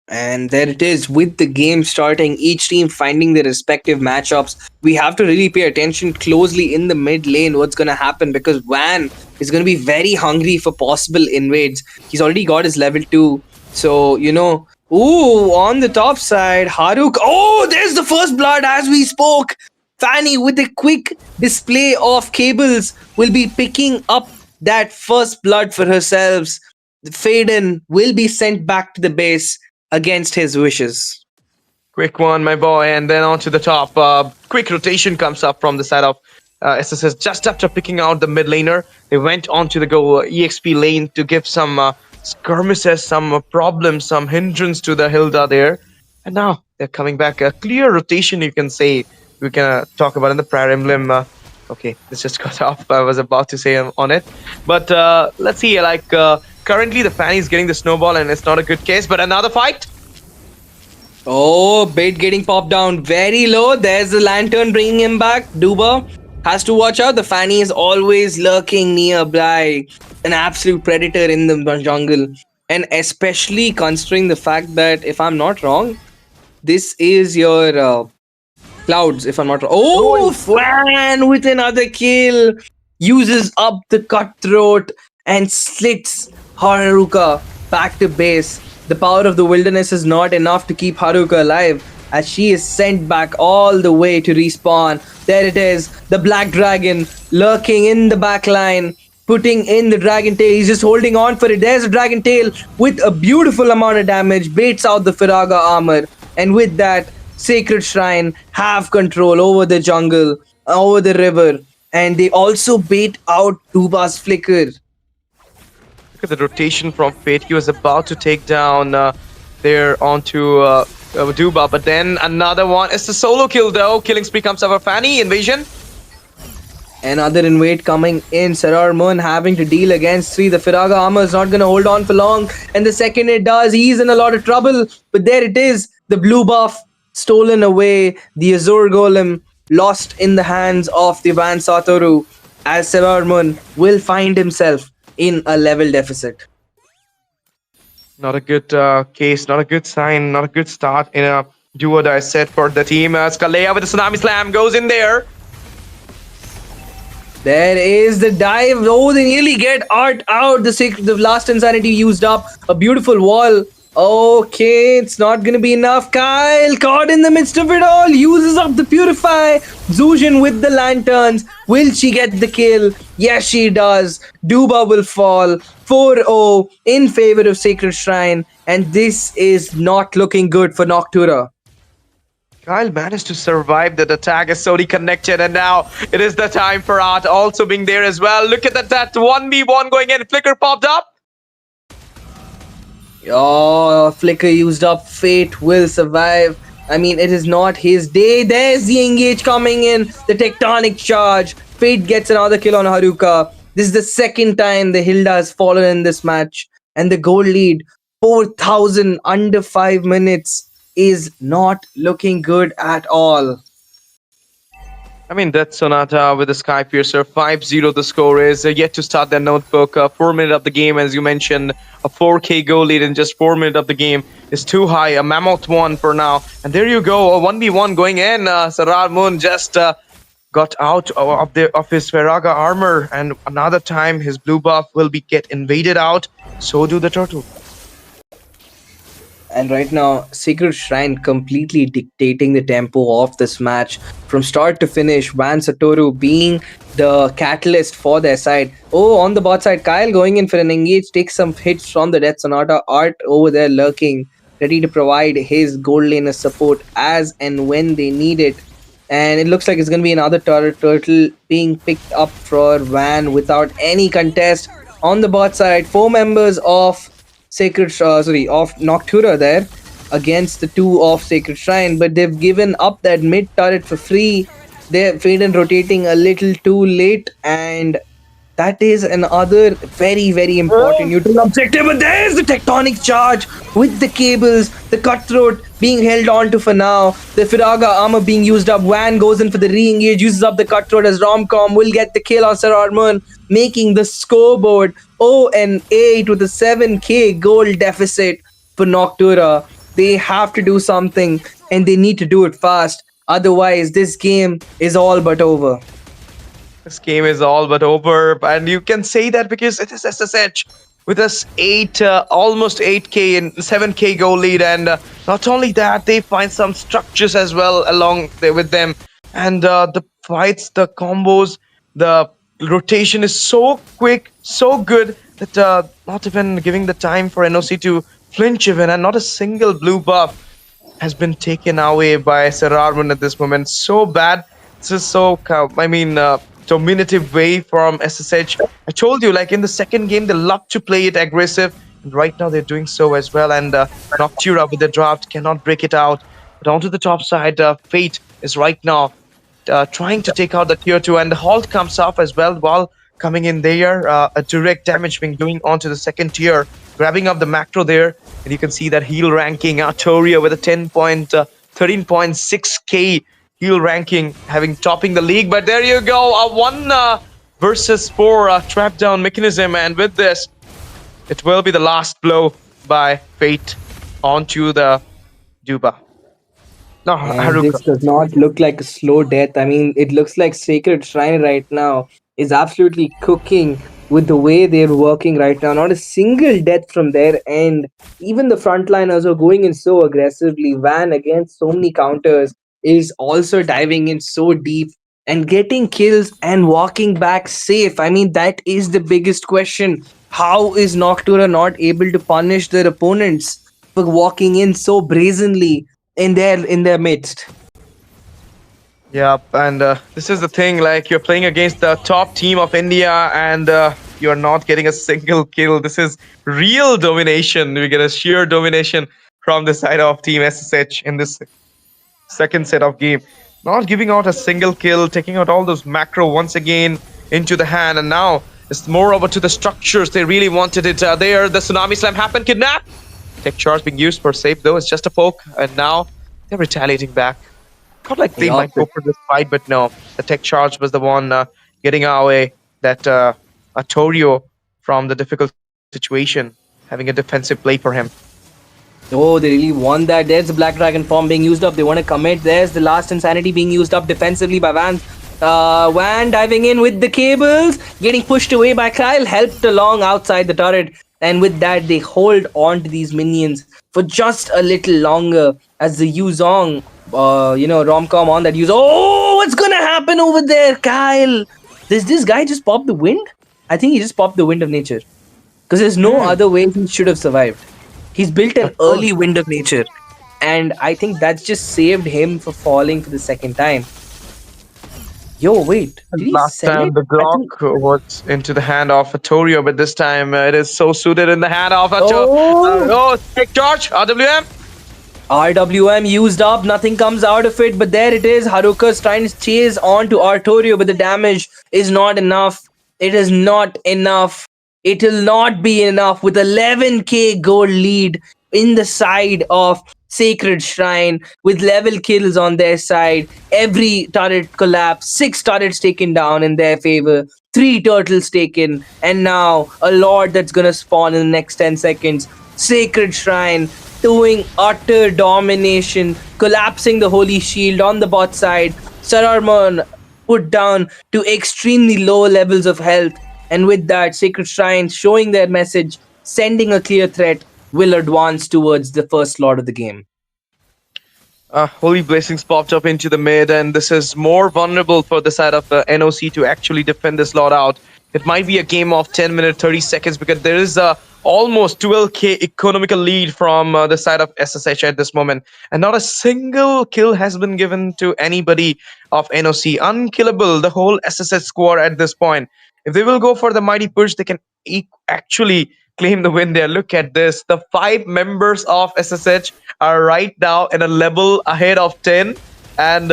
And there it is, with the game starting, each team finding their respective matchups. We have to really pay attention closely in the mid lane what's going to happen, because Van is going to be very hungry for possible invades. He's already got his level 2. So, on the top side, Haruk. Oh, there's the first blood as we spoke. Fanny, with a quick display of cables, will be picking up that first blood for herself. Faden will be sent back to the base against his wishes. Quick one, my boy, and then on to the top. Quick rotation comes up from the side of SSS. Just after picking out the mid laner, they went on to the EXP lane to give some skirmishes, some problems, some hindrance to the Hilda there. And now they're coming back. A clear rotation, you can say. We can talk about in the Prayer Emblem. Okay, this just got off. I was about to say on it. But let's see, currently the Fanny is getting the snowball, and it's not a good case. But another fight. Oh, bait getting popped down very low. There's the lantern bringing him back. Duba has to watch out. The Fanny is always lurking nearby. An absolute predator in the jungle. And especially considering the fact that, if I'm not wrong, this is your Clouds, if I'm not wrong. Oh, Fan with another kill. Uses up the cutthroat and slits Haruka back to base. The power of the wilderness is not enough to keep Haruka alive as she is sent back all the way to respawn. There it is, the Black Dragon lurking in the back line, putting in the Dragon Tail. He's just holding on for it. There's a Dragon Tail with a beautiful amount of damage, baits out the Firaga armor, and with that, Sacred Shrine have control over the jungle, over the river, and they also bait out Duba's Flicker. Look at the rotation from Fate. He was about to take down there onto Duba, but then another one. It's the solo kill though. Killing spree comes over Fanny. Invasion. Another invade coming in. Sarar Moon having to deal against 3. The Firaga armor is not going to hold on for long. And the second it does, he's in a lot of trouble. But there it is. The blue buff stolen away. The Azure Golem lost in the hands of the Van Satoru. As Sarar Moon will find himself in a level deficit. Not a good case. Not a good sign. Not a good start in a do or die set for the team. Skalea with the Tsunami Slam goes in there. There is the dive. Oh, they nearly get Art out. The last insanity used up. A beautiful wall. Okay, it's not gonna be enough. Kyle caught in the midst of it all. Uses up the Purify. Zujin with the lanterns. Will she get the kill? Yes, she does. Duba will fall. 4-0 in favor of Sacred Shrine. And this is not looking good for Noctura. Kyle managed to survive that attack as Sony connected, and now it is the time for Art also being there as well. Look at that 1v1 going in. Flicker popped up. Oh, Flicker used up. Fate will survive. I mean, it is not his day. There's the engage coming in. The tectonic charge. Fate gets another kill on Haruka. This is the second time the Hilda has fallen in this match. And the goal lead, 4,000 under 5 minutes, is not looking good at all. I mean, that Sonata with the Sky Piercer, 5-0 the score is. Yet to start their notebook. 4 minutes of the game, as you mentioned. A 4K goal lead in just 4 minutes of the game is too high. A mammoth one for now. And there you go, a 1v1 going in. Sarar Moon just got out of his Firaga armor. And another time, his blue buff will get invaded out. So do the turtle. And right now, Sacred Shrine completely dictating the tempo of this match from start to finish. Van Satoru being the catalyst for their side. Oh, on the bot side, Kyle going in for an engage, takes some hits from the Death Sonata. Art over there lurking, ready to provide his gold laner support as and when they need it. And it looks like it's going to be another turtle being picked up for Van without any contest. On the bot side, 4 members of of Noctura there against the 2 of Sacred Shrine, but they've given up that mid turret for free. They're Faden rotating a little too late, and that is another very, very important neutral objective. But there's the tectonic charge with the cables, the cutthroat being held on to for now. The Firaga armor being used up. Van goes in for the re-engage, uses up the cutthroat as Romcom will get the kill on Sir Armon, making the scoreboard 0-8 with a 7k goal deficit for Noctura. They have to do something, and they need to do it fast. Otherwise, this game is all but over. This game is all but over, and you can say that because it is SSH with us almost 8k and 7k goal lead, and not only that, they find some structures as well along there with them, and the fights, the combos, the rotation is so quick, so good that not even giving the time for NOC to flinch even, and not a single blue buff has been taken away by Sir Armon at this moment. So bad. This is so, dominative way from SSH. I told you, like in the second game, they love to play it aggressive, and right now they're doing so as well. And Noctura with the draft cannot break it out. But onto the top side, Fate is right now trying to take out the tier 2, and the halt comes off as well while coming in there. A direct damage being doing onto the second tier grabbing up the macro there, and you can see that heal ranking. Artoria with a 13.6k heal ranking, having topping the league. But there you go, a 1 versus 4 trap down mechanism, and with this, it will be the last blow by Fate onto the Duba. No, And Haruka. this does not look like a slow death. I mean, it looks like Sacred Shrine right now is absolutely cooking with the way they're working right now. Not a single death from their end. Even the frontliners are going in so aggressively. Van, against so many counters, is also diving in so deep and getting kills and walking back safe. I mean, that is the biggest question. How is Noctura not able to punish their opponents for walking in so brazenly in their midst? Yep, and this is the thing, like you're playing against the top team of India and you're not getting a single kill. This is real domination. We get a sheer domination from the side of Team SSH in this second set of game. Not giving out a single kill, taking out all those macro once again into the hand, and now it's more over to the structures. They really wanted it there. The Tsunami Slam happened, kidnap. Tech charge being used for safe though, it's just a poke, and now they're retaliating back. Thought like they Yup. might go for this fight, but no. The tech charge was the one getting away that Artorio from the difficult situation, having a defensive play for him. Oh, they really want that. There's the Black Dragon form being used up. They want to commit. There's the last Insanity being used up defensively by Van. Van diving in with the cables, getting pushed away by Kyle, helped along outside the turret. And with that, they hold on to these minions for just a little longer as the Yuzong, rom-com on that use. Oh, what's gonna happen over there, Kyle? Does this guy just pop the wind? I think he just popped the wind of nature. Because there's no other way he should have survived. He's built an early wind of nature. And I think that's just saved him for falling for the second time. Yo, wait. Did he Last sell time it? the I think. Glock was into the hand of Artorio, but this time it is so suited in the hand of Artorio. Oh! Tech charge, RWM. RWM used up, nothing comes out of it, but there it is. Haruka's trying to chase on to Artorio, but the damage is not enough. It is not enough. It will not be enough with 11k gold lead in the side of Sacred Shrine with level kills on their side. Every turret collapse, 6 turrets taken down in their favor, 3 turtles taken, and now a lord that's gonna spawn in the next 10 seconds. Sacred Shrine doing utter domination, collapsing the Holy Shield on the bot side. Sararmon put down to extremely low levels of health. And with that, Sacred Shrine showing their message, sending a clear threat, will advance towards the first slot of the game. Holy Blessings popped up into the mid, and this is more vulnerable for the side of NOC to actually defend this lot out. It might be a game of 10 minutes, 30 seconds, because there is a almost 12k economical lead from the side of SSH at this moment. And not a single kill has been given to anybody of NOC. Unkillable, the whole SSH squad at this point. If they will go for the mighty push, they can actually claim the win there. Look at this. The 5 members of SSH are right now in a level ahead of 10. And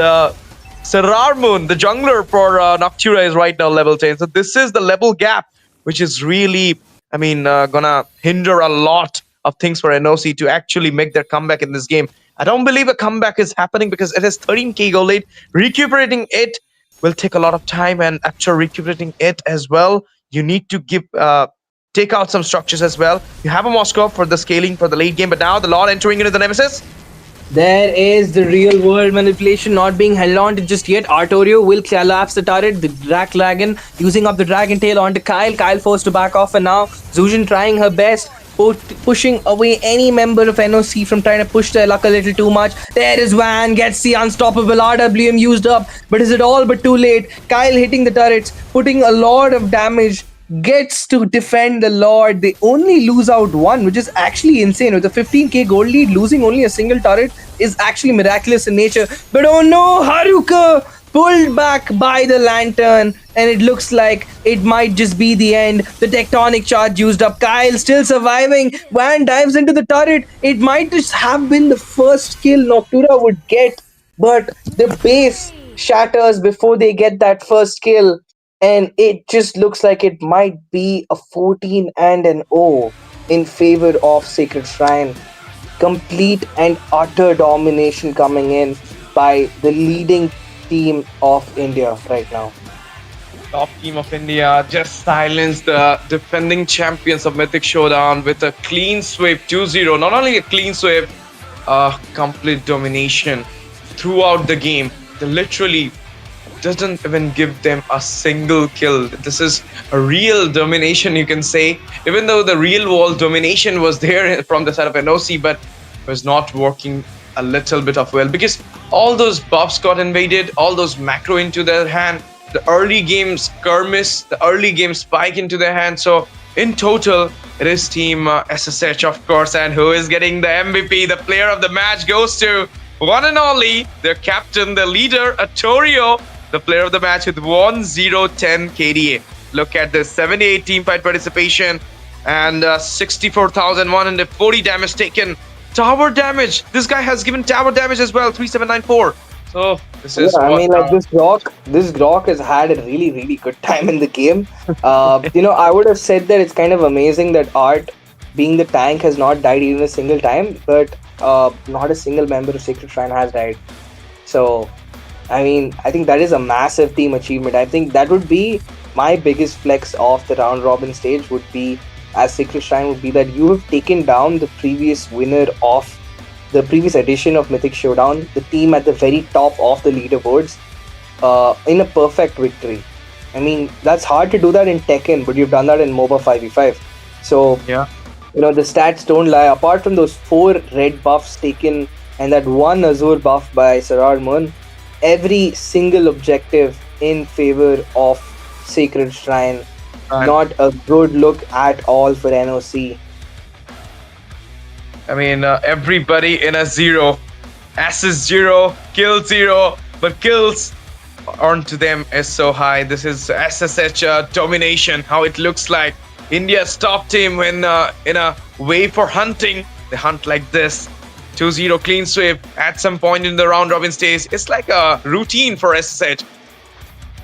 Sararmun, the jungler for Noctura, is right now level 10. So this is the level gap, which is really, gonna hinder a lot of things for NOC to actually make their comeback in this game. I don't believe a comeback is happening because it is 13k gold lead. Recuperating it will take a lot of time, and after recuperating it as well, you need to take out some structures as well. You have a Moscow for the scaling for the late game, but now the Lord entering into the Nemesis. There is the real world manipulation not being held on to just yet. Artorio will collapse the turret. The Black Dragon using up the Dragon Tail onto Kyle. Kyle forced to back off, and now Zujin trying her best, pushing away any member of NOC from trying to push their luck a little too much. There is Van, gets the unstoppable RWM used up, but is it all but too late? Kyle hitting the turrets, putting a lot of damage, gets to defend the Lord. They only lose out one, which is actually insane. With a 15k gold lead, losing only a single turret is actually miraculous in nature. But oh no, Haruka pulled back by the lantern, and it looks like it might just be the end. The tectonic charge used up. Kyle still surviving. Van dives into the turret. It might just have been the first kill Noctura would get, but the base shatters before they get that first kill. And it just looks like it might be a 14 and an 0. in favor of Sacred Shrine. Complete and utter domination coming in by the leading team of India right now. Top team of India just silenced the defending champions of Mythic Showdown with a clean sweep 2-0. Not only a clean sweep, complete domination throughout the game. They literally doesn't even give them a single kill. This is a real domination, you can say. Even though the real world domination was there from the side of NOC, but was not working a little bit of well because all those buffs got invaded, all those macro into their hand, the early game skirmish, the early game spike into their hand. So in total, it is team SSH, of course, and who is getting the MVP, the player of the match goes to one and only their captain, the leader, Atorio, the player of the match with 1010 KDA. Look at this 78 team fight participation and 64,140 damage taken. Tower damage. This guy has given tower damage as well, 3794. So this is I mean, like this Grok has had a really, really good time in the game. I would have said that it's kind of amazing that Art, being the tank, has not died even a single time, but not a single member of Sacred Shrine has died. So, I mean, I think that is a massive team achievement. I think that would be my biggest flex of the round robin stage would be, as Sacred Shrine, would be that you have taken down the previous winner of the previous edition of Mythic Showdown, the team at the very top of the leaderboards, in a perfect victory. I mean, that's hard to do that in Tekken, but you've done that in MOBA 5v5. So, yeah, the stats don't lie. Apart from those 4 red buffs taken and that 1 Azure buff by Sarar Moon, every single objective in favor of Sacred Shrine. Not a good look at all for NOC. I mean, everybody in a 0. Assist 0, kill 0, but kills earned to them is so high. This is SSH domination, how it looks like. India's top team when in a way for hunting, they hunt like this. 2-0 clean sweep at some point in the round robin stage. It's like a routine for SSH.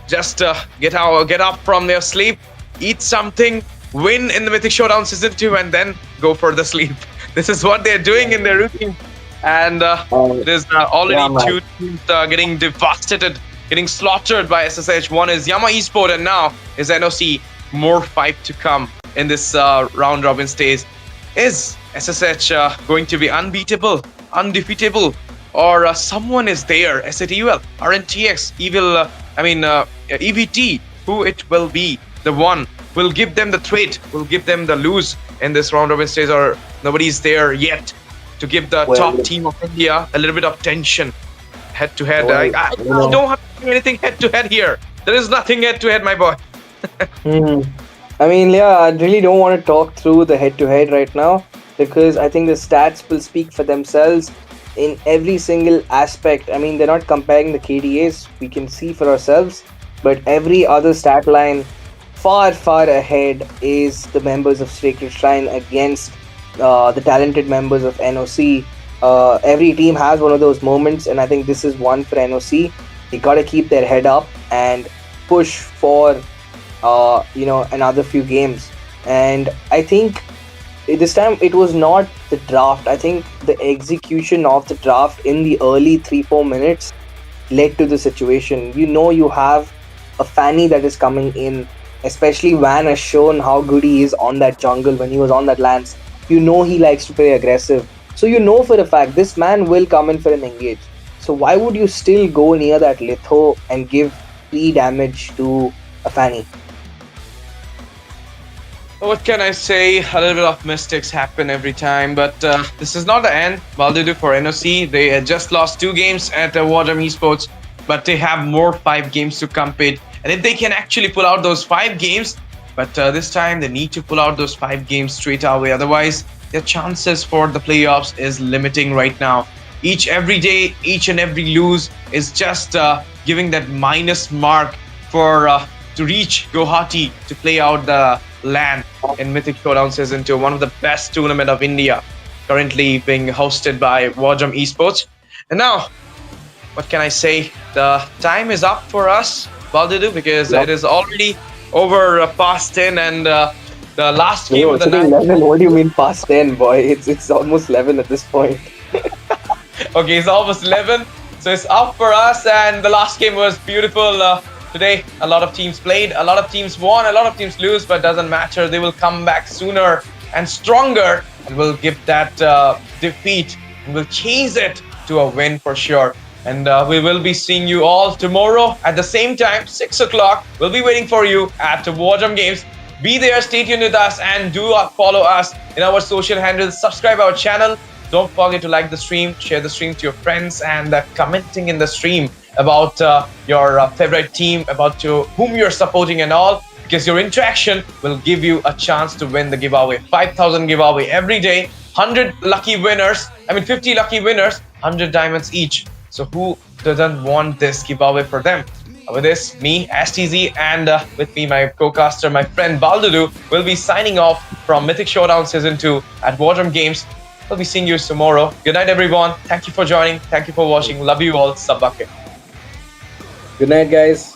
Just get up from their sleep, eat something, win in the Mythic Showdown Season 2, and then go for the sleep. This is what they're doing in their routine. And there's already 2 teams getting devastated, getting slaughtered by SSH. One is MOBA Esports, and now is NOC. More fight to come in this round robin stage. Is SSH going to be unbeatable, undefeatable, or someone is there? SATUL, RNTX, EVT, who it will be, the one will give them the threat, will give them the lose in this round robin stage, or nobody's there yet to give the top team of India a little bit of tension head to head. I don't have to do anything head to head here. There is nothing head to head, my boy. I mean, I really don't want to talk through the head to head right now because I think the stats will speak for themselves in every single aspect. I mean, they're not comparing the KDAs, we can see for ourselves, but every other stat line far, far ahead is the members of Sacred Shrine against the talented members of NOC. Every team has one of those moments, and I think this is one for NOC. They got to keep their head up and push for another few games. And I think this time it was not the draft. I think the execution of the draft in the early 3-4 minutes led to the situation. You have a Fanny that is coming in, especially Van has shown how good he is on that jungle when he was on that Lance. He likes to play aggressive. So for a fact this man will come in for an engage. So why would you still go near that Litho and give 3 damage to a Fanny? What can I say? A little bit of mistakes happen every time, but this is not the end. Valdidu for NOC, they had just lost 2 games at War Drum Esports, but they have more 5 games to compete. And if they can actually pull out those 5 games, but this time they need to pull out those 5 games straight away. Otherwise, their chances for the playoffs is limiting right now. Every day, each and every lose is just giving that minus mark for to reach Guwahati to play out the LAN in Mythic Showdown Season 2, one of the best tournament of India, currently being hosted by War Drum Esports. And now, what can I say? The time is up for us, Valdidu, because it is already over past 10, and the last No, game of it's the hitting night. 11. What do you mean past 10, boy? It's almost 11 at this point. Okay, it's almost 11. So it's up for us, and the last game was beautiful. Today, a lot of teams played, a lot of teams won, a lot of teams lose, but doesn't matter. They will come back sooner and stronger, and will give that defeat and will chase it to a win for sure. And we will be seeing you all tomorrow at the same time, 6 o'clock. We'll be waiting for you at War Drum Games. Be there, stay tuned with us, and do follow us in our social handles. Subscribe our channel. Don't forget to like the stream, share the stream to your friends, and commenting in the stream about your favorite team, about whom you're supporting and all, because your interaction will give you a chance to win the giveaway. 5,000 giveaway every day, 100 lucky winners, 50 lucky winners, 100 diamonds each. So who doesn't want this giveaway for them? With this, me, STZ, and with me, my co-caster, my friend Baldudu, will be signing off from Mythic Showdown Season 2 at War Drum Games. We'll be seeing you tomorrow. Good night, everyone. Thank you for joining. Thank you for watching. Love you all. Sabake. Good night, guys.